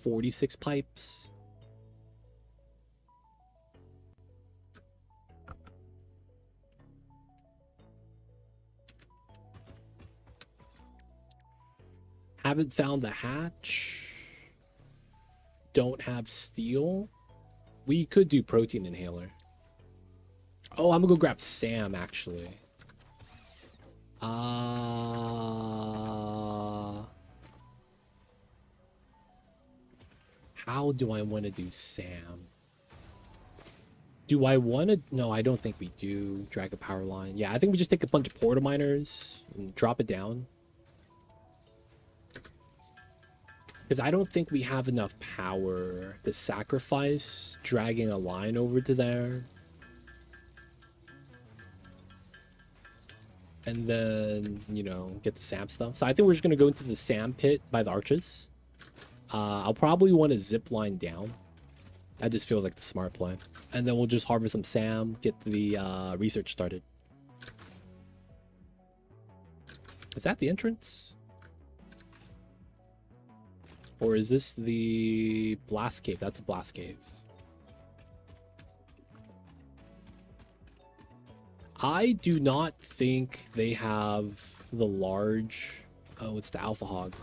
$46 pipes. Haven't found the hatch. Don't have steel. We could do protein inhaler. Oh, I'm gonna go grab Sam, actually. How do I want to do Sam? Do I want to? No, I don't think we do. Drag a power line. Yeah, I think we just take a bunch of porta miners and drop it down. Because I don't think we have enough power to sacrifice dragging a line over to there. And then, you know, get the Sam stuff. So I think we're just going to go into the Sam pit by the arches. I'll probably want to zip line down. I just feel like the smart play. And then we'll just harvest some Sam, get the research started. Is that the entrance? Or is this the blast cave? That's a blast cave. I do not think they have the large... Oh, it's the Alpha Hog.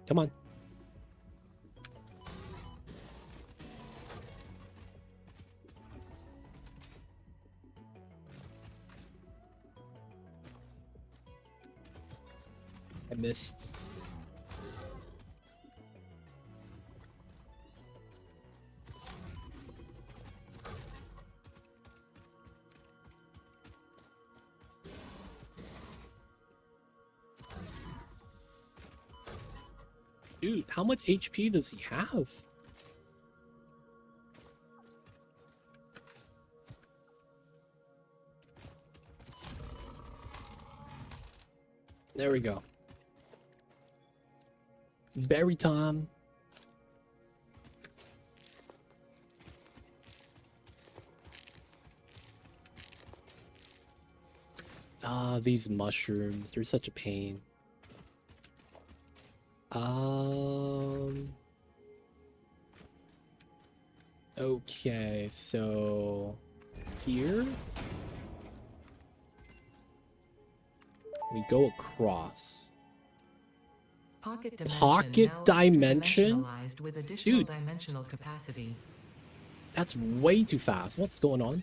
Come on. I missed. Dude, how much HP does he have? There we go. Berry time. Ah, these mushrooms. They're such a pain. Okay, so here we go across. Pocket dimension? With additional Dude, dimensional capacity. that's way too fast. What's going on?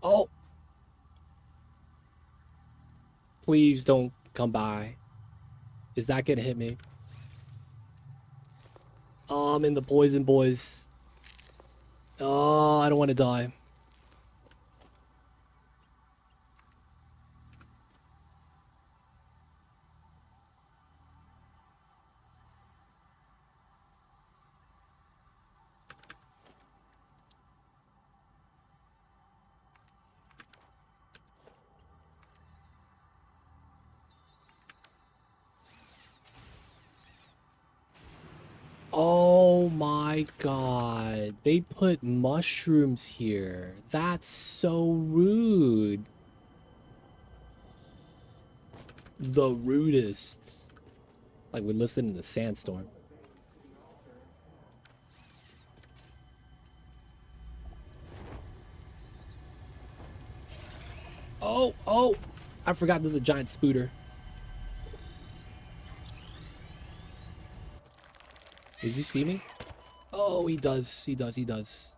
Oh! Please don't come by. Is that gonna hit me? Oh, I'm in the poison, boys. Oh, I don't want to die. Oh my god. They put mushrooms here. That's so rude. The rudest. Like we're listening to Sandstorm. Oh! I forgot there's a giant spooter. Did you see me? Oh, he does. He does.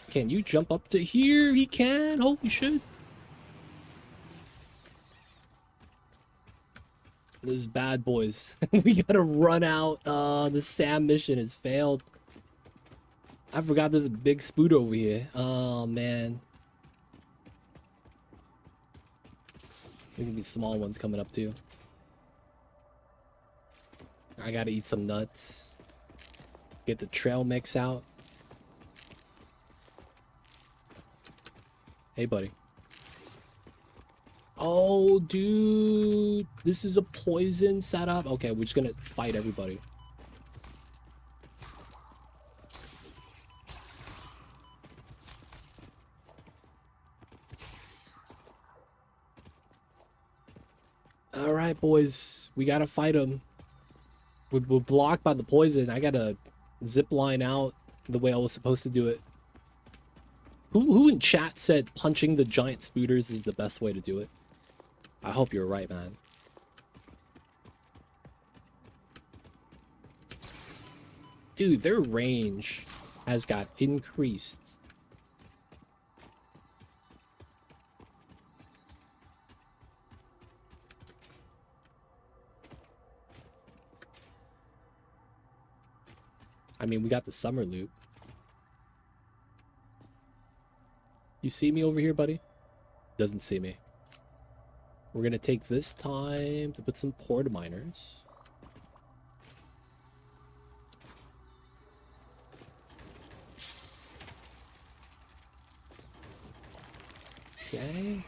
Can you jump up to here? He can. Holy shit. This is bad, boys. We gotta run out. The Sam mission has failed. I forgot there's a big spoot over here. Oh, man. There can be small ones coming up, too. I gotta eat some nuts. Get the trail mix out. Hey, buddy. Oh, dude. This is a poison setup. Okay, we're just gonna fight everybody. All right, boys. We gotta fight him. We're blocked by the poison. I gotta zip line out the way I was supposed to do it. Who in chat said punching the giant spooters is the best way to do it? I hope you're right, man. Dude, their range has got increased. I mean, we got the summer loot. You see me over here, buddy? Doesn't see me. We're gonna take this time to put some porta miners. Okay.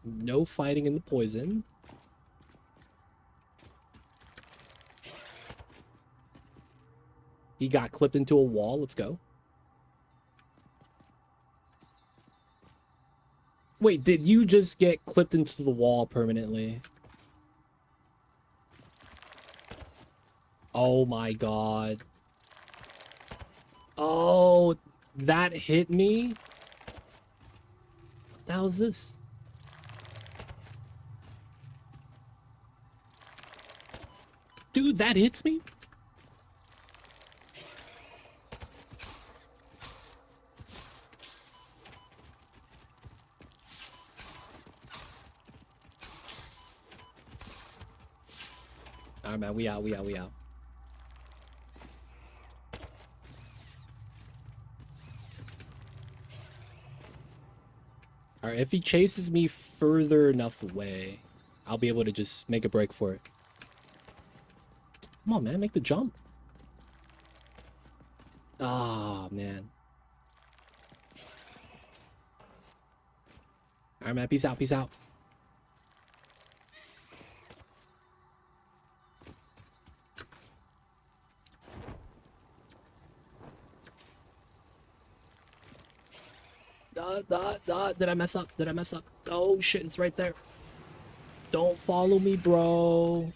No fighting in the poison. He got clipped into a wall. Let's go. Wait, did you just get clipped into the wall permanently? Oh my god. Oh, that hit me? What the hell is this? Dude, that hits me? Alright, man, we out. Alright, if he chases me further enough away, I'll be able to just make a break for it. Come on, man, make the jump. Ah, man. Alright, man, peace out, peace out. Did I mess up? Did I mess up? Oh, shit, it's right there. Don't follow me, bro.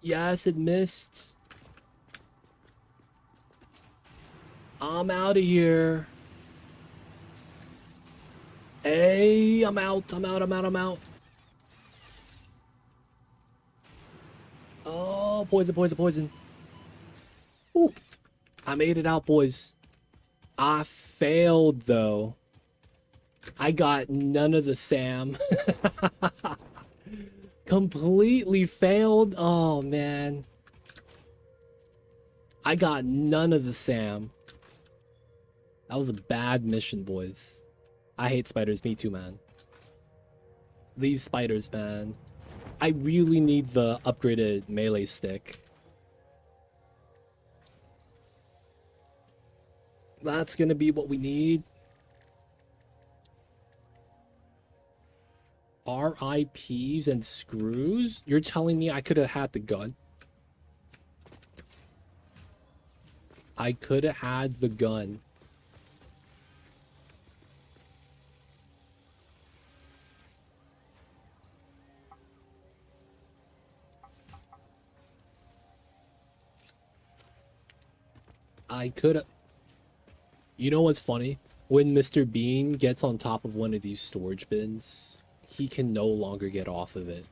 Yes, it missed. I'm out of here. Hey, I'm out. Oh, poison. Ooh. I made it out, boys. I failed, though. I got none of the Sam. Completely failed. Oh, man. I got none of the Sam. That was a bad mission, boys. I hate spiders. Me too, man. These spiders, man. I really need the upgraded melee stick. That's gonna be what we need. RIPs and screws? You're telling me I could have had the gun? I could have had the gun. I could have. You know what's funny? When Mr. Bean gets on top of one of these storage bins, he can no longer get off of it.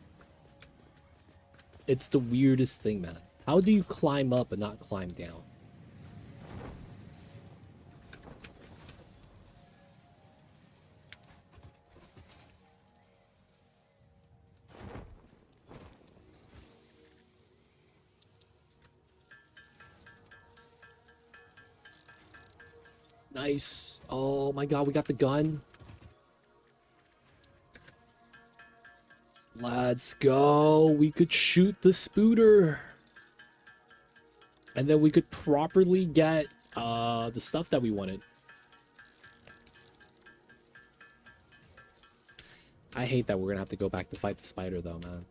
It's the weirdest thing, man. How do you climb up and not climb down? Nice. Oh my god, we got the gun. Let's go. We could shoot the spooter. And then we could properly get the stuff that we wanted. I hate that we're gonna have to go back to fight the spider, though, man.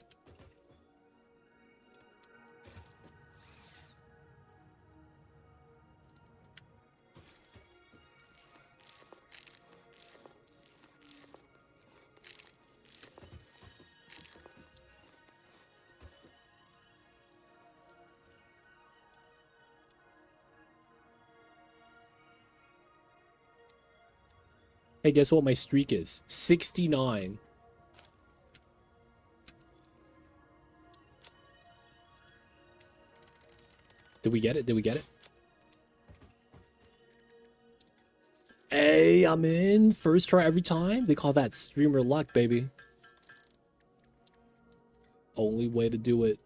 Hey, guess what my streak is? 69. Did we get it? Did we get it? Hey, I'm in. First try every time. They call that streamer luck, baby. Only way to do it.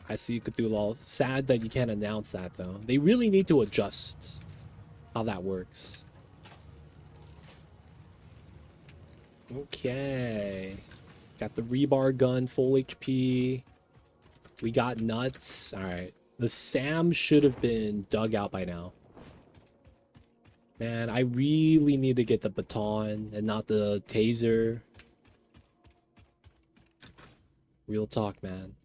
I see you, Cthulhu. Sad that you can't announce that, though. They really need to adjust how that works. Okay. Got the rebar gun, full HP. We got nuts. Alright. The SAM should have been dug out by now. Man, I really need to get the baton and not the taser. Real talk, man.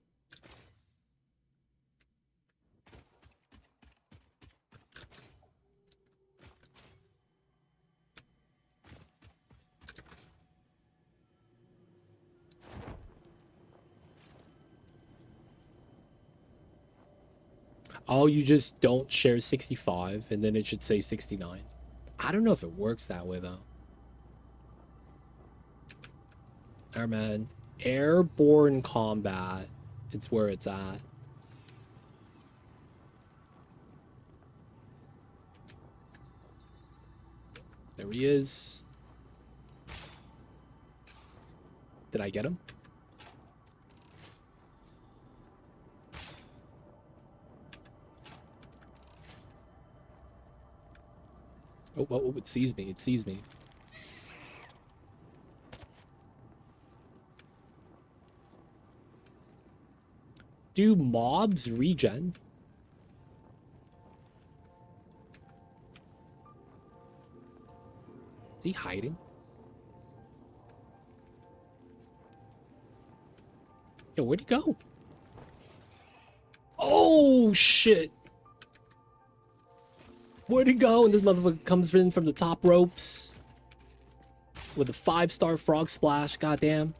Oh, you just don't share 65 and then it should say 69. I don't know if it works that way, though. Alright, man. Airborne combat. It's where it's at. There he is. Did I get him? Oh, it sees me. It sees me. Do mobs regen? Is he hiding? Yo, where'd he go? Oh, shit. Where'd he go? And this motherfucker comes in from the top ropes with a 5-star frog splash. Goddamn.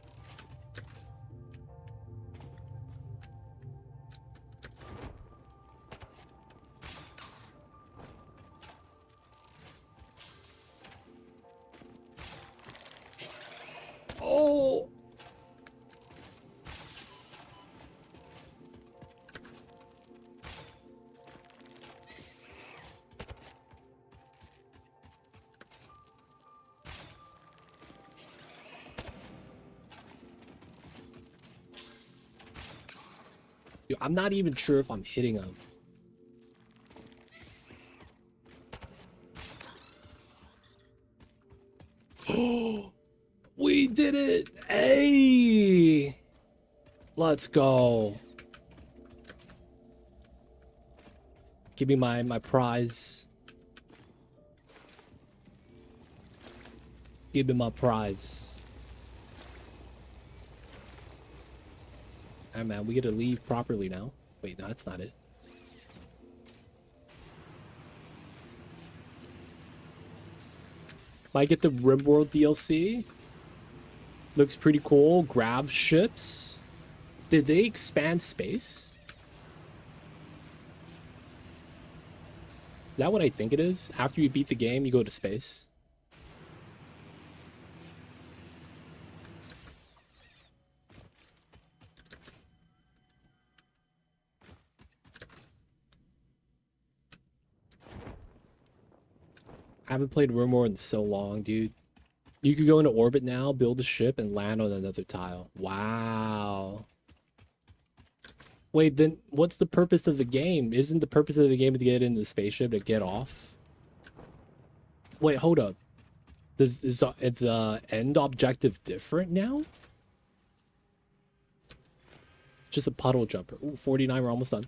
Oh. Yo, I'm not even sure if I'm hitting him. Oh, we did it! Hey! Let's go. Give me my prize. Give me my prize. Alright, man, we get to leave properly now. Wait, no, that's not it. Might get the RimWorld DLC. Looks pretty cool. Grav ships. Did they expand space? Is that what I think it is? After you beat the game, you go to space. I haven't played RimWorld in so long, dude. You could go into orbit now, build a ship, and land on another tile. Wow. Wait, then what's the purpose of the game? Isn't the purpose of the game to get into the spaceship to get off? Wait, hold up. Is the end objective different now? Just a puddle jumper. Ooh, 49, we're almost done.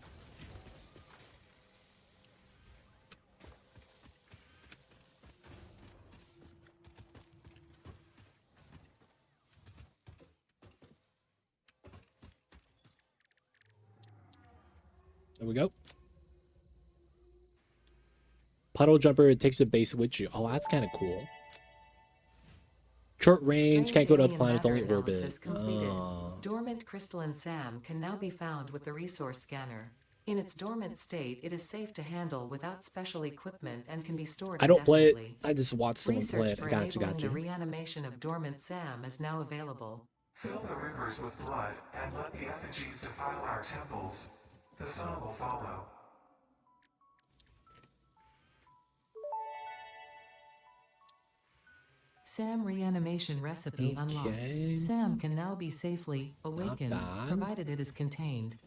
There we go. Puddle jumper, it takes a base with you. Oh, that's kind of cool. Short range, Strange can't go to other alien planets, matter only orbit. analysis completed. Dormant crystalline SAM can now be found with the resource scanner. In its dormant state, it is safe to handle without special equipment and can be stored I don't play it. indefinitely. I just watch someone play Research it. for I got you, enabling got the you. reanimation of dormant SAM is now available. Fill the rivers with blood and let the effigies defile our temples. The sun will follow. SAM reanimation recipe unlocked. Okay. SAM can now be safely awakened, bad. provided it is contained.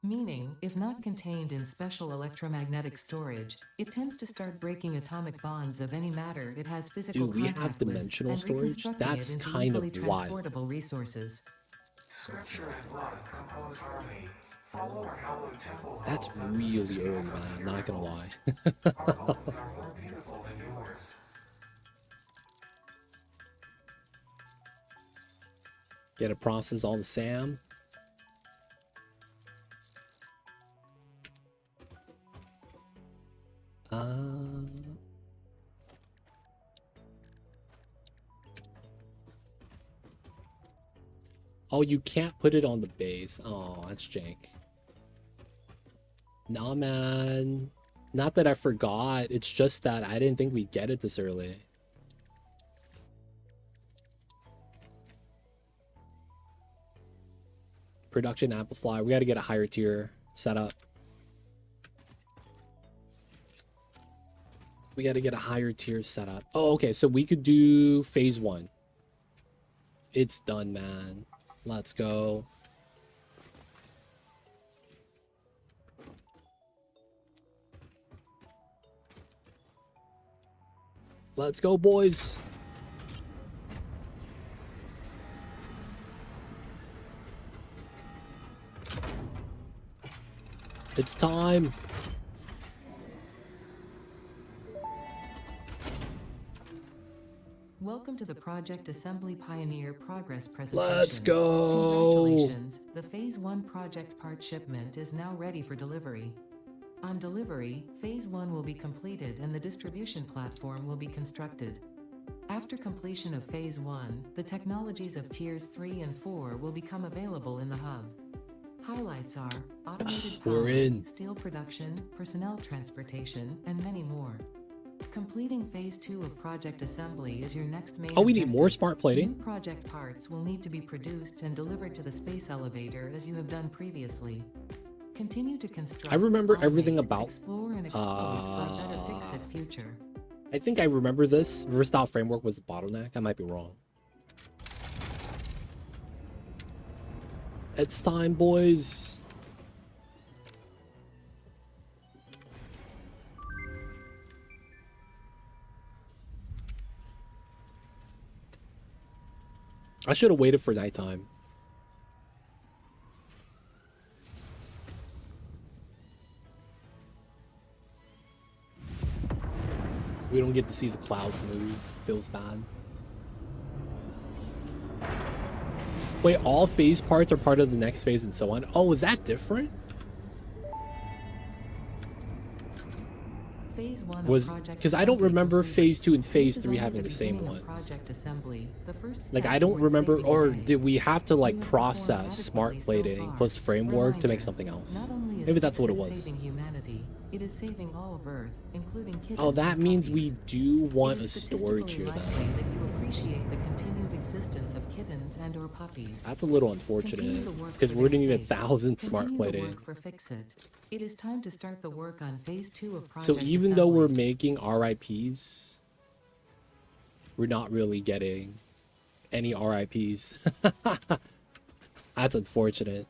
Meaning, if not contained in special electromagnetic storage, it tends to start breaking atomic bonds of any matter it has physical Dude, we have contact dimensional with, and storage? reconstructing That's it into kind easily of wild. transportable resources. Scripture and blood compose harmony. Follow our hallowed temple That's halls and really listen to early, echoes of man. your Not gonna riddles. lie. Our bones are more beautiful than yours. Get to process all the SAM. Oh, you can't put it on the base. Oh, that's jank. Nah, man. Not that I forgot. It's just that I didn't think we'd get it this early. Production amplifier. We got to get a higher tier setup. We got to get a higher tier setup. Oh, okay. So we could do phase 1. It's done, man. Let's go. Let's go, boys. It's time. Welcome to the Project Assembly Pioneer Progress presentation. Let's go. Congratulations, the Phase 1 project part shipment is now ready for delivery. On delivery, Phase 1 will be completed and the distribution platform will be constructed. After completion of Phase 1, the technologies of Tiers 3 and 4 will become available in the hub. Highlights are automated We're power, in. steel production, personnel transportation, and many more. Completing Phase 2 of Project Assembly is your next main Oh, we need objective. more smart plating. New project parts will need to be produced and delivered to the space elevator as you have done previously. Continue to construct. I remember automate, everything about, explore and exploit for a better fix-it future. I think I remember this. Versatile framework was the bottleneck. I might be wrong. It's time, boys. I should have waited for nighttime. We don't get to see the clouds move. Feels bad. Wait, all phase parts are part of the next phase and so on. Oh, is that different? Phase 1 Was because I don't remember phase 2 and phase 3 having the same ones. Project assembly, the first Like step I don't towards remember, saving or the day. did we have to like You have process performed smart adequately so plating far. plus framework to make Reminder, something else? not only is Maybe that's what it Fix-It was. saving humanity, it is saving all of Earth, including kittens Oh, that and means we puppies. do want It a is storage statistically here likely then. that you appreciate the continued existence of kittens and or puppies. That's a little Continue unfortunate the work because for we're their gonna need sake. 1,000 smart Continue the plating. work for Fix-It. It is time to start the work on Phase 2 of So Project even though we're Assembly. making RIPs, we're not really getting any RIPs. That's unfortunate.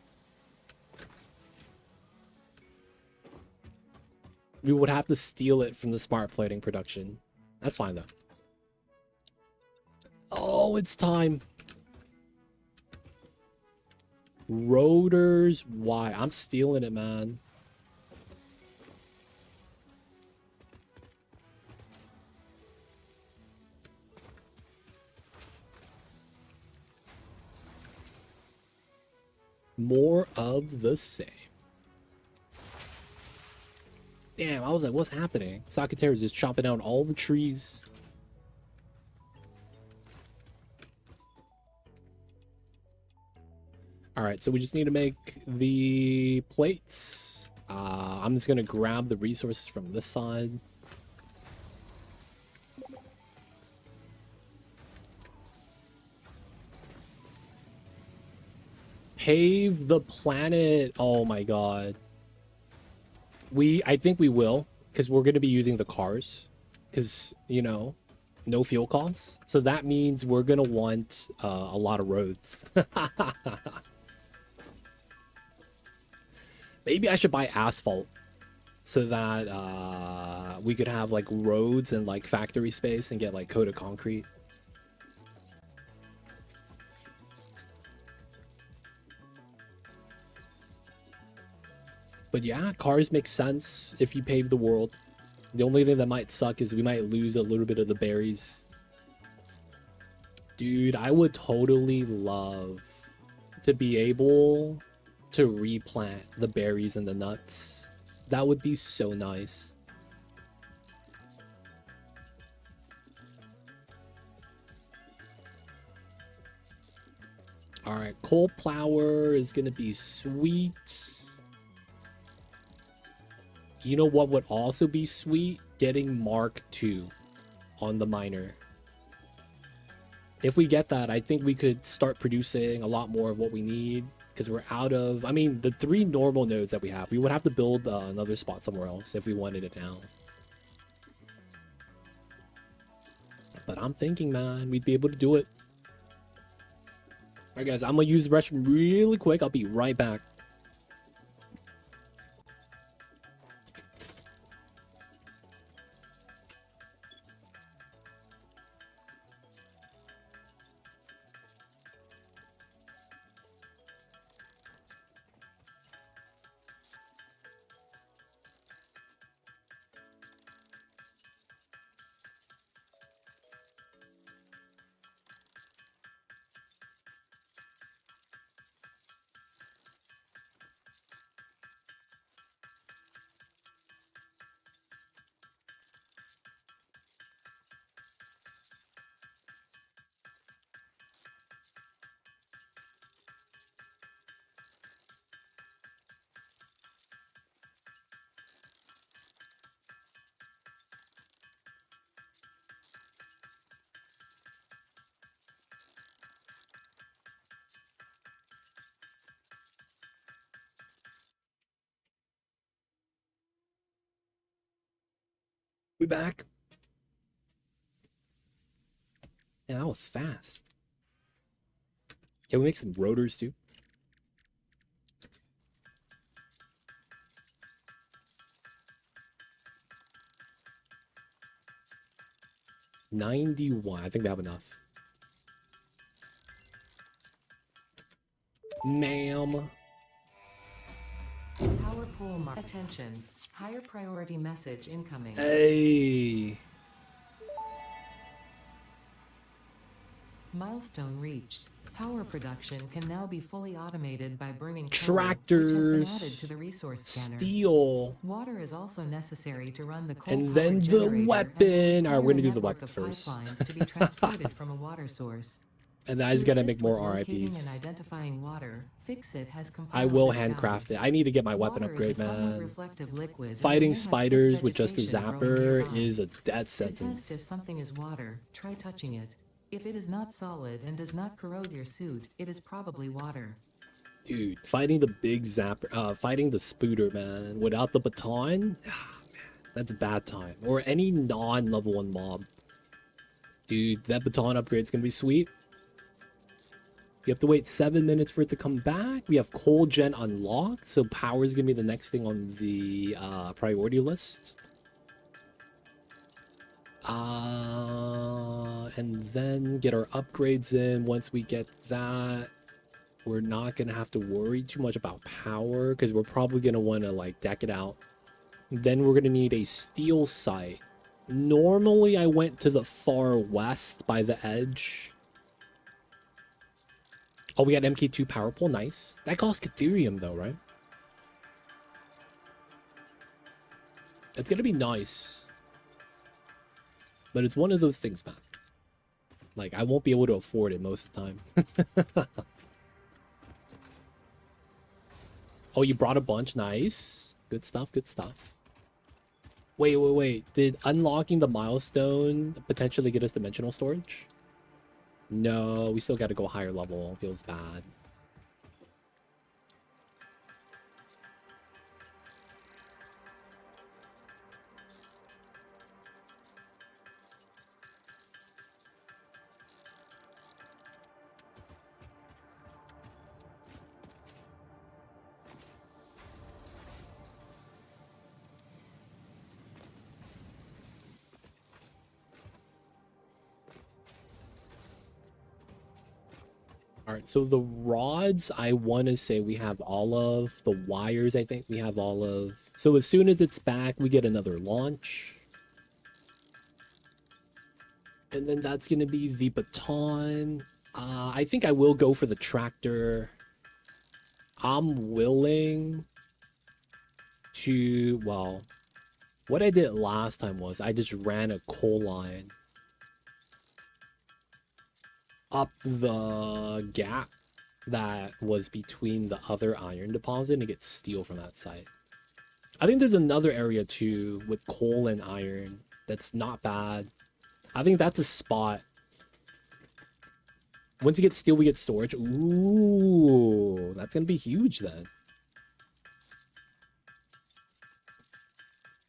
We would have to steal it from the smart plating production. That's fine though. Oh, it's time. Rotors, why? I'm stealing it, man. More of the same. Damn, I was like, what's happening? Sagittarius is just chopping down all the trees. All right, so we just need to make the plates. I'm just gonna grab the resources from this side. Pave the planet. Oh my god. I think we will, because we're gonna be using the cars, because you know, no fuel costs. So that means we're gonna want a lot of roads. Maybe I should buy asphalt so that we could have like roads and like factory space and get like coated concrete. But yeah, cars make sense if you pave the world. The only thing that might suck is we might lose a little bit of the berries. Dude, I would totally love to be able to replant the berries and the nuts. That would be so nice. All right, coal flour is gonna be sweet. You know what would also be sweet? Getting Mark II on the miner. If we get that, I think we could start producing a lot more of what we need, because we're out of, I mean, the 3 normal nodes that we have. We would have to build another spot somewhere else if we wanted it now. But I'm thinking, man, we'd be able to do it. All right, guys, I'm going to use the restroom really quick. I'll be right back. We back. Yeah, that was fast. Can we make some rotors too? $91. I think we have enough. Ma'am. Power pool mark. Attention. Higher priority message incoming. Hey. Milestone reached. Power production can now be fully automated by burning coal, Tractors. which has been added to the resource scanner. Steel. Water is also necessary to run the coal And then the weapon. All right, we're gonna do the weapon first. Pipelines to be transported from a water source. And then I just gotta To make assist more with locating RIPs. and identifying water, Fixit has I compiled will this handcraft guide. it. I need to get my weapon Water is upgrade, a somewhat man. reflective liquid and Fighting may have thick spiders with just a vegetation growing zapper nearby. is a death To test if sentence. something is water, try touching it. If it is not solid and does not corrode your suit, it is probably water. Dude, fighting the big zapper, fighting the spooter, man, without the baton, ah, man, that's a bad time. Or any non-level 1 mob. Dude, that baton upgrade's gonna be sweet. You have to wait 7 minutes for it to come back. We have coal gen unlocked, so power is gonna be the next thing on the priority list. And then get our upgrades in. Once we get that, we're not gonna have to worry too much about power, because we're probably gonna want to like deck it out. Then we're gonna need a steel site. Normally I went to the far west by the edge. Oh, we got MK2 power pole. Nice. That costs Ethereum though, right? It's gonna be nice. But it's one of those things, man. Like, I won't be able to afford it most of the time. Oh, you brought a bunch. Nice. Good stuff, good stuff. Wait. Did unlocking the milestone potentially get us dimensional storage? No, we still gotta go higher level. Feels bad. All right, so the rods, I want to say we have all of. The wires, I think we have all of. So as soon as it's back, we get another launch. And then that's going to be the baton. I think I will go for the tractor. I'm willing to, well, what I did last time was I just ran a coal line up the gap that was between the other iron deposit and get steel from that site. I think there's another area too with coal and iron that's not bad. I think that's a spot. Once you get steel, we get storage. Ooh, that's gonna be huge then.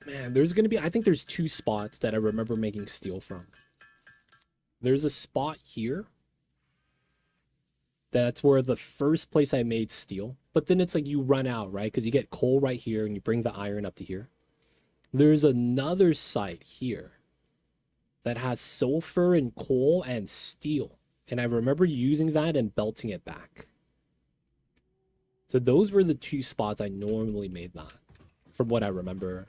Man, there's gonna be, I think there's two spots that I remember making steel from. There's a spot here. That's where the first place I made steel. But then it's like you run out, right? Because you get coal right here and you bring the iron up to here. There's another site here that has sulfur and coal and steel. And I remember using that and belting it back. So those were the two spots I normally made that, from what I remember.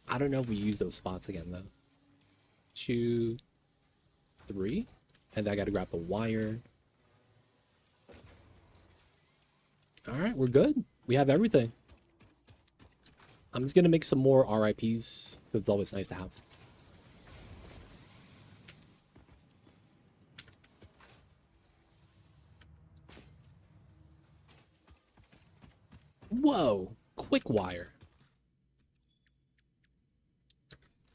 I don't know if we use those spots again, though. 2, 3. And I gotta grab the wire. Alright, we're good. We have everything. I'm just gonna make some more RIPs, because it's always nice to have. Whoa! Quick wire.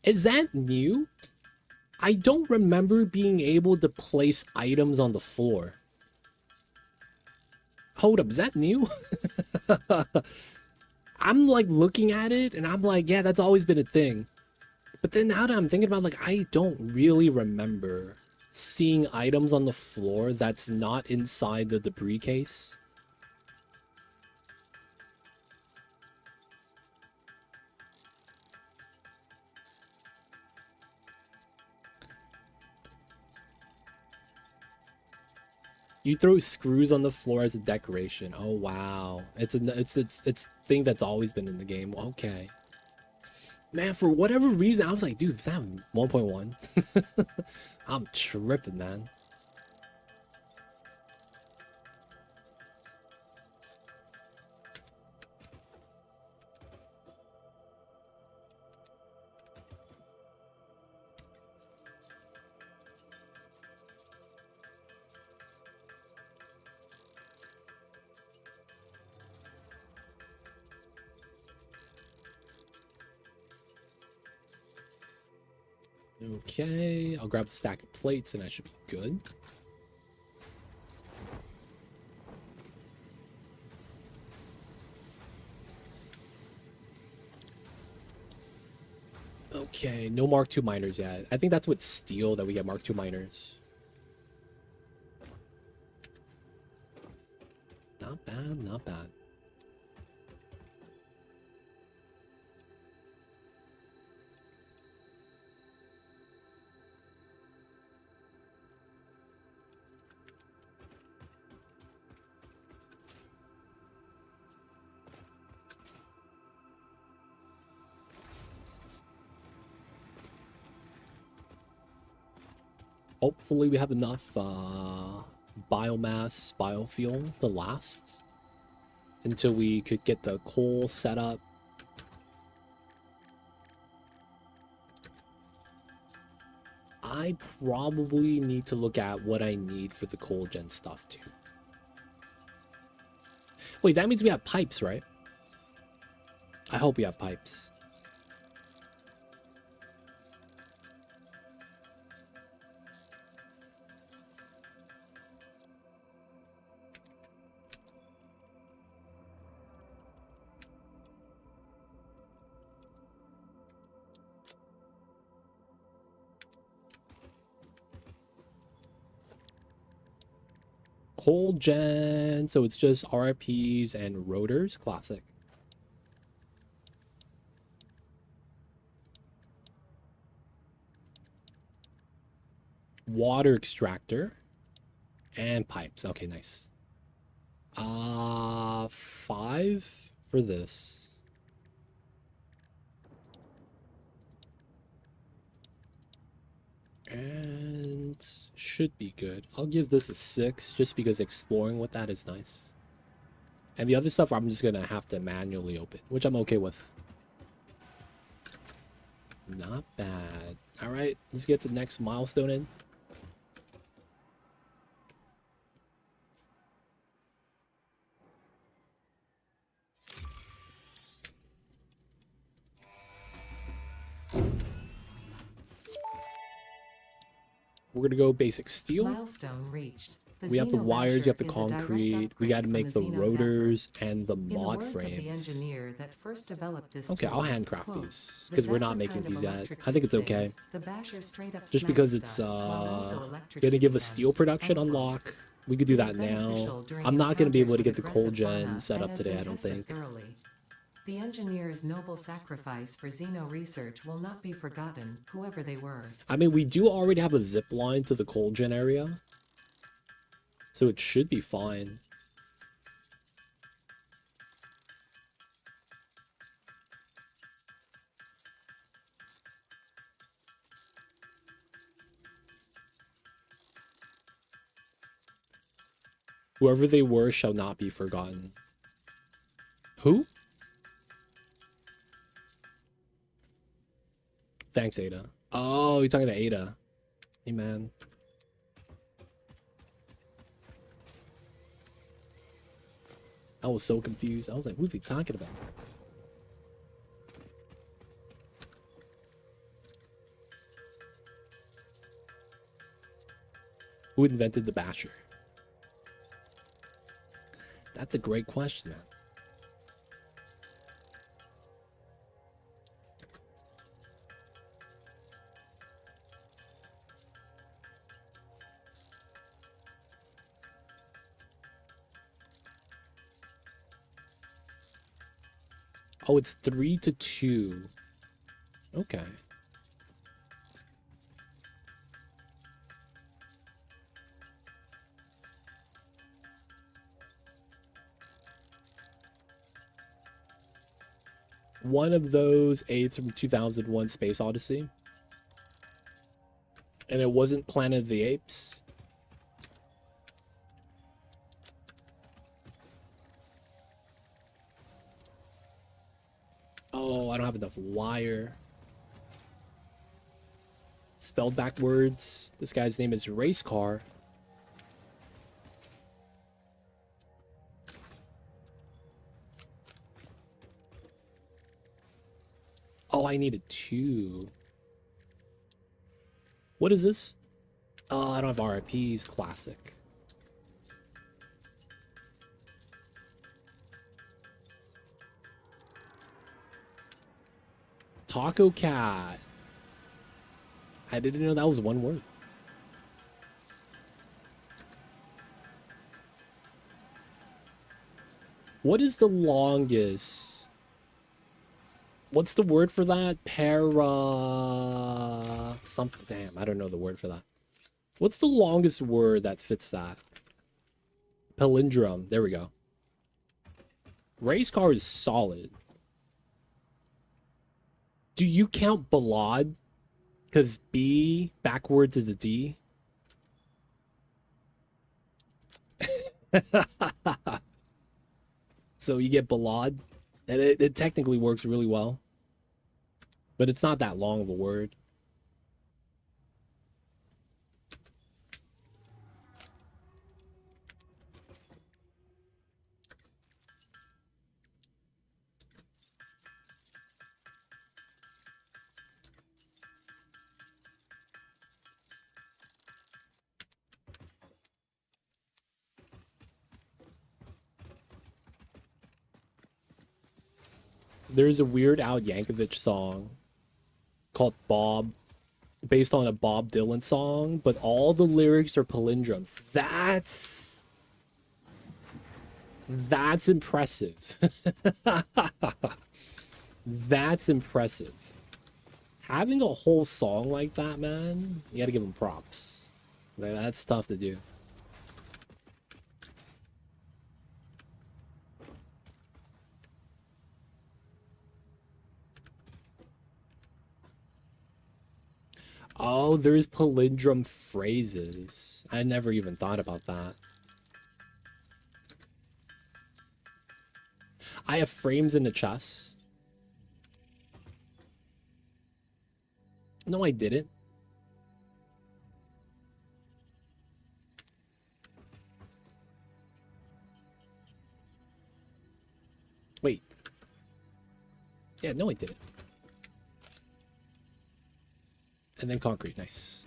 Is that new? I don't remember being able to place items on the floor. Hold up, is that new? I'm like looking at it and I'm like, yeah, that's always been a thing. But then now that I'm thinking about, like, I don't really remember seeing items on the floor that's not inside the debris case. You throw screws on the floor as a decoration. Oh wow, it's thing that's always been in the game. Okay, man. For whatever reason, I was like, dude, is that 1.1? I'm tripping, man. Okay, I'll grab the stack of plates and I should be good. Okay, no Mark II miners yet. I think that's with steel that we get Mark II miners. Not bad, not bad. Hopefully we have enough biofuel to last until we could get the coal set up I probably need to look at what I need for the cold gen stuff too. Wait, that means we have pipes, right? I hope we have pipes. Cold gen, so it's just RIPs and rotors. Classic. Water extractor and pipes. Okay, nice. 5 for this. And should be good. I'll give this a 6 just because exploring with that is nice. And the other stuff I'm just gonna have to manually open, which I'm okay with. Not bad. All right, let's get the next milestone in. We're gonna go basic steel. Milestone reached. We have the wires, you have the Xenobasher is a direct concrete. We got to upgrade make the from the rotors and the In the mod words of the frames. engineer that first developed this Okay, I'll tool, handcraft quote, these "The because we're zapper not making kind of these yet. electric I think it's these okay. things, the basher straight up Just smashed because it's stuff while also gonna give electrocuting us them," steel production unquote. unlock. We could do It was that now. beneficial during I'm not gonna be able to encounters get the with cold aggressive gen fauna set and up has today, been I don't tested think. thoroughly. The engineer's noble sacrifice for Xeno research will not be forgotten, whoever they were. I mean, we do already have a zip line to the cold gen area, so it should be fine. Whoever they were shall not be forgotten. Who? Thanks, Ada. Oh, you're talking to Ada. Hey, man. I was so confused. I was like, who's he talking about? Who invented the basher? That's a great question, man. Oh, it's 3-2. Okay. One of those aids from 2001 Space Odyssey. And it wasn't Planet of the Apes. Oh, I don't have enough wire. Spelled backwards. This guy's name is Race Car. Oh, I needed 2. What is this? Oh, I don't have RIPs. Classic. Taco Cat. I didn't know that was one word. What is the longest? What's the word for that? Something. Damn, I don't know the word for that. What's the longest word that fits that? Palindrome. There we go. Race car is solid. Do you count Ballad? Because B backwards is a D. So you get Ballad. And it technically works really well. But it's not that long of a word. There's a Weird Al Yankovic song called Bob, based on a Bob Dylan song, but all the lyrics are palindromes. That's impressive. That's impressive. Having a whole song like that, man, you gotta give him props. Like, that's tough to do. Oh, there's palindrome phrases. I never even thought about that. I have frames in the chest. No, I didn't. Wait. Yeah, no, I didn't. And then concrete, nice.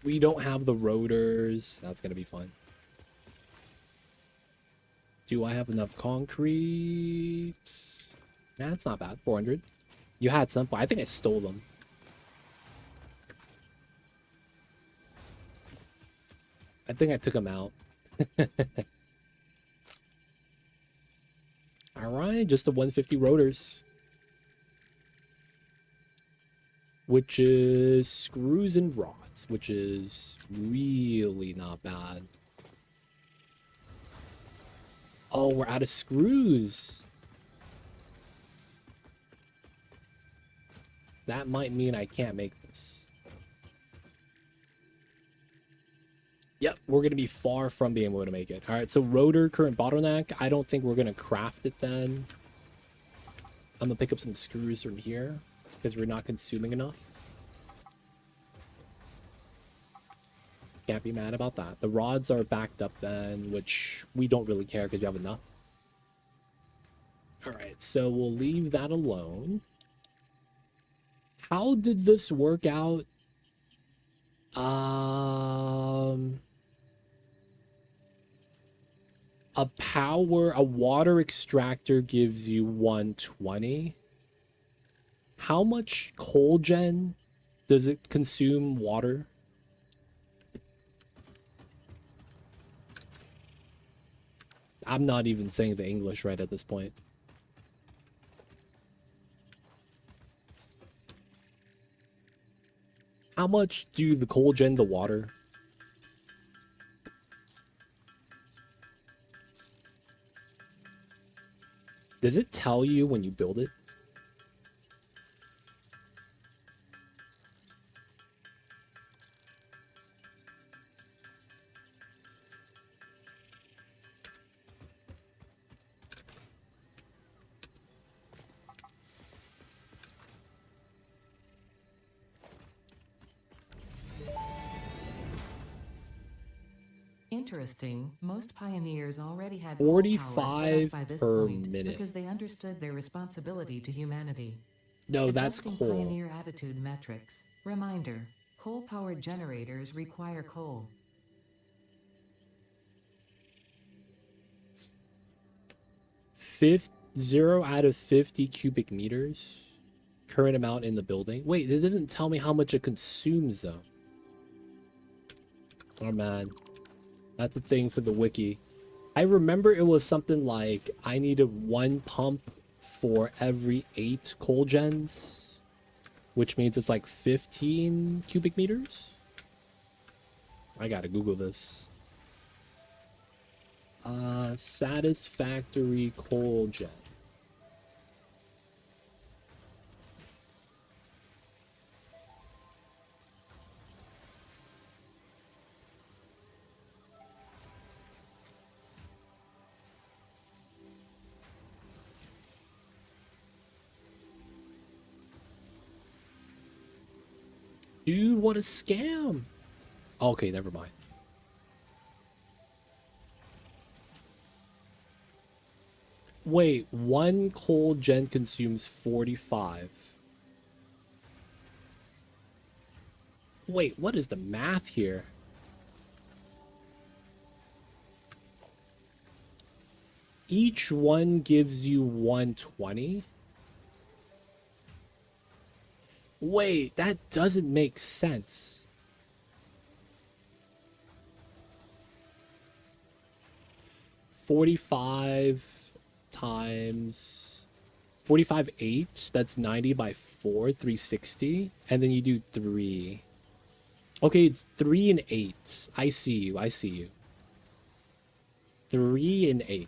We don't have the rotors. That's gonna be fun. Do I have enough concrete? That's not bad. 400. You had some, but I think I stole them. I think I took them out. All right, just the 150 rotors. Which is screws and rods, which is really not bad. Oh, we're out of screws. That might mean I can't make this. Yep, we're going to be far from being able to make it. All right, so rotor, current bottleneck. I don't think we're going to craft it then. I'm going to pick up some screws from here because we're not consuming enough. Can't be mad about that. The rods are backed up then, which we don't really care because we have enough. All right, so we'll leave that alone. How did this work out? A water extractor gives you 120. How much coal gen does it consume water? I'm not even saying the English right at this point. How much do the coal gen the water? Does it tell you when you build it? Interesting. Most pioneers already had 45 by this per point minute. because they understood their responsibility to humanity. No, that's Adjusting coal. Pioneer attitude metrics. Reminder: coal-powered generators require coal. 0 out of 50 cubic meters. Current amount in the building. Wait, it doesn't tell me how much it consumes though. Oh man, that's a thing for the wiki. I remember it was something like I needed 1 pump for every 8 coal gens, which means it's like 15 cubic meters. I gotta Google this. Satisfactory coal gen. Dude, what a scam. Okay, never mind. Wait, 1 coal gen consumes 45. Wait, what is the math here? each one gives you 120. Wait, that doesn't make sense. $45 times 45 8, that's 90 by 4, 360. And then you do 3. Okay, it's 3 and 8. I see you, I see you. 3 and 8.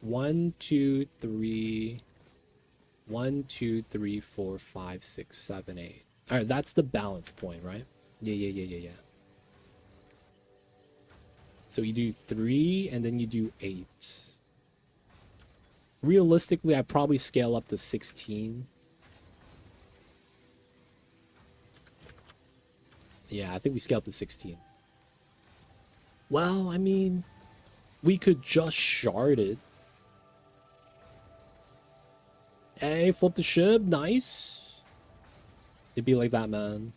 1, 2, 3. 1, 2, 3, 4, 5, 6, 7, 8. All right, that's the balance point, right? Yeah. So you do 3 and then you do 8. Realistically, I'd probably scale up to 16. Yeah, I think we scale up to 16. Well, I mean, we could just shard it. Hey, flip the ship. Nice. It'd be like that, man.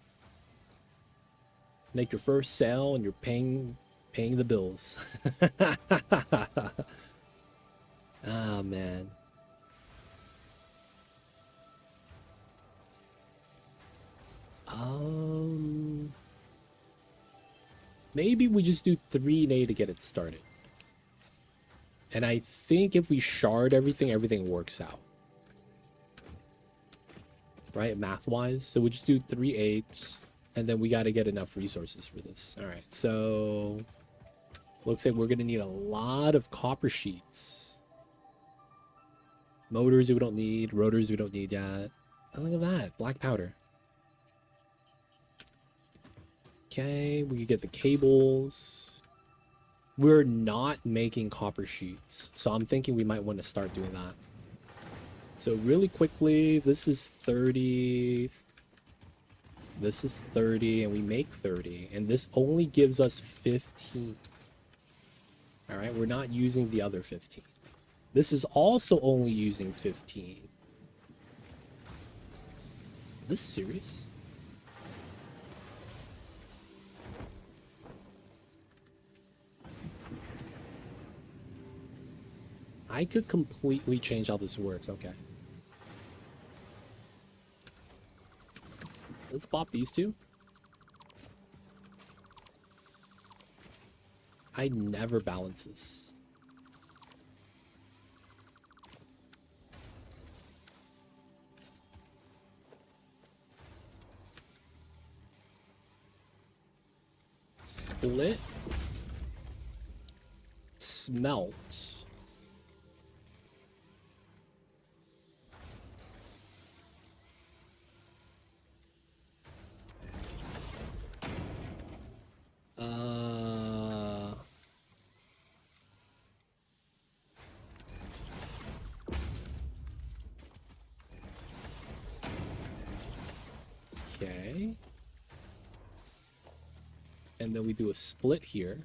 Make your first sale and you're paying the bills. Ah, man. Maybe we just do 3 and 8 to get it started. And I think if we shard everything, everything works out. Right, math-wise. So we just do 3 8, and then we got to get enough resources for this. All right, so looks like we're going to need a lot of copper sheets. Motors we don't need, rotors we don't need yet. Oh, look at that, black powder. Okay, we can get the cables. We're not making copper sheets, so I'm thinking we might want to start doing that. So really quickly, this is 30. This is 30, and we make 30. And this only gives us 15. All right, we're not using the other 15. This is also only using 15. Is this serious? I could completely change how this works. Okay. Let's pop these two. I never balance this. Split. Smelt. Okay. And then we do a split here.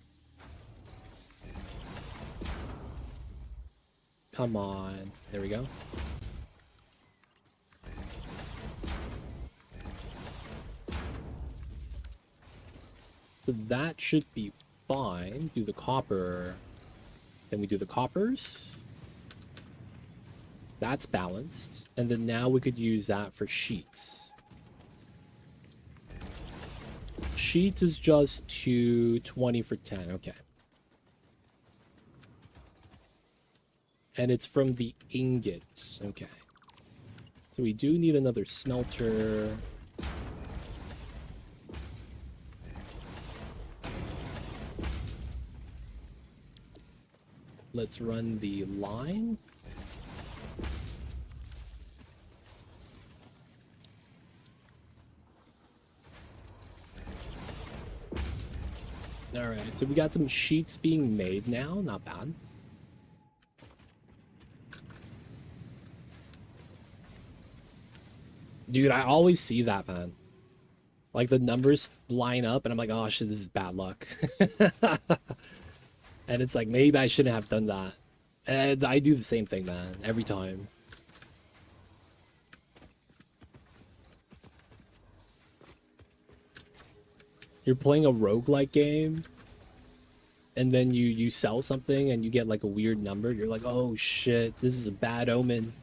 Come on. There we go. So that should be fine. Do the copper. Then we do the coppers. That's balanced. And then now we could use that for sheets. Sheets is just 220 for 10. Okay. And it's from the ingots. Okay. So we do need another smelter. Let's run the line. All right, so we got some sheets being made now. Not bad. Dude, I always see that, man. Like, the numbers line up, and I'm like, oh, shit, this is bad luck. And it's like, maybe I shouldn't have done that. And I do the same thing, man, every time. You're playing a roguelike game? and then you sell something and you get like a weird number, you're like, oh shit, this is a bad omen.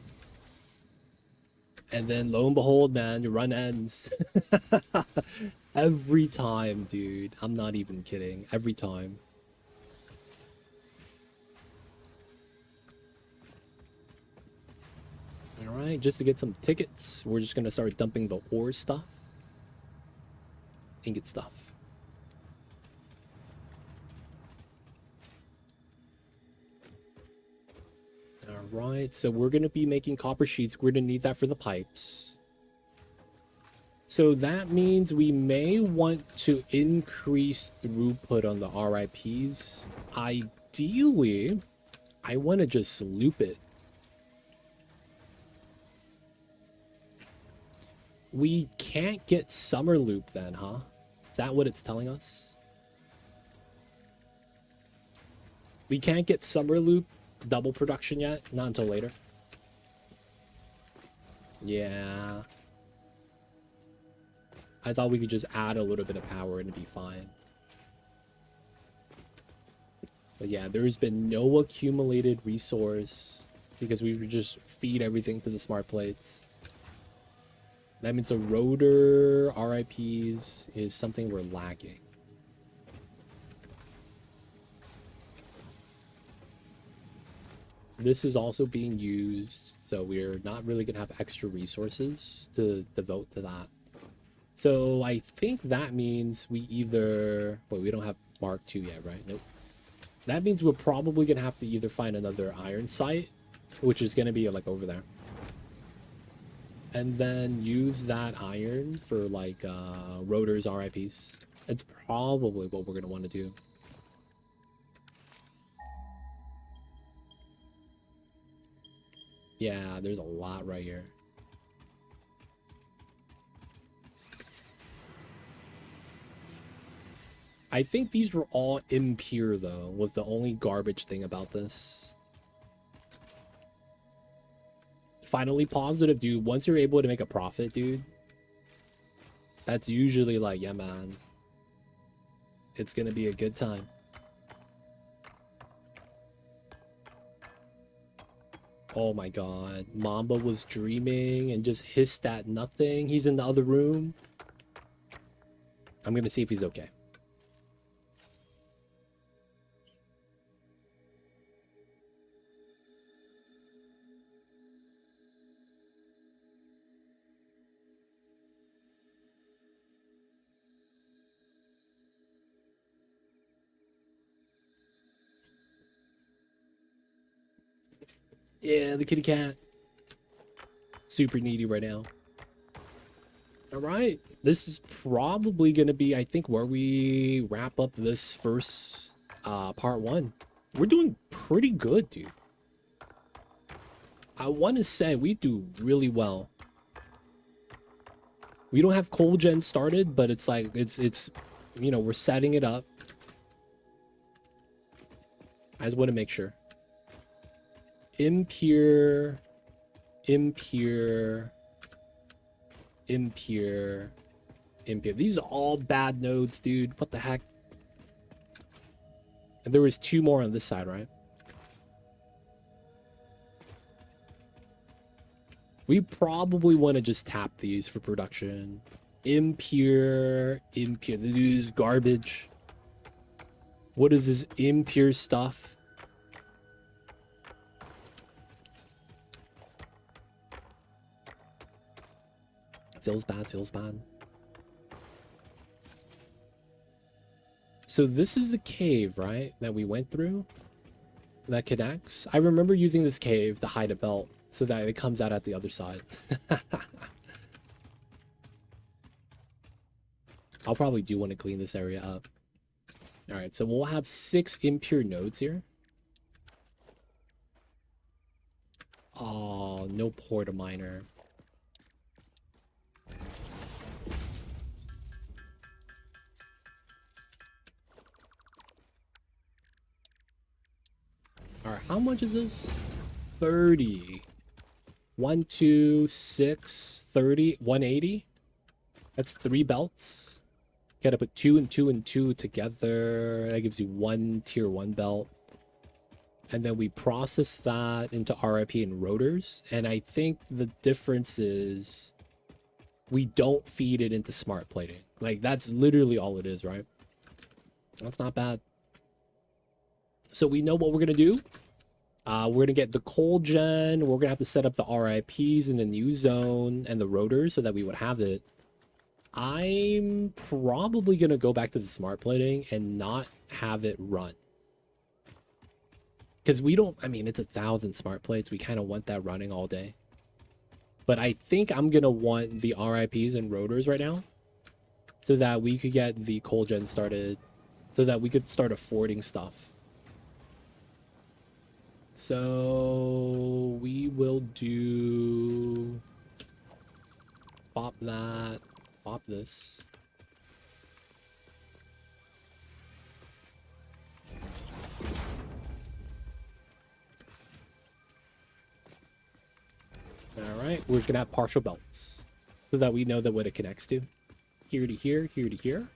And then lo and behold, man, your run ends. Every time, dude. I'm not even kidding. Every time. Alright, just to get some tickets, we're just gonna start dumping the ore stuff. Ingot stuff. Alright, so we're gonna be making copper sheets. We're gonna need that for the pipes. So that means we may want to increase throughput on the RIPs. Ideally, I want to just loop it. We can't get summer loop then, huh? Is that what it's telling us? We can't get summer loop double production yet? Not until later. Yeah. I thought we could just add a little bit of power and it'd be fine. But yeah, there's been no accumulated resource because we would just feed everything to the smart plates. That means the rotor RIPs is something we're lacking. This is also being used, so we're not really going to have extra resources to devote to that. So I think that means we either... Wait, we don't have Mark II yet, right? Nope. That means we're probably going to have to either find another iron site, which is going to be like over there. And then use that iron for like rotors, RIPs. It's probably what we're going to want to do. Yeah, there's a lot right here. I think these were all impure, though, was the only garbage thing about this. Finally positive, dude. Once you're able to make a profit, dude, that's usually like, yeah, man, it's gonna be a good time. Oh my god. Mamba was dreaming and just hissed at nothing. He's in the other room. I'm gonna see if he's okay. Yeah, the kitty cat. Super needy right now. All right. This is probably going to be, I think, where we wrap up this first part one. We're doing pretty good, dude. I want to say we do really well. We don't have coal gen started, but it's like, it's you know, we're setting it up. I just want to make sure. Impure, impure, impure, impure. These are all bad nodes, dude. What the heck? And there was 2 more on this side, right? We probably want to just tap these for production. Impure, impure. This is garbage. What is this impure stuff? Feels bad, feels bad. So this is the cave, right? That we went through? That connects? I remember using this cave to hide a belt so that it comes out at the other side. I'll probably do want to clean this area up. Alright, so we'll have 6 impure nodes here. Oh, no porta miner. Alright, how much is this? 30. 1, 2, 6, 30, 180. That's 3 belts. Gotta put 2 and 2 and 2 together. That gives you 1 tier 1 belt. And then we process that into RIP and rotors. And I think the difference is we don't feed it into smart plating. Like, that's literally all it is, right? That's not bad. So we know what we're going to do. We're going to get the cold gen. We're going to have to set up the RIPs in the new zone and the rotors so that we would have it. I'm probably going to go back to the smart plating and not have it run. Because we don't, I mean, it's 1,000 smart plates. We kind of want that running all day. But I think I'm going to want the RIPs and rotors right now so that we could get the cold gen started, so that we could start affording stuff. So we will do pop that, pop this. All right, we're just gonna have partial belts so that we know that what it connects to. Here to here, here to here.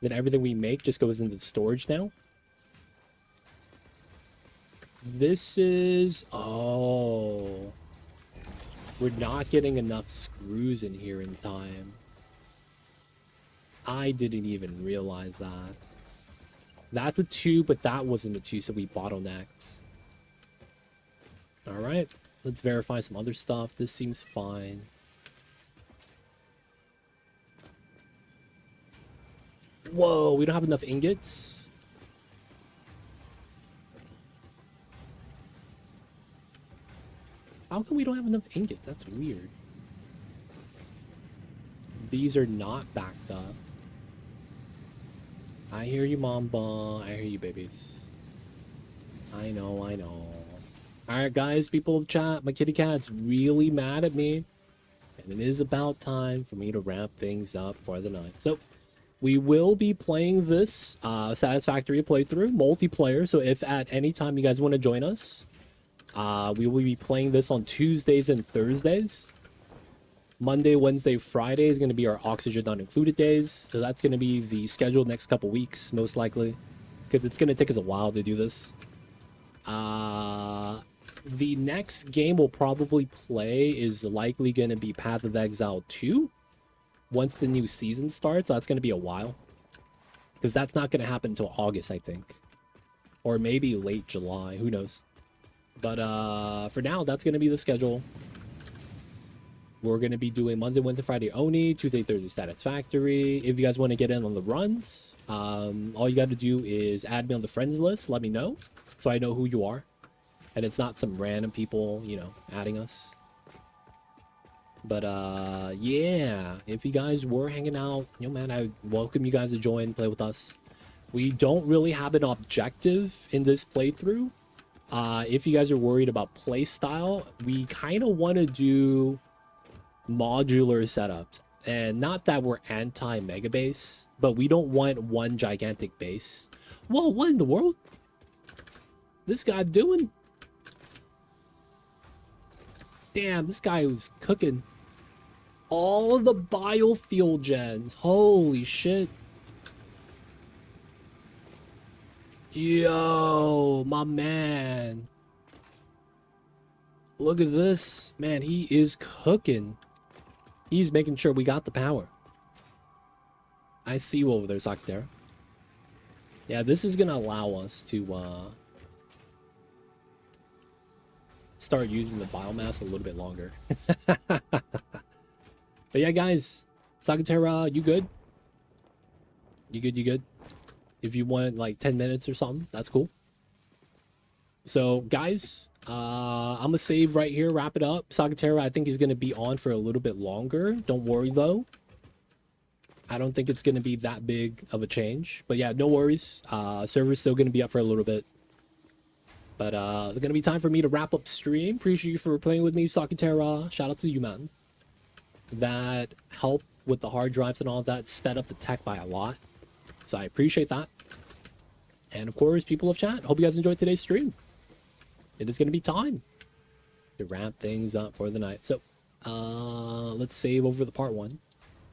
Then everything we make just goes into the storage now. This is, oh, we're not getting enough screws in here in time. I didn't even realize that. That's a 2, but that wasn't a 2, so we bottlenecked. All right, let's verify some other stuff. This seems fine. Whoa, we don't have enough ingots. How come we don't have enough ingots? That's weird. These are not backed up. I hear you, Mamba. I hear you, babies. I know, I know. Alright, guys, people of chat, my kitty cat's really mad at me. And it is about time for me to wrap things up for the night. So, we will be playing this Satisfactory playthrough, multiplayer. So, if at any time you guys want to join us, we will be playing this on Tuesdays and Thursdays. Monday, Wednesday, Friday is going to be our Oxygen Not Included days. So that's going to be the scheduled next couple weeks, most likely. Because it's going to take us a while to do this. The next game we'll probably play is likely going to be Path of Exile 2. Once the new season starts, that's going to be a while. Because that's not going to happen until August, I think. Or maybe late July, who knows. But for now, that's going to be the schedule. We're going to be doing Monday, Wednesday, Friday Oni, Tuesday, Thursday Satisfactory. If you guys want to get in on the runs, all you got to do is add me on the friends list. Let me know so I know who you are. And it's not some random people, you know, adding us. But yeah, if you guys were hanging out, you know, man, I welcome you guys to join, play with us. We don't really have an objective in this playthrough. If you guys are worried about play style, we kind of want to do modular setups. And not that we're anti-mega base, but we don't want one gigantic base. Whoa, what in the world? This guy doing? Damn, this guy was cooking. All the biofuel gens. Holy shit. Yo, my man. Look at this. Man, he is cooking. He's making sure we got the power. I see you over there, Sakatera. Yeah, this is going to allow us to start using the biomass a little bit longer. But yeah, guys. Sakatera, you good? You good, you good? If you want like 10 minutes or something, that's cool. So, guys, I'm going to save right here, wrap it up. Sakatera, I think he's going to be on for a little bit longer. Don't worry, though. I don't think it's going to be that big of a change. But yeah, no worries. Server's still going to be up for a little bit. But it's going to be time for me to wrap up stream. Appreciate you for playing with me, Sakatera. Shout out to you, man. That helped with the hard drives and all of that. Sped up the tech by a lot. So I appreciate that. And of course, people of chat, hope you guys enjoyed today's stream. It is going to be time to wrap things up for the night. So let's save over the part 1.